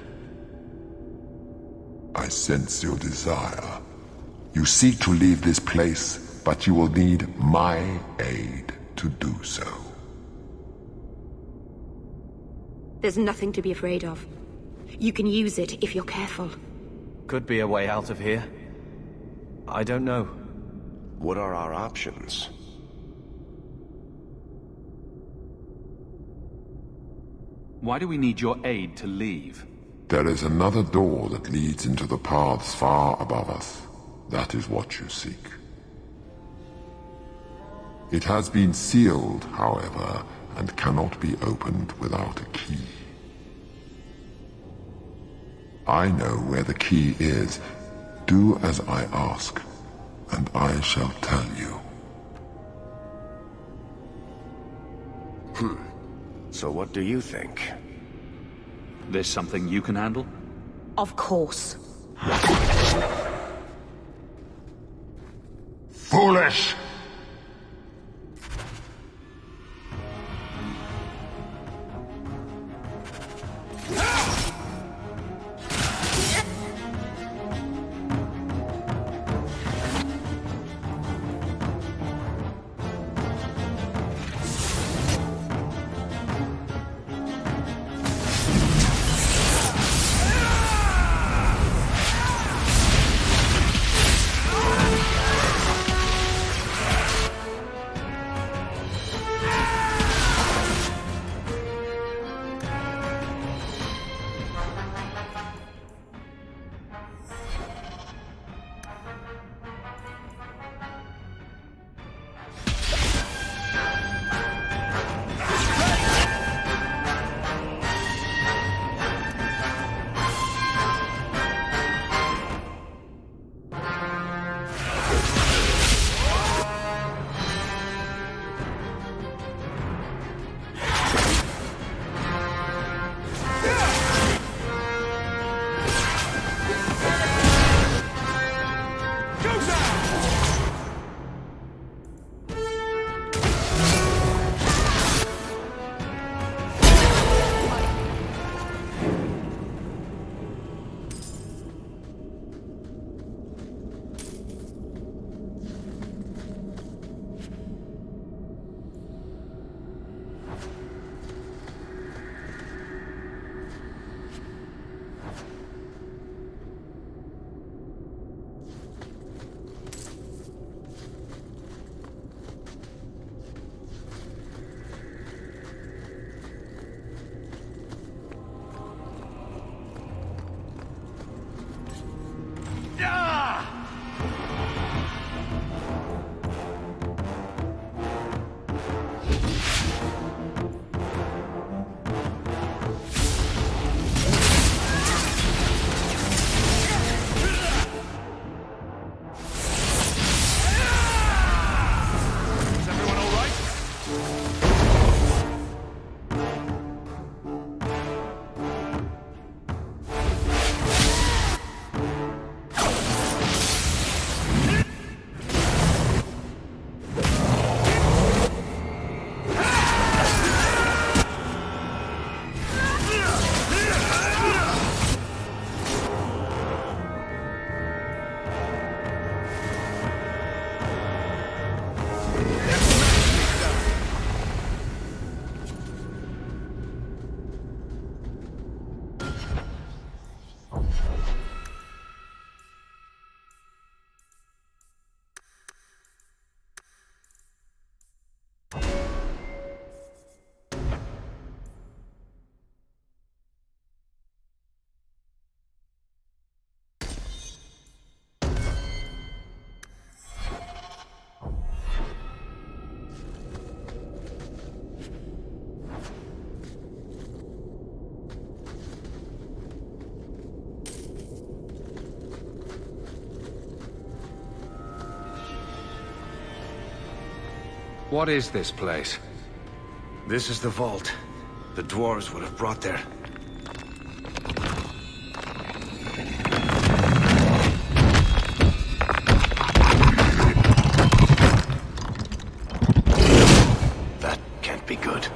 Speaker 6: I sense your desire. You seek to leave this place, but you will need my aid to do so.
Speaker 2: There's nothing to be afraid of. You can use it if you're careful.
Speaker 14: Could be a way out of here. I don't know.
Speaker 18: What are our options?
Speaker 3: Why do we need your aid to leave?
Speaker 6: There is another door that leads into the paths far above us. That is what you seek. It has been sealed, however, and cannot be opened without a key. I know where the key is. Do as I ask, and I shall tell you.
Speaker 18: So what do you think?
Speaker 3: This something you can handle?
Speaker 2: Of course.
Speaker 6: Foolish!
Speaker 3: What is this place?
Speaker 18: This is the vault. The dwarves would have brought their... That can't be good.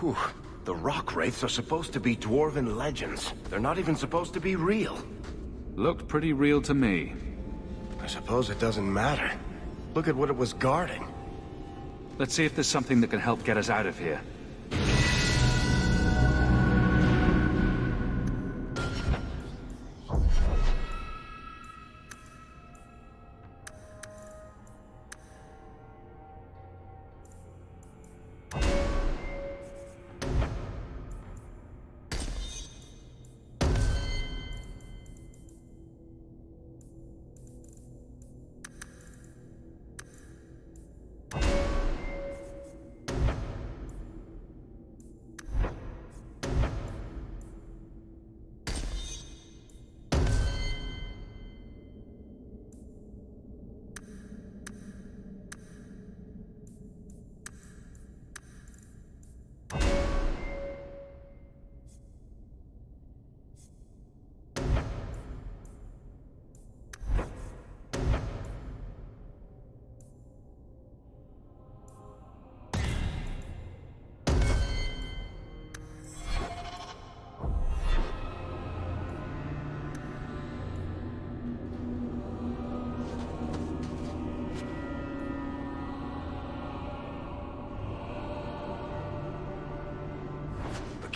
Speaker 18: Whew. The rock wraiths are supposed to be dwarven legends. They're not even supposed to be real.
Speaker 3: Looked pretty real to me.
Speaker 18: I suppose it doesn't matter. Look at what it was guarding.
Speaker 3: Let's see if there's something that can help get us out of here.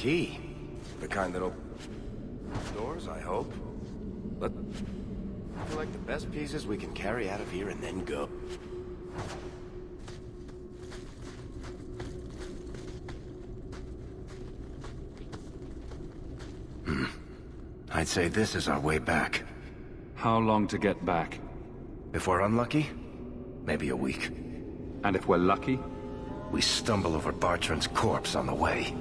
Speaker 18: key. The kind that opens doors, I hope. But like the best pieces we can carry out of here and then go. I'd say this is our way back.
Speaker 3: How long to get back?
Speaker 18: If we're unlucky, maybe a week.
Speaker 3: And if we're lucky?
Speaker 18: We stumble over Bartrand's corpse on the way.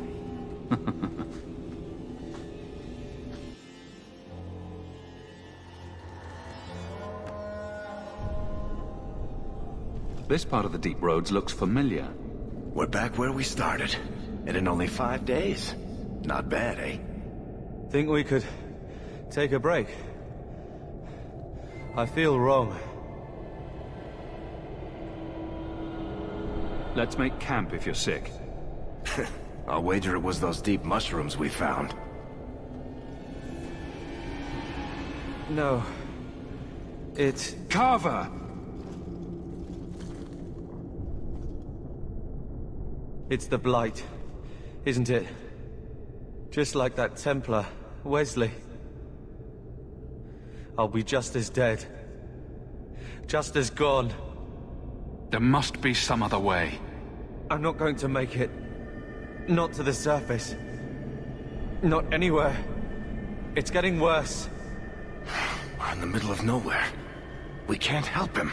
Speaker 3: This part of the deep roads looks familiar.
Speaker 18: We're back where we started. And in only 5 days. Not bad, eh?
Speaker 8: Think we could take a break? I feel wrong.
Speaker 3: Let's make camp if you're sick.
Speaker 18: I'll wager it was those deep mushrooms we found.
Speaker 8: No. It's...
Speaker 3: Carver!
Speaker 8: It's the Blight, isn't it? Just like that Templar, Wesley. I'll be just as dead. Just as gone.
Speaker 3: There must be some other way.
Speaker 8: I'm not going to make it. Not to the surface. Not anywhere. It's getting worse.
Speaker 18: We're in the middle of nowhere. We can't help him.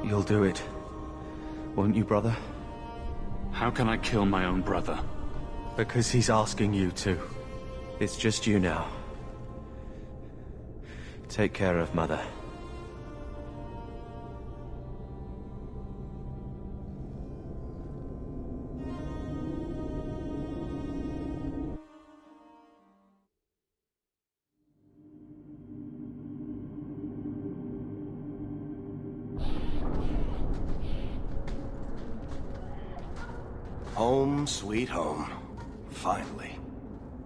Speaker 8: You'll do it, won't you, brother?
Speaker 3: How can I kill my own brother?
Speaker 8: Because he's asking you to. It's just you now. Take care of Mother.
Speaker 18: Home, sweet home. Finally.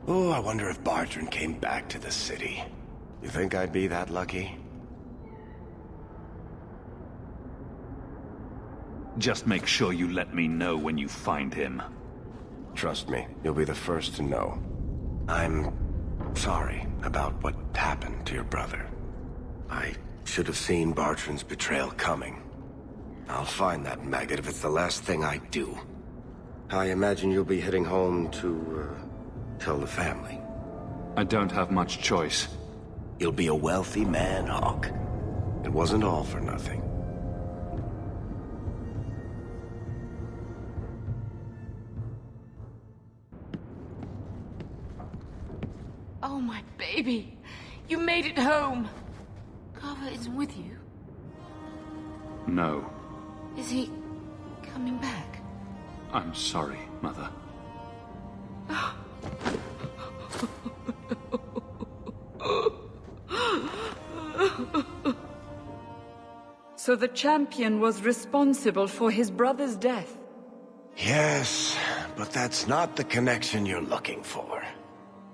Speaker 18: Oh, I wonder if Bartrand came back to the city. You think I'd be that lucky?
Speaker 3: Just make sure you let me know when you find him.
Speaker 18: Trust me, you'll be the first to know. I'm sorry about what happened to your brother. I should have seen Bartrand's betrayal coming. I'll find that maggot if it's the last thing I do. I imagine you'll be heading home to, tell the family.
Speaker 3: I don't have much choice.
Speaker 18: You'll be a wealthy man, Hawk. It wasn't all for nothing.
Speaker 7: Oh, my baby. You made it home. Carver isn't with you.
Speaker 3: No.
Speaker 7: Is he coming back?
Speaker 3: I'm sorry, Mother.
Speaker 22: So the champion was responsible for his brother's death?
Speaker 18: Yes, but that's not the connection you're looking for.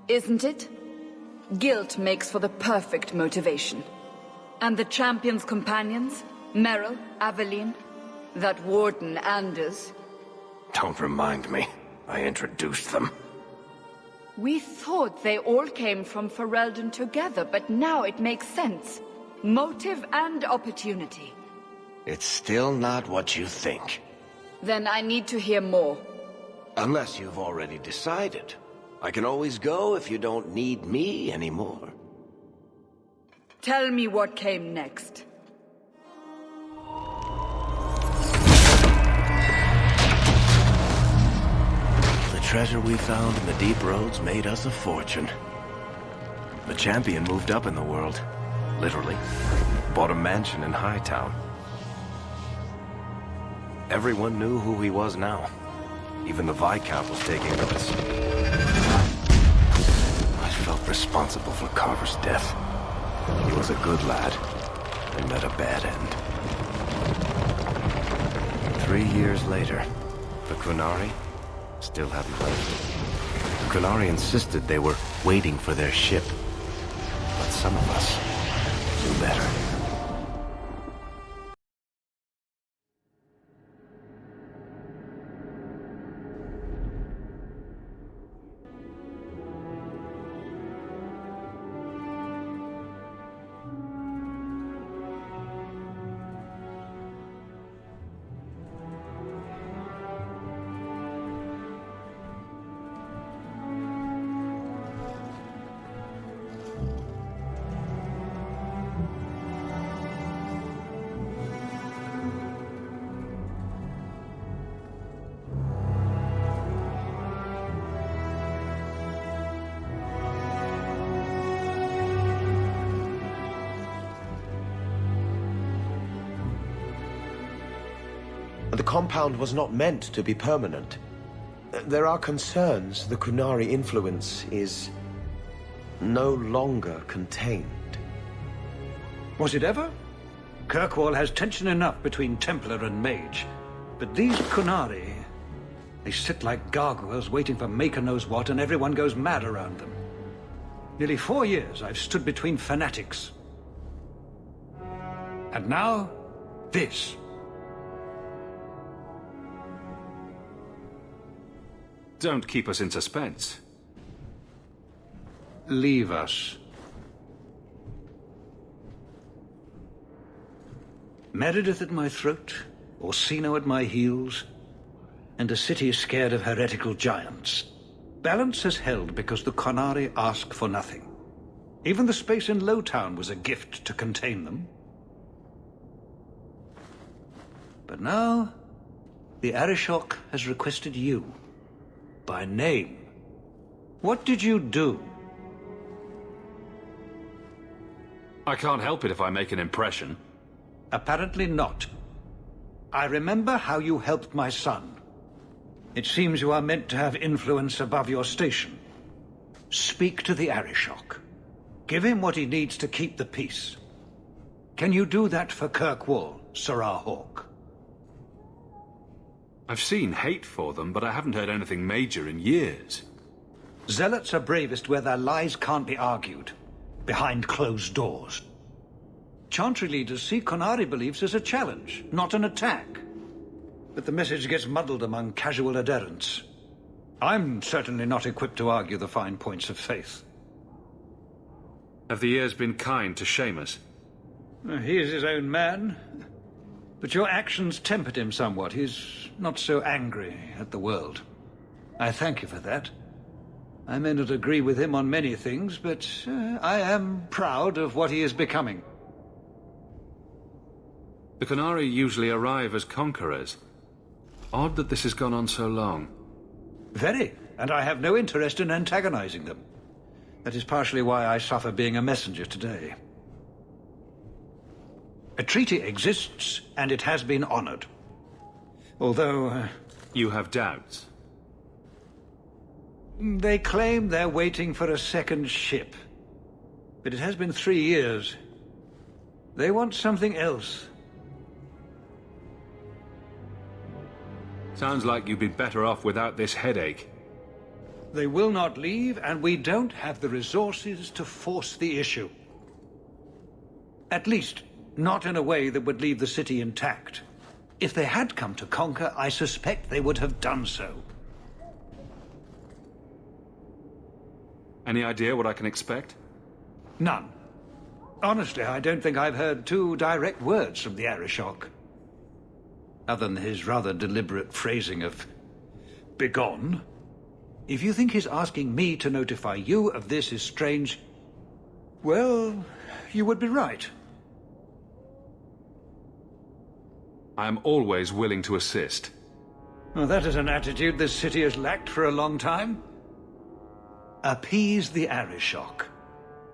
Speaker 22: Isn't it? Guilt makes for the perfect motivation. And the champion's companions? Merrill, Aveline, that warden Anders.
Speaker 18: Don't remind me. I introduced them.
Speaker 22: We thought they all came from Ferelden together, but now it makes sense. Motive and opportunity.
Speaker 18: It's still not what you think.
Speaker 22: Then I need to hear more.
Speaker 18: Unless you've already decided. I can always go if you don't need me anymore.
Speaker 22: Tell me what came next.
Speaker 18: The treasure we found in the deep roads made us a fortune. The champion moved up in the world. Literally. Bought a mansion in Hightown. Everyone knew who he was now. Even the Viscount was taking notice. I felt responsible for Carver's death. He was a good lad, and met a bad end. 3 years later, the Qunari still hadn't left. The Qunari insisted they were waiting for their ship. But some of us knew better. compound was not meant to be permanent. There are concerns the Kunari influence is no longer contained.
Speaker 17: Was it ever? Kirkwall has tension enough between Templar and Mage. But these Kunari, they sit like gargoyles waiting for Maker knows what, and everyone goes mad around them. Nearly 4 years I've stood between fanatics. And now, this.
Speaker 3: Don't keep us in suspense.
Speaker 17: Leave us. Meredith at my throat, Orsino at my heels, and a city scared of heretical giants. Balance has held because the Kunari ask for nothing. Even the space in Lowtown was a gift to contain them. But now, the Arishok has requested you. By name. What did you do?
Speaker 3: I can't help it if I make an impression.
Speaker 17: Apparently not. I remember how you helped my son. It seems you are meant to have influence above your station. Speak to the Arishok. Give him what he needs to keep the peace. Can you do that for Kirkwall, Sirrah Hawk?
Speaker 3: I've seen hate for them, but I haven't heard anything major in years.
Speaker 17: Zealots are bravest where their lies can't be argued, behind closed doors. Chantry leaders see Kunari beliefs as a challenge, not an attack. But the message gets muddled among casual adherents. I'm certainly not equipped to argue the fine points of faith.
Speaker 3: Have the years been kind to Seamus?
Speaker 17: He is his own man. But your actions tempered him somewhat. He's not so angry at the world. I thank you for that. I may not agree with him on many things, but I am proud of what he is becoming.
Speaker 3: The Kunari usually arrive as conquerors. Odd that this has gone on so long.
Speaker 17: Very, and I have no interest in antagonizing them. That is partially why I suffer being a messenger today. A treaty exists, and it has been honored. Although...
Speaker 3: You have doubts?
Speaker 17: They claim they're waiting for a second ship. But it has been 3 years. They want something else.
Speaker 3: Sounds like you'd be better off without this headache.
Speaker 17: They will not leave, and we don't have the resources to force the issue. At least, not in a way that would leave the city intact. If they had come to conquer, I suspect they would have done so.
Speaker 3: Any idea what I can expect?
Speaker 17: None. Honestly, I don't think I've heard 2 direct words from the Arishok. Other than his rather deliberate phrasing of begone. If you think his asking me to notify you of this is strange, well, you would be right.
Speaker 3: I am always willing to assist.
Speaker 17: Well, that is an attitude this city has lacked for a long time. Appease the Arishok.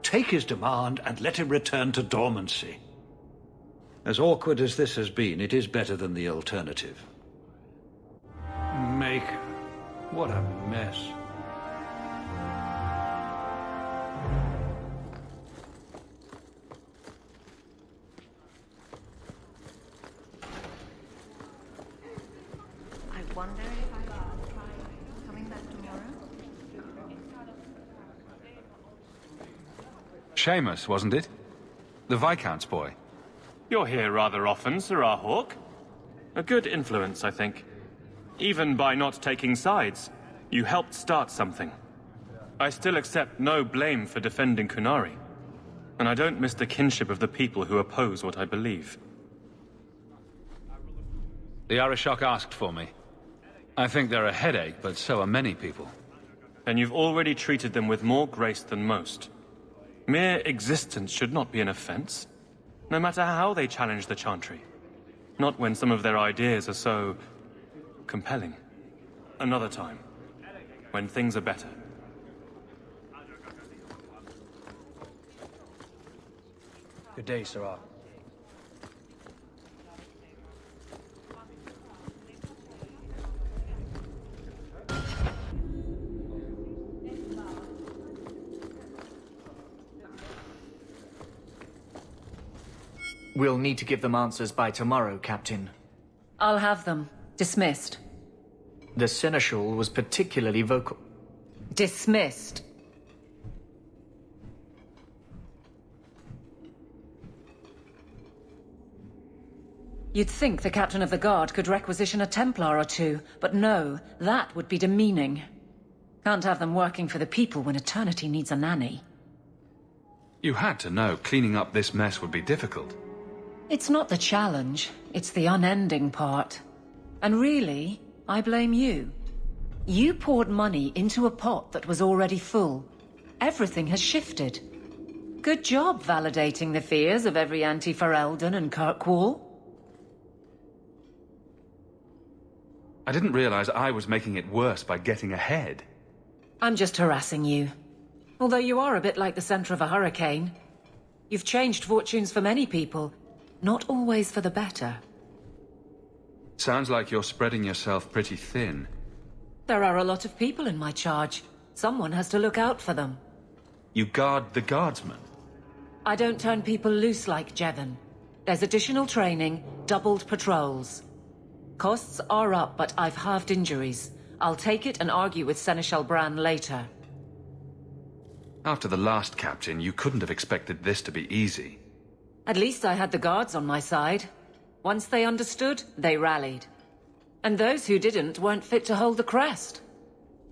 Speaker 17: Take his demand and let him return to dormancy. As awkward as this has been, it is better than the alternative. Maker. What a mess.
Speaker 19: I wonder if I should try coming back tomorrow?
Speaker 3: Seamus, wasn't it? The Viscount's boy.
Speaker 20: You're here rather often, Sirrah Hawk. A good influence, I think. Even by not taking sides, you helped start something. I still accept no blame for defending Kunari. And I don't miss the kinship of the people who oppose what I believe.
Speaker 3: The Arishok asked for me. I think they're a headache, but so are many people.
Speaker 20: And you've already treated them with more grace than most. Mere existence should not be an offense, no matter how they challenge the Chantry. Not when some of their ideas are so compelling. Another time, when things are better.
Speaker 14: Good day, Sirrah.
Speaker 9: We'll need to give them answers by tomorrow, Captain.
Speaker 7: I'll have them. Dismissed.
Speaker 9: The Seneschal was particularly vocal.
Speaker 7: Dismissed. You'd think the Captain of the Guard could requisition a Templar or two, but no, that would be demeaning. Can't have them working for the people when eternity needs a nanny.
Speaker 3: You had to know cleaning up this mess would be difficult.
Speaker 7: It's not the challenge, it's the unending part. And really, I blame you. You poured money into a pot that was already full. Everything has shifted. Good job validating the fears of every anti-Ferelden and Kirkwall.
Speaker 3: I didn't realize I was making it worse by getting ahead.
Speaker 7: I'm just harassing you. Although you are a bit like the center of a hurricane. You've changed fortunes for many people, not always for the better.
Speaker 3: Sounds like you're spreading yourself pretty thin.
Speaker 7: There are a lot of people in my charge. Someone has to look out for them.
Speaker 3: You guard the guardsmen?
Speaker 7: I don't turn people loose like Jevon. There's additional training, doubled patrols. Costs are up, but I've halved injuries. I'll take it and argue with Seneschal Bran later.
Speaker 3: After the last captain, you couldn't have expected this to be easy.
Speaker 7: At least I had the guards on my side. Once they understood, they rallied. And those who didn't weren't fit to hold the crest.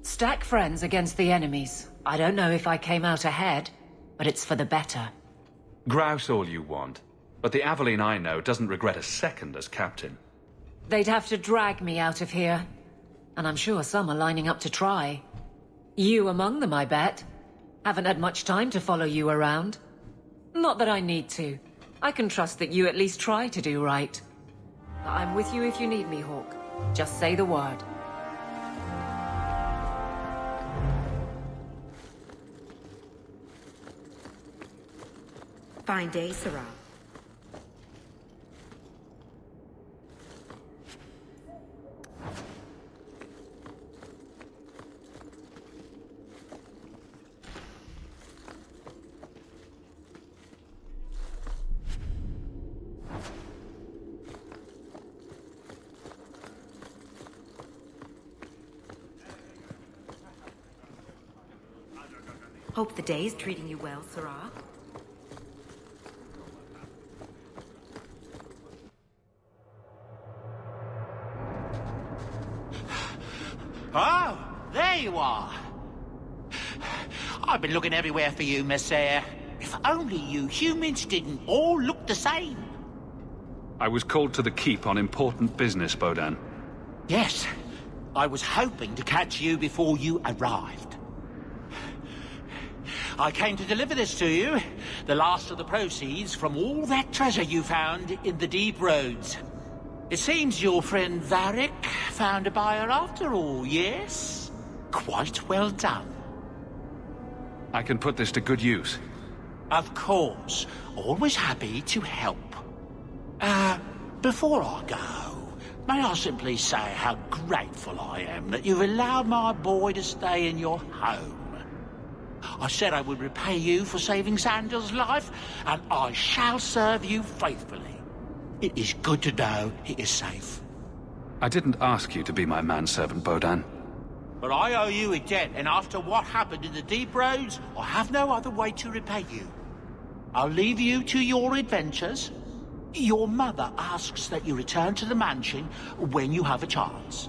Speaker 7: Stack friends against the enemies. I don't know if I came out ahead, but it's for the better.
Speaker 3: Grouse all you want, but the Aveline I know doesn't regret a second as captain.
Speaker 7: They'd have to drag me out of here. And I'm sure some are lining up to try. You among them, I bet. Haven't had much time to follow you around. Not that I need to. I can trust that you at least try to do right. I'm with you if you need me, Hawk. Just say the word.
Speaker 11: Fine day, Sarah. Hope the day's treating you well, Sarah.
Speaker 24: Oh, there you are. I've been looking everywhere for you, Messiah. If only you humans didn't all look the same.
Speaker 3: I was called to the keep on important business, Bodan.
Speaker 24: Yes, I was hoping to catch you before you arrived. I came to deliver this to you, the last of the proceeds from all that treasure you found in the deep roads. It seems your friend Varric found a buyer after all, yes? Quite well done.
Speaker 3: I can put this to good use.
Speaker 24: Of course. Always happy to help. Before I go, may I simply say how grateful I am that you've allowed my boy to stay in your home. I said I would repay you for saving Sandal's life, and I shall serve you faithfully. It is good to know he is safe.
Speaker 3: I didn't ask you to be my manservant, Bodan.
Speaker 24: But I owe you a debt, and after what happened in the deep roads, I have no other way to repay you. I'll leave you to your adventures. Your mother asks that you return to the mansion when you have a chance.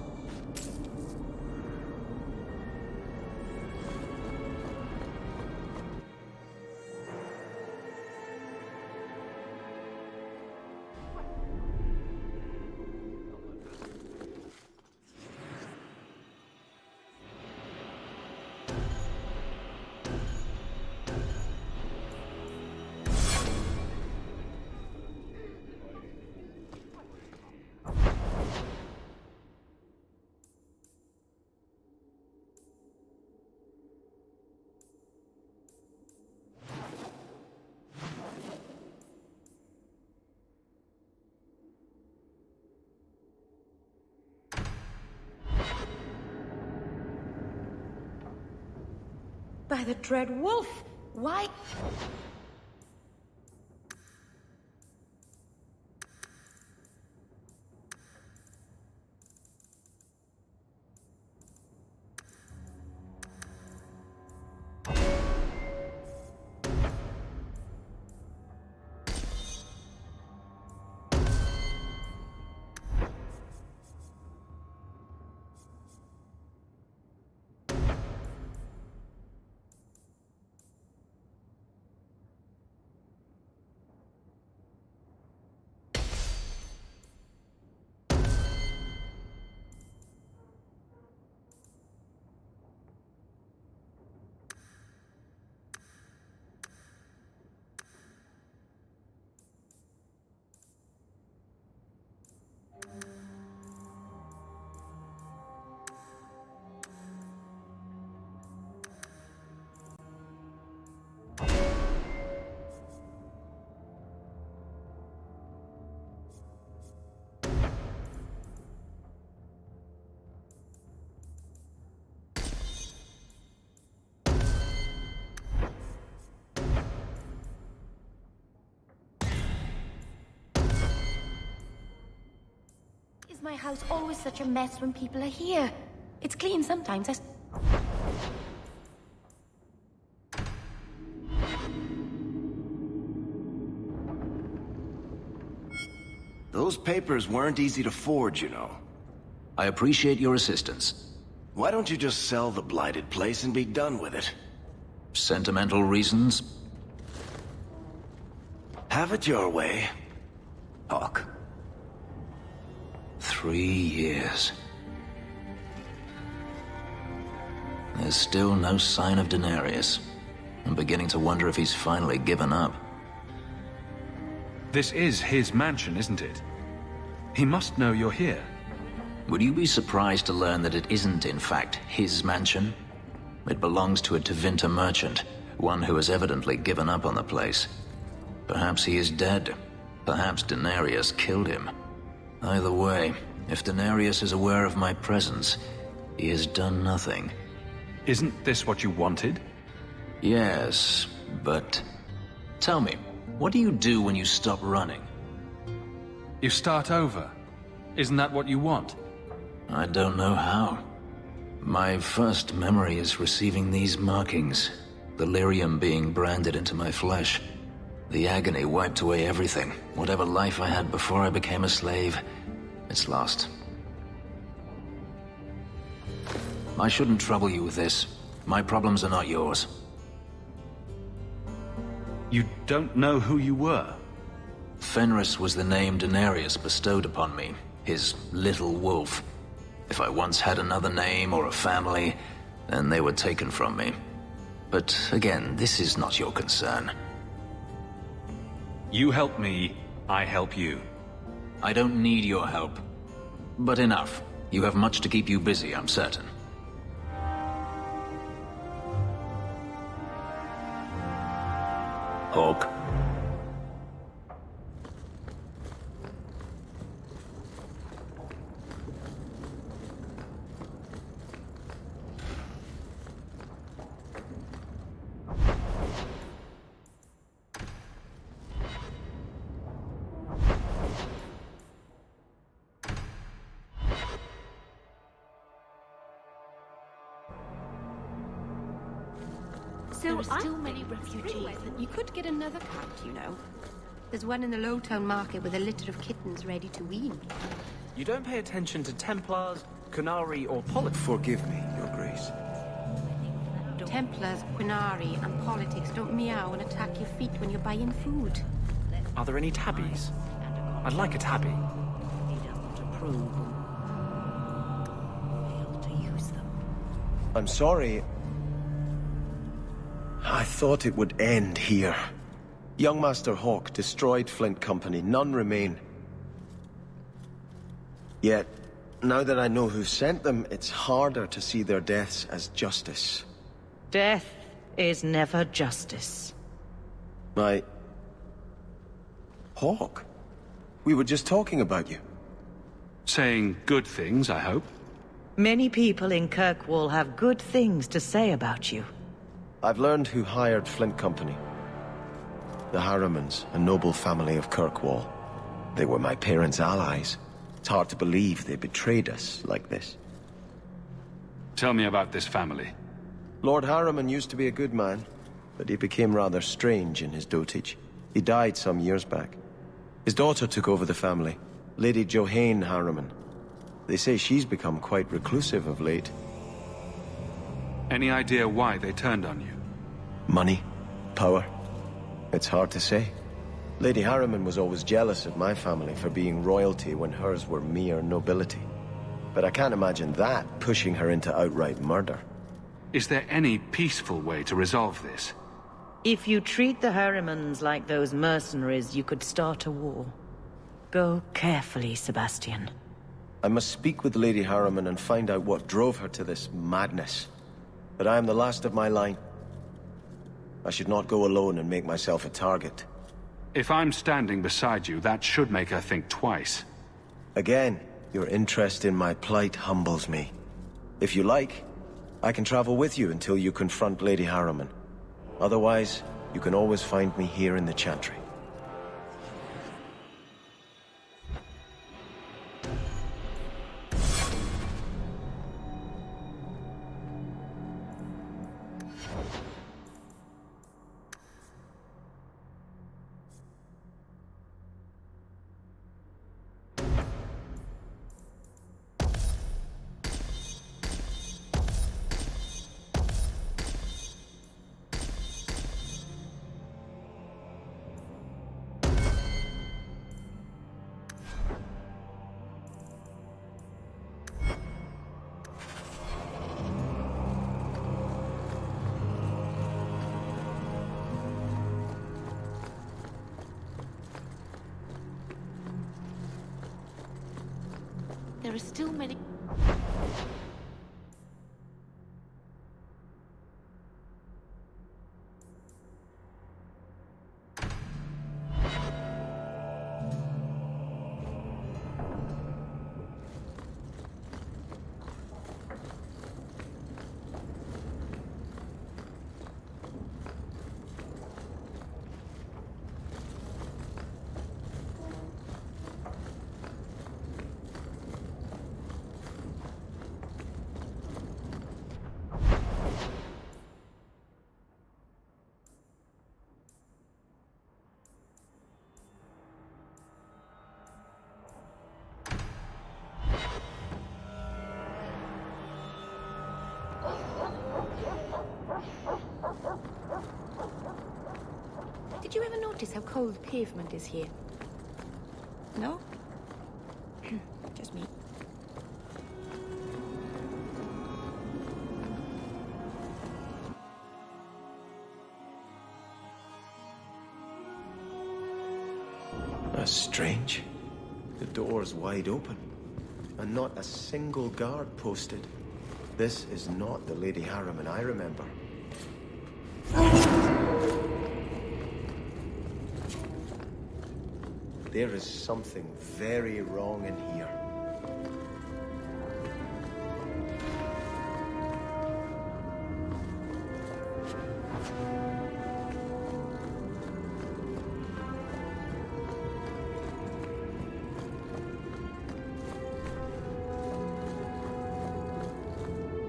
Speaker 2: By the dread wolf! Why? my house always such a mess when people are here? It's clean sometimes.
Speaker 18: Those papers weren't easy to forge, you know.
Speaker 5: I appreciate your assistance.
Speaker 18: Why don't you just sell the blighted place and be done with it?
Speaker 5: Sentimental reasons?
Speaker 18: Have it your way, Hawk.
Speaker 5: 3 years. There's still no sign of Denarius. I'm beginning to wonder if he's finally given up.
Speaker 3: This is his mansion, isn't it? He must know you're here.
Speaker 5: Would you be surprised to learn that it isn't, in fact, his mansion? It belongs to a Tevinter merchant, one who has evidently given up on the place. Perhaps he is dead. Perhaps Denarius killed him. Either way, if Denarius is aware of my presence, he has done nothing.
Speaker 3: Isn't this what you wanted?
Speaker 5: Yes, but... Tell me, what do you do when you stop running?
Speaker 3: You start over. Isn't that what you want?
Speaker 5: I don't know how. My first memory is receiving these markings, the lyrium being branded into my flesh. The agony wiped away everything. Whatever life I had before I became a slave, it's lost. I shouldn't trouble you with this. My problems are not yours.
Speaker 3: You don't know who you were?
Speaker 5: Fenris was the name Denarius bestowed upon me, his little wolf. If I once had another name or a family, then they were taken from me. But again, this is not your concern.
Speaker 3: You help me, I help you.
Speaker 5: I don't need your help. But enough. You have much to keep you busy, I'm certain. Hawk.
Speaker 2: There are still many refugees. You could get another cat, you know. There's one in the Lowtown market with a litter of kittens ready to wean.
Speaker 8: You don't pay attention to Templars, Qunari, or politics.
Speaker 18: Forgive me, Your Grace.
Speaker 2: Templars, Qunari, and politics don't meow and attack your feet when you're buying food.
Speaker 8: Are there any tabbies? I'd like a tabby.
Speaker 11: He doesn't approve or fail to use them.
Speaker 18: I'm sorry. I thought it would end here. Young Master Hawk destroyed Flint Company. None remain. Yet, now that I know who sent them, it's harder to see their deaths as justice.
Speaker 11: Death is never justice.
Speaker 18: Hawk? We were just talking about you.
Speaker 3: Saying good things, I hope.
Speaker 11: Many people in Kirkwall have good things to say about you.
Speaker 18: I've learned who hired Flint Company. The Harrimans, a noble family of Kirkwall. They were my parents' allies. It's hard to believe they betrayed us like this.
Speaker 3: Tell me about this family.
Speaker 18: Lord Harriman used to be a good man, but he became rather strange in his dotage. He died some years back. His daughter took over the family, Lady Johanne Harriman. They say she's become quite reclusive of late.
Speaker 3: Any idea why they turned on you?
Speaker 18: Money? Power? It's hard to say. Lady Harriman was always jealous of my family for being royalty when hers were mere nobility. But I can't imagine that pushing her into outright murder.
Speaker 3: Is there any peaceful way to resolve this?
Speaker 11: If you treat the Harrimans like those mercenaries, you could start a war. Go carefully, Sebastian.
Speaker 18: I must speak with Lady Harriman and find out what drove her to this madness. But I am the last of my line. I should not go alone and make myself a target.
Speaker 3: If I'm standing beside you, that should make her think twice.
Speaker 18: Again, your interest in my plight humbles me. If you like, I can travel with you until you confront Lady Harriman. Otherwise, you can always find me here in the Chantry.
Speaker 7: there are still many...
Speaker 2: Did you ever notice how cold the pavement is here? No? Just me.
Speaker 18: That's strange. The door's wide open, and not a single guard posted. This is not the Lady Harriman I remember. There is something very wrong in here.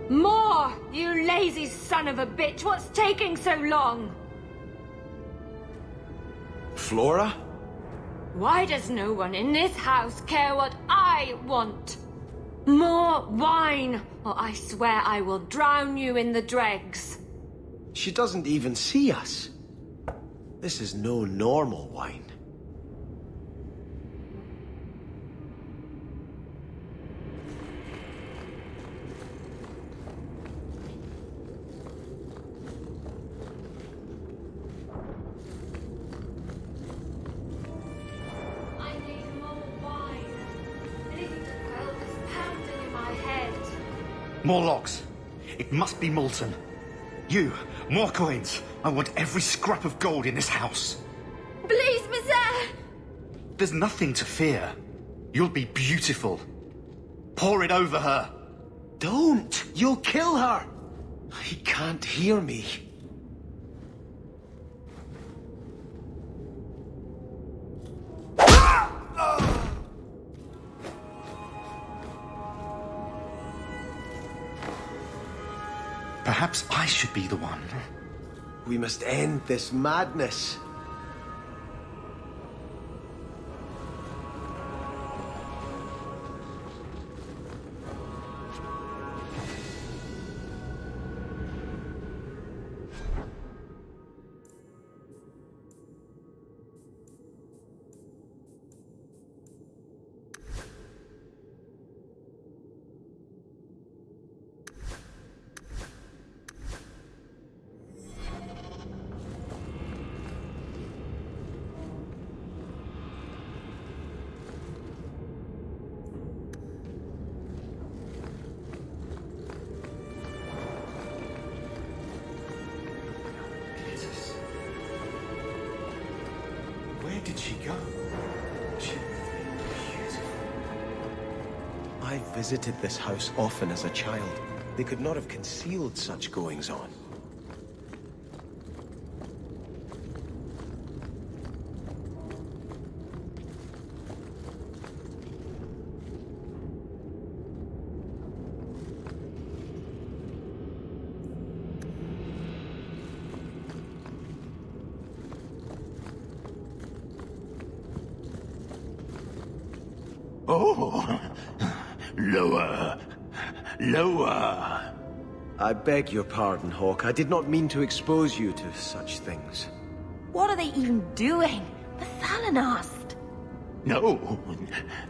Speaker 22: More! You lazy son of a bitch! What's taking so long?
Speaker 18: Flora?
Speaker 22: Why does no one in this house care what I want? More wine, or I swear I will drown you in the dregs.
Speaker 18: She doesn't even see us. This is no normal wine.
Speaker 10: More logs. It must be molten. You, more coins. I want every scrap of gold in this house.
Speaker 22: Please, monsieur!
Speaker 10: There's nothing to fear. You'll be beautiful. Pour it over her.
Speaker 18: Don't! You'll kill her! He can't hear me.
Speaker 10: Perhaps I should be the one.
Speaker 18: We must end this madness.
Speaker 10: Where did she go? She was beautiful.
Speaker 18: I visited this house often as a child. They could not have concealed such goings-on.
Speaker 13: Oh, lower, lower.
Speaker 18: I beg your pardon, Hawk. I did not mean to expose you to such things.
Speaker 2: What are they even doing? The Thalanast!
Speaker 13: No,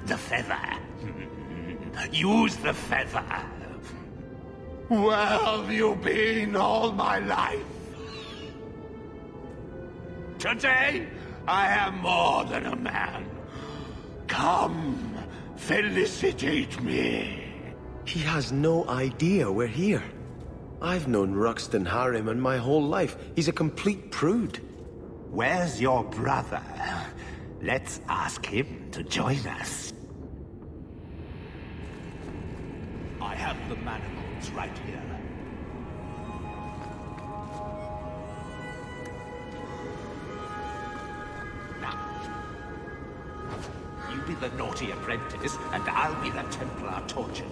Speaker 13: the feather. Use the feather. Where have you been all my life? Today, I am more than a man. Come, Felicitate me.
Speaker 4: He has no idea we're here. I've known Ruxton Harriman my whole life. He's a complete prude.
Speaker 12: Where's your brother? Let's ask him to join us. I have the manacles right here. Now, you be the naughty apprentice, and I'll be the Templar torturer.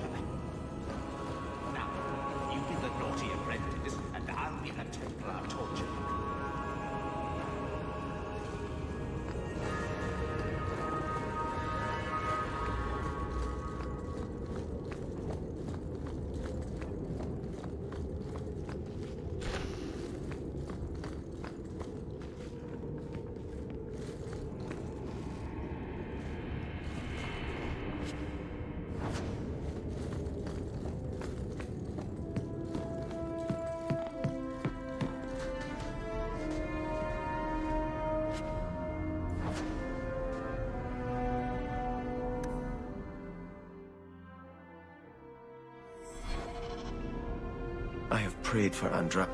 Speaker 12: Now, you be the naughty apprentice, and I'll be the Templar torturer.
Speaker 4: I have prayed for Andra.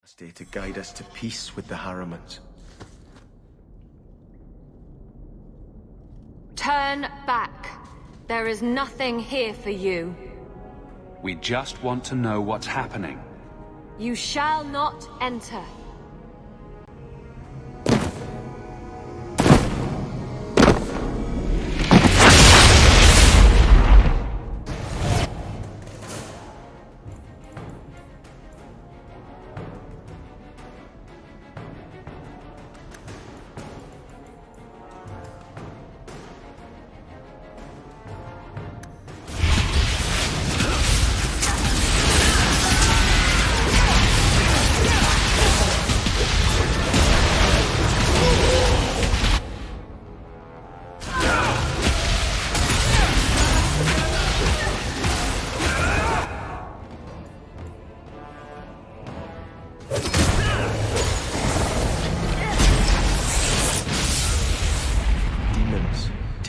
Speaker 4: Stay to guide us to peace with the Harrimans.
Speaker 22: Turn back. There is nothing here for you.
Speaker 3: We just want to know what's happening.
Speaker 22: You shall not enter.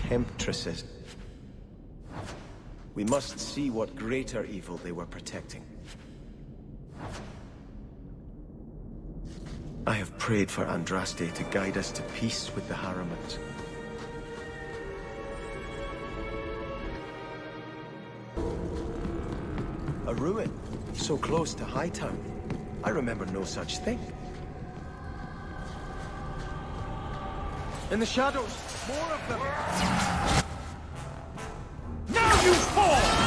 Speaker 4: Temptresses. We must see what greater evil they were protecting. I have prayed for Andraste to guide us to peace with the Harrimans. A ruin, so close to Hightown. I remember no such thing. In the shadows, more of them!
Speaker 16: Now you fall!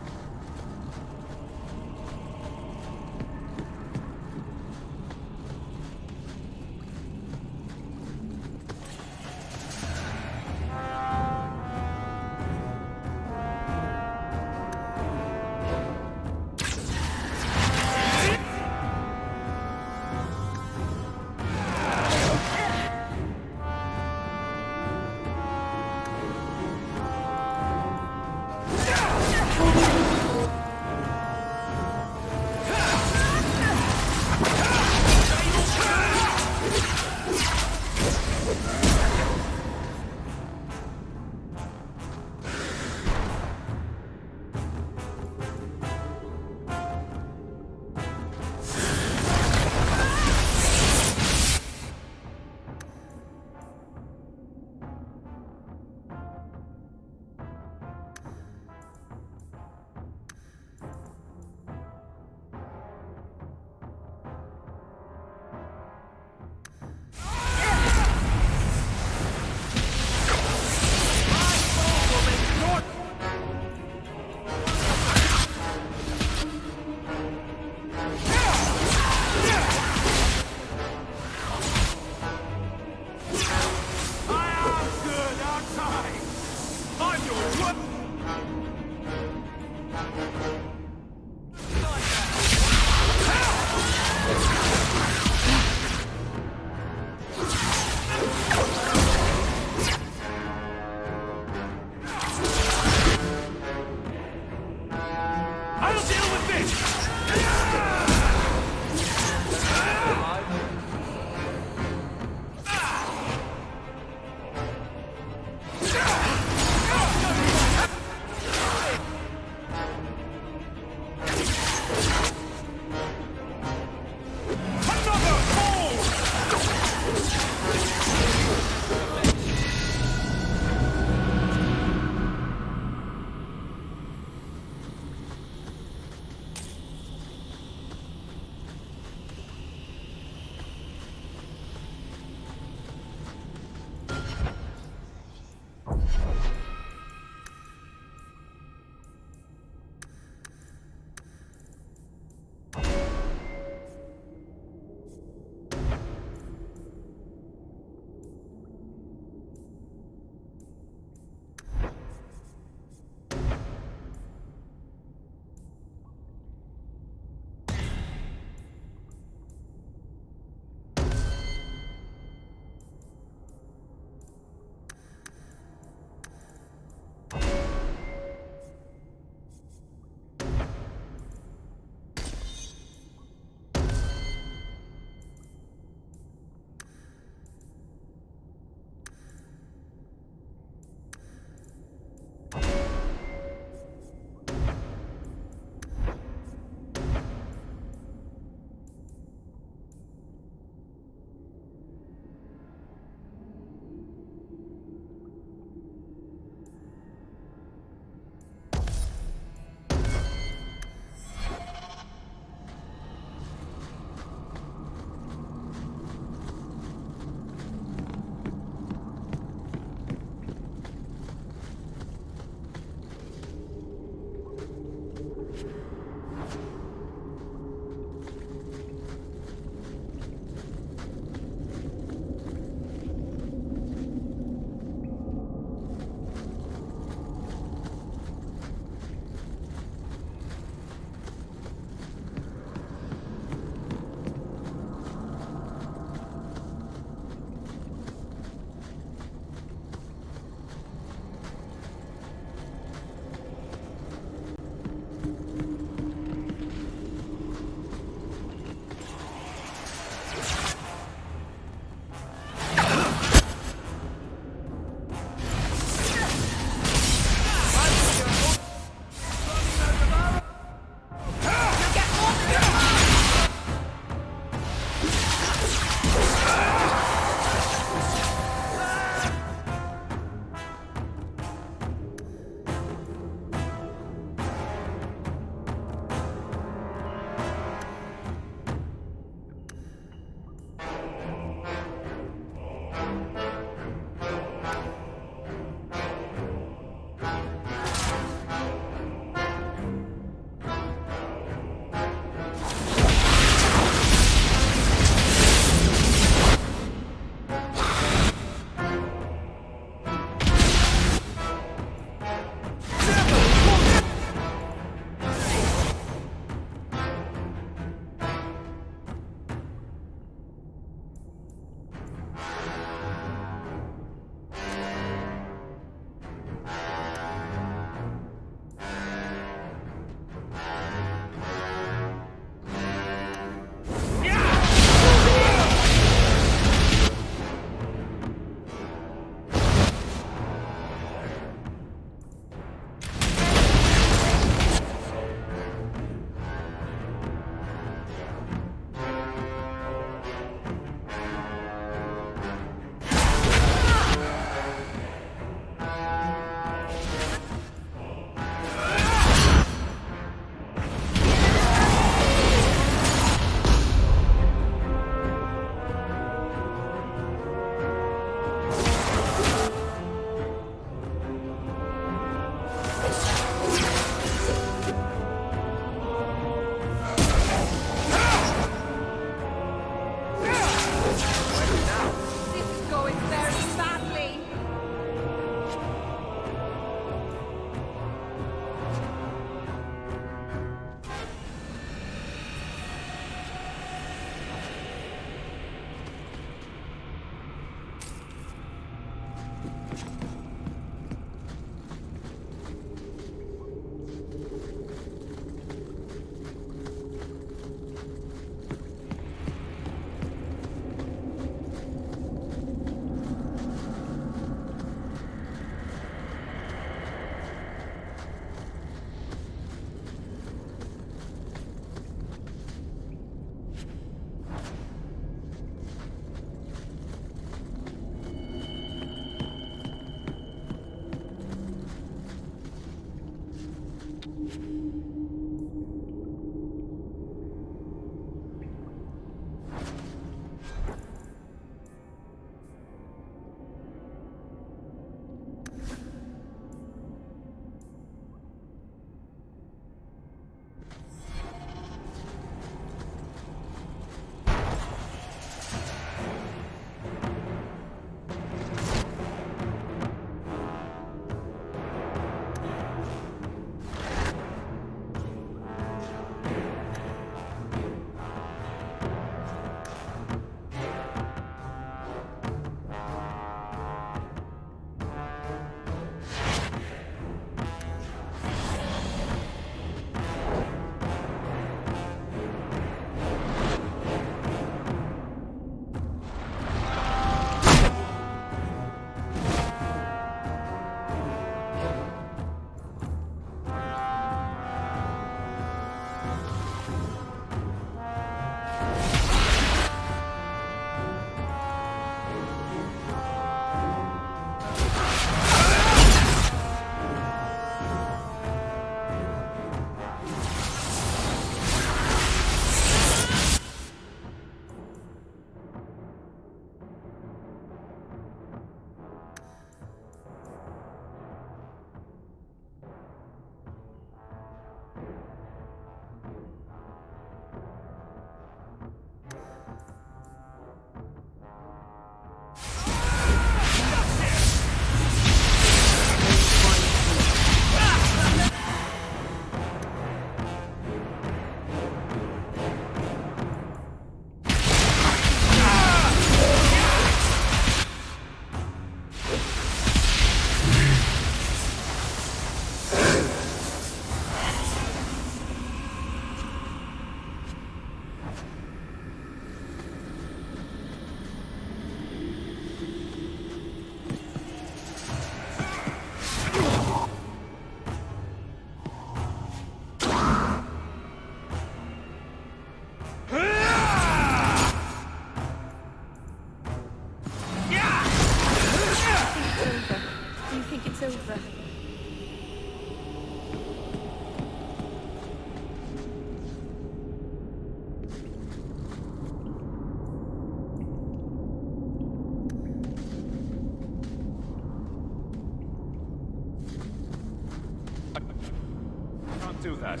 Speaker 3: do that.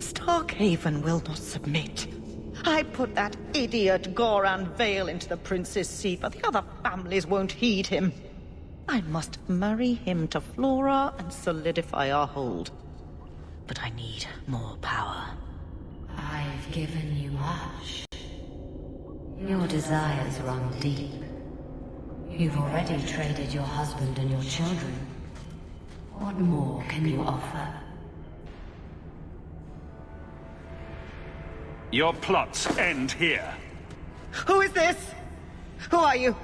Speaker 11: Starkhaven will not submit. I put that idiot Goran Vale into the prince's seat, but the other families won't heed him. I must marry him to Flora and solidify our hold. But I need more power.
Speaker 1: I've given you much. Your desires run deep. You've already traded your husband and your children. What more can you offer?
Speaker 3: Your plots end here.
Speaker 11: Who is this? Who are you?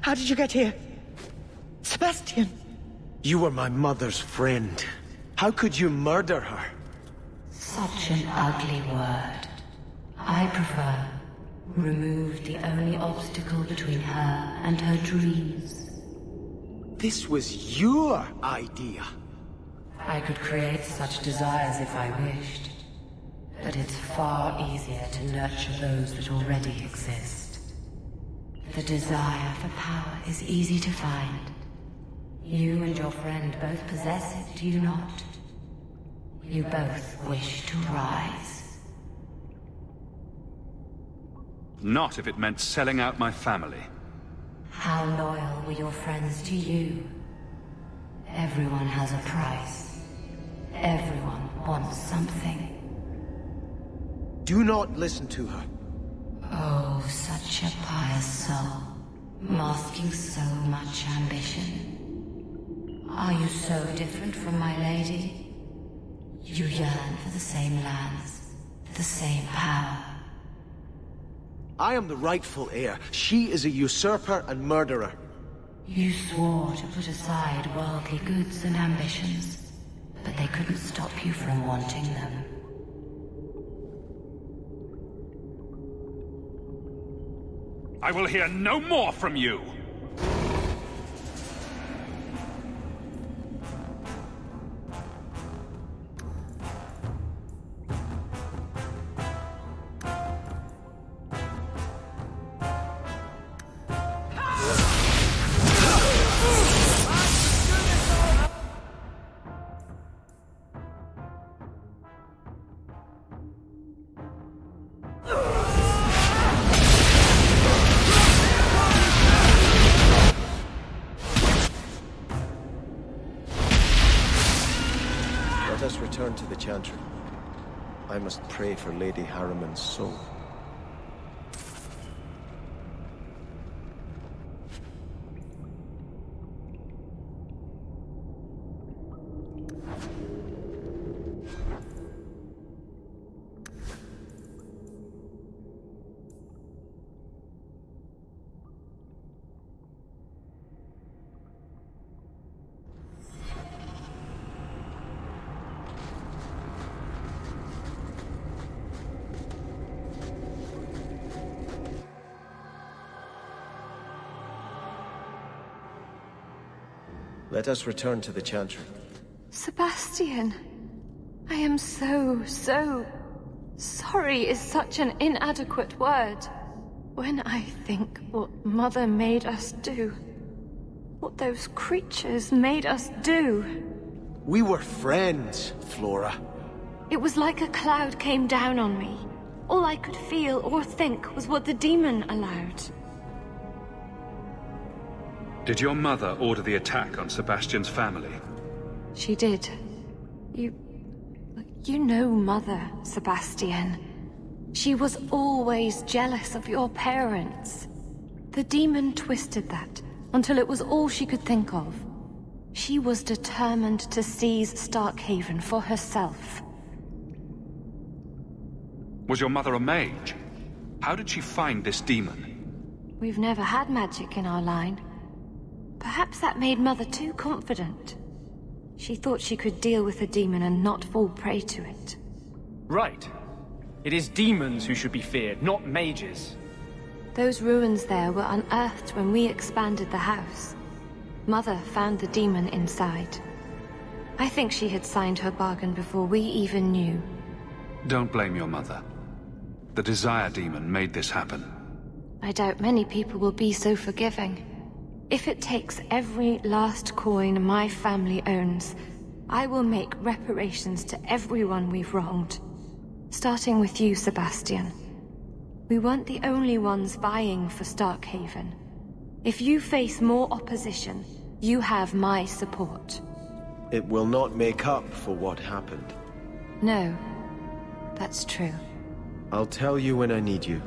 Speaker 11: How did you get here? Sebastian!
Speaker 4: You were my mother's friend. How could you murder her?
Speaker 1: Such an ugly word. I prefer remove the only obstacle between her and her dreams.
Speaker 4: This was your idea.
Speaker 1: I could create such desires if I wished. But it's far easier to nurture those that already exist. The desire for power is easy to find. You and your friend both possess it, do you not? You both wish to rise.
Speaker 3: Not if it meant selling out my family.
Speaker 1: How loyal were your friends to you? Everyone has a price. Everyone wants something.
Speaker 4: Do not listen to her.
Speaker 1: Oh, such a pious soul, masking so much ambition. Are you so different from my lady? You yearn for the same lands, the same power.
Speaker 4: I am the rightful heir. She is a usurper and murderer.
Speaker 1: You swore to put aside worldly goods and ambitions, but they couldn't stop you from wanting them.
Speaker 3: I will hear no more from you!
Speaker 4: Let us return to the Chantry. I must pray for Lady Harriman's soul. Let us return to the Chantry.
Speaker 2: Sebastian, I am so sorry is such an inadequate word. When I think what Mother made us do, what those creatures made us do.
Speaker 4: We were friends, Flora.
Speaker 2: It was like a cloud came down on me. All I could feel or think was what the demon allowed.
Speaker 3: Did your mother order the attack on Sebastian's family?
Speaker 2: She did. You know Mother, Sebastian. She was always jealous of your parents. The demon twisted that until it was all she could think of. She was determined to seize Starkhaven for herself.
Speaker 3: Was your mother a mage? How did she find this demon?
Speaker 2: We've never had magic in our line. Perhaps that made Mother too confident. She thought she could deal with the demon and not fall prey to it.
Speaker 9: Right. It is demons who should be feared, not mages.
Speaker 2: Those ruins there were unearthed when we expanded the house. Mother found the demon inside. I think she had signed her bargain before we even knew.
Speaker 3: Don't blame your mother. The Desire Demon made this happen.
Speaker 2: I doubt many people will be so forgiving. If it takes every last coin my family owns, I will make reparations to everyone we've wronged. Starting with you, Sebastian. We weren't the only ones vying for Starkhaven. If you face more opposition, you have my support.
Speaker 4: It will not make up for what happened.
Speaker 2: No, that's true.
Speaker 4: I'll tell you when I need you.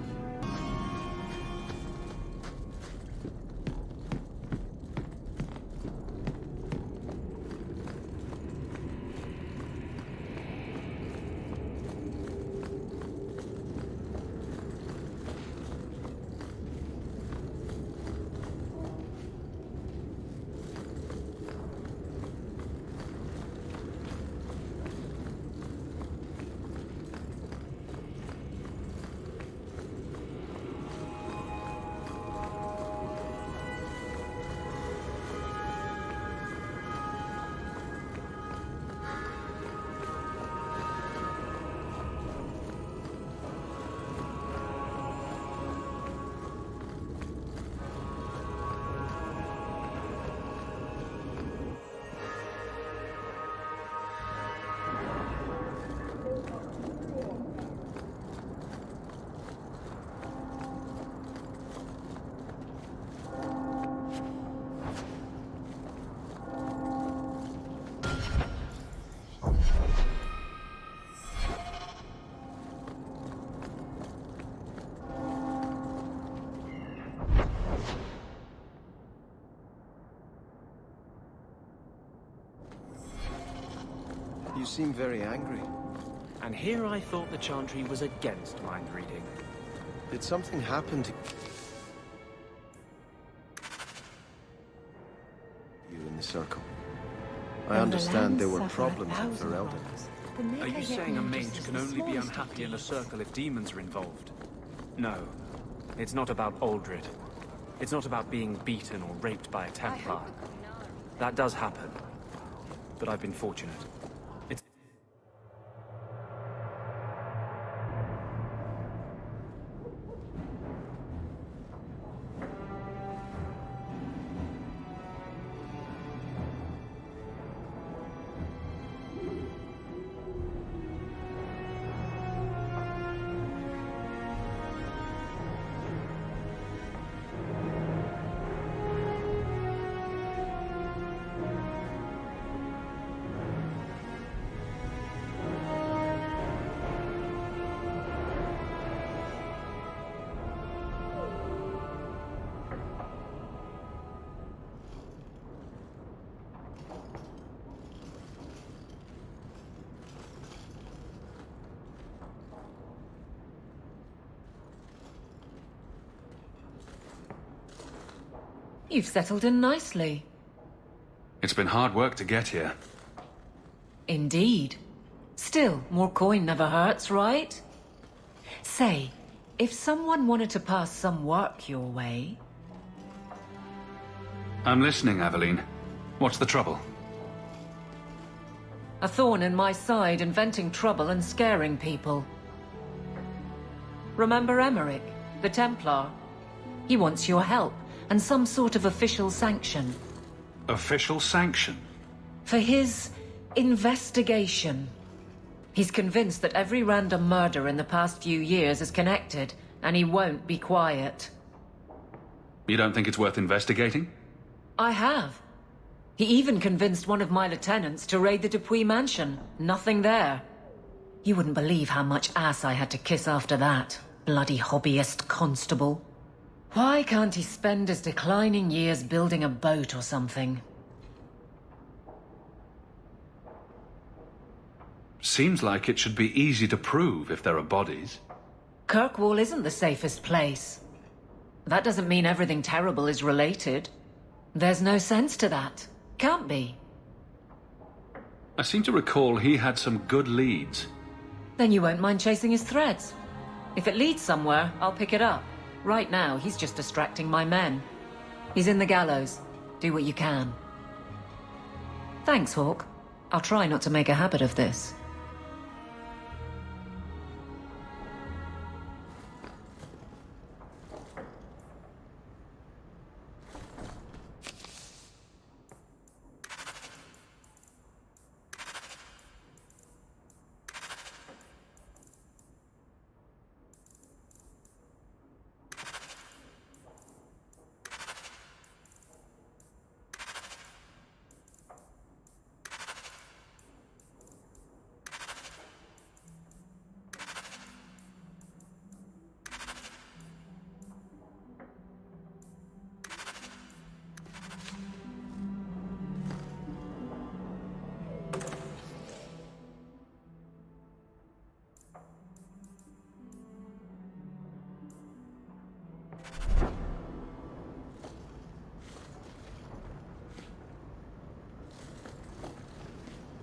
Speaker 4: You seem very angry.
Speaker 9: And here I thought the Chantry was against mind reading.
Speaker 4: Did something happen to you in the Circle? I understand there were problems with Ferelden.
Speaker 9: Are you saying a mage can only be unhappy in a circle if demons are involved? No. It's not about Aldred. It's not about being beaten or raped by a Templar. That does happen. But I've been fortunate.
Speaker 7: You've settled in nicely.
Speaker 3: It's been hard work to get here.
Speaker 7: Indeed. Still, more coin never hurts, right? Say, if someone wanted to pass some work your way...
Speaker 3: I'm listening, Aveline. What's the trouble?
Speaker 7: A thorn in my side, inventing trouble and scaring people. Remember Emmerich, the Templar? He wants your help, and some sort of official sanction.
Speaker 3: Official sanction?
Speaker 7: For his investigation. He's convinced that every random murder in the past few years is connected, and he won't be quiet.
Speaker 3: You don't think it's worth investigating?
Speaker 7: I have. He even convinced one of my lieutenants to raid the Dupuis mansion. Nothing there. You wouldn't believe how much ass I had to kiss after that. Bloody hobbyist constable. Why can't he spend his declining years building a boat or something?
Speaker 3: Seems like it should be easy to prove if there are bodies.
Speaker 6: Kirkwall isn't the safest place. That doesn't mean everything terrible is related. There's no sense to that. Can't be.
Speaker 3: I seem to recall he had some good leads.
Speaker 6: Then you won't mind chasing his threads. If it leads somewhere, I'll pick it up. Right now, he's just distracting my men. He's in the gallows. Do what you can. Thanks, Hawk. I'll try not to make a habit of this.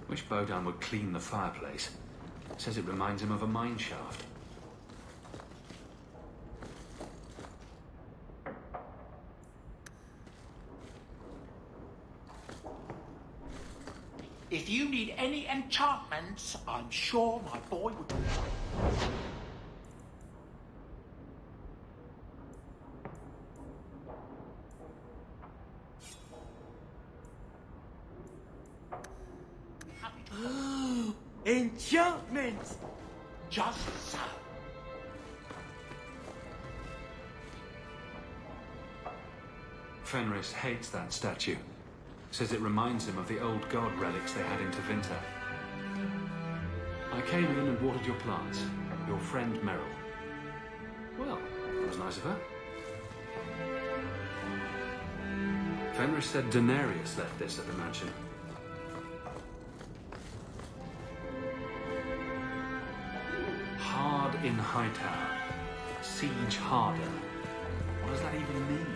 Speaker 3: Wish Bodan would clean the fireplace. Says it reminds him of a mine shaft.
Speaker 24: If you need any enchantments, I'm sure my boy would...
Speaker 16: Enchantments!
Speaker 24: Just so.
Speaker 3: Fenris hates that statue. Says it reminds him of the old god relics they had in Tevinter. I came in and watered your plants. Your friend Merrill. Well, that was nice of her. Fenris said Daenerys left this at the mansion. Hard in Hightower. Siege harder. What does that even mean?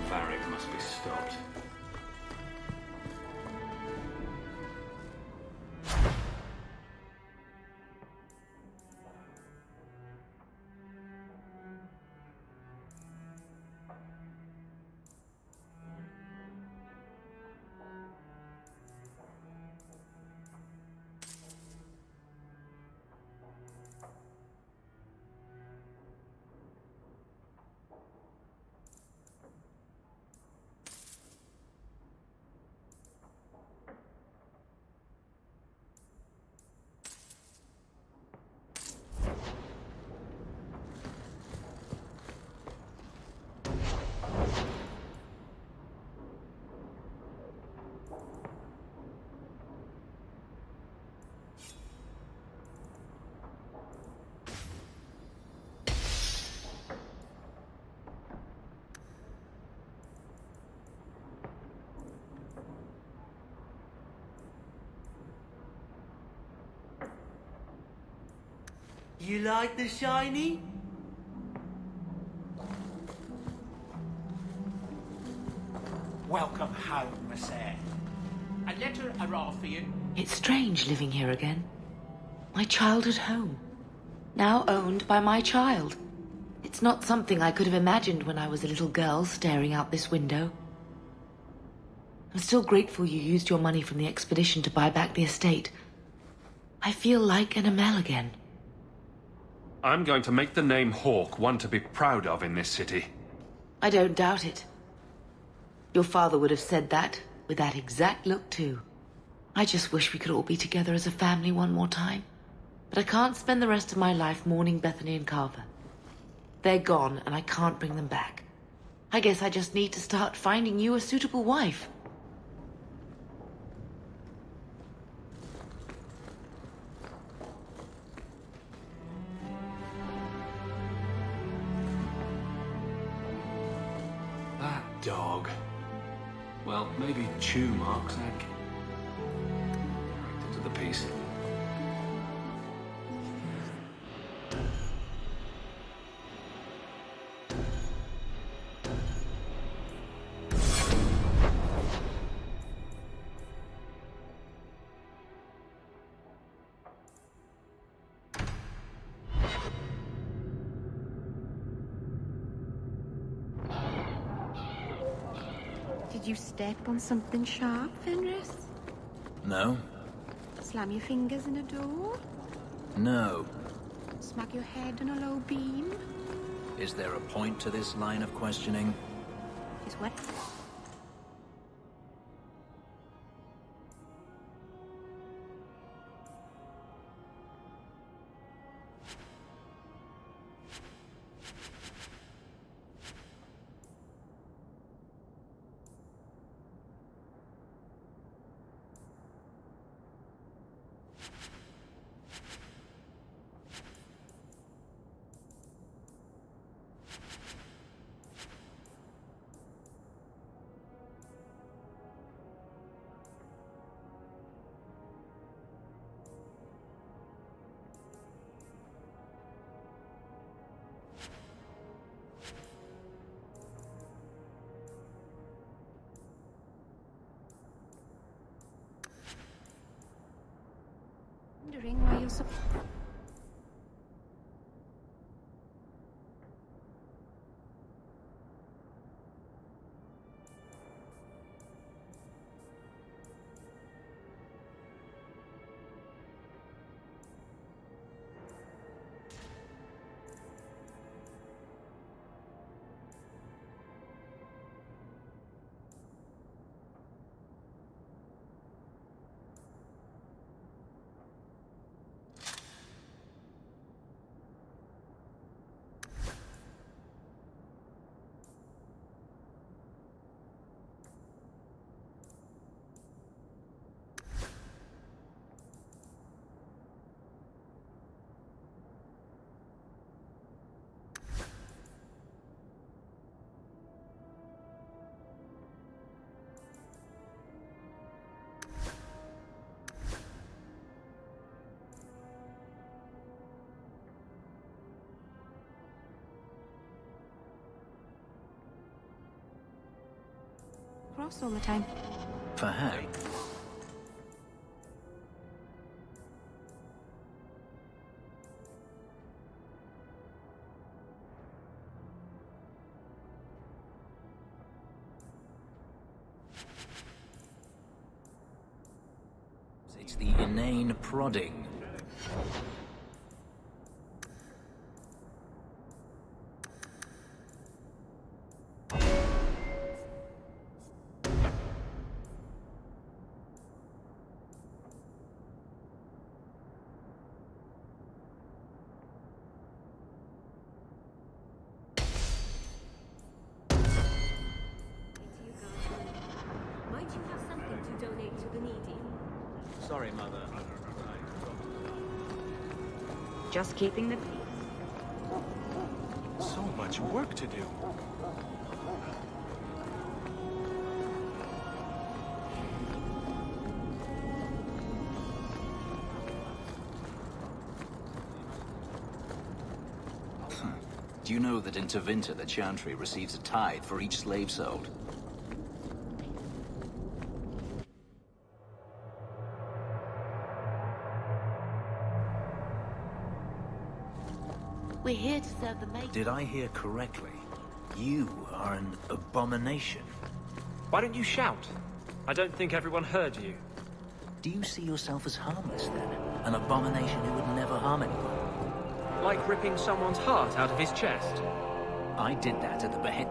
Speaker 3: Varric must be stopped.
Speaker 16: You like the shiny?
Speaker 24: Welcome home, Masser. A letter arrived for you.
Speaker 1: It's strange living here again. My childhood home. Now owned by my child. It's not something I could have imagined when I was a little girl staring out this window. I'm still grateful you used your money from the expedition to buy back the estate. I feel like an Amel again.
Speaker 3: I'm going to make the name Hawk one to be proud of in this city.
Speaker 1: I don't doubt it. Your father would have said that, with that exact look too. I just wish we could all be together as a family one more time. But I can't spend the rest of my life mourning Bethany and Carver. They're gone, and I can't bring them back. I guess I just need to start finding you a suitable wife.
Speaker 3: That dog. Well, maybe chew marks add character to the piece.
Speaker 2: Did you step on something sharp, Fenris?
Speaker 5: No?
Speaker 2: Slam your fingers in a door?
Speaker 5: No.
Speaker 2: Smack your head on a low beam?
Speaker 5: Is there a point to this line of questioning?
Speaker 2: Is what? Wondering why you're so... cross all the time.
Speaker 5: Perhaps. It's the inane prodding.
Speaker 2: Might you have something to donate to the needy?
Speaker 9: Sorry, Mother.
Speaker 22: Just keeping the peace.
Speaker 9: So much work to do.
Speaker 5: Do you know that in Tevinter the Chantry receives a tithe for each slave sold?
Speaker 2: We're here to serve the maiden.
Speaker 5: Did I hear correctly? You are an abomination.
Speaker 9: Why don't you shout? I don't think everyone heard you.
Speaker 5: Do you see yourself as harmless then? An abomination who would never harm anyone?
Speaker 9: Like ripping someone's heart out of his chest.
Speaker 5: I did that at the behest.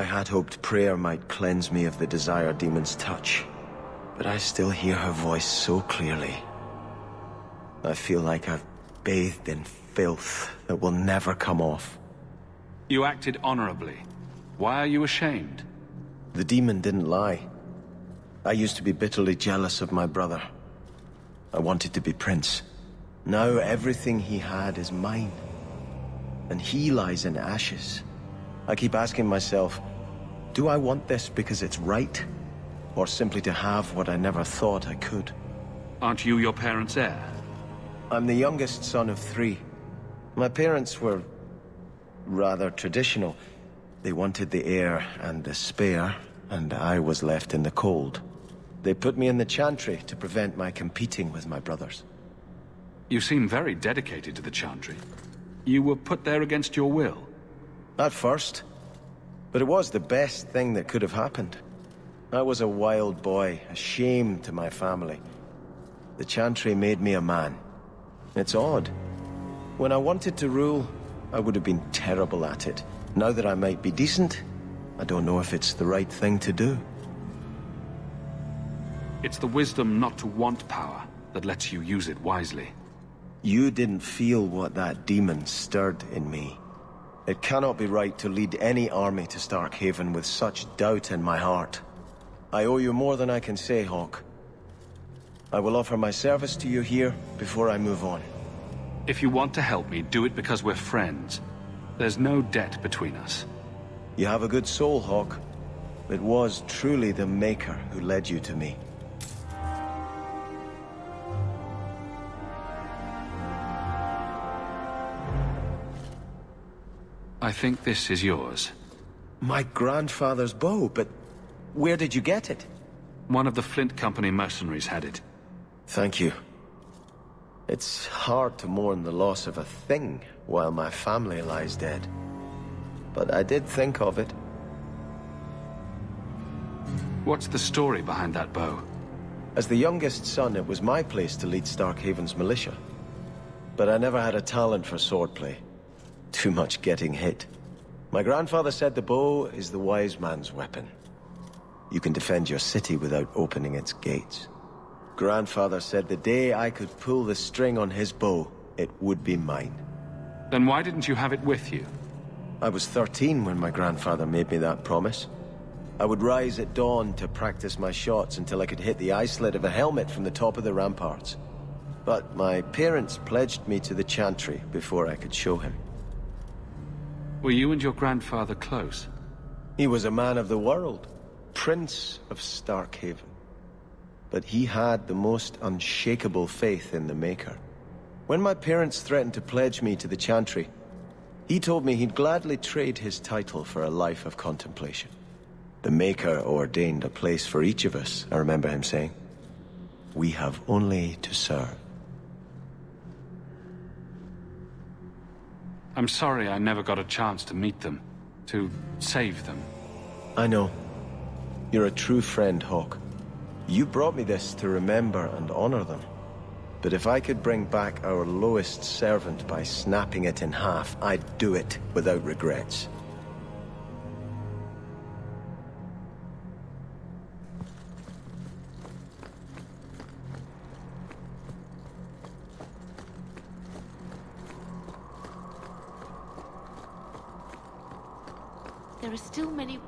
Speaker 4: I had hoped prayer might cleanse me of the Desire Demon's touch, but I still hear her voice so clearly. I feel like I've bathed in filth that will never come off.
Speaker 3: You acted honorably. Why are you ashamed?
Speaker 4: The demon didn't lie. I used to be bitterly jealous of my brother. I wanted to be prince. Now everything he had is mine. And he lies in ashes. I keep asking myself, do I want this because it's right? Or simply to have what I never thought I could?
Speaker 3: Aren't you your parents' heir?
Speaker 4: I'm the youngest son of 3. My parents were rather traditional. They wanted the heir and the spare, and I was left in the cold. They put me in the Chantry to prevent my competing with my brothers.
Speaker 3: You seem very dedicated to the Chantry. You were put there against your will.
Speaker 4: At first. But it was the best thing that could have happened. I was a wild boy, a shame to my family. The Chantry made me a man. It's odd. When I wanted to rule, I would have been terrible at it. Now that I might be decent, I don't know if it's the right thing to do.
Speaker 3: It's the wisdom not to want power that lets you use it wisely.
Speaker 4: You didn't feel what that demon stirred in me. It cannot be right to lead any army to Starkhaven with such doubt in my heart. I owe you more than I can say, Hawk. I will offer my service to you here before I move on.
Speaker 3: If you want to help me, do it because we're friends. There's no debt between us.
Speaker 4: You have a good soul, Hawk. It was truly the Maker who led you to me.
Speaker 3: I think this is yours.
Speaker 4: My grandfather's bow, but where did you get it?
Speaker 3: One of the Flint Company mercenaries had it.
Speaker 4: Thank you. It's hard to mourn the loss of a thing while my family lies dead. But I did think of it.
Speaker 3: What's the story behind that bow?
Speaker 4: As the youngest son, it was my place to lead Starkhaven's militia. But I never had a talent for swordplay. Too much getting hit. My grandfather said the bow is the wise man's weapon. You can defend your city without opening its gates. Grandfather said the day I could pull the string on his bow, it would be mine.
Speaker 3: Then why didn't you have it with you?
Speaker 4: I was 13 when my grandfather made me that promise. I would rise at dawn to practice my shots until I could hit the eye slit of a helmet from the top of the ramparts. But my parents pledged me to the Chantry before I could show him.
Speaker 3: Were you and your grandfather close?
Speaker 4: He was a man of the world, Prince of Starkhaven. But he had the most unshakable faith in the Maker. When my parents threatened to pledge me to the Chantry, he told me he'd gladly trade his title for a life of contemplation. The Maker ordained a place for each of us, I remember him saying. We have only to serve.
Speaker 3: I'm sorry I never got a chance to meet them, to save them.
Speaker 4: I know. You're a true friend, Hawk. You brought me this to remember and honor them. But if I could bring back our lowest servant by snapping it in half, I'd do it without regrets.
Speaker 2: There are still many...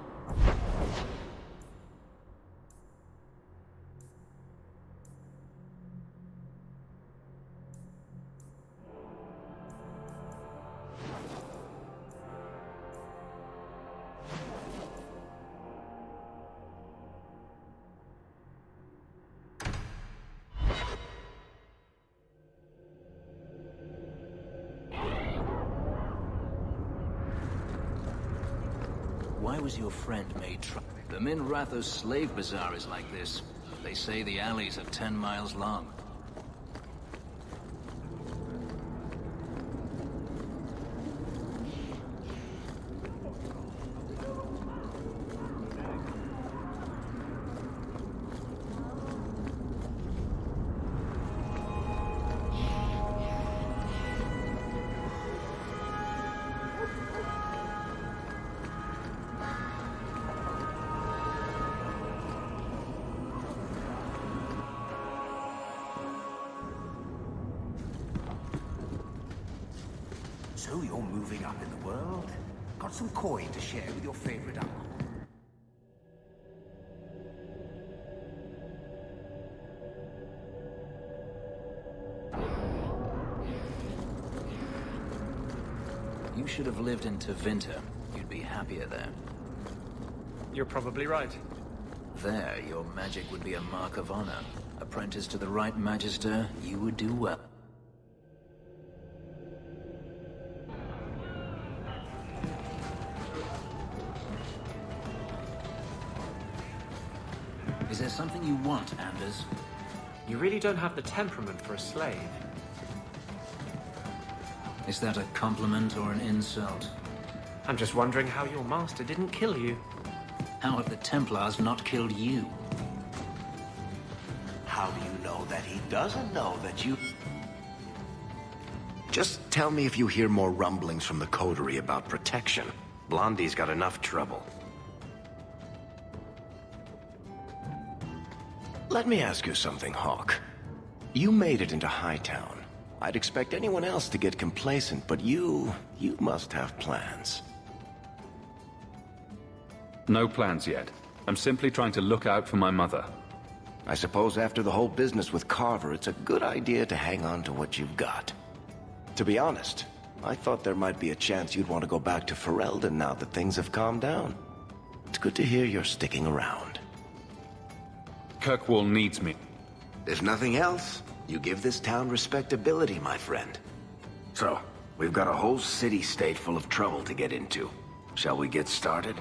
Speaker 5: Why was your friend made The Min Ratha's slave bazaar is like this. They say the alleys are 10 miles long.
Speaker 12: So you're moving up in the world? Got some coin to share with your favorite uncle?
Speaker 5: You should have lived in Tevinter. You'd be happier there.
Speaker 9: You're probably right.
Speaker 5: There, your magic would be a mark of honor. Apprentice to the right Magister, you would do well. Is there something you want, Anders?
Speaker 9: You really don't have the temperament for a slave.
Speaker 5: Is that a compliment or an insult?
Speaker 9: I'm just wondering how your master didn't kill you.
Speaker 5: How have the Templars not killed you?
Speaker 13: How do you know that he doesn't know that you...
Speaker 18: Just tell me if you hear more rumblings from the coterie about protection. Blondie's got enough trouble. Let me ask you something, Hawk. You made it into Hightown. I'd expect anyone else to get complacent, but you must have plans.
Speaker 3: No plans yet. I'm simply trying to look out for my mother.
Speaker 18: I suppose after the whole business with Carver, it's a good idea to hang on to what you've got. To be honest, I thought there might be a chance you'd want to go back to Ferelden now that things have calmed down. It's good to hear you're sticking around.
Speaker 3: Kirkwall needs me.
Speaker 18: If nothing else, you give this town respectability, my friend. So, we've got a whole city-state full of trouble to get into. Shall we get started?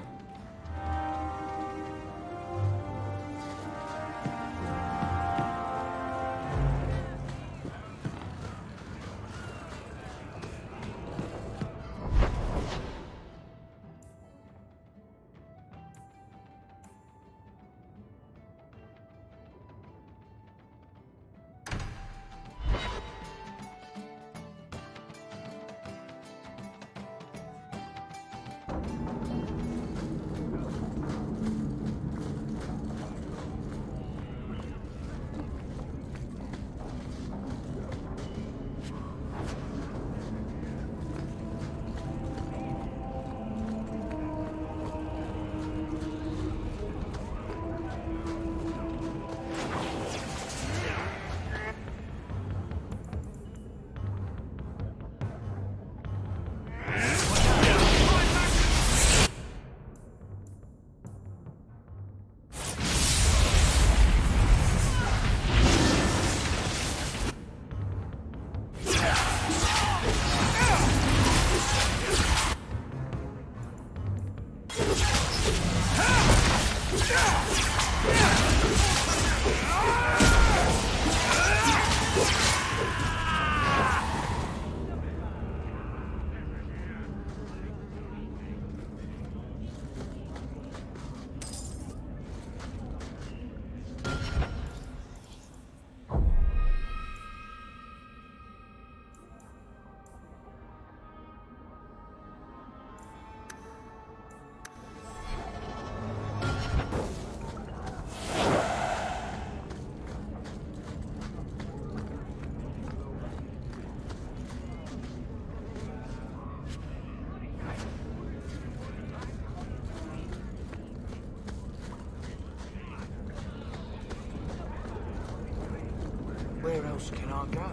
Speaker 16: Where else can I go?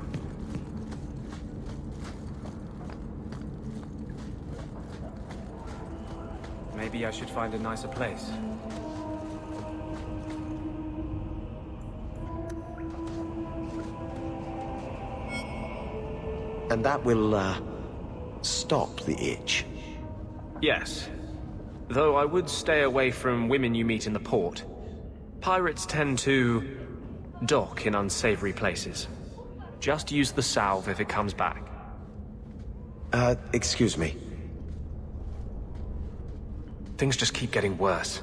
Speaker 9: Maybe I should find a nicer place.
Speaker 4: And that will, stop the itch.
Speaker 9: Yes. Though I would stay away from women you meet in the port. Pirates tend to dock in unsavory places. Just use the salve if it comes back.
Speaker 4: Excuse me.
Speaker 9: Things just keep getting worse.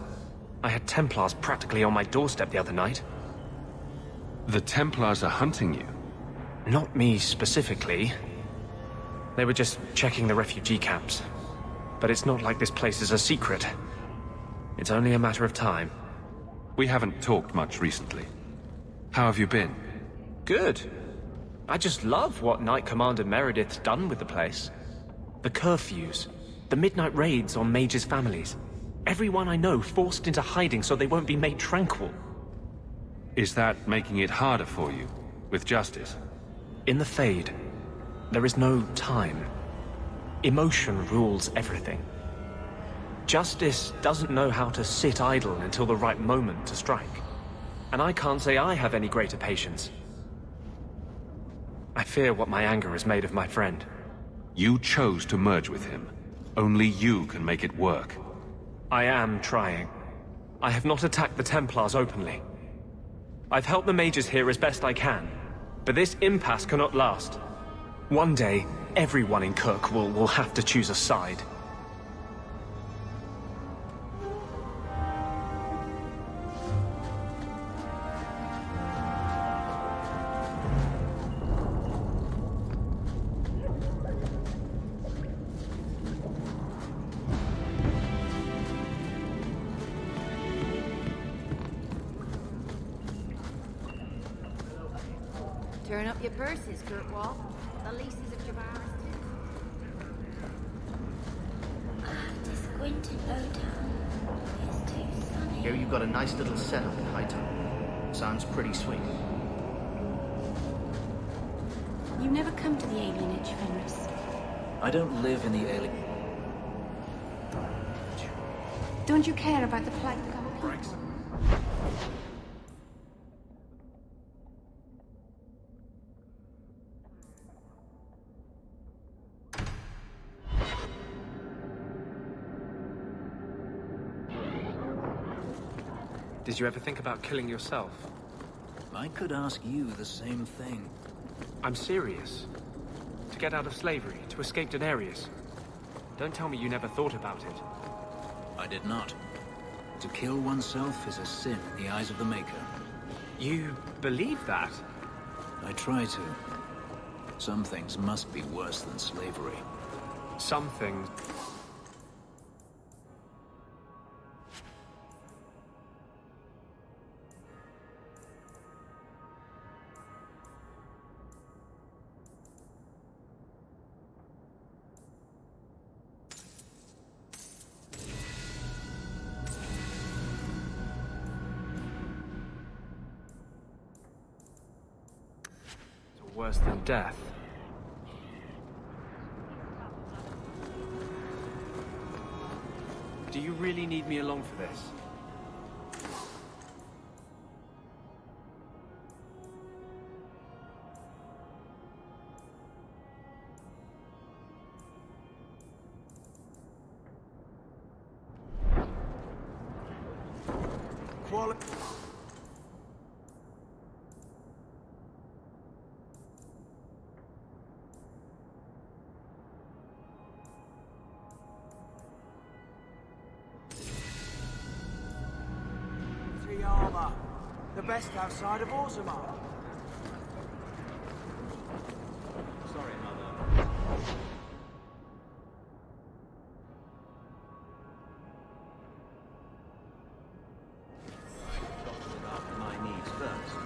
Speaker 9: I had Templars practically on my doorstep the other night.
Speaker 3: The Templars are hunting you?
Speaker 9: Not me specifically. They were just checking the refugee camps. But it's not like this place is a secret. It's only a matter of time.
Speaker 3: We haven't talked much recently. How have you been?
Speaker 9: Good. I just love what Knight Commander Meredith's done with the place. The curfews. The midnight raids on mages' families. Everyone I know forced into hiding so they won't be made tranquil.
Speaker 3: Is that making it harder for you, with justice?
Speaker 9: In the Fade, there is no time. Emotion rules everything. Justice doesn't know how to sit idle until the right moment to strike. And I can't say I have any greater patience. I fear what my anger has made of my friend.
Speaker 3: You chose to merge with him. Only you can make it work.
Speaker 9: I am trying. I have not attacked the Templars openly. I've helped the mages here as best I can, but this impasse cannot last. One day, everyone in Kirkwall will have to choose a side.
Speaker 15: Turn up your purses, Kirkwall. The leases of Javaris too.
Speaker 17: Disappointed Lowtown. It's too sunny.
Speaker 21: Here you've got a nice little setup in Hightown. Sounds pretty sweet.
Speaker 2: You never come to the alienage, Fenris.
Speaker 5: I don't live in the alien...
Speaker 2: Don't you care about the plight of our people?
Speaker 9: Did you ever think about killing yourself?
Speaker 5: I could ask you the same thing.
Speaker 9: I'm serious. To get out of slavery, to escape Denarius. Don't tell me you never thought about it.
Speaker 5: I did not. To kill oneself is a sin in the eyes of the Maker.
Speaker 9: You believe that?
Speaker 5: I try to. Some things must be worse than slavery.
Speaker 9: Some things... worse than death. Do you really need me along for this?
Speaker 16: Armor. The best outside of Orzammar.
Speaker 9: Sorry, Mother.
Speaker 14: My needs first.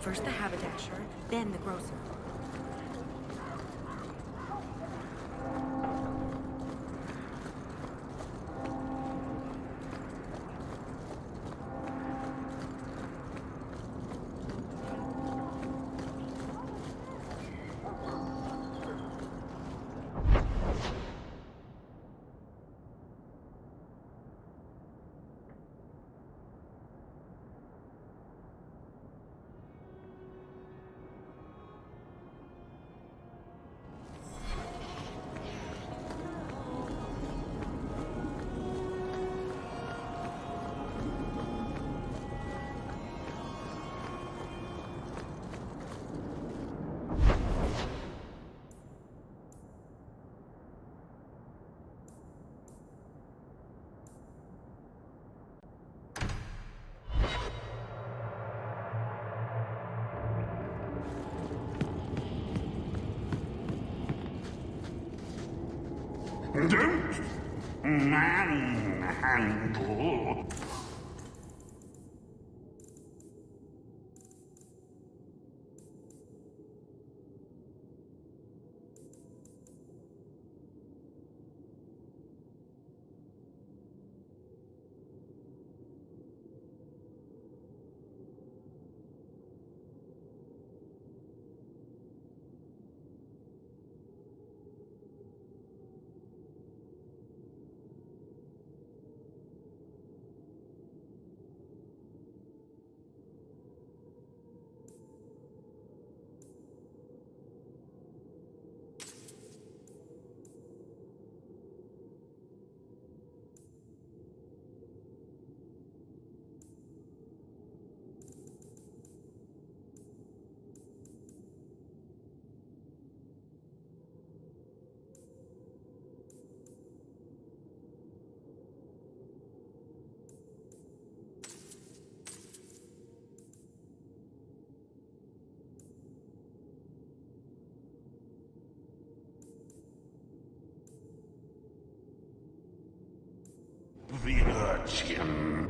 Speaker 15: First the haberdasher, then the grocer.
Speaker 13: Don't manhandle. the urchin.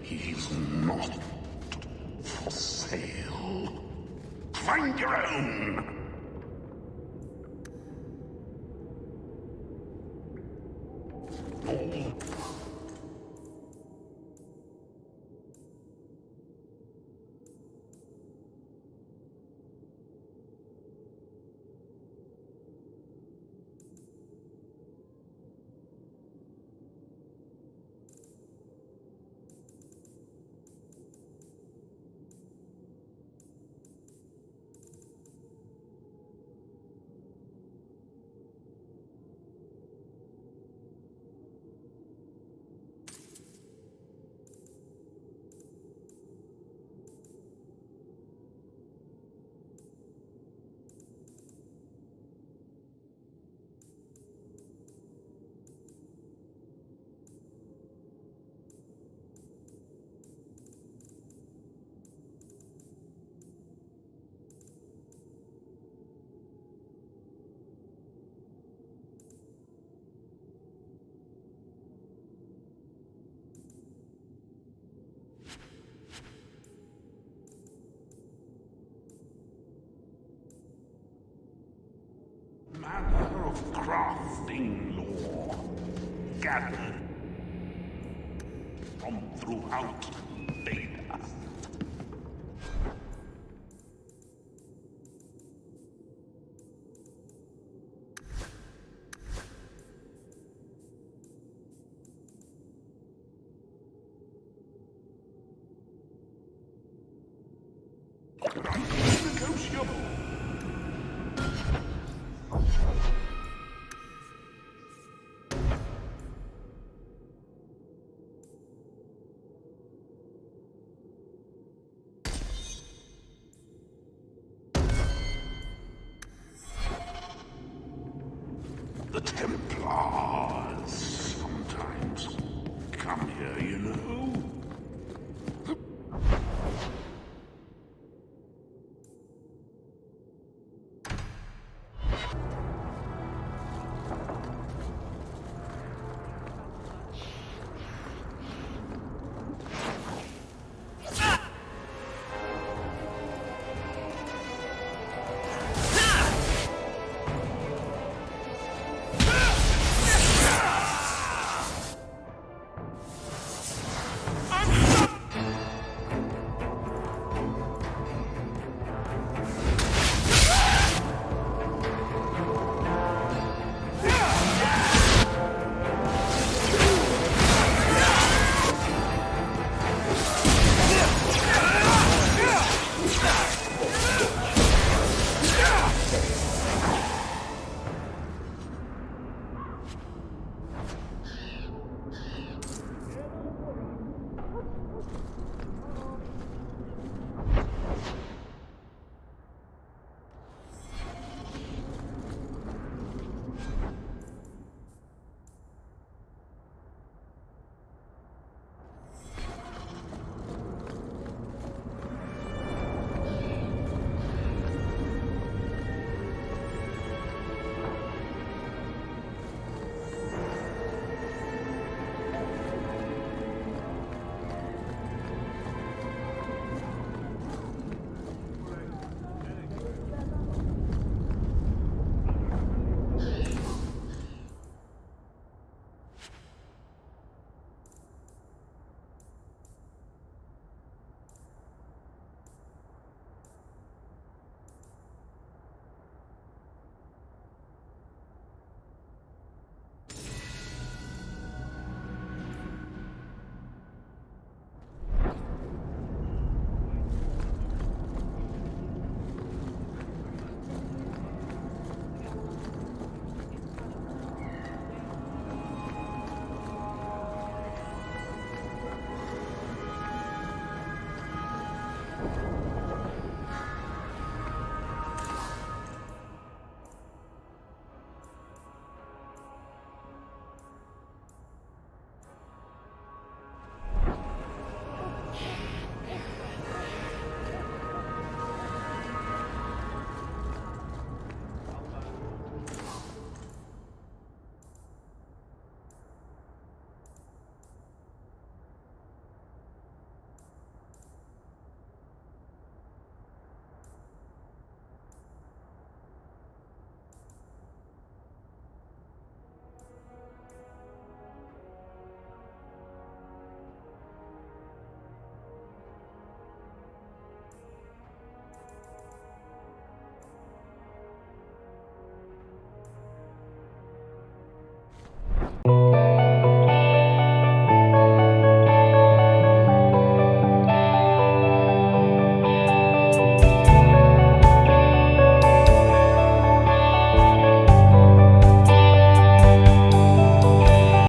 Speaker 13: He's not for sale. Find your own! No. Manner of crafting lore gathered from throughout Bioware.